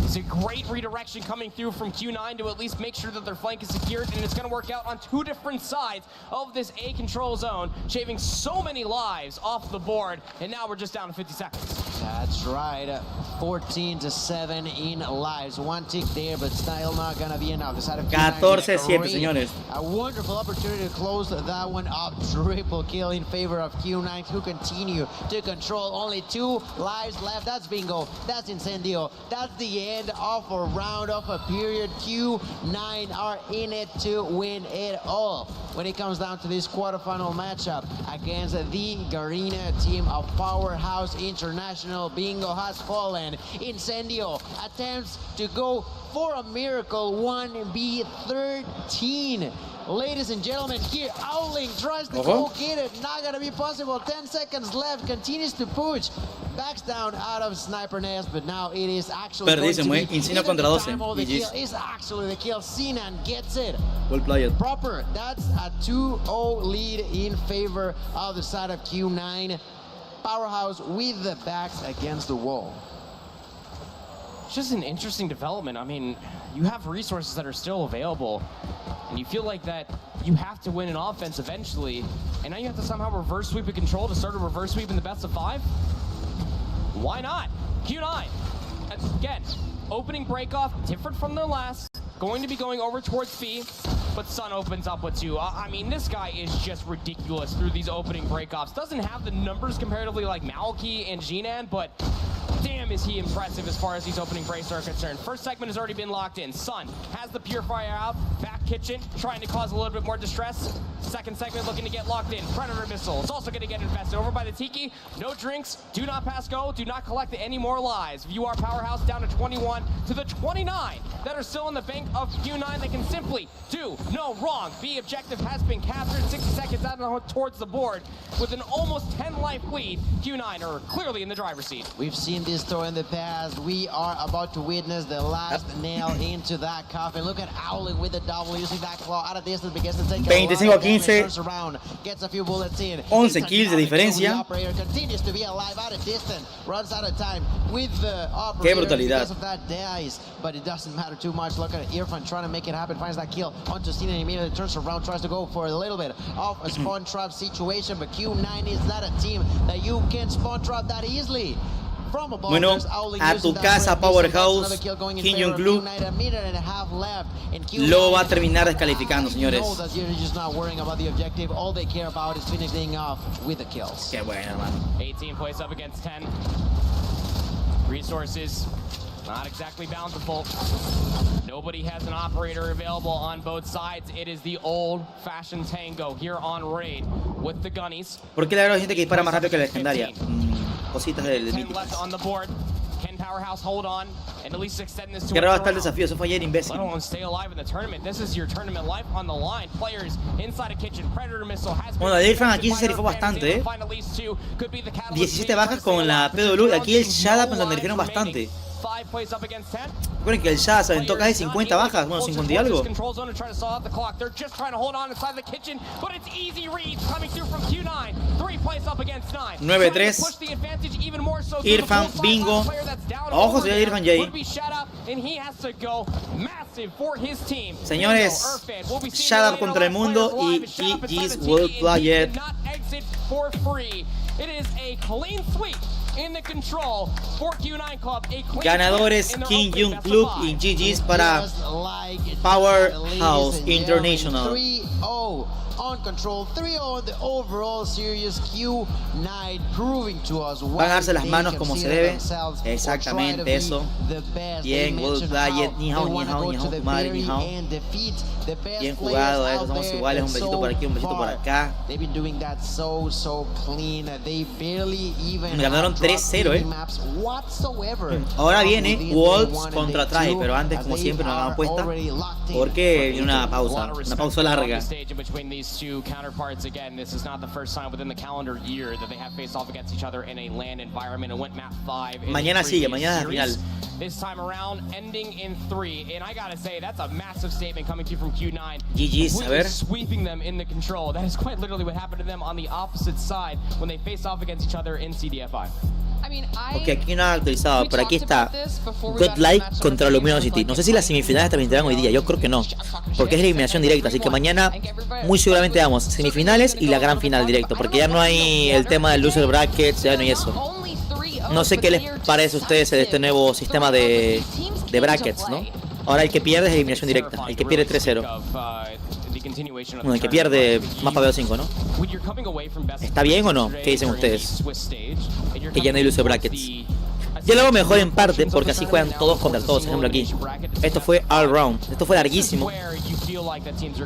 It's a great redirection coming through from Q9 to at least make sure that their flank is secured, and it's going to work out on 2 different sides of this A control zone, shaving so many lives off the board, and now we're just down to 50 seconds.
That's right, 14-7 in lives. 1 tick there, but still not gonna be enough.
14-7, señores.
A wonderful opportunity to close that one up. Triple kill in favor of Q9, who continue to control. Only 2 lives left. That's bingo. That's Incendio. That's the end of a round, of a period. Q9 are in it to win it all when it comes down to this quarterfinal matchup against the Garena team of Powerhouse International. Bingo has fallen. Incendio attempts to go for a miracle. 1v13. Ladies and gentlemen, here Owling tries to go get it. Not gonna be possible. 10 seconds left. Continues to push. Backs down out of Sniper Nest, but now it is actually going to be
Incendio contra 12.
the kill is actually the kill. Sinan gets it.
Well played.
Proper. That's a 2-0 lead in favor of the side of Q9. Powerhouse with the backs against the wall.
It's just an interesting development. I mean, you have resources that are still available, and you feel like that you have to win an offense eventually, and now you have to somehow reverse sweep a control to start a reverse sweep in the best of 5? Why not? Q9, again, opening breakoff, different from their last, going to be going over towards B, but Sun opens up with 2. I mean, this guy is just ridiculous through these opening breakoffs. Doesn't have the numbers comparatively like Malky and Xenan, but damn is he impressive as far as these opening breaks are concerned. First segment has already been locked in. Sun has the Purifier out, back kitchen, trying to cause a little bit more distress. Second segment looking to get locked in. Predator missile, it's also going to get infested. Over by the Tiki, no drinks, do not pass go, do not collect any more lives. You are Powerhouse down to 21 to the 29 that are still in the bank of Q9. They can simply do no wrong. B objective has been captured, 60 seconds out towards the board with an almost 10-life lead. Q9 are clearly in the driver's seat.
We've seen this story in the past. We are about to witness the last nail into that coffin. Look at Owling with the double, using that claw out of distance because the take
25-15,
turns around, gets a few bullets in.
11 kills de diferencia.
The operator continues to be alive out of distance, runs out of time with the operator.
Qué brutalidad.
Because of that dies, but it doesn't matter too much. Look at Irfan trying to make it happen, finds that kill onto Cena and immediately turns around, tries to go for a little bit of a spawn trap situation, but Q9 is not a team that you can spawn trap that easily.
Bueno, a tu casa Powerhouse, Kim Jong-un lo va a terminar descalificando, señores. Qué bueno, hermano.
18 plays up against 10. Resources not exactly bountiful. Nobody has an operator available on both sides. It is the old-fashioned tango here on Raid with the gunnies.
¿Por qué la verdad gente que dispara más rápido que la legendaria? Cositas del
left on the board. Can Powerhouse hold on and at least extend this to
Qué raro está el desafío, eso fue ayer, imbécil.
Let alone stay alive in the tournament. This is your tournament life on the line. Players inside a kitchen. Predator missile has been.
Bueno, la Irfan aquí se rifó bastante, 17 bajas con la PW. Aquí el Shadap nos lo nerfearon bastante. Recuerden que el Shah se aventó casi 50 bajas, bueno, 50 y algo. 9-3. Irfan, bingo. Ojo, señor Irfan Jay. Señores, Shut Up contra el mundo y GG's World Player. Ganadores King Jung Club y GG's para Powerhouse International.
On control, 3-0 in the overall series. Q9 proving to us
van a darse las manos como se debe. Exactamente eso. Bien, World Player. Ni hao, ni hao, ni hao, madre, ni hao. Bien jugado, eso. Somos iguales. Un besito por aquí, un besito por acá. Me ganaron 3-0, Ahora viene Wolves contra Tribe, pero antes, como siempre, no hagamos apuesta porque viene una pausa larga.
Two counterparts again. This is not the first time within the calendar year that they have faced off against each other in a LAN environment and went map 5.
Mañana sigue, mañana final.
This time around, ending in 3, and I gotta say that's a massive statement coming to you from Q9.
GG's, a ver.
Sweeping them in the control. That is quite literally what happened to them on the opposite side when they faced off against each other in CDFI.
Ok, aquí no ha actualizado, pero aquí está Godlike contra Luminosity. No sé si las semifinales terminarán hoy día, yo creo que no, porque es la eliminación directa, así que mañana muy seguramente damos semifinales y la gran final directo, porque ya no hay el tema del loser brackets, ya no hay eso. No sé qué les parece a ustedes este nuevo sistema de brackets, ¿no? Ahora el que pierde es eliminación directa, el que pierde 3-0. Bueno, el que pierde más para BO5, ¿no? ¿Está bien o no? ¿Qué dicen ustedes? Que ya no hay loser brackets. Yo lo hago mejor en parte porque así juegan todos contra todos. Por ejemplo aquí, esto fue all round. Esto fue larguísimo,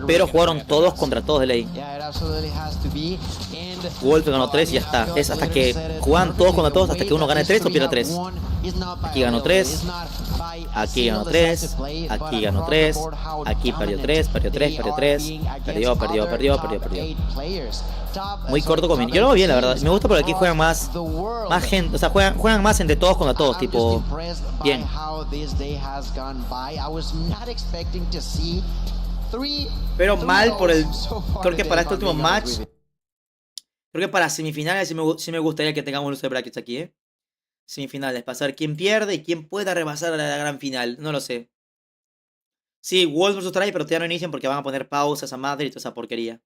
pero jugaron todos contra todos de ley. Wolf ganó 3 y ya está. Es hasta que juegan todos contra todos, hasta que uno gane 3 o pierda 3. Aquí ganó 3, aquí ganó 3, aquí ganó 3, aquí perdió 3, perdió 3, perdió 3, perdió. Muy corto con yo lo veo bien, la verdad. Me gusta porque aquí juegan más gente, o sea, juegan más entre todos contra todos, tipo, bien. Pero mal por el, creo que para este último match, creo que para semifinales sí me gustaría que tengamos los brackets aquí, Semifinales, pasar quién pierde y quién pueda rebasar a la gran final, no lo sé. Sí, Wolves vs Tribe, pero todavía no inician porque van a poner pausas a madre y toda esa porquería.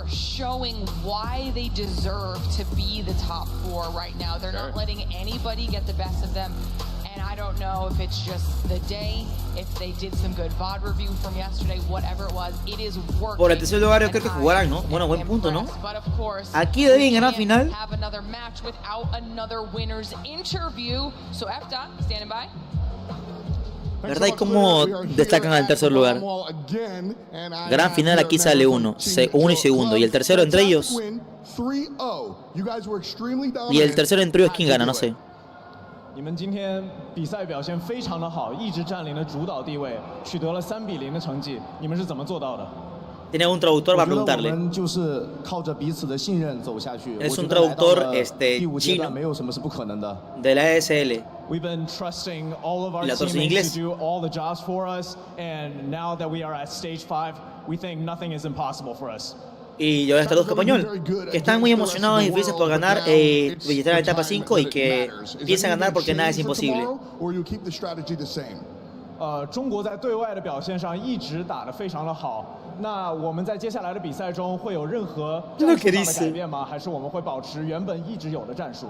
Showing why they deserve to be the top 4 right now. They're not letting anybody get the best of them. And I don't know if it's just the day, if they did some good VOD review from yesterday, whatever it was, it is working.
Por el tercer lugar yo creo que jugarán, ¿no? Bueno, buen punto, ¿no? Aquí deben ganar final.
Have another match without another winner's interview. So FDOT, standing by.
¿Verdad? ¿Y cómo destacan al tercer lugar? Gran final aquí sale uno y segundo. Y el tercero entre ellos. Y el tercero entre ellos, ¿quién gana? No sé. Tiene un traductor para preguntarle. Es un traductor chino de la ESL.
We've been trusting all of our teammates to do all the jobs for us, and now that we are at stage 5, we think nothing is impossible for us.
Y yo les traduzco español, que están muy emocionados y felices por ganar visitar la etapa 5 y que piensan ganar porque nada es imposible.
中国在对外的表现上一直打得非常的好。那我们在接下来的比赛中会有任何战术上的改变吗？还是我们会保持原本一直有的战术？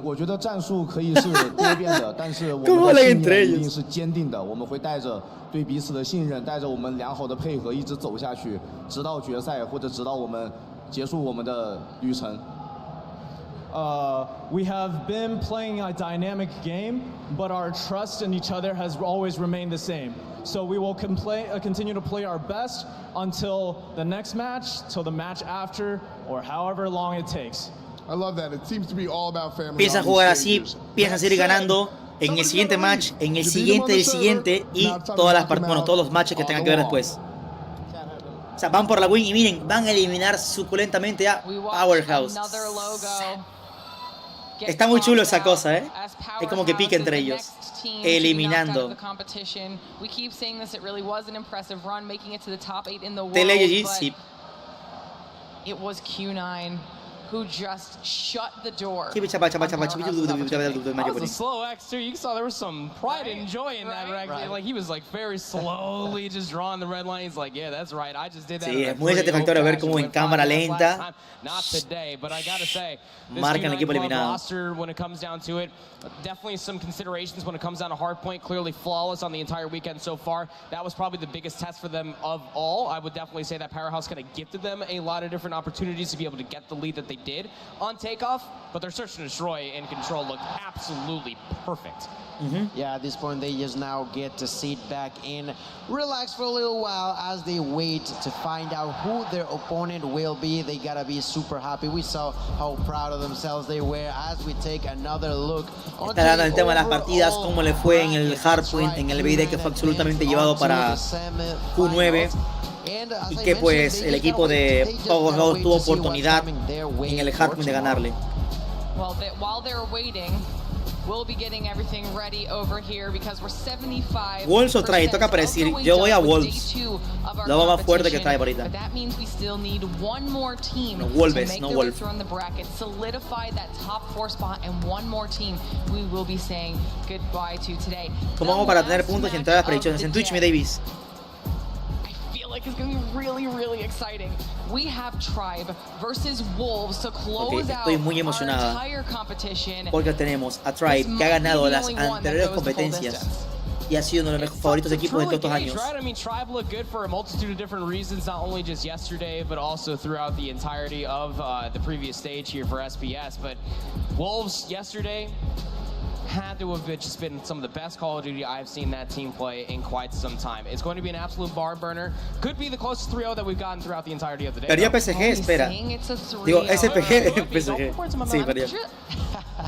我觉得战术可以是多变的，但是我们的信念一定是坚定的。我们会带着对彼此的信任，带着我们良好的配合，一直走下去，直到决赛或者直到我们结束我们的旅程。
We have been playing a dynamic game, but our trust in each other has always remained the same. So we will continue to play our best until the next match, till the match after, or however long it takes.
I love that. It seems to be all about family.
Piensan jugar así, piensan seguir ganando en el siguiente match, en el siguiente y todos los matches que tengan que ver después. O sea, van por la win y miren, van a eliminar suculentamente a Powerhouse. Está muy chulo esa cosa, ¿eh? Es como que pique entre ellos. Eliminando. TLG, sí.
It was Q9 who just shut the door.
That was a slow X too. You saw there was some pride and joy in that Rex. Like he was like very slowly just drawing the red line. He's like, yeah, that's right. I just did that.
Sí, es muy satisfactorio ver cómo en cámara lenta
Not today, but I gotta say,
marcan el equipo eliminado.
roster, when it comes down to it, definitely some considerations when it comes down to hardpoint. Clearly flawless on the entire weekend so far. That was probably the biggest test for them of all. I would definitely say that Powerhouse kind of gifted them a lot of different opportunities to be able to get the lead that they did on takeoff, but their search and destroy and control looked absolutely perfect.
Yeah, at this point they just now get to sit back in, relax for a little while as they wait to find out who their opponent will be. They gotta be super happy. We saw how proud of themselves they were as we take another look.
Está dando el tema de las partidas, cómo le fue en el hardpoint, en el BD que fue absolutamente llevado para Q9. Y que pues el equipo de Powerhouse tuvo oportunidad en el hardpoint de ganarle. Wolves o Trae, toca predecir. Yo voy a Wolves. Lo va más fuerte que Trae ahorita. No, Wolves, no Wolves. ¿Cómo vamos para tener puntos y entrar a las predicciones? En Twitch, mi Davis.
Like it's gonna be really exciting. We have Tribe versus Wolves to close out
estoy muy emocionada
our entire competition.
Porque tenemos a Tribe que ha ganado las anteriores competencias y ha sido uno de los favoritos equipos de todos estos años.
Right? I mean, Tribe looked good for a multitude of different reasons, not only just yesterday, but also throughout the entirety of the previous stage here for SPS. But Wolves yesterday had to have just been some of the best Call of Duty I've seen that team play in quite some time. It's going to be an absolute bar burner. Could be the closest 3-0 that we've gotten throughout the entirety of the day.
Perdió PSG, espera. Digo, SPG, PSG. Sí, perdió.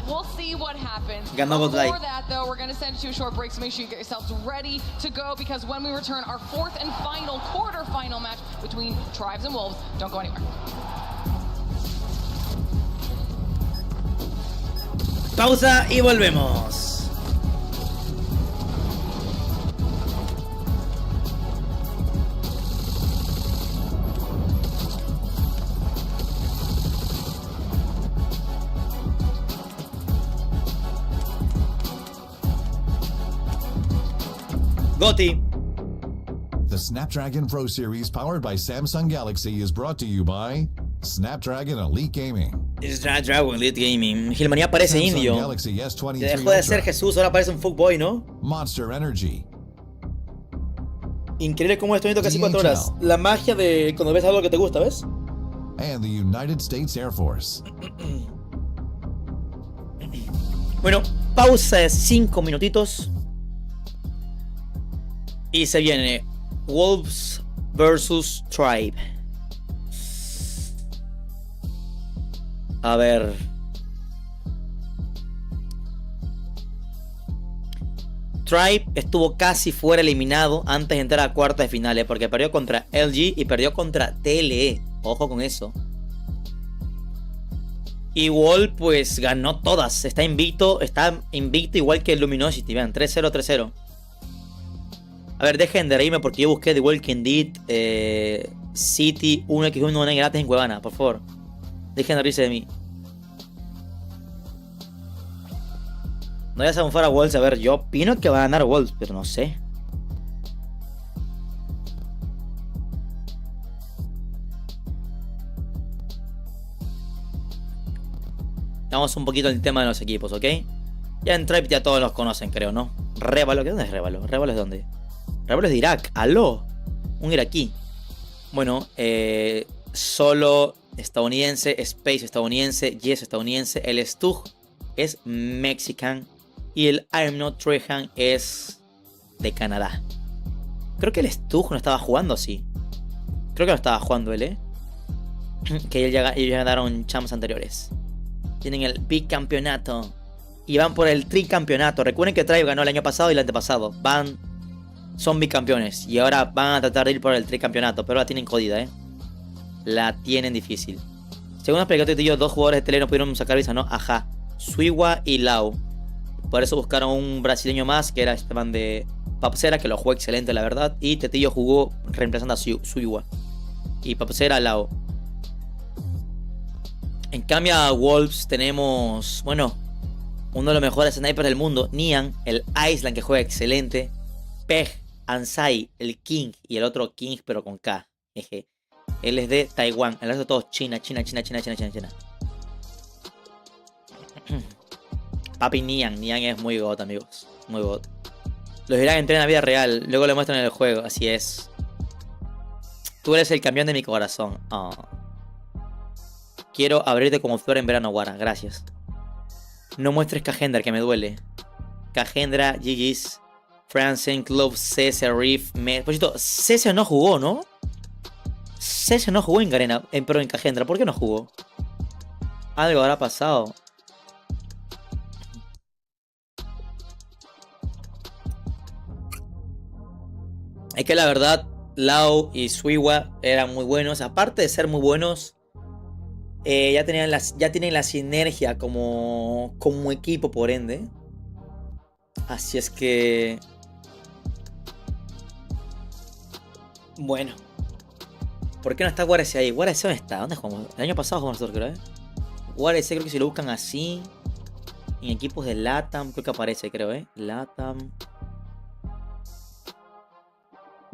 We'll see what happens.
Ganó Godlike.
Before that, though, we're going to send you to a short break, so make sure you get yourselves ready to go, because when we return, our fourth and final quarterfinal match between Tribes and Wolves. Don't go anywhere.
Pausa y volvemos. Goti.
The Snapdragon Pro Series powered by Samsung Galaxy is brought to you by Snapdragon Elite Gaming.
Snapdragon Elite Gaming. Gilmanía parece indio. Dejó de ser Jesús, ahora parece un fuckboy, ¿no?
Monster Energy.
Increíble cómo estoy viendo casi 4 horas. La magia de cuando ves algo que te gusta, ¿ves?
And the United States Air Force.
Bueno, pausa de 5 minutitos. Y se viene Wolves versus Tribe. A ver. Tribe estuvo casi fuera eliminado antes de entrar a cuartas de finales, porque perdió contra LG y perdió contra TLE. Ojo con eso. Y Wolf pues ganó todas. Está invicto igual que el Luminosity. Vean, 3-0, 3-0. A ver, dejen de reírme porque yo busqué The Walking Dead City 1x1 gratis en Cuevana, por favor. Dejen de reírse de mí. No voy a zanfar a Wolves. A ver, yo opino que va a ganar Wolves, pero no sé. Vamos un poquito al tema de los equipos, ¿ok? Ya en Tribe ya todos los conocen, creo, ¿no? Révalo, ¿dónde es Révalo? ¿Révalo es dónde? Révalo es de Irak, aló. Un iraquí. Bueno, Solo estadounidense, Space estadounidense, Yes estadounidense, el Stug es mexican y el I'm Not Trehan es de Canadá. Creo que el Stug no estaba jugando así. Creo que no estaba jugando él, que ellos ya ganaron champs anteriores. Tienen el bicampeonato y van por el tricampeonato. Recuerden que Tribe ganó el año pasado y el antepasado. Son bicampeones y ahora van a tratar de ir por el tricampeonato, pero la tienen jodida, La tienen difícil. Según explicatorio tuyo, 2 jugadores de tele no pudieron sacar visa, ¿no? Ajá. Suiwa y Lau. Por eso buscaron un brasileño más, que era Esteban de Papsera, que lo jugó excelente, la verdad. Y Tetillo jugó reemplazando a Suiwa. Y Papsera a Lau. En cambio a Wolves tenemos, bueno, uno de los mejores snipers del mundo, Nian, el Island, que juega excelente. Peg, Ansai, el King y el otro King, pero con K. Eje. Él es de Taiwán. El resto de todos China. Papi Nian. Nian es muy god, amigos. Muy god. Los dirán en la vida real. Luego lo muestran en el juego. Así es. Tú eres el campeón de mi corazón. Oh. Quiero abrirte como flor en verano, Guara. Gracias. No muestres Cagendra, que me duele. Cagendra, GG's. Franzen, Club, César, Riff, Por cierto, César no jugó, ¿no? César no jugó en Garena, pero en Cagendra. ¿Por qué no jugó? Algo habrá pasado. Es que la verdad, Lau y Suiwa eran muy buenos. Aparte de ser muy buenos, ya tienen la sinergia como equipo, por ende. Así es que... Bueno. ¿Por qué no está WRC ahí? ¿WRC dónde está? ¿Dónde jugamos? El año pasado jugamos nosotros, creo, WRC creo que si lo buscan así, en equipos de LATAM, creo que aparece, creo, LATAM.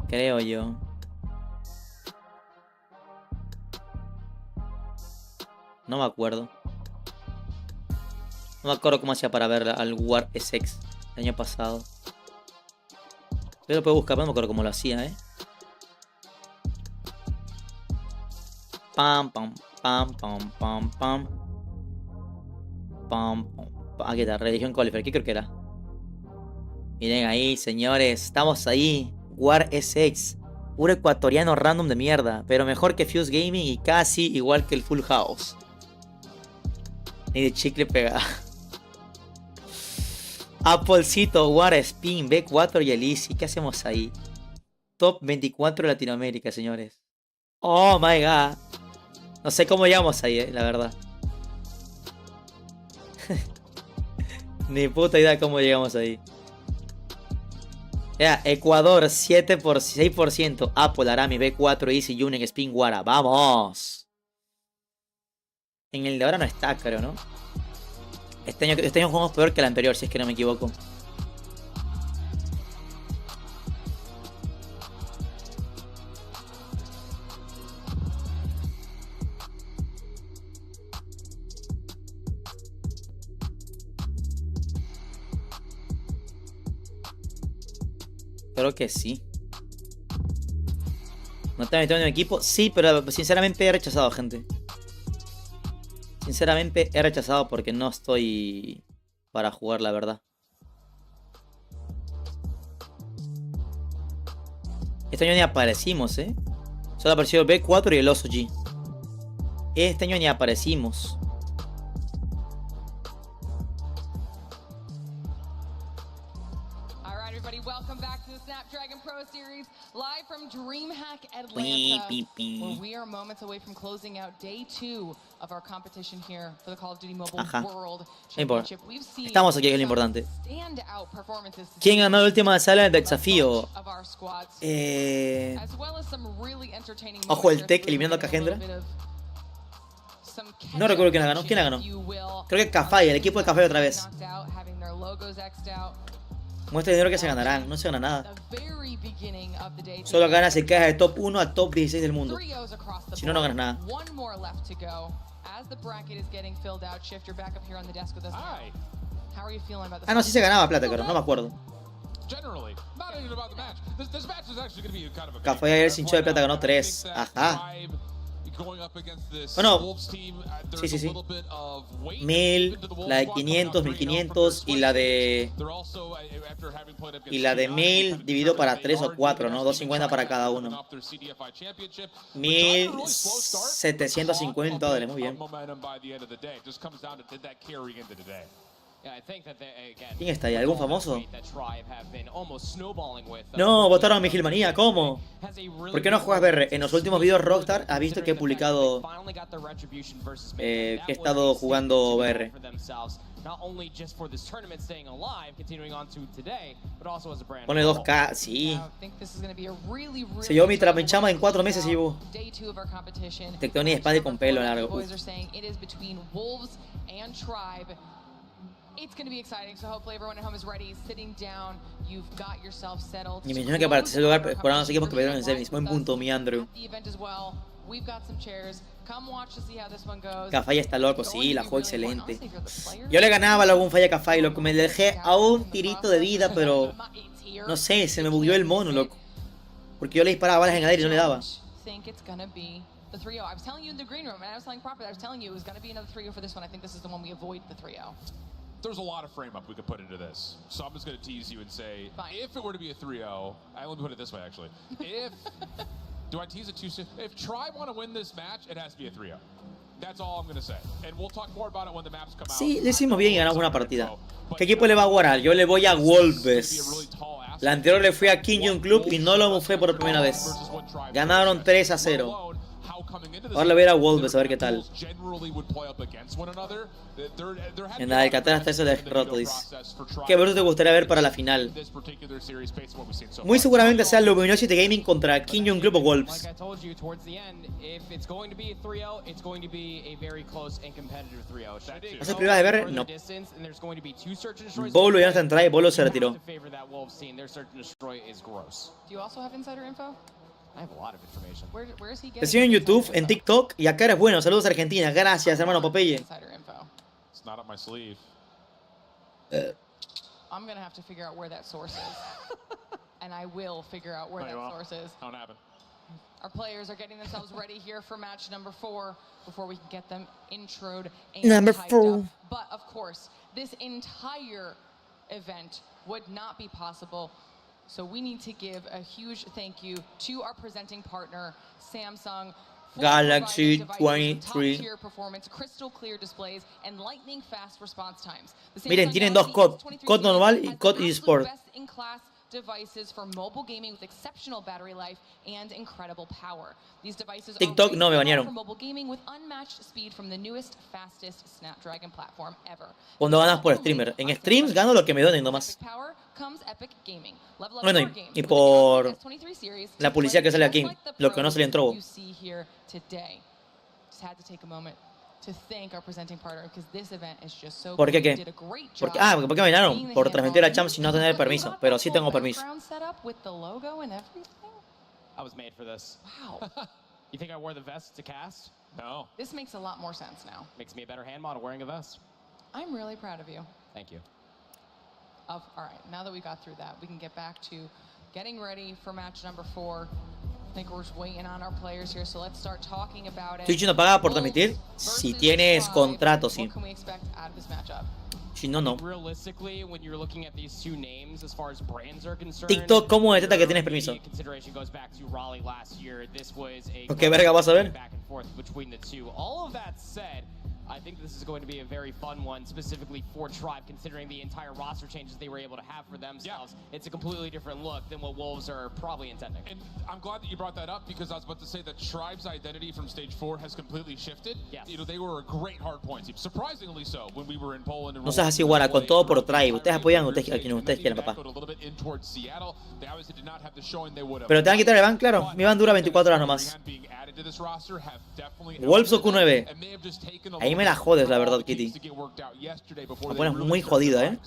Creo yo. No me acuerdo. No me acuerdo cómo hacía para ver al War SX el año pasado. Yo lo puedo buscar, pero no me acuerdo cómo lo hacía, Pam, pam, pam, pam, pam, pam. Pam, pam. Aquí está, religión qualifier. ¿Qué creo que era? Miren ahí, señores. Estamos ahí. War SX. Puro ecuatoriano random de mierda. Pero mejor que Fuse Gaming y casi igual que el Full House. Ni de chicle pega. Applecito, War Spin, B4 y Elisi. ¿Qué hacemos ahí? Top 24 de Latinoamérica, señores. Oh my god. No sé cómo llegamos ahí, la verdad. Ni puta idea cómo llegamos ahí. Ya, Ecuador 6%. Apple, Arami, B4, Easy, Union, Spin, Guara. ¡Vamos! En el de ahora no está, creo, ¿no? Este año jugamos peor que el anterior, si es que no me equivoco. Creo que sí. ¿No te has metido en mi equipo? Sí, pero sinceramente he rechazado, gente. Sinceramente he rechazado porque no estoy para jugar, la verdad. Este año ni aparecimos, Solo apareció el B4 y el Oso G. Este año ni aparecimos.
Welcome back to the Snapdragon Pro Series, live from DreamHack Atlanta, where we are moments away from closing out day 2 of our competition here for the Call of Duty Mobile World Championship. We've seen
Estamos aquí, que es lo importante.
standout performances.
¿Quién ganó la última sala del desafío? Ojo, el Tech eliminando a Cagendra. No recuerdo quién la ganó. ¿Quién la ganó? Creo que Cafay, el equipo de Cafay otra vez. Muestra el dinero que se ganarán, no se gana nada. Solo ganas si caes de top 1 a top 16 del mundo. Si no, no ganas nada. Ah, no, sí se ganaba plata, creo, no me acuerdo. Café ayer sin show de plata ganó 3. Ajá. Bueno, sí. 1000, la de 500, 1500 y la de 1000 dividido para 3 o 4, ¿no? 250 para cada uno. 1750 $, muy bien. ¿Quién está ahí? ¿Algún famoso? No, votaron a mi Gilmanía, ¿cómo? ¿Por qué no juegas BR? En los últimos videos Rockstar has visto que he publicado que he estado jugando BR.
not only just for this tournament staying alive, continuing on to today, but also as a brand.
Pone 2K, sí.
I think this is going to be a really,
Se llevó mi trapinchama en 4 meses y llevó.
Day 2 of our competition.
Tectoni de espada y con pelo largo.
Boys are saying it is between Wolves and Tribe. It's going to be exciting, so hopefully everyone at home is ready, sitting down, you've got yourself settled.
Y me imagino que para el tercer lugar jugaron los equipos que perdieron en semis. Buen punto, mi Andrew. Cafay está loco, sí, la jugó excelente. Yo le ganaba algún falla a Cafay, loco. Me dejé a un tirito de vida, pero no sé, se me bugueó el mono, loco. Porque yo le disparaba balas en aire y no le daba.
The 3-0. I was telling you in the green room, and I was telling properly, I was telling you it was going to be another 3-0 for this one. I think this is the one we avoid the 3-0.
There's a lot of frame up we could put into this. So I'm just going to tease you and say, if it were to be a 3-0, I only put it this way actually. If, do I tease it too soon? If Tribe want to win this match, it has to be a 3-0. That's all I'm going to say. And we'll talk more about it when the maps come out.
Sí, le hicimos bien y ganamos una partida. ¿Qué equipo le va a guardar? Yo le voy a Wolves. La anterior le fui a King Club y no lo bufé por primera vez. Ganaron 3-0. Ahora le voy a ir a Wolves a ver qué tal. En la Alcatraz está ese de roto, dice. ¿Qué versus te gustaría ver para la final? Muy seguramente sea Luminosity Gaming contra King Club o Wolves. ¿Hace privada de ver? No. Bolo ya no está en try, Bolo se retiró. Te sigo en YouTube, en TikTok y acá eres bueno. Saludos Argentina. Gracias, hermano Popeye.
I'm gonna have to figure out where that source is. And I will figure out where that source is. Our players are getting themselves ready here for match number 4 before we can get them introed and
number
hyped
4.
up. But of course, this entire event would not be possible. So we need to give a huge thank you to our presenting partner, Samsung.
Galaxy 23. Miren, tienen dos COD. COD normal y COD eSport. TikTok no, me bañaron. Cuando ganas por streamer. En streams gano lo que me donen nomás. Bueno, y por la publicidad que sale aquí. Lo que no se le entró. ¿Por qué qué? Porque, ¿por qué me ganaron? Por transmitir a Champs sin no tener permiso. Pero sí tengo permiso.
I was made for this. Wow. You think I wore the vest to cast? No.
This makes a lot more sense now.
Makes me a better hand model wearing a vest.
I'm really proud of you.
Thank you.
All right, now that we got through that, we can get back to getting ready for match number 4. I think we're just waiting on our players here, so let's start talking about it.
Twitch no paga por transmitir. Si tienes contrato, sí.
What can we expect out of this matchup?
Si no, no.
Realistically, when you're looking at these two names, as far as brands are concerned,
TikTok, ¿cómo detecta que tienes permiso?
Consideration goes back to Raleigh last year. This was a
¿Qué verga vas a ver?
back and forth between the two. All of that said, I think this is going to be a very fun one, specifically for Tribe, considering the entire roster changes they were able to have for themselves. Yeah. It's a completely different look than what Wolves are probably intending.
And I'm glad that you brought that up, because I was about to say that Tribe's identity from stage 4 has completely shifted.
Yes.
You know, they were a great hardpoint team, surprisingly so, when we were in Poland. And
no seas así, Guara, con todo por Tribe. Ustedes apoyan a quienes ustedes quieran, papá. Pero te van a quitar el ban, claro. Mi ban dura 24 horas nomás. Wolves o Q9. Ahí me la jodes, la verdad, Kitty. Me pones muy jodida,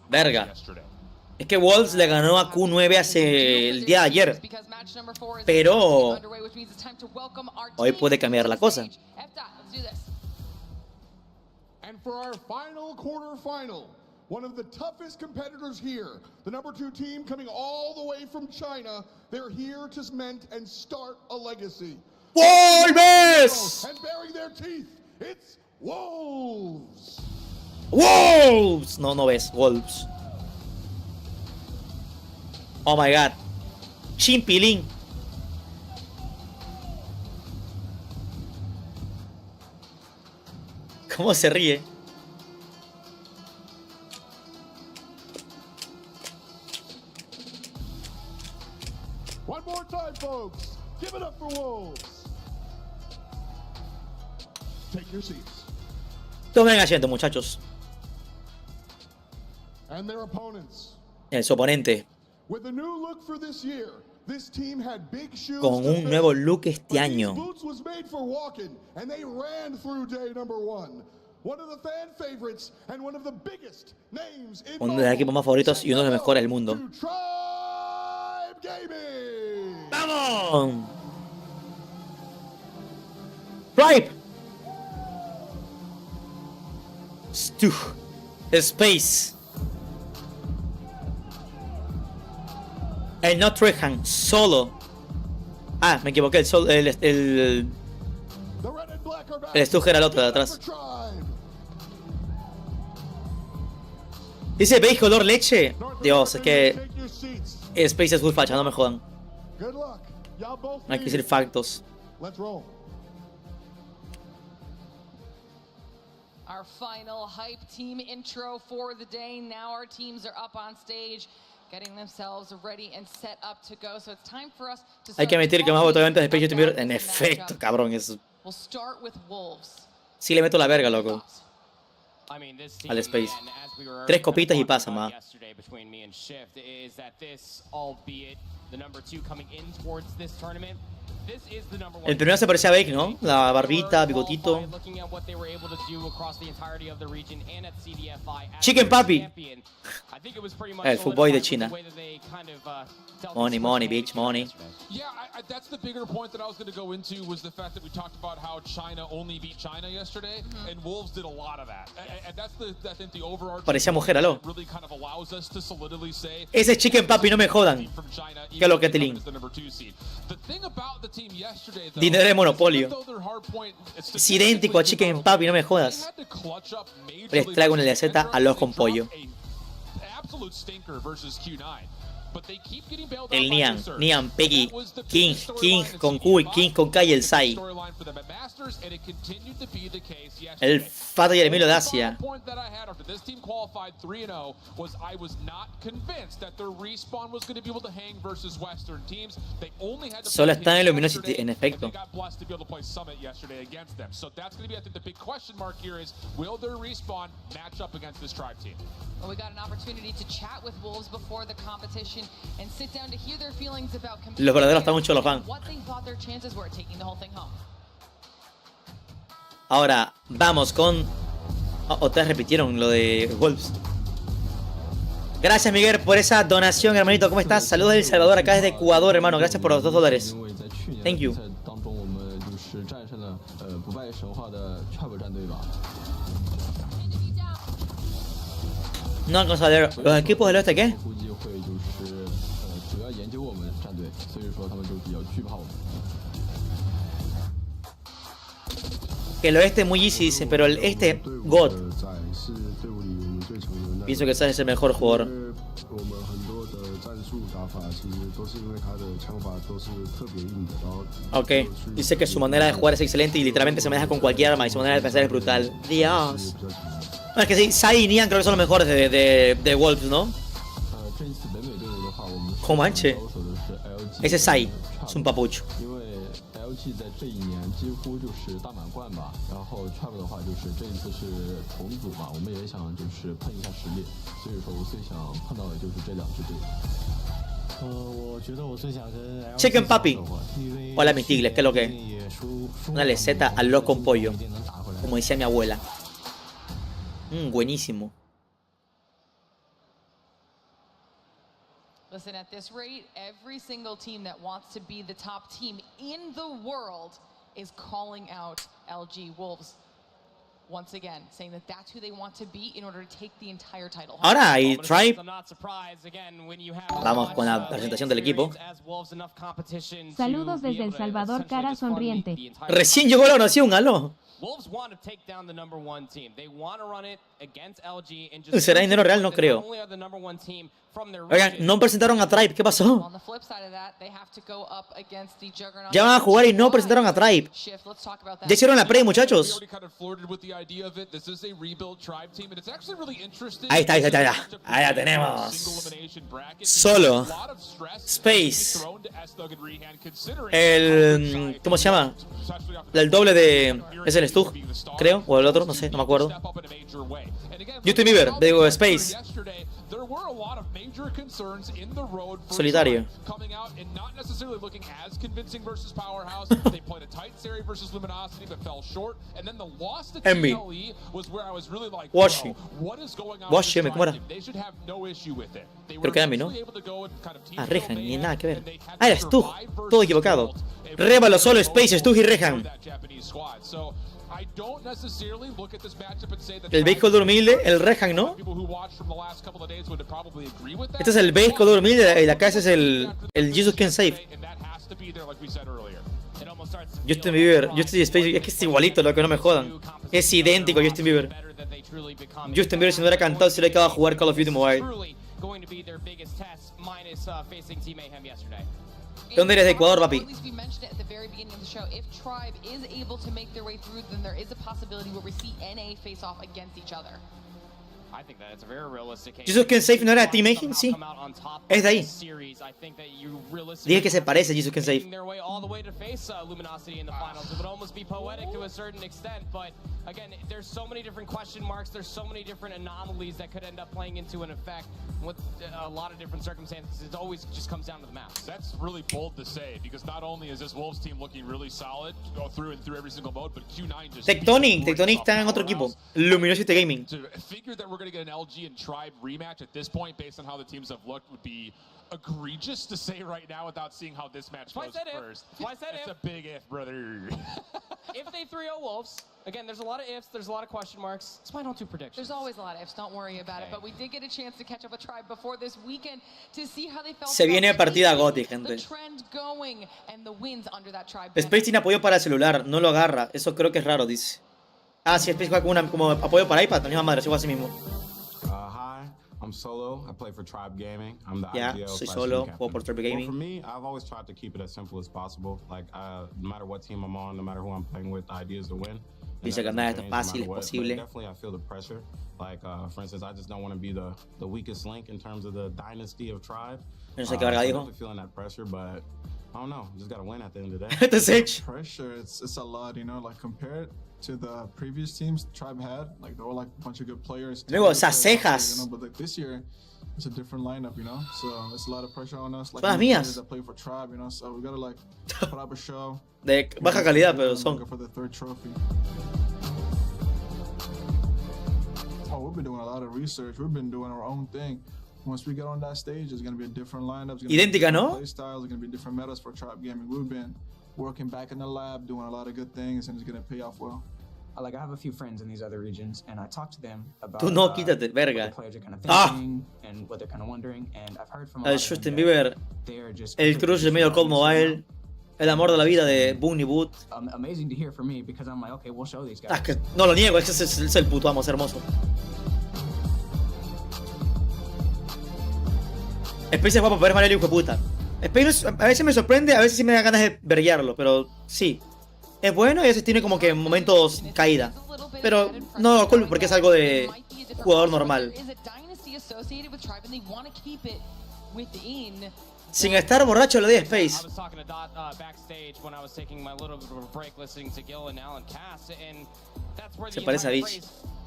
Verga. Es que Wolves le ganó a Q9 hace el día de ayer. Pero hoy puede cambiar la cosa.
And for our final quarterfinal, one of the toughest competitors here, the number 2 team coming all the way from China, they're here to cement and start a legacy.
¡Wolves!
And baring their teeth, it's Wolves.
Wolves. No ves, Wolves. Oh my god. Chimpilín. ¿Cómo se ríe?
One more time, folks. Give it up for Wolves. take your seats.
Tomen asiento, muchachos.
And their opponents.
Su oponente.
With a new look for this year, this team had big shoes
Con un nuevo look este año.
Boots was made for walking, and they ran through day number 1. One of the fan favorites and one of the biggest names in
Uno de los equipos más favoritos y uno de los mejores del mundo. ¡Vamos! Tribe. Stu. Space. El no Trehan, solo. Ah, me equivoqué, el Stug era el otro de atrás. Dice beige color leche. Dios, es que Space es muy facha, no me jodan. Hay que decir factos.
Our final hype team intro for the day. Now our teams are up on stage, getting themselves ready and set up to go. So it's time for us to.
Hay que admitir que más voto de ventas de Space Justin en efecto, cabrón, eso.
We'll start with Wolves.
Sí le meto la verga, loco. Al Space. 3 copitas y pasa, más. El primero se parecía a Bake, ¿no? La barbita, bigotito. Chicken Papi. El footboy de China. Money, money, bitch, money.
Yeah, that's the bigger point that I was going to go into was the fact that we talked about how China only beat China yesterday, and Wolves did a lot of that. And that's I think the overarching.
Parecía mujer, aló.
Really kind of allows us to solidly say.
Ese Chicken Papi, no me jodan. Que lo que te link. Dinero de monopolio. Es idéntico a Chicken Papi, no me jodas. Les traigo una LZ a los con pollo. El Nian, Peggy, King con Q y King con K y el Sai. El Fato y el Emilio de Asia. Solo está en Luminosity, en efecto. Los verdaderos están mucho los fans. Ahora, vamos con... Ustedes repitieron lo de Wolves. Gracias, Miguel, por esa donación, hermanito. ¿Cómo estás? Saludos de El Salvador, acá desde Ecuador, hermano. Gracias por los $2. Thank you. No alcanzo a leer. ¿Los equipos del oeste qué? Que el oeste es muy easy, dice, pero el este, God. Pienso que ese es el mejor jugador. Ok, dice que su manera de jugar es excelente y literalmente se maneja con cualquier arma y su manera de pensar es brutal. Dios. Bueno, es que sí, Sai y Nian creo que son los mejores de Wolves, ¿no? Comanche. Ese es Sai, es un papucho. Chicken Papi. Hola mis tigles, ¿qué es lo que? Una leseta al loco con pollo, como decía mi abuela. Buenísimo.
Listen, at this rate, every single team that wants to be the top team in the world is calling out LG Wolves once again, saying that that's who they want to be in order to take the entire title.
Ahora, y Tribe. Vamos con la presentación del equipo.
Saludos desde El Salvador, cara sonriente.
Recién llegó la oración, aló. ¿Será dinero real? No creo. Oigan, no presentaron a Tribe, ¿qué pasó? Ya van a jugar y no presentaron a Tribe. Ya hicieron la pre, muchachos. Ahí está. Ahí la tenemos. Solo. Space. El... ¿Cómo se llama? El doble de... Es el Stug, creo. O el otro, no sé, no me acuerdo. Justin Bieber, digo, Space. Solitario. Envy. Washington, ¿cómo era? Creo que Envy, ¿no? Ah, Rehan, ni nada que ver. Ah, era Stug, todo equivocado. Révalo solo, Space, Stug y Rehan. El béisbol humilde, el Rehan, ¿no? Este es el béisbol humilde y acá ese es el Jesus Can Save. Justin Bieber, Justin Space, es que es igualito, lo que no me jodan. Es idéntico a Justin Bieber. Justin Bieber si no hubiera cantado se hubiera quedado a jugar Call of Duty Mobile. ¿De dónde eres? De Ecuador, papi. Jesus Can Save no era Team Mayhem, sí. Es de ahí. Dije que se parece a Jesus Can Save.
Again, there's so many different question marks, there's so many different anomalies that could end up playing into an effect with a lot of different circumstances. It always just comes down to the map.
That's really bold to say, because not only is this Wolves team looking really solid, go through and through every single mode, but Q9 just...
Tectonic está en otro equipo. Luminosity Gaming.
To figure that we're going to get an LG and Tribe rematch at this point, based on how the teams have looked, would be egregious to say right now without seeing how this match goes first. It's a big if, brother.
If they 3-0 Wolves, again, there's a lot of ifs, there's a lot of question marks. That's why I don't do predictions.
There's always a lot of ifs, don't worry about it. But we did get a chance to catch up with Tribe before this weekend to see how they felt.
Se viene partida Goti, gente. Space tiene apoyo para el celular, no lo agarra. Eso creo que es raro, dice. Ah, sí, Space juega como apoyo para iPad, la misma madre, sigo así mismo.
I'm solo. I play for Tribe Gaming. I'm the
IGL soy solo. Juego por Tribe Gaming.
For me, I've always tried to keep it as simple as possible. Like, no matter what team I'm on, no matter who I'm playing with, the idea is to win.
Dice que nada es fácil, es posible.
Definitely, I feel the pressure. Like, for instance, I just don't want to be the weakest link in terms of the dynasty of Tribe.
No sé qué verga dijo.
I'm feeling that pressure, but I don't know. Just gotta win at the end of the
day. This age.
Pressure, it's a lot, you know. Like, compared to the previous teams Tribe had, like they were like a bunch of good players.
Luego esas cejas.
You know, but like this year, it's a different lineup, you know. So it's a lot of pressure on us. Like
Son las mías.
That play for Tribe, you know. So we gotta like put up a show.
De baja calidad, pero son.
For the third trophy. Oh, we've been doing a lot of research. We've been doing our own thing. Once we get on that stage, it's gonna be a different lineup.
Idéntica, ¿no?
Play styles. It's gonna be different metas for Tribe Gaming. We've been working back in the lab, doing a lot of good things, and it's gonna pay off well.
Like I have a few friends in these other regions, and I talk to them about
Tú no, quítate, verga.
what the players are kind of thinking and what they're kind of wondering. And I've heard from a lot of
Justin
them
Bieber, el crush de medio Cold Mobile, el amor de la vida de Bunny Boot.
Amazing to hear for me because I'm like, okay, we'll show these guys.
Ah, que no lo niego, ese es el puto amo, es hermoso. Space es guapo, pero es Mario hijo de puta. Space a veces me sorprende, a veces sí me da ganas de verguearlo, pero sí. Es bueno y a veces tiene como que momentos caída. Pero no lo culpo porque es algo de jugador normal. Sin estar borracho le doy Space. Se parece a Beach.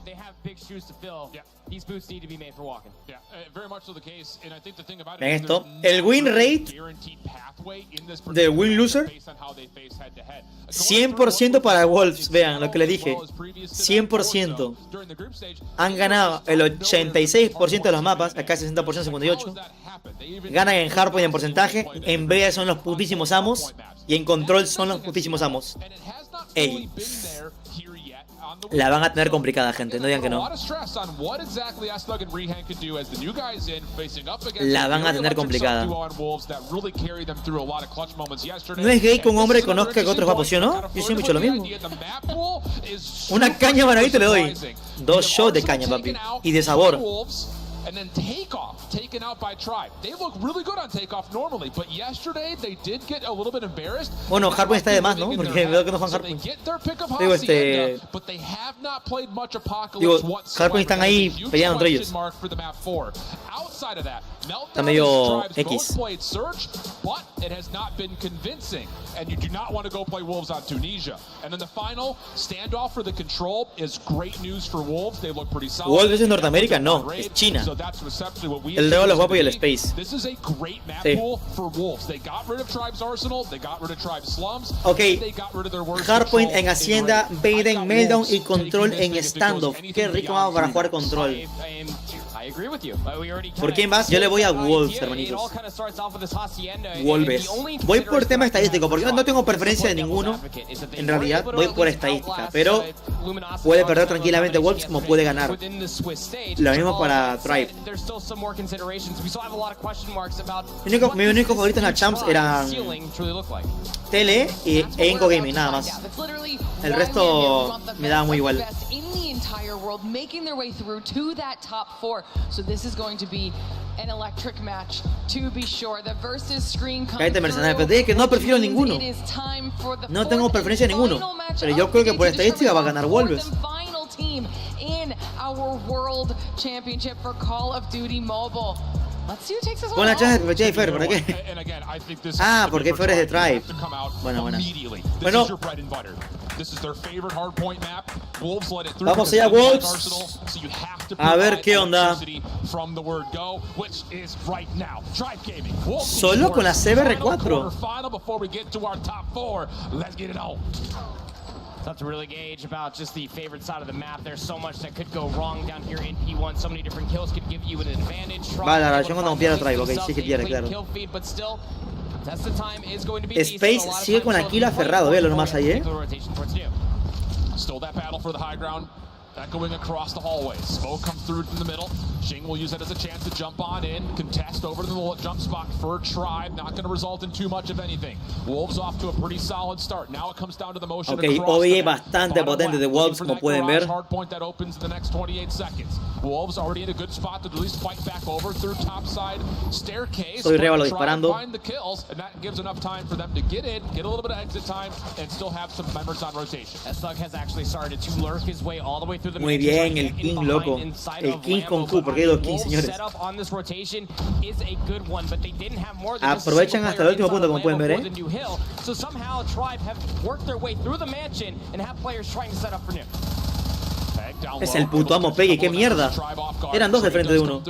They have big shoes to fill. Yeah. These boots need to be made for walking.
Yeah, very much so the case. And I think the thing about
it, esto, el win rate de win loser 100% para Wolves, vean lo que le dije. 100%. Han ganado el 86% de los mapas, acá 60%, 58%. Ganan en hardpoint en porcentaje, en B son los putísimos amos y en control son los putísimos amos. Ey. La van a tener complicada, gente, no digan que no. La van a tener complicada. No es gay que un hombre conozca que otros guapos, ¿sí o no? Yo siempre he dicho lo mismo. Una caña maravilla le doy. 2 shots de caña, papi. Y de sabor.
taken out by Tribe. They look really good on takeoff normally, but yesterday they did get a little bit embarrassed.
Bueno, Hardpoint está de más, ¿no? Porque veo que no juegan Hardpoint. Digo, Hardpoint están ahí peleando entre ellos. Está medio X.
But it has not been convincing, and you do not want to go play Wolves on Tunisia. And then the final standoff for the control is great news for Wolves. They look pretty solid.
Wolves es Norteamérica, no, es China. El Reo, los guapos y el Space.
This is a great map pool for Wolves. They got rid of Tribe's Arsenal, they got rid of Tribe's Slums,
okay.
They got rid of their worst
Hardpoint en Hacienda, Baden, Meltdown y Control en Standoff. Qué rico vamos para jugar Control. ¿Por quién vas? Yo le voy a Wolves, hermanitos. Wolves. Voy por tema estadístico, porque no tengo preferencia de ninguno. En realidad, voy por estadística. Pero puede perder tranquilamente Wolves como puede ganar. Lo mismo para Tribe. Mi único favorito en la Champs eran Tele e Inco Gaming, nada más. El resto me daba muy igual.
World making their way through to that top 4. So this is going to be an electric match to be sure. The versus screen comes
Cállate, mercenario, pero te dije que no prefiero ninguno. No tengo preferencia de ninguno. Pero yo creo que por estadística va a ganar Wolves.
In our World Championship for Call of Duty Mobile.
Con la chance de perspectiva de Fer, ¿por qué? Ah, porque Fer es de Tribe. Bueno. Vamos allá, Wolves. A ver qué onda. Solo con la CBR4.
Tough to really gauge about just the favorite side of the map. There's so much that could go wrong down here in P1. So many different kills could give you an advantage.
Vale, la relación cuando pierde Tribe, ok, sí que pierde, claro. Space sigue con la kill aferrado, véalo nomás ahí,
Still that battle for the high ground. Echoing across the hallways. Smoke comes through in the middle. Jing will use that as a chance to jump on in. Contest over to the jump spot for Tribe. Not going to result in too much of anything. Wolves off to a pretty solid start. Now it comes down to the motion.
Ok, OBE bastante potente de Wolves, como pueden ver.
Hardpoint that opens in the next 28 seconds. Wolves already in a good spot to at least fight back over through topside staircase.
Estoy Révalo disparando.
Find the kills, and that gives enough time for them to get in, get a little bit of exit time, and still have some members on rotation.
Thug has actually started to lurk his way all the way through.
Muy bien, el King, loco. El King con Q, porque hay dos Kings, señores. Aprovechan hasta el último punto, como pueden ver, Es el puto amo Peggy, qué mierda. Eran dos de frente de uno.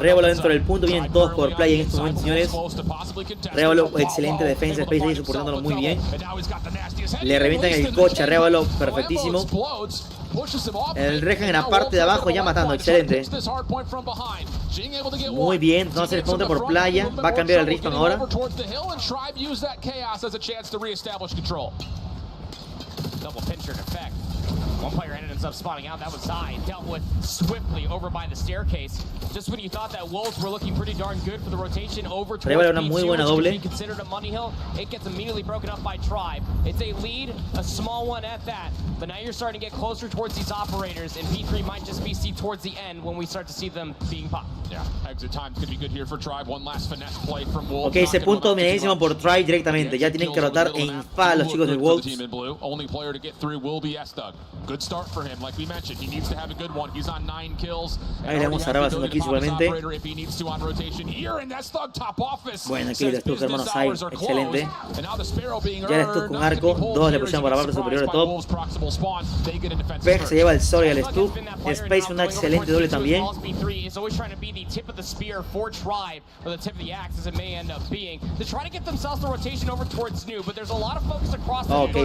Révalo dentro del punto, vienen todos por play en estos momentos, señores. Révalo, excelente defensa, Space ahí soportándolo muy bien. Le revientan el coche a Révalo, perfectísimo. El Rejan en la parte de abajo ya matando, excelente. Muy bien, no hace el punto por playa. Va a cambiar el respawn ahora.
Double pincher in effect. One player ended up spotting out. That was Zai, dealt with swiftly over by the staircase. Just when you thought that Wolves were looking pretty darn good for the rotation over towards
una muy buena doble.
P2, considered a money hill, it gets immediately broken up by Tribe. It's a lead, a small one at that. But now you're starting to get closer towards these operators, and P3 might just be seen towards the end when we start to see them being popped.
Yeah, exit times could be good here for Tribe. One last finesse play from Wolves.
Ok, ese punto dominadísimo por Tribe directamente. Ya tienen que rotar en fa a los chicos del Wolves.
Only player to get through will be S-Dug. Good start for him, like we mentioned. He needs to have a good one. He's on 9 kills.
Ahí le vamos a Raba haciendo kills igualmente. Bueno, aquí el Stuck, hermano Sai, excelente. Ya el Stuck con arco, dos le pusieron por la parte superior de top. Peg se lleva el Sol y el Stuck. Space una excelente doble también. Ok,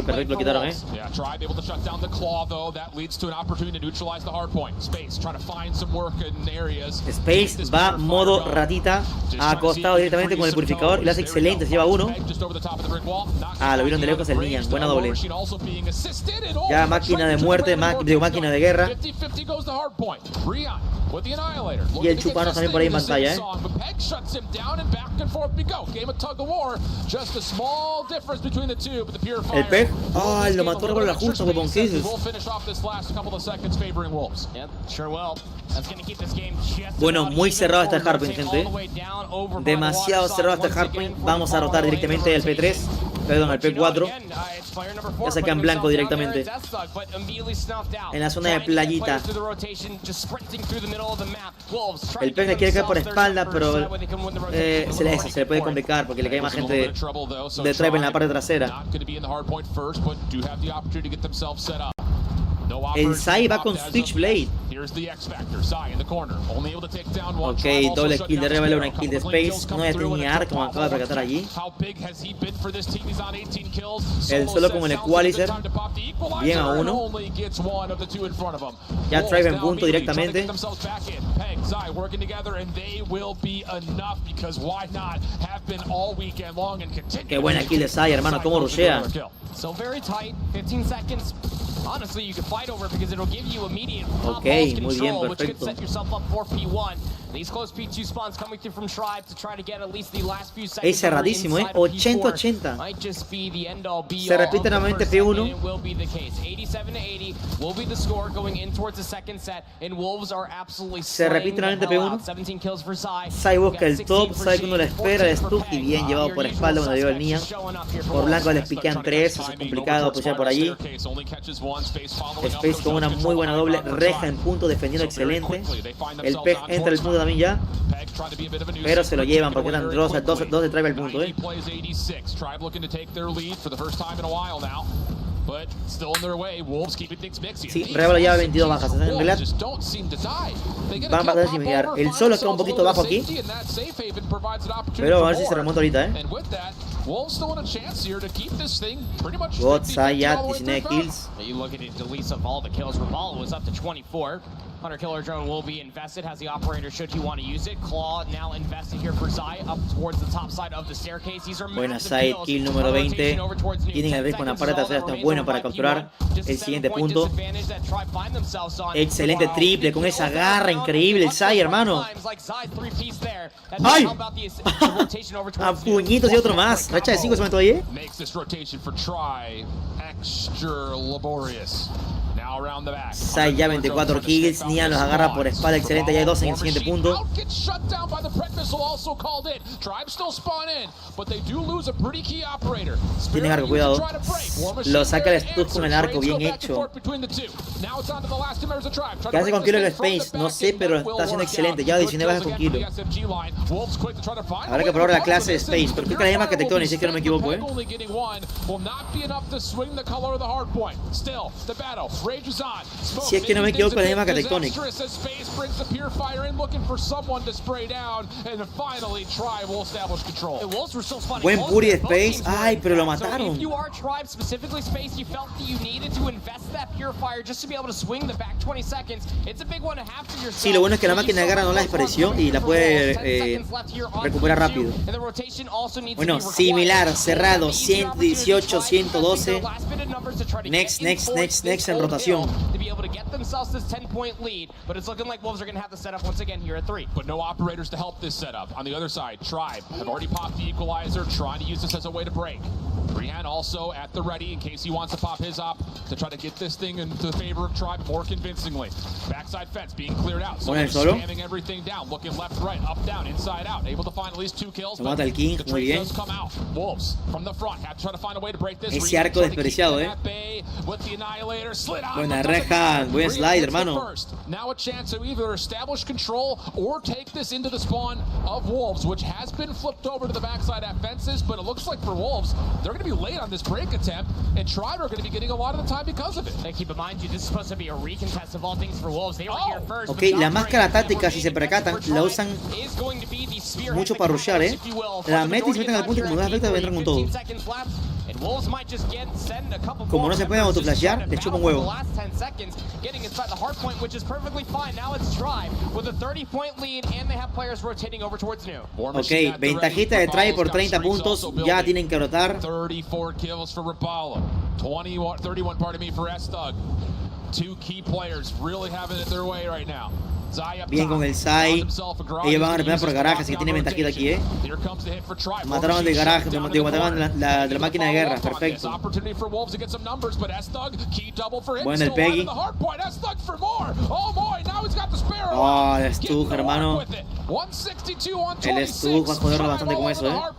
perfecto, lo quitaron,
Tribe able to shut down the claw though. That leads to an opportunity to neutralize the hard point. Space trying to find some work in areas.
Space va modo ratita, acostado directamente con el purificador y lo hace excelente, se lleva uno. Ah, lo vieron de lejos el Nian, buena doble. Ya máquina de muerte, máquina de guerra. Y el Chupano también por ahí en pantalla, El Peg, lo mató por la justa, huevón, ¿qué dices? Bueno, muy cerrado está el hardpoint, gente. Demasiado cerrado está el hardpoint. Vamos a rotar directamente al P3. Perdón, al P4. Ya saca en blanco directamente. En la zona de playita. El P le quiere caer por espalda, pero se le puede complicar porque le cae más gente de Tribe en la parte trasera. El Sai va con Switchblade. Ok, doble kill de Rebel, una kill de Space. No ya tenía arco, como acaba de percatar allí. Él solo con el Equalizer. Bien a uno. Ya Tribe en punto directamente. Qué buena kill de Sai, hermano, cómo rushea. Ok, muy bien, perfecto. Es cerradísimo, 80-80. Se repite nuevamente P1. Se repite nuevamente P1. Sai busca el top, sabe que uno la espera, el stuck y bien llevado por espalda cuando dio el Nia. Por blanco les piquean 3, es complicado pushar por allí. Space con una muy buena doble, reja en punto, defendiendo excelente. El Peg entra al punto también ya, pero se lo llevan porque eran dos de Tribe al punto, Sí, Rebel lleva 22 bajas. En realidad van a pasar sin mirar. El solo está un poquito bajo aquí, pero a ver si se remonta ahorita, God, Sai ya 19 kills. Hunter Killer Drone will be invested, has the operator should he want to use it. Claw now invested here for Sai up towards the top side of the staircase. These are buena Sai, kill número 20. Tienen el ritmo en la parte trasera, está bueno para capturar el siguiente punto. Excelente triple con esa garra increíble el Sai, hermano. ¡Ay! A puñitos y otro más. Racha de 5 se metió ahí, Sai ya 24 kills, Nia los agarra por espalda, excelente, ya hay 2 en el siguiente punto. Tienen arco, cuidado. Lo saca el stun con el arco, bien hecho. ¿Qué hace con Kilo el Space? No sé, pero está haciendo excelente, ya 19 bajas con Kilo. Habrá que probar la clase de Space, pero creo que la llama Catectonic, si es que no me equivoco, Si es que no me equivoco, la llama Catectonic. Buen Puri de Space. Ay, pero lo mataron. Sí, lo bueno es que la máquina de guerra no la despareció y la puede recuperar rápido. Bueno, similar, cerrado, 118, 112. Next en rotación. Themselves this 10-point lead, but it's looking like Wolves are going to have to set up once again here at 3. But no operators to help this setup. On the other side, Tribe have already popped the equalizer, trying to use this as a way to break. Brian also at the ready in case he wants to pop his op to try to get this thing into the favor of Tribe more convincingly. Backside fence being cleared out. So spamming everything down, looking left, right, up, down, inside out. Able to find at least 2 kills. Mata el King, muy bien. Wolves from the front have to try to find a way to break this. Ese arco desperdiciado, Buena reja, buen slide, hermano. Now a chance to either establish control or take this into the spawn of Wolves, which has been flipped over to the backside at fences, but it looks like for Wolves, they're going to be late on this break attempt, and Tribe are going to be getting a lot of the time because of it. And keep in mind, this is supposed to be a recontest of all things for Wolves. They were here first. Okay, la máscara táctica, si se percatan, la usan mucho para rushear, La meten y se meten al punto y como no afecta, entran con todo. Como no se pueden autoflashear, les chupa un huevo. Ok, ventajita de Tribe por 30 puntos. Ya tienen que rotar. 31, pardon me, for S-Thug. 2 key players really having it their way right now. Bien con el Sai. Ellos van a repetir por garaje, así que tiene ventajita aquí, Mataron del garaje, mataron de la máquina de guerra. Perfecto. Bueno, el Peggy. Oh, el Stug, hermano. El Stug va a joderlo bastante con eso,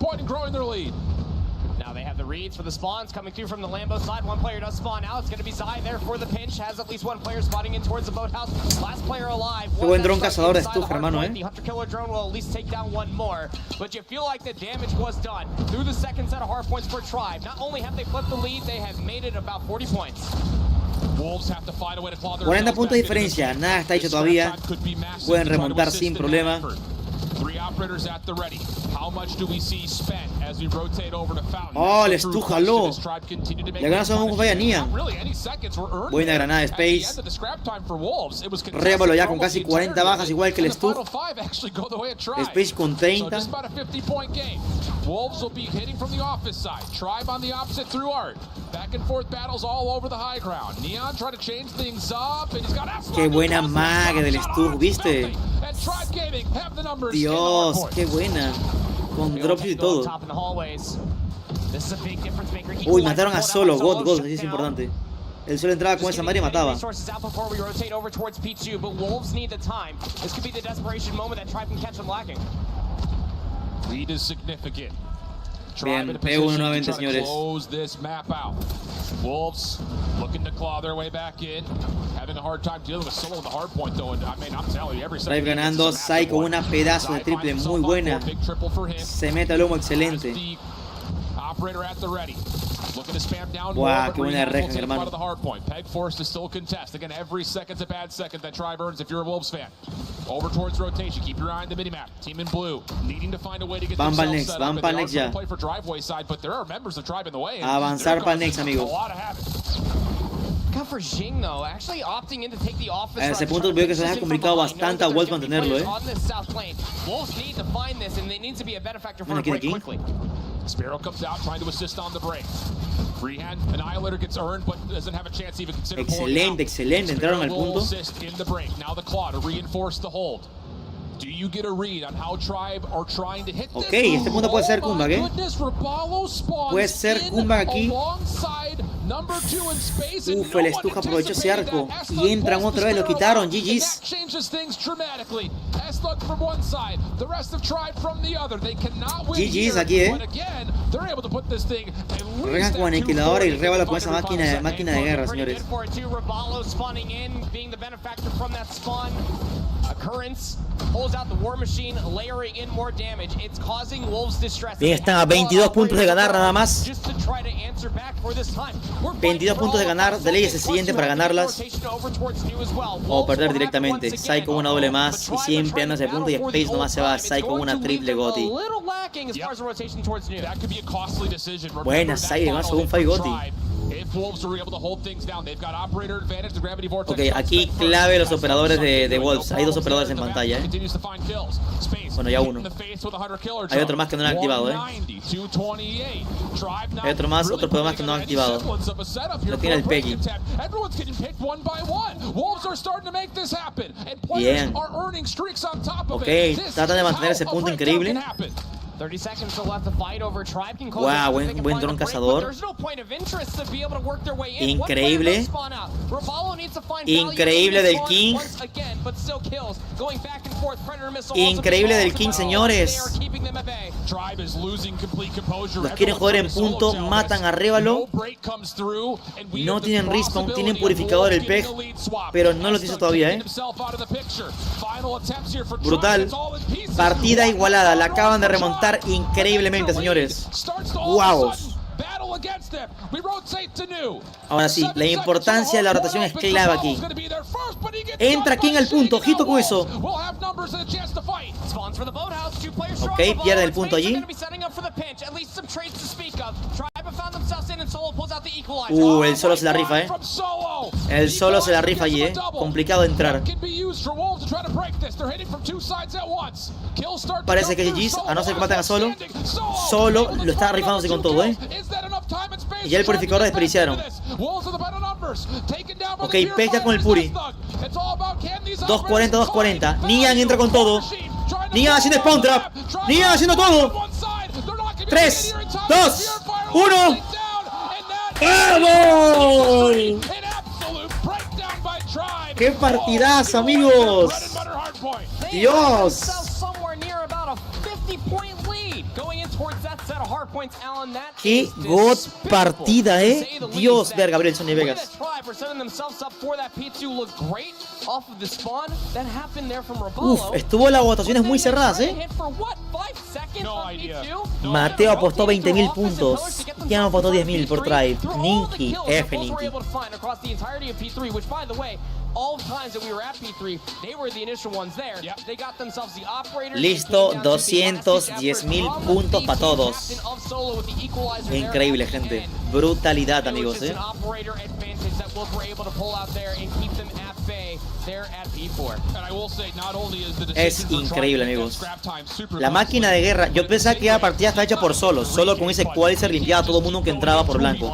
Now they have the reads for the spawns coming through from the Lambo side. One player does spawn out. It's going to be Zai there for the pinch. Has at least one player spotting in towards the boathouse. Last player alive.
Qué buen dron cazador de Stug, hermano,
The hunter killer drone will at least take down one more. But you feel like the damage was done through the second set of hard points for Tribe. Not only have they flipped the lead, they have made it about 40 points.
40 puntos de diferencia, nada está hecho todavía. Pueden remontar sin problema. Oh, el Stug jaló. Le ganó a un vaya Nian. Buena granada de Space. Révalo ya con casi 40 bajas, igual que el Stug. Space con 30.
Wolves will be hitting from the office side. Tribe on the opposite through Art. Back and forth battles all over the high ground. Neon trying to change things up, and he's got
qué buena maga del Stug, ¿viste? Dios, qué buena. Con drops y todo. Uy, mataron a Solo. God, sí es importante. El Solo entraba con esa madre y mataba.
Lead is significant.
Bien, P1 nuevamente, señores.
Wolves looking to claw their way back in. Having a hard time dealing with Solo in the hard point though, and I mean, I'm telling you, every
Tribe ganando, Sai con una pedazo de triple muy buena. Se mete al lomo excelente.
Operator at the ready. Looking to spam down
wow, qué buena reja, hermano.
The hard point. Peg forced to still contest. Again, every second's a bad second that Tribe earns if you're a Wolves fan. Over towards rotation. Keep your eye on the minimap. Team in blue needing to find a way to get themselves set up.
Van next ya.
Play for driveway side, but there are members of Tribe in the way.
Avanzar para el next, amigo.
For Jing, though, actually opting in to take the office.
A ese punto veo que se les ha complicado bastante a Wolves mantenerlo,
Wolves need to find this, and they need to be a benefactor for
aquí.
quickly.
Sparrow comes out trying to assist on the break. Freehand Annihilator gets earned, but doesn't have a chance to even consider.
Excelente, excelente. Entraron al punto.
In the break. Now the claw to reinforce the hold. Do you get a read on how Tribe are trying to hit this?
Ok, este punto puede ser comeback, Puede ser comeback aquí. Uf, el Stug aprovechó ese arco. Y entran otra vez, lo quitaron. GG's. GG's aquí, Rejan con aniquiladora y Révalo con esa máquina de guerra, señores. Bien, están a 22 puntos de ganar nada más. 22 puntos de ganar, de ley es el siguiente para ganarlas o perder directamente. Sai con una doble más y siempre anda ese punto y Space nomás se va a Sai con una triple Goti. Buena Sai, además un 5 Goti. Ok, aquí clave los operadores de Wolves. Hay dos operadores en pantalla, Bueno, ya uno. Hay otro más que no lo han activado, Hay otro operador más que no lo han activado. Lo tiene el Peggy. Bien. Ok, tratan de mantener ese punto increíble. Wow, buen dron cazador. Increíble. Increíble del King. Increíble del King, señores. Los quieren joder en punto. Matan a Révalo. No tienen respawn. Tienen purificador el Peg. Pero no lo hizo todavía, Brutal. Partida igualada. La acaban de remontar increíblemente, señores. Wow. Ahora sí, la importancia de la rotación es clave aquí. Entra King al punto, ojito con eso. Ok, pierde el punto allí. El Solo se la rifa, El Solo se la rifa allí, Complicado entrar. Parece que GG's, a no ser que maten a Solo. Solo lo está rifándose con todo, Y ya el purificador desperdiciaron. Ok, Peg ya con el puri. 240, 240. Nian entra con todo. Nian haciendo spawn trap. Nian haciendo todo. 3, 2, 1. ¡Vamos! ¡Qué partidazo, amigos! ¡Dios! ¡Qué god partida, Dios! Ver Gabriel Sony Vegas. Uf, estuvo las votaciones muy cerradas, Mateo apostó 20.000 puntos. ¿Quién apostó 10.000 por Tribe? Ninky, F Ninky. Listo, 210.000 puntos para todos. Increíble, gente. Brutalidad, amigos, Es increíble, amigos. La máquina de guerra. Yo pensaba que la partida estaba hecha por solos. Solo con ese equalizer limpiaba a todo el mundo que entraba por blanco.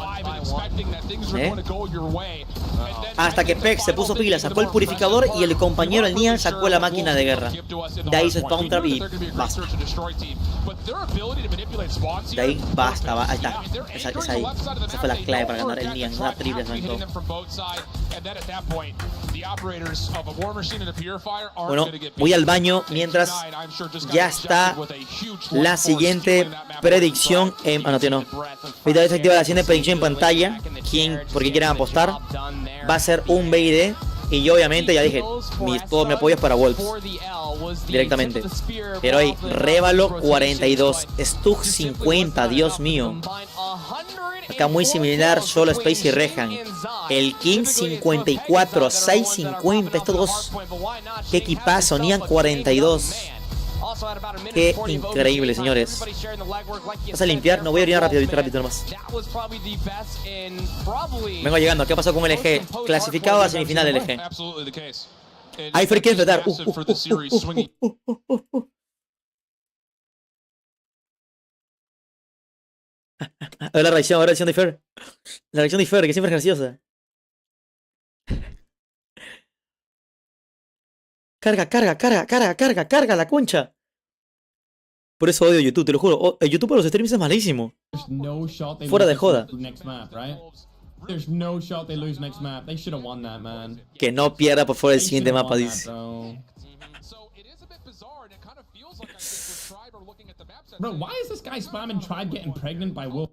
Hasta que Peck se puso pila, sacó el purificador y el compañero, el Nian, sacó la máquina de guerra. De ahí hizo spawn trap y basta. De ahí basta, ahí está. Esa fue la clave para ganar el Nian. Una triple saltó. Bueno, voy al baño mientras ya está la siguiente predicción. No, tío, no. Ahorita se activa la siguiente predicción en pantalla. ¿Por qué quieren apostar? Va a ser un BID. Y yo obviamente ya dije, todo mi apoyo es para Wolves directamente. Pero hay Révalo 42, Stug 50, Dios mío. Está muy similar solo Space y Rehan. El King 54, 650, estos dos. Qué equipazo, Nian 42. Qué increíble, señores. ¿Vas a limpiar? No, voy a orinar rápido nomás. Vengo llegando. ¿Qué pasó con LG? Clasificado a semifinal LG. Hay Fer quiere enfrentar. A ver la reacción de Fer. La reacción de Fer, que siempre es graciosa. Carga la concha. Por eso odio YouTube, te lo juro. El YouTube para los streams es malísimo. Fuera de joda. Que no pierda por fuera del siguiente mapa, dice.
Bro, why is this guy spamming Tribe getting pregnant by Wolf?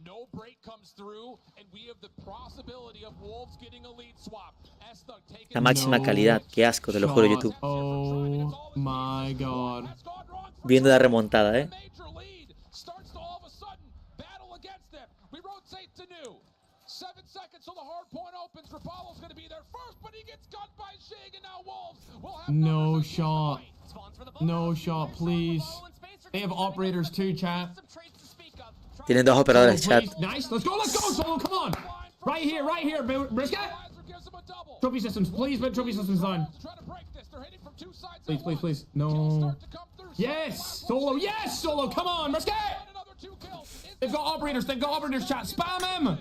No break comes through, and we have the possibility of Wolves getting a lead swap.
La máxima calidad, qué asco, te lo juro, YouTube.
Oh my god.
Viendo la remontada,
Starts to all of a sudden battle against them. We rotate to new. 7 seconds till the hard point opens. Rapallo's going to be there first, but he gets gunned by Shig, and now Wolves will have
no shot. No shot, please. They have operators too, chat.
Tienen dos operadores, chat.
Nice, let's go, Solo, come on. Right here, Brisket. Trophy systems, please put trophy systems down. Please. No. Yes, Solo, come on, Brisket. They've got operators, chat. Spam him.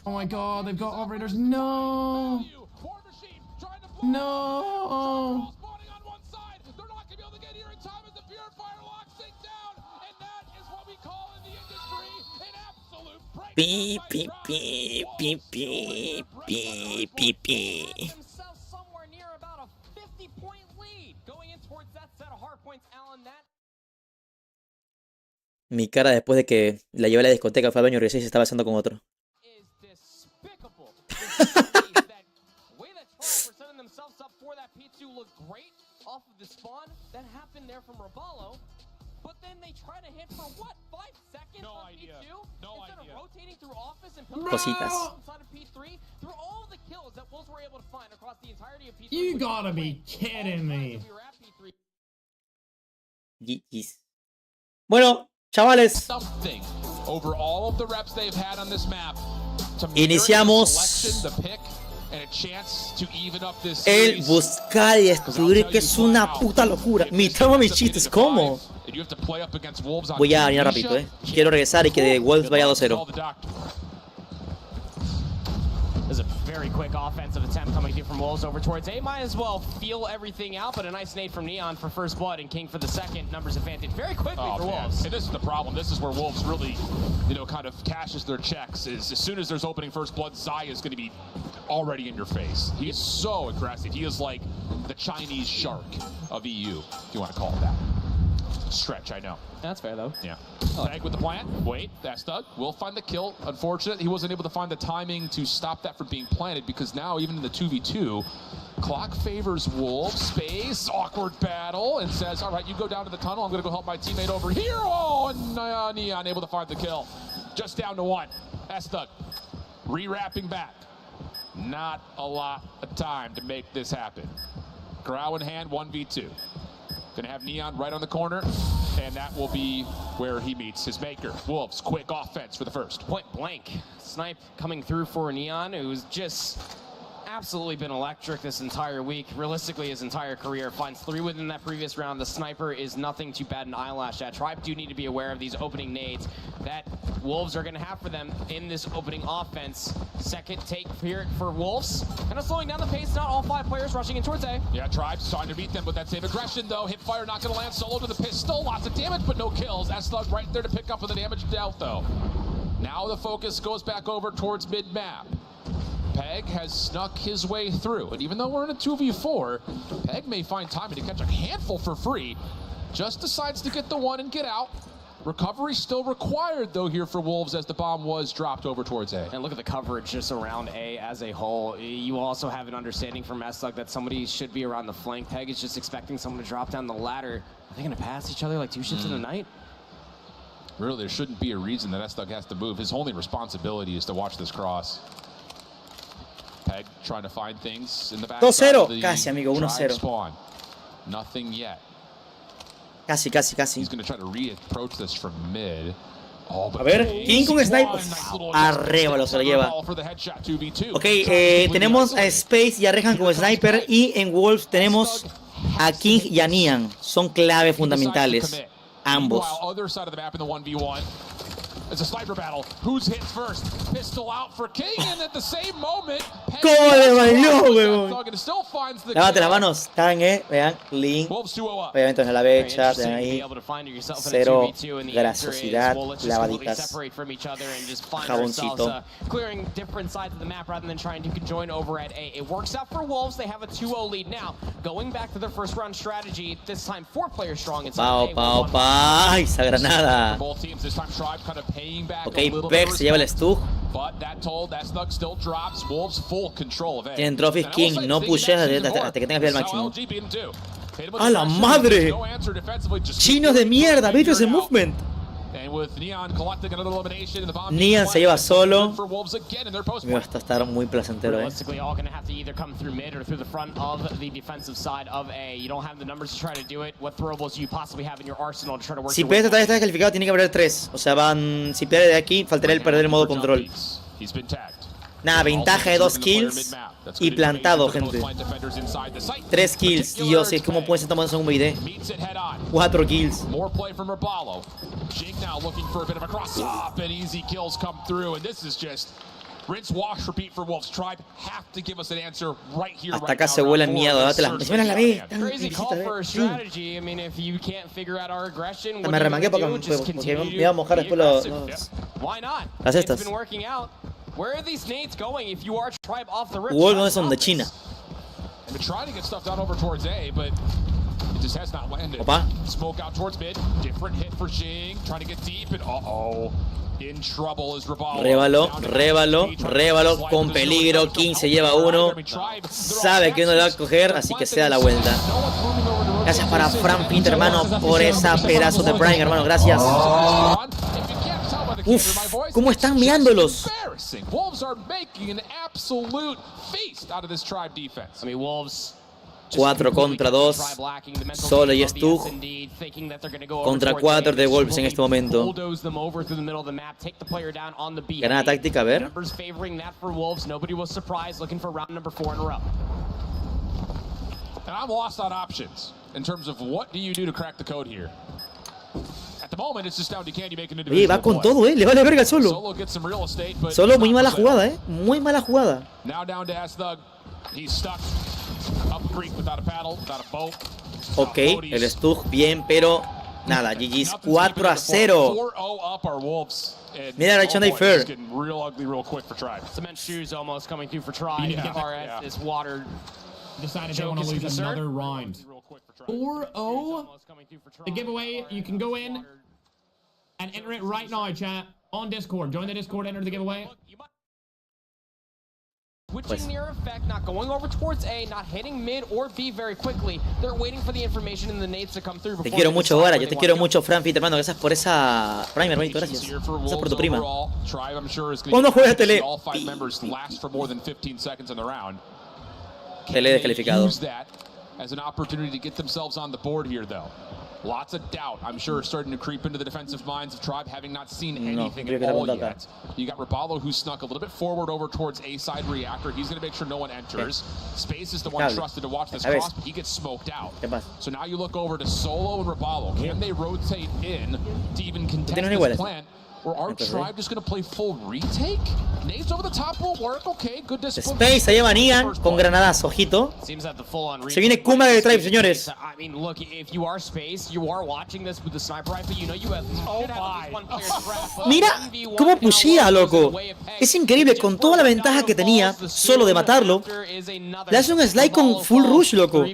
Oh my god, they've got operators. No.
Pi. Mi cara después de que la llevé a la discoteca, fue al baño y se estaba besando con otro. Cositas.
You gotta be kidding me.
GG's. Bueno, chavales. Iniciamos El buscar y destruir, que es una puta locura. Mi trama, mis chistes, ¿cómo? Voy a venir rápido, Quiero regresar y que de Wolves vaya 2-0.
There's a very quick offensive attempt coming through from Wolves over towards A. Might as well feel everything out, but a nice nade from Neon for first blood and King for the second. Numbers advantage very quickly for Wolves.
And this is the problem. This is where Wolves really, kind of cashes their checks. Is as soon as there's opening first blood, Zai is going to be already in your face. He is so aggressive. He is like the Chinese shark of EU, if you want to call it that. Stretch, I know.
That's fair, though.
Yeah. Tag with the plant. Wait, that's Doug. Will find the kill. Unfortunate, he wasn't able to find the timing to stop that from being planted because now, even in the 2v2, clock favors Wolves. Space, awkward battle, and says, all right, you go down to the tunnel. I'm going to go help my teammate over here. Oh, and Neon able to find the kill. Just down to one. That's Doug. Re-wrapping back. Not a lot of time to make this happen. Grau in hand, 1v2. Gonna have Neon right on the corner, and that will be where he meets his maker. Wolves, quick offense for the first.
Point blank. Snipe coming through for Neon, who's just absolutely been electric this entire week. Realistically, his entire career. Finds 3 within that previous round. The sniper is nothing to bat an eyelash at. Tribe do need to be aware of these opening nades that Wolves are going to have for them in this opening offense. Second take here for Wolves. Kind of slowing down the pace. Not all 5 players rushing in towards A.
Yeah, Tribe's trying to beat them with that same aggression, though. Hip fire not going to land. Solo to the pistol. Lots of damage, but no kills. That's Thug right there to pick up with the damage dealt, though. Now the focus goes back over towards mid-map. Peg has snuck his way through, and even though we're in a 2v4, Peg may find time to catch a handful for free. Just decides to get the one and get out. Recovery still required, though, here for Wolves as the bomb was dropped over towards A.
And look at the coverage just around A as a whole. You also have an understanding from S-Lug that somebody should be around the flank. Peg is just expecting someone to drop down the ladder. Are they going to pass each other like 2 ships in a night?
Really, there shouldn't be a reason that S-Lug has to move. His only responsibility is to watch this cross. Peg trying to find things in the back.
2-0. Casi, amigo, 1-0.
Nothing yet.
Casi.
He's going to try to re-approach this from mid. Oh,
a ver, King con Snipe. Arrébalo se lo lleva. Ok, tenemos a Space y a Rehan como Sniper. Y en Wolves tenemos a King y a Neon. Son clave fundamentales. Ambos.
It's a sniper battle. Who's hit first? Pistol out for King, and at the same moment,
¿Cómo le bailó, weón? Lávate las manos. Están, vean, Link. Obviamente en la becha, vean ahí. Cero grasosidad, lavaditas. Jaboncito.
Clearing different sides of the map rather than trying to join over at A. It works out for Wolves. They have a 2-0 lead now. Going back to their first round strategy, this time 4 players strong inside A.
Ay, esa granada. Ok, Peck se lleva el stug. Tienen trophies King, no pushes hasta que tengas vida al máximo. ¡A la madre! ¡Chinos de mierda! ¿Viste ese movement? Neon se lleva solo. Me va a estar muy placentero, Si pierde esta vez está descalificado, tiene que perder 3. O sea, van. Si pierde de aquí, faltaría el perder el modo control. Nada, ventaja de 2 kills y plantado, gente. 3 kills, Dios, es como puede ser tomando un BD. 4 kills. Hasta acá se vuela el miedo, date las manos. La ve. Me remangué porque me iba a mojar después las estas.
Where are these nades going if you are Tribe off the rip?
Wolves son de China.
They've been trying to get stuff down over towards A, but it just has not landed.
Opa.
Smoke out towards mid. Different hit for Jing. Trying to get deep and in trouble is Révalo. Con peligro. King se lleva uno. Sabe que no le va a coger, así que se da la vuelta. Gracias para Fran Pinter, hermano, por esa pedazo de Prime, hermano. Gracias. Uf, ¿cómo están mirándolos? Wolves are making an absolute feast out of this Tribe defense.
I mean, Wolves
4 contra 2. Solo y Stug contra 4 de Wolves en este momento. Granada táctica, a ver.
And I'm lost on options in terms of what do you do to crack the code here. At the moment, it's just down to can you make an individual.
Oye, va con todo, le vale verga Solo.
Solo gets some real estate, but
Solo muy mala jugada, muy mala jugada.
Now down to S-Thug. He's stuck up creek without a paddle, without a boat.
Ok, el Stug bien, pero nada, GG's 4-0.
4-0 up our Wolves.
Mira, RECCIONANDO fair.
Real ugly real quick for Tribe.
Cement shoes almost coming through for Tribe.
Yeah.
This water
decided they want to lose another round. 4-0. The giveaway, you can go in and enter it right now, chat, on Discord. Join the Discord, enter the giveaway.
Switching near effect, not going over towards A, not hitting mid or B very quickly. They're waiting for the information and the nades to come through.
Te quiero mucho, Gora. Yo te quiero mucho, Franfit, hermano. Gracias por esa Primer, bonito. Gracias. Gracias por tu prima. ¿Cuándo juegas Tele? Tele descalificado.
As an opportunity to get themselves on the board here, though. Lots of doubt, I'm sure, starting to creep into the defensive minds of Tribe, having not seen anything at all yet. You got Rapallo, who snuck a little bit forward over towards A-side reactor. He's going to make sure no one enters. Space is the one trusted to watch this cross, but he gets smoked out. So now you look over to Solo and Rapallo. Can they rotate in to even contest this plant? Or are Tribe just going to play full retake? Nades over the top will work. Okay, good discipline.
Space, se lleva Nian con granadazo, ojito. Se viene Kuma de Tribe, señores.
I mean, look, if you are Space, you are watching this with the sniper rifle, you know you have one player trapped.
Mira cómo pushea, loco. Es increíble, con toda la ventaja que tenía, solo de matarlo, le hace un slide con full rush, loco.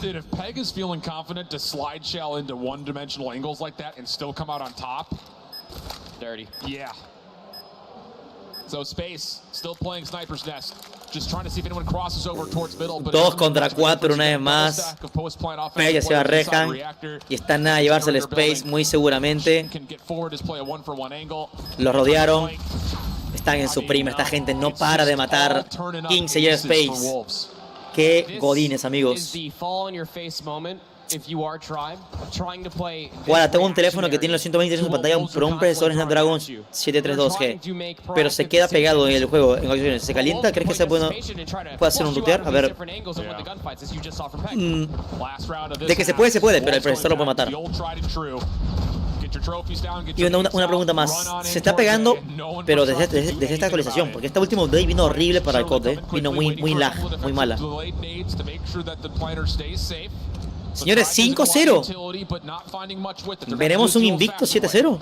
Dude, if Peg is feeling confident to slide shell into one-dimensional angles like that and still come out on top,
dirty.
Yeah. So Space still playing Sniper's Nest, just trying to see if anyone crosses over towards middle.
2 contra 4 una vez más. Peg se va a Rehan y está nada a llevarse el Space muy seguramente. Lo rodearon. Están en su prima. Esta gente no para de matar. King se lleva Space. Qué godines, amigos. Ahora tengo un teléfono que tiene los 120 Hz en pantalla, pero un procesador Snapdragon 732G. Pero se queda pegado en el juego en ocasiones. ¿Se calienta? ¿Crees que se puede hacer un rutear? A ver. De que se puede, pero el procesador lo puede matar. Y una pregunta más. Se está pegando, pero desde esta actualización, porque esta última update vino horrible para el COD, vino muy lag, muy mala. Señores, 5-0. Veremos un invicto 7-0.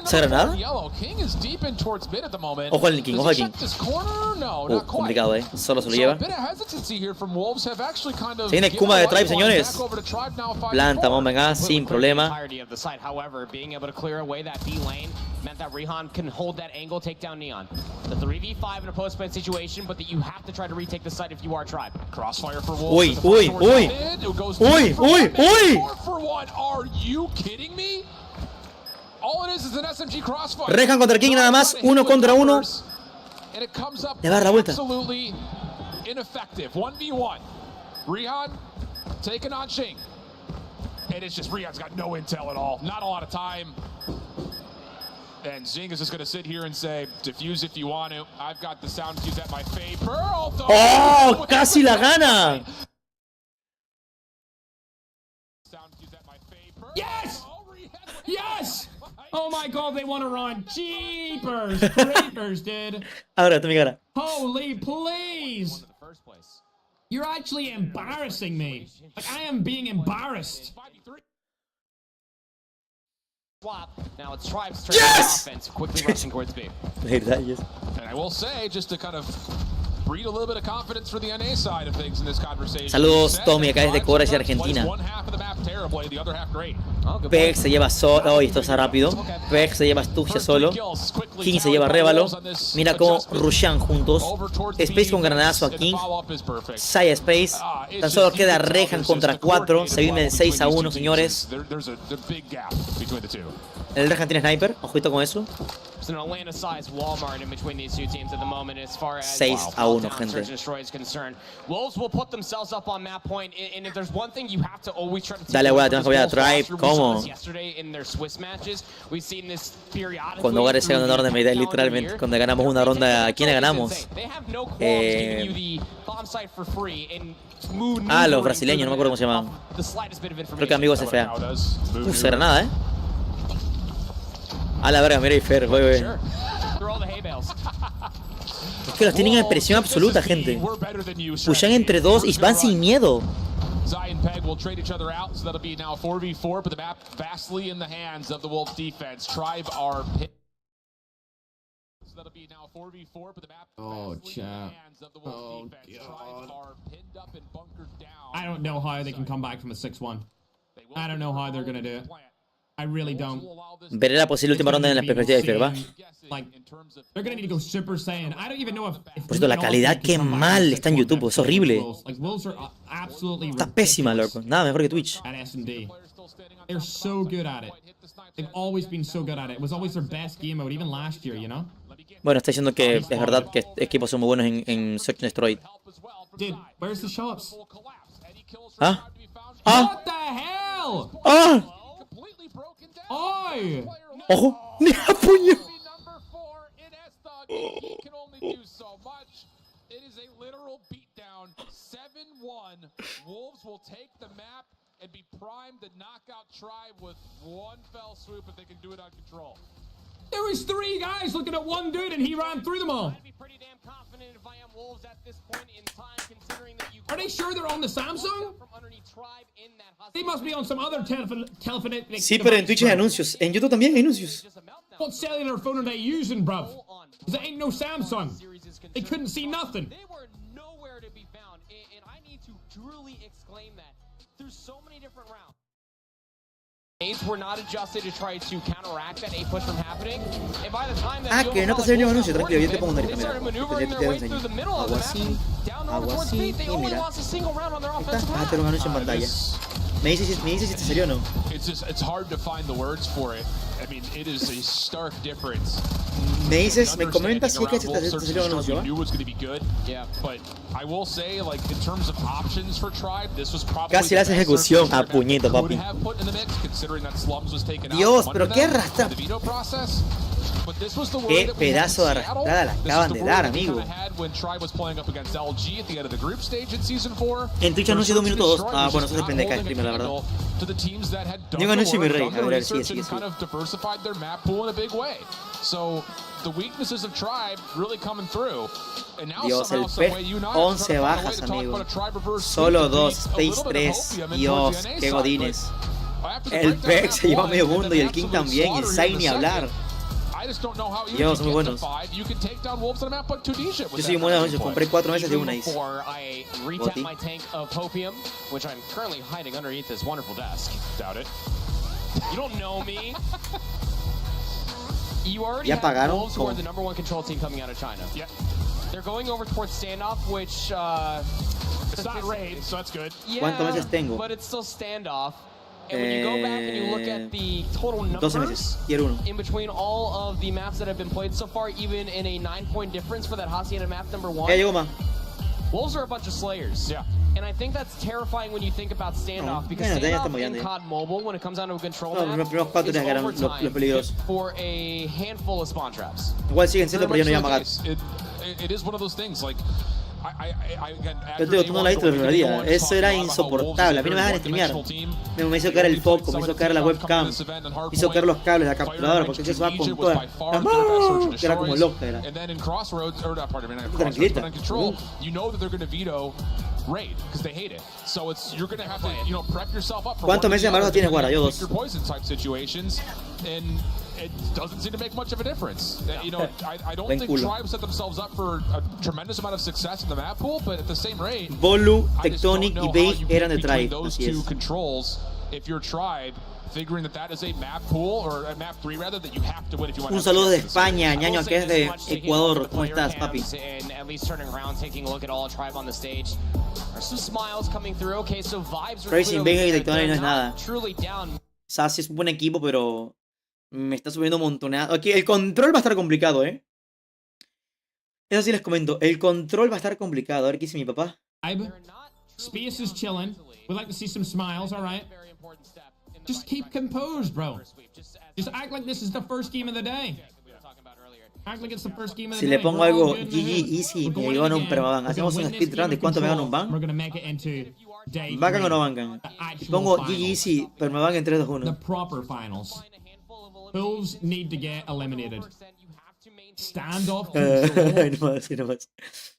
¿Esa granada? Ojo al King, ojo al King. Complicado, Solo se lo lleva. Se viene Kuma de Tribe, señores. Planta bomba en A sin problema.
Meant that Rehan can hold that angle, take down Neon. The 3v5 in a post-plant situation, but that you have to try to retake the site if you are Tribe.
Crossfire for Wolves.
Uy.
4 for 1. Are you kidding me? All it is an SMG crossfire.
Rehan contra King nada más, 1 contra 1.
And it comes up
le va a dar la vuelta.
Absolutely ineffective. 1v1. Rehan taking on Shing. And it's just Rehan's got no intel at all. Not a lot of time. And Zing is just going to sit here and say, defuse if you want to. I've got the sound cues at my favor.
¡Oh! ¡Casi la gana!
Yes! Yes! Oh my god, they want to run. Jeepers creepers, dude.
Ahora, tu mi cara.
Holy please! You're actually embarrassing me. Like, I am being embarrassed.
Now it's Tribe's turn offense, quickly rushing towards B.
Yes.
And I will say, just to kind of breed a little bit of confidence for the NA side of things in this conversation.
Saludos, Tommy, acá desde Cora y Argentina. Peg se lleva solo. Oh, esto está rápido. Peg se lleva Astucia solo. King se lleva Révalo. Mira cómo rushan juntos. Space con granadazo a King. Saya Space. Tan solo queda Rehan contra 4. Se viene 6-1, señores. El Rehan tiene sniper. Ojito con eso.
There's an Atlanta-sized Walmart in between these two teams at the moment as far as
6-1, gente.
Search and Destroy is concerned. Wolves will put themselves up on map point, and if there's one thing you have to always try to take
Dale,
away
tenemos
from
que
this
ver a Tribe,
Wolves roster, we saw
¿cómo?
this yesterday in their Swiss matches. We've seen this periodically.
Cuando Hogares se
through
ganó
the
una ronda de medalla,
calendar
literalmente.
year.
Cuando ganamos una ronda, ¿a quién le ganamos?
They have no qualms giving you the bomb site for free and smooth
Los brasileños, no me acuerdo cómo se llaman.
the slightest bit of information.
Creo que amigos FA. Esa granada, A la verga, mira y Fer, voy. Es que los tienen en presión absoluta, gente. Pushan entre dos y van sin miedo.
Zion Peg will trade each other out, so that'll be now 4v4, but the map vastly in the hands of the Wolves defense. Tribe are so that'll be now 4v4, but the map vastly in the hands of the Wolves defense. Tribe are pinned up and bunkered down.
I don't know how they can come back from a 6-1. I don't know how they're gonna do it. I really don't.
Veré la posible última ronda en la perspectiva de Fer, ¿va?
Like, they're gonna need to go Super Saiyan. I don't even know if
Por cierto, la calidad que mal está en YouTube, es horrible.
Like, Wolves are absolutely
Está pésima, loco. Nada mejor que Twitch.
at S&D. They're so good at it. They've always been so good at it. It was always their best game mode, even last year, you know?
Bueno, está diciendo que es verdad que equipos son muy buenos en Search and Destroy.
Dude, where's the shops?
¿Ah?
What the hell?
¡Ah!
¡Ay!
¡Ojo! ¡Mira, puño!
He can only do so much. It is a literal beatdown. 7-1. Wolves will take the map and be primed to knock out Tribe with one fell swoop if they can do it on control.
There was 3 guys looking at one dude and he ran through them all. Are they sure they're on the Samsung? They must be on some other telephone.
Sí, pero en Twitch hay anuncios. En YouTube también hay anuncios.
What cellular phone are they using, bruv? Because there ain't no Samsung. They couldn't see nothing.
They were nowhere to be found, and I need to truly exclaim that through so many different rounds. Aids were not adjusted to try to counteract that A push from happening, and by the time that
que no te salió un anuncio, tranquilo, yo te pongo una
they started maneuvering their way through the middle of the map, down over towards feet. They only lost a single round on their offensive
Vas a tener un anuncio en pantalla. Me dice si te salió o no.
It's hard to find the words for it. I mean, it is a stark difference.
Me comentas si es que te salió un anuncio, ¿va?
Knew was going to be good. Yeah, but I will say, like, in terms of options for Tribe, this was probably
Casi la hace ejecución a puñito, papi. Dios, pero qué arrastra. Qué pedazo de arrastrada la acaban de dar, amigo. En Twitch anuncio 2 minutos 2. Ah, bueno, eso depende de cada streamer, la verdad. Ni un anuncio mi rey. A ver, sigue. Dios, el PES 11 bajas, amigo. Solo 2, Stage 3. Dios, qué godines. El PES se lleva medio mundo y el King también. Y el Sai ni hablar. Dios, muy buenos. Yo soy muy bueno, compré 4 meses de una Ace. Boti. ¿Ya pagaron?
Wolves were the number 1 control team coming out of China. Yeah. They're going over towards standoff, which
it's not raid, so that's good.
¿Cuántos meses tengo?
But it's still standoff. And when you go back and you look at the total
12
numbers
meses. Tier 1.
in between all of the maps that have been played so far, even in a 9-point difference for that Hacienda map number 1,
llegó más.
Wolves are a bunch of slayers. Yeah. And I think that's terrifying when you think about standoff, because standoff in COD Mobile, when it comes down to a control map,
los primeros 4 días eran los peligrosos.
for a handful of spawn traps.
Igual siguen siendo, pero yo no llamo a
It is one of those things, like,
Yo te digo, tú no la viste el primer día. Eso era insoportable. A mí no me dejan streamear. Me hizo caer el foco, me hizo caer la webcam, me hizo caer los cables de la capturadora, porque eso va con toda. Que era como loca, era. Tranquilita. ¿Cuántos meses de embarazo tienes, Guara? Yo 2.
It doesn't seem to make much of a difference. You know, I don't think Tribe set themselves up for a tremendous amount of success in the map pool, but at the same rate,
Bolu, Tectonic y Beige eran de Tribe.
Those two controls, if you're Tribe, figuring that is a map pool or a map 3 rather that you have to win if you want.
Un saludo de España, ñaño, que es de Ecuador. ¿Cómo estás, papi?
And at least turning around, taking a look at all Tribe on the stage. There's some smiles coming through. Okay, so vibes are
Racing Beige y Tectonic no es nada.
truly down.
Sassy es un buen equipo, pero Me está subiendo un montonado. Aquí el control va a estar complicado, ¿eh? Eso sí les comento. El control va a estar complicado. A ver qué dice mi papá.
Spears is chilling. We'd like to see some smiles, all right? Just keep composed, bro. Just act like this is the first game of the day. Act like it's the first game of the
Si
day.
le pongo algo GG Easy, me gano un permaban. Hacemos un speedrun de cuánto me gana un ban. ¿Bancan o no bancan? Pongo GG Easy, permaban en 3, 2, 1.
The proper finals. Wolves need to get eliminated. Standoff control.
No más.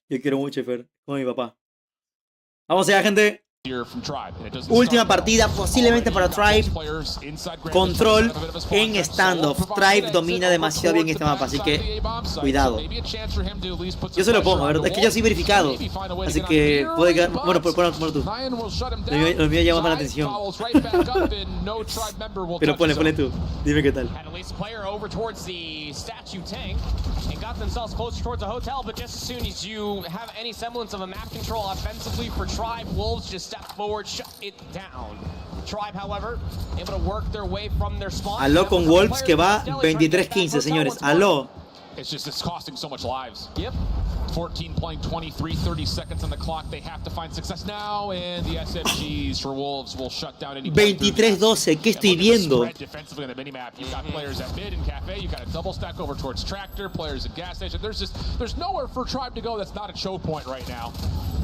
Yo quiero mucho, Fer. Como mi papá. Vamos allá, gente. Última partida, posiblemente para Tribe. Control en standoff. Tribe domina demasiado bien este mapa, así que cuidado. Yo se lo pongo, a ver, es que yo soy verificado. Así que puede quedar. Bueno, ponlo tú. Lo mío llama más la atención. Pero ponle tú. Dime qué tal.
And got themselves closer towards a hotel, but just as soon as you have any semblance of a map control offensively for Tribe, Wolves just step forward, shut it down. Tribe, however, able to work their way from their spawn.
Aló con Wolves que va 23-15, señores. Aló.
It's just it's costing so much lives. Yep. 14 playing 23, 30 seconds on the clock. They have to find success now, and the SFGs for Wolves will shut down any
23-12, ¿qué estoy viendo?
Defensively on the minimap, you've got players at mid and cafe, you've got a double stack over towards tractor, players at gas station. There's nowhere for Tribe to go that's not a choke point right now.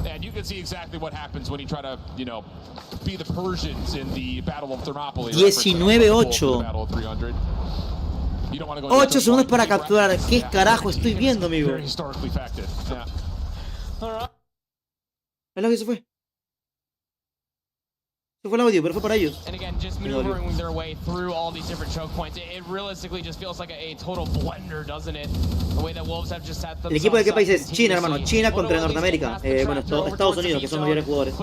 And you can see exactly what happens when you try to, you know, be the Persians in the Battle of Thermopylae.
19-8. 8 segundos para capturar. ¿Qué carajo estoy viendo, amigo? ¿Es lo que se fue? Se fue el audio, pero fue para ellos.
And again, just maneuvering their way through all these different choke points. It realistically just feels like a total blender, doesn't it? The way that Wolves have just set
¿El equipo de qué país es? China, hermano. China contra Norteamérica. Bueno, Estados Unidos, que son mayores jugadores.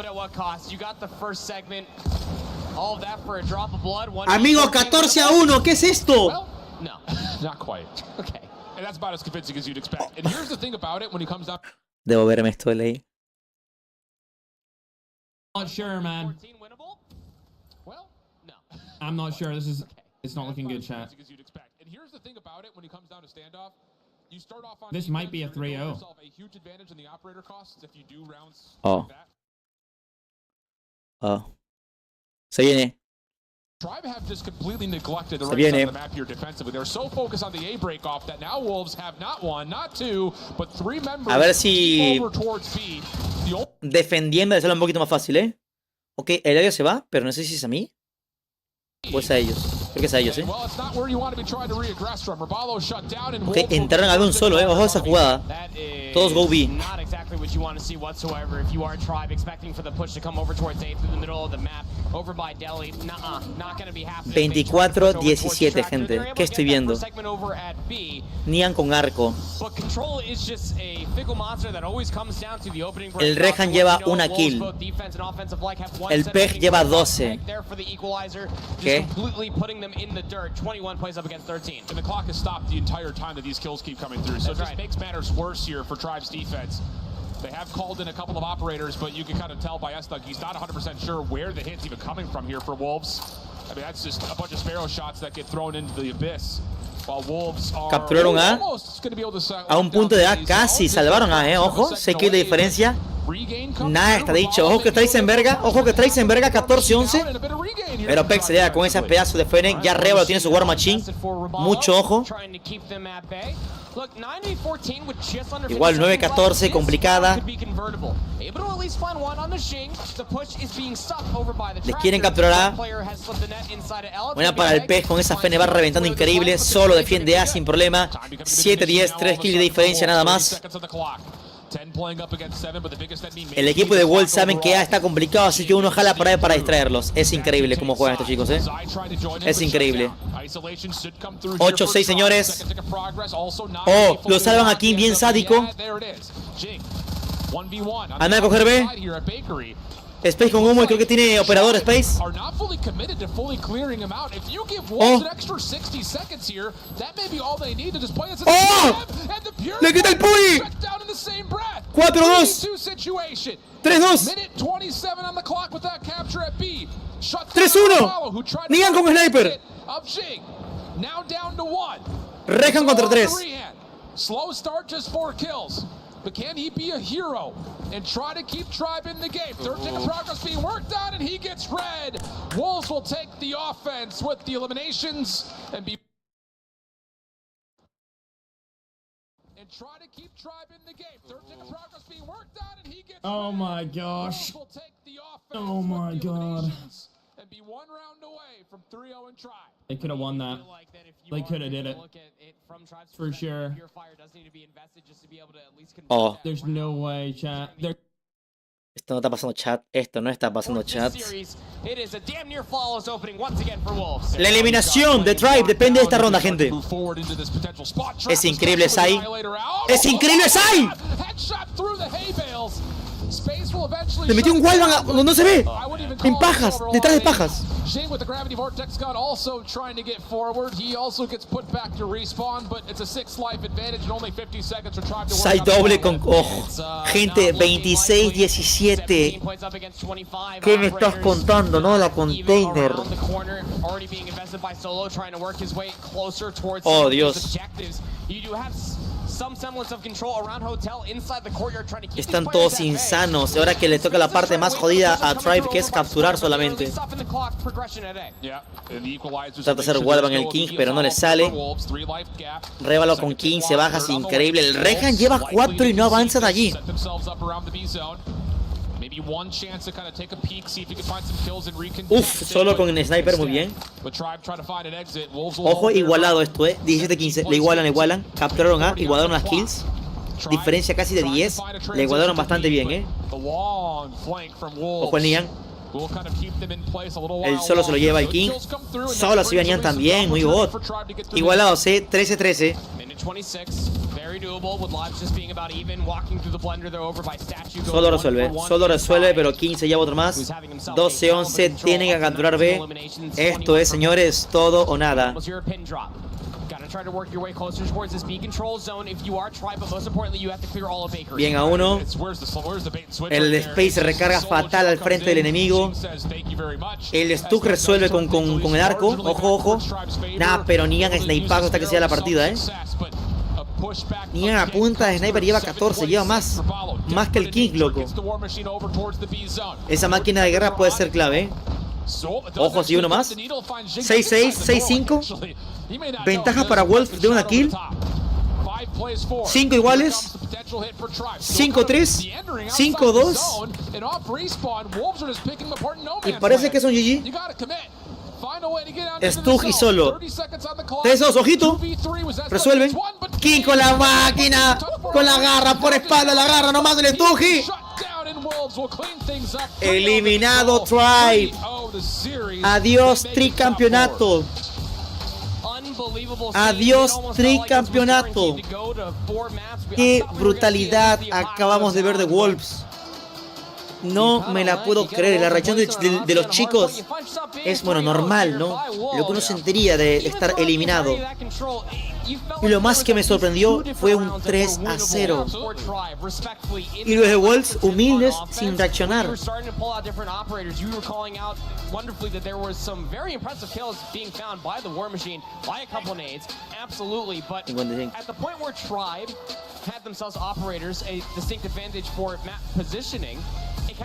Amigo, 14-1. ¿Qué es esto?
No, not quite. Okay. And that's about as convincing as you'd expect. And here's the thing about it when he comes up.
Debo verme esto de ley.
Not sure, man.
Well, no.
I'm not sure. It's not looking good, chat.
And here's the thing about it when he comes down to standoff. You start off on
this might be a 3-0.
A huge advantage in the operator costs if you do rounds
like that. Oh. Se viene.
Tribe have just completely neglected the right side of the map here defensively. They're so focused on the A break off that now Wolves have not one, not two, but 3 members.
A ver si defendiendo de hacerlo un poquito más fácil, ¿eh? Ok, el audio se va, pero no sé si es a mí o es a ellos. Creo que es a ellos, ¿eh? Ok, entraron a ver un solo, ¿eh? Ojo a esa jugada. Todos go B. 24-17, gente. ¿Qué estoy viendo? Nian con arco. El Rehan lleva una kill. El Peg lleva 12. ¿Qué?
In the dirt, 21 plays up against 13. And the clock has stopped the entire time that these kills keep coming through. So it just makes matters worse here for Tribe's defense. They have called in a couple of operators, but you can kind of tell by Estug, he's not 100% sure where the hit's even coming from here for Wolves. I mean, that's just a bunch of Sparrow shots that get thrown into the abyss. While Wolves are
capturaron a un punto de A, casi salvaron a, ojo, 6 kills de diferencia. Nada está dicho. Ojo que Traisenberga, 14-11. Pero Peck se llega con ese pedazo de Fennec. Ya Reba lo tiene su War Machine. Mucho ojo. Igual 9-14, complicada. Les quieren capturar A. Buena para el pez con esa Fennec, va reventando increíble. Solo defiende A sin problema. 7-10, 3 kills de diferencia nada más. El equipo de Wolves saben que A está complicado, así que uno jala para A para distraerlos. Es increíble cómo juegan estos chicos, Es increíble. 8-6, señores. Oh, lo salvan aquí, bien sádico. Anda a coger B. Space con humo y creo que tiene operador Space. Oh, le quita el Puri. 4-2. 3-2. 3-1. Nian con sniper.
Now down to 1.
Rehan contra 3.
Slow start, just 4 kills. But can he be a hero and try to keep Tribe in the game? 13 of progress being worked on, and he gets red. Wolves will take the offense with the eliminations and be... And try to keep Tribe in the game. 13 of progress being worked on, and he gets
Oh my gosh. Oh my god.
and be 1 round away from 3-0 and Tribe.
They could have won that. They could have did it. For sure.
Oh.
There's no way, chat.
Esto no está pasando, chat. Esto no está pasando, chat. La eliminación de Tribe depende de esta ronda, gente. Es increíble, Sai. ¡Es increíble, Sai! Le metió un wallbang, no se ve. En pajas, detrás de pajas.
Jing with the gravity vortex gun also trying to get forward. He also gets put back to respawn, but it's a 6 life advantage and only 50 seconds for Tribe to work.
Sai doble con... Oh, gente, 26-17. ¿Qué me estás contando, no? La container. Oh, Dios. Están todos insanos. Ahora que le toca la parte más jodida a Tribe, que es capturar solamente. Trata de hacer wallbang en el King, pero no le sale. Révalo con 15 bajas, increíble. El Rehan lleva 4 y no avanza de allí. Uf, solo con el sniper, muy bien. Ojo, igualado esto, 17-15. Le igualan. Capturaron A, igualaron las kills. Diferencia casi de 10. Le igualaron bastante bien, Ojo el Nian. Él solo se lo lleva el King. Solo se Nian también, muy bot. Igualados, 13-13. Solo resuelve, pero 15 lleva otro más. 12-11, tienen que capturar B. Esto es, señores, todo o nada. Bien a uno. El Space se recarga fatal al frente del enemigo. El Stuck resuelve con el arco. Ojo. Nah, pero Nian snipeado hasta que sea la partida, Nian a punta de sniper lleva 14, lleva más que el King, loco. Esa máquina de guerra puede ser clave, Ojo, si uno más. 6-6, 6-5. Ventaja para Wolf de una kill. 5 iguales. 5-3. 5-2. Y parece que es un GG. Stug y solo. 3-2, ojito. Resuelven. King con la máquina. Con la garra por espalda. La garra nomás del Stuggy. Eliminado Tribe. Adiós tricampeonato. Adiós tricampeonato. Qué brutalidad acabamos de ver de Wolves. No me la puedo creer. La reacción de los chicos es, bueno, normal, ¿no? Lo que uno sentiría de estar eliminado. Y lo más que me sorprendió fue un 3-0. Y los de Wolves humildes sin reaccionar.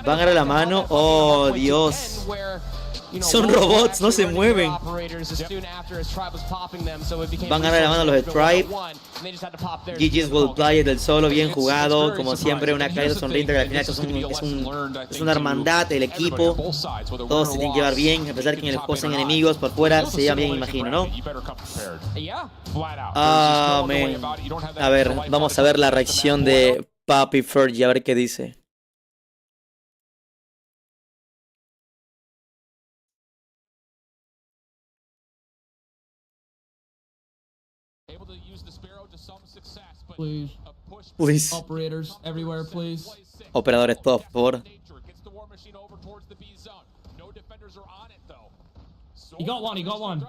Van a dar la mano. Oh, Dios. Son robots, no se mueven. Van a dar la mano a los de Tribe. GG's World Player del solo, bien jugado. Como siempre, una caída sonriente que al final es una hermandad, el equipo. Todos se tienen que llevar bien, a pesar que en el juego sean enemigos, por fuera se llevan bien, imagino, ¿no? Amén. A ver, vamos a ver la reacción de Papi Fergie, a ver qué dice.
Please. Operators everywhere, please.
Operadores todos, por favor.
He got one, he got one.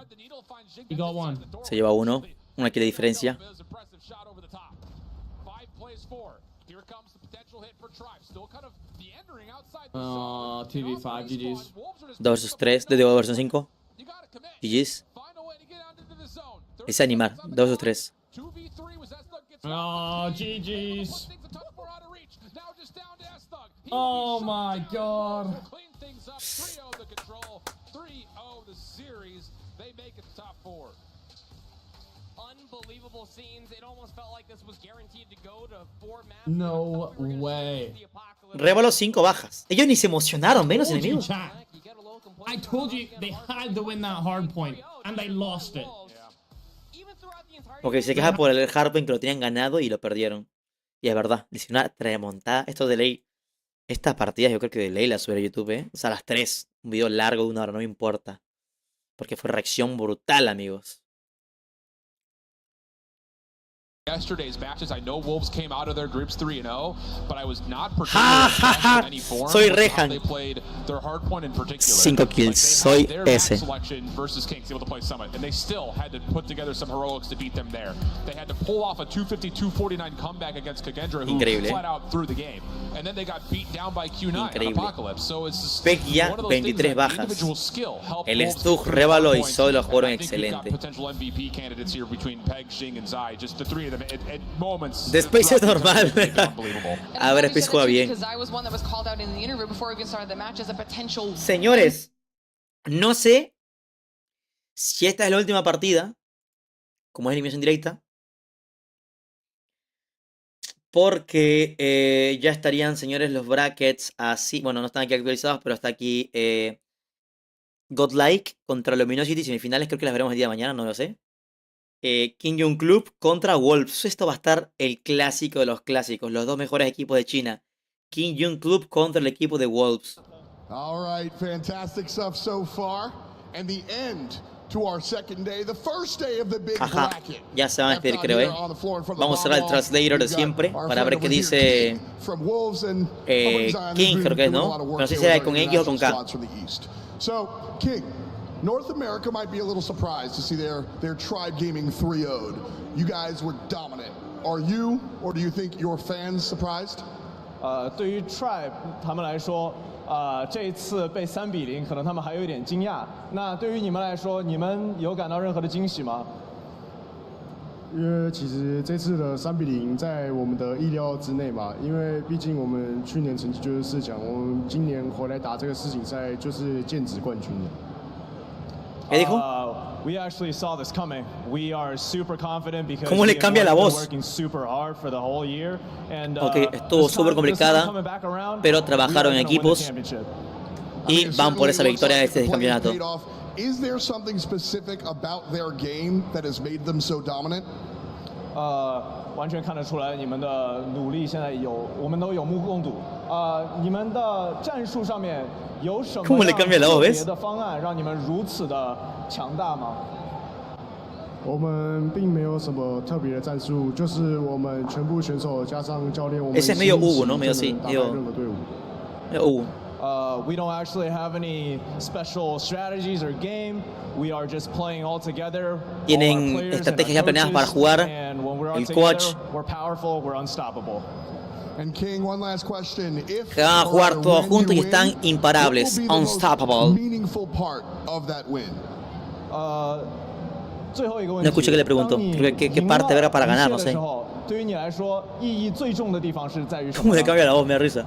He got one.
Se lleva uno. Una kill de diferencia.
2v5, GG's.
2 vs 3, de 2 vs 5. GG's. Es animar, 2 o 3.
Oh, GG's. Oh my god.
Unbelievable scenes. It almost felt like this was guaranteed to go to 4 matches.
No way.
Revoló 5 bajas. Ellos ni se emocionaron, menos enemigos.
I told you they had to win that hard point and they lost it.
Porque se queja por el hardpoint que lo tenían ganado y lo perdieron. Y es verdad, le hicieron una remontada. Esto de ley. Estas partidas yo creo que de ley las sube a YouTube, ¿eh? O sea, las 3. Un video largo de 1 hora, no me importa. Porque fue reacción brutal, amigos.
Yesterday's matches, I know Wolves came out of their groups 3-0, but I was not particularly impressed in any form.
Soy Rehan.
They played their hard point in particular.
5 kills, soy ese.
Selection versus Kings able to play Summit, and they still had to put together some heroics to beat them there. They had to pull off a 250-249 comeback against Kagendra, who flat out threw the game, and then they got beat down by Q9 on Apocalypse. So it's just
Pekia, 23 bajas. El Stug, Revalo y Solo jugaron excelente.
Potential MVP candidates here between Peg, Xing, and Zai. Just the 3 of them. At moments,
The Space es normal. A ver, Space juega bien. Señores, no sé si esta es la última partida, como es eliminación directa, porque ya estarían, señores, los brackets así. Bueno, no están aquí actualizados, pero está aquí Godlike contra Luminosity, semifinales, creo que las veremos el día de mañana, no lo sé. King Jong Club contra Wolves. Esto va a estar el clásico de los clásicos. Los 2 mejores equipos de China. King Jong Club contra el equipo de Wolves.
All right, fantastic stuff so far. And the end to our second day, the first day of the big bracket.
Ya se van a despedir, creo, Vamos a cerrar el translator de siempre para ver qué dice King, creo que es, ¿no? No sé si era con X o con K.
So, King, North America might be a little surprised to see their Tribe Gaming 3-0'd. You guys were dominant. Are you, or do you think your fans surprised?
对于 Tribe 他们来说，这一次被3-0，可能他们还有一点惊讶。那对于你们来说，你们有感到任何的惊喜吗？
因为其实这次的3-0在我们的意料之内嘛，因为毕竟我们去年成绩就是4强，我们今年回来打这个世锦赛就是剑指冠军的。
¿Qué dijo?
We actually saw this coming. We are super confident because
¿Cómo le cambia la voz?
working super hard for the whole year. And,
Ok, estuvo súper complicada, pero trabajaron en equipos y van por esa victoria de este campeonato.
Is there something specific about their game that has made them so dominant?
完全看得出来你们的努力现在我们都有目共睹。你们的战术上面有什么特别的方案让你们如此的强大吗？
我们并没有什么特别的战术，就是我们全部选手加上教练，我们
Ese es medio Hugo, ¿no? Medio sí,
Hugo.
We don't actually have any special strategies or game. We are just playing all together.
Tienen estrategias ya planeadas para jugar. El coach.
We're powerful, we're unstoppable.
And King, one last question.
Que van a jugar todos juntos y están imparables. Unstoppable.
Meaningful part of that win.
No escuché que le preguntó. ¿Qué parte era para ganar? No sé. ¿Cómo le cambia la voz? Me da risa.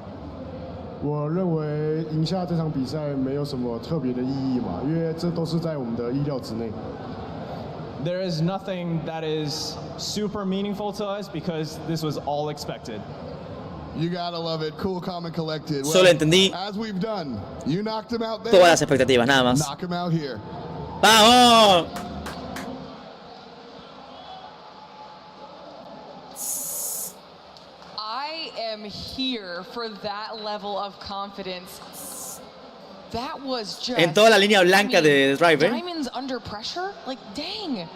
我认为赢下这场比赛没有什么特别的意义嘛，因为这都是在我们的意料之内。
There is nothing that is super meaningful to us because this was all expected.
You gotta love it, cool, calm and collected. Well,
Solo entendí
as we've done, you knocked him out there.
Todas las expectativas, nada más.
Knock him out here.
¡Vamos!
I am here for that level of confidence. That was just
en toda la línea blanca de Drive,
Diamonds under pressure? Like, dang.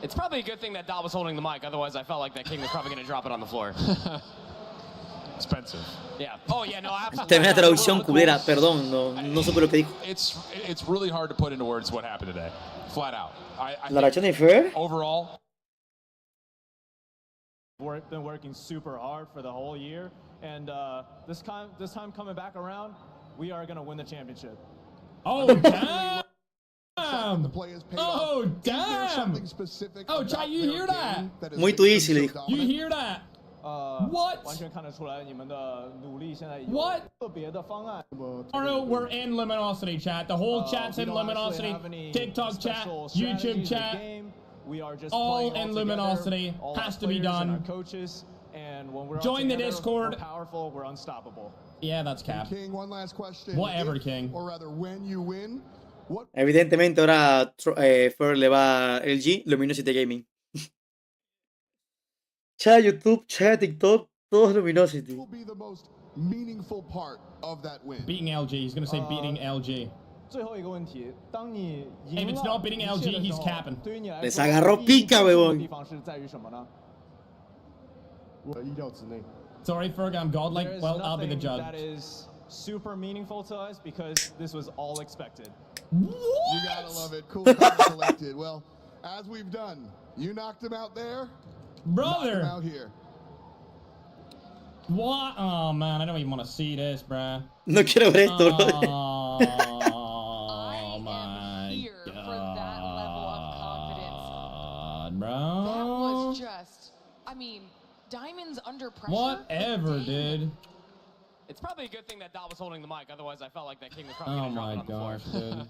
It's probably a good thing that Dal was holding the mic, otherwise I felt like that King was probably going to drop it on the floor.
Expensive.
Yeah. Oh, yeah, no, absolutely.
Terminé la traducción culera, perdón, no supe lo que dijo.
It's really hard to put into words what happened today. Flat out.
La reacción de Fer.
Overall,
we've been working super hard for the whole year, and this time coming back around, we are going to win the championship.
Oh, damn! damn! Oh, damn! Oh, Chai, you hear that?
Muy too easy, le dijo.
You hear that? What?
完全看得出来你们的努力现在有
What?
特别的方案。
Arno, we're in Luminosity chat. The whole chat's in Luminosity. TikTok chat, YouTube chat, all in Luminosity. Has to be done. Join the Discord.
Powerful, we're unstoppable.
Yeah, that's cap.
King, one last question.
Whatever,
If,
King.
Or rather, when you win, what
Evidentemente ahora Fer le va a LG, Luminosity Gaming. Chat YouTube, chat TikTok, todos Luminosity.
will be the most meaningful part of that win?
Beating LG. He's gonna say beating LG.
最后一个问题，当你
If
赢
it's
了
not beating
一
LG,
切的时
he's
候
capping.
对于你来
Les
说，
agarró
第一
pica,
注重的
huevón.
地方是在于什么呢？
我的意料之内。
Sorry, Ferg, I'm godlike.
There is
Well, I'll be the
nothing
judge.
that is super meaningful to us because this was all expected.
You gotta love it. Cool, calm, collected. Well, as we've done, you knocked him out there.
Brother.
Knocked him out here.
What? Oh, man, I don't even want to see this, bruh.
No quiero ver esto, bro.
Oh, my God, bro.
That was just, I mean, Diamond's under pressure.
Whatever, dude.
It's probably a good thing that Dot was holding the mic. Otherwise, I felt like that King was probably
Oh
going to drop
my
it on the floor.
gosh, dude.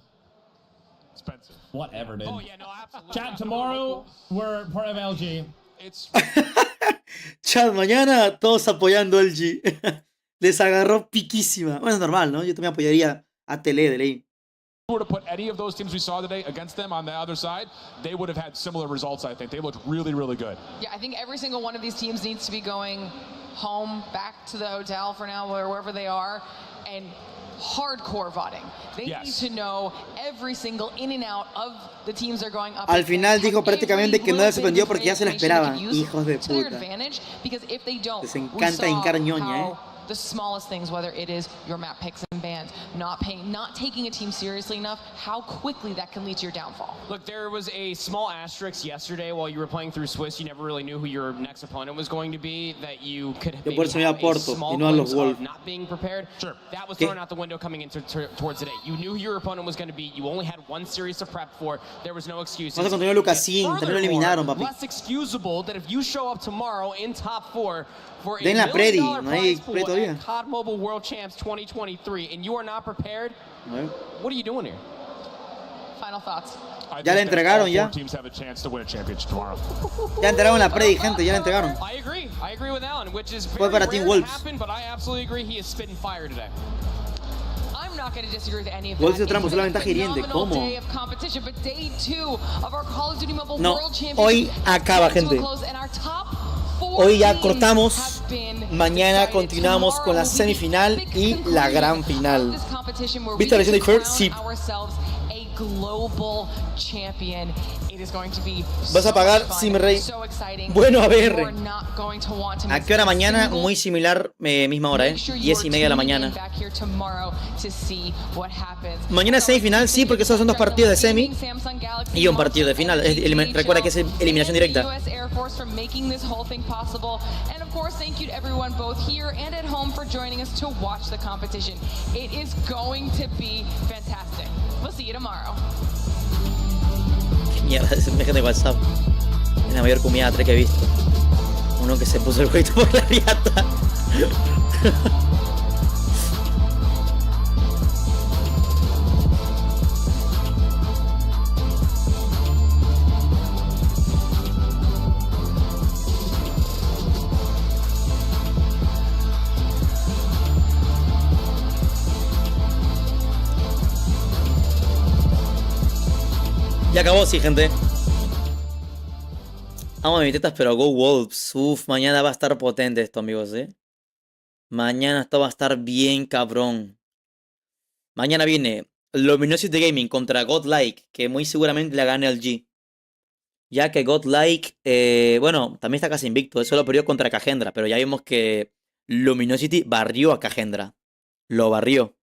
Expensive.
Whatever, dude.
Oh, yeah, no, absolutely.
Chat, tomorrow, we're part of LG.
It's
Chat, mañana todos apoyando LG. Les agarró piquísima. Bueno, es normal, ¿no? Yo también apoyaría a Tele de ley.
were to put any of those teams we saw today against them on the other side, they would have had similar results, I think. They looked really, really good.
Yeah, I think every single one of these teams needs to be going home, back to the hotel for now, or wherever they are, and hardcore voting. They need to know every single in and out of the teams they're going up.
Al final dijo prácticamente que no le sorprendió porque ya se la esperaban. Hijos de
to their
puta.
advantage, because if they don't,
Les
we
encanta
saw
hincar ñoña,
how the smallest things, whether it is your map picks and bans, not taking a team seriously enough, how quickly that can lead to your downfall.
Look, there was a small asterisk yesterday while you were playing through Swiss. You never really knew who your next opponent was going to be, that you could
Yo
maybe
por eso me iba a
have a
Porto
small
y no a los
glimpse
Wolves.
of not being prepared.
Sure.
That was
¿Qué?
thrown out the window coming into towards today. You knew who your opponent was going to be. You only had one series to prep for. There was no excuses.
Vamos a continuar Lucasin, también lo eliminaron, papi.
Less excusable that if you show up tomorrow in top 4 for a
Den la
$1
Predi,
million
no hay
prize pool
Predi todavía.
at COD Mobile World Champs 2023 and you are not prepared,
A ver.
what are you doing here?
Final thoughts.
I
Ya le
think that
entregaron,
all
ya.
4 teams have a chance to win a championship tomorrow.
Ya entregaron la Predi, gente, ya la entregaron.
I agree with Alan, which is
Fue
very
para
rare
Team
to
Wolves.
happen, but I absolutely agree he is spitting fire today.
I'm not going to disagree with any of
Wolves
that.
hizo trampa,
It's
usó la
been a
ventaja hiriente.
phenomenal
¿Cómo?
day of competition, but day 2 of our Call of Duty Mobile
No,
World Championship
hoy acaba,
comes to a
gente.
close, and our top 4
Hoy ya
teams
cortamos.
have been
Mañana
decided.
continuamos con la
Tomorrow will be the
semifinal
epic
y la
conclusion
gran
of
final.
this competition where
¿Viste la
we
lesión de
get
Fer?
to
Sí.
crown ourselves a global champion. It is going to be
Vas a
so
pagar,
much fun,
sí, mi rey.
so exciting.
Bueno, a
You
ver.
are not going to want to
¿A
miss
qué hora
a
mañana?
single
Muy similar, misma hora,
Make sure you
10:30 de la
are tuning in
mañana.
back here tomorrow to see what happens.
Mañana es semifinal, sí, porque esos son 2 partidos de semi
Samsung Galaxy
y un partido de final. Recuerda que es eliminación directa.
US Air Force for making this whole thing possible. And of course, thank you to everyone both here and at home for joining us to watch the competition. It is going to be fantastic. We'll see you tomorrow.
Qué mierda, ese mensaje de WhatsApp. Es la mayor cumiatre que he visto. Uno que se puso el jueguito por la riata. Ya acabó, sí, gente. Amo mis tetas, pero go Wolves. Uf, mañana va a estar potente esto, amigos, ¿eh? Mañana esto va a estar bien cabrón. Mañana viene Luminosity Gaming contra Godlike, que muy seguramente la gane el G. Ya que Godlike, bueno, también está casi invicto. Eso lo perdió contra Cagendra, pero ya vimos que Luminosity barrió a Cagendra. Lo barrió.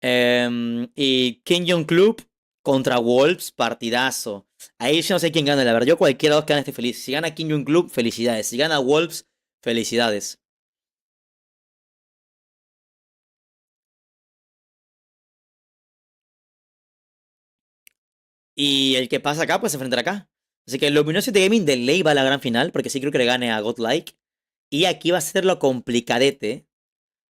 Y King Young Club contra Wolves, partidazo. Ahí yo no sé quién gana, la verdad. Yo cualquiera de los que gane esté feliz. Si gana King Young Club, felicidades. Si gana Wolves, felicidades. Y el que pasa acá, pues se enfrentará acá. Así que Luminosity Gaming de ley va a la gran final, porque sí creo que le gane a Godlike. Y aquí va a ser lo complicadete.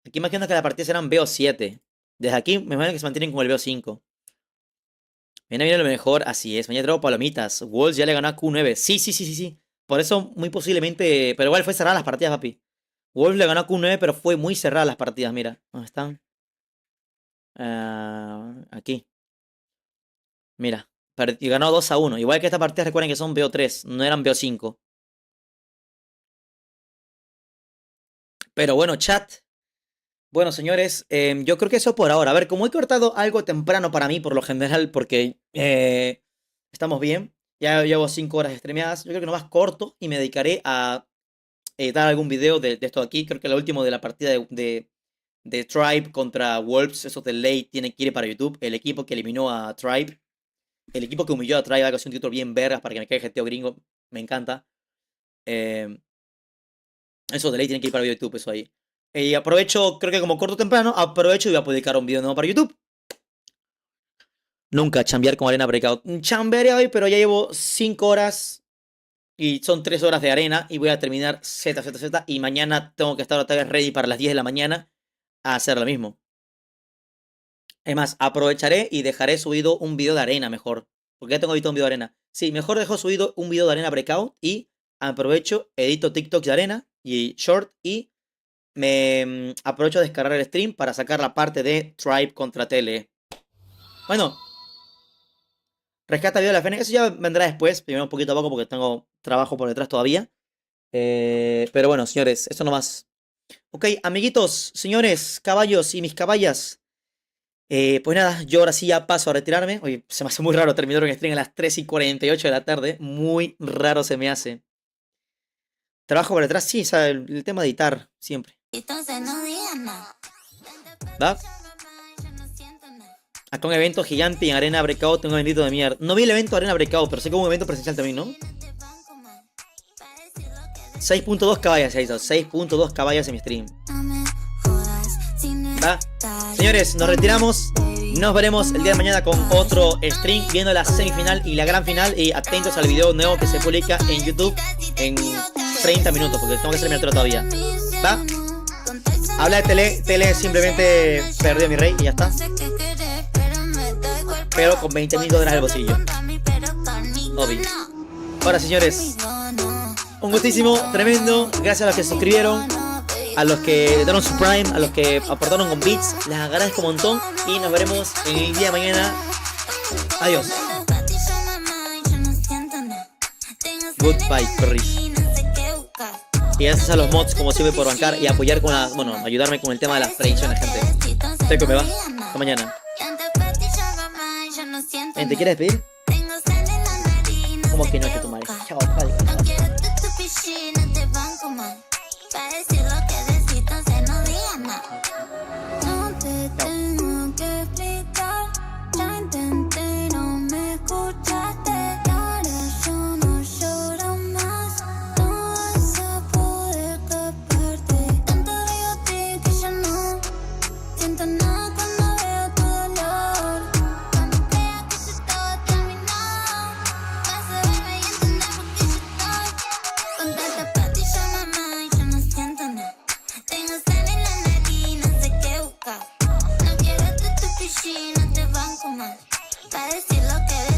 Aquí imagino que la partida serán BO7. Desde aquí me imagino que se mantienen como el BO5. Viene lo mejor, así es. Mañana traigo palomitas. Wolves ya le ganó a Q9. Sí. Por eso, muy posiblemente. Pero igual fue cerrada las partidas, papi. Wolves le ganó a Q9, pero fue muy cerrada las partidas. Mira, ¿dónde están? Aquí. Mira. Y ganó 2-1. Igual que esta partida, recuerden que son BO3. No eran BO5. Pero bueno, chat. Bueno, señores, yo creo que eso por ahora. A ver, como he cortado algo temprano para mí, por lo general, porque estamos bien. Ya llevo 5 horas streameadas. Yo creo que no más corto y me dedicaré a dar algún video de esto de aquí. Creo que lo último de la partida de Tribe contra Wolves, eso de ley, tiene que ir para YouTube. El equipo que eliminó a Tribe. El equipo que humilló a Tribe, haga un título bien vergas para que me caiga GTO gringo. Me encanta. Eso de ley tiene que ir para YouTube, eso ahí. Y aprovecho, creo que como corto temprano, aprovecho y voy a publicar un video nuevo para YouTube. Nunca chambear con arena breakout. Chambearé hoy, pero ya llevo 5 horas. Y son 3 horas de arena. Y voy a terminar Z. Y mañana tengo que estar otra vez ready para las 10 de la mañana a hacer lo mismo. Es más, aprovecharé y dejaré subido un video de arena mejor. Porque ya tengo editado un video de arena. Sí, mejor dejo subido un video de arena breakout. Y aprovecho, edito TikToks de arena y short. Y me aprovecho de descargar el stream para sacar la parte de Tribe contra TLE. Bueno. Rescata video de la FN. Eso ya vendrá después. Primero un poquito a poco porque tengo trabajo por detrás todavía. Pero bueno, señores. Eso nomás. Ok, amiguitos, señores, caballos y mis caballas. Pues nada, yo ahora sí ya paso a retirarme. Oye, se me hace muy raro terminar un stream a las 3:48 de la tarde. Muy raro se me hace. Trabajo por detrás, sí, ¿sabes? El tema de editar, siempre. ¿Va? Acá un evento gigante en Arena Breakout, tengo un bendito de mierda. No vi el evento de Arena Breakout, pero sé que hubo un evento presencial también, ¿no? 6.2 caballas, ahí está. 6.2 caballas en mi stream. ¿Va? Señores, nos retiramos. Nos veremos el día de mañana con otro stream, viendo la semifinal y la gran final. Y atentos al video nuevo que se publica en YouTube en 30 minutos, porque tengo que hacer mi altura todavía. ¿Va? Habla de Tele simplemente perdió mi rey y ya está. Pero con $20.000 en el bolsillo. Obvio. Ahora, señores, un gustísimo, tremendo. Gracias a los que se suscribieron, a los que dieron su Prime, a los que aportaron con bits. Les agradezco un montón. Y nos veremos en el día de mañana. Adiós. Goodbye, Corris. Y gracias a los mods, como siempre, por bancar y apoyar con la. Bueno, ayudarme con el tema de las predicciones, gente. Sé que me va. Hasta mañana. ¿Te quieres despedir? ¿Cómo que no, que tu madre? Chao, padre.
No te banco más, para decir lo que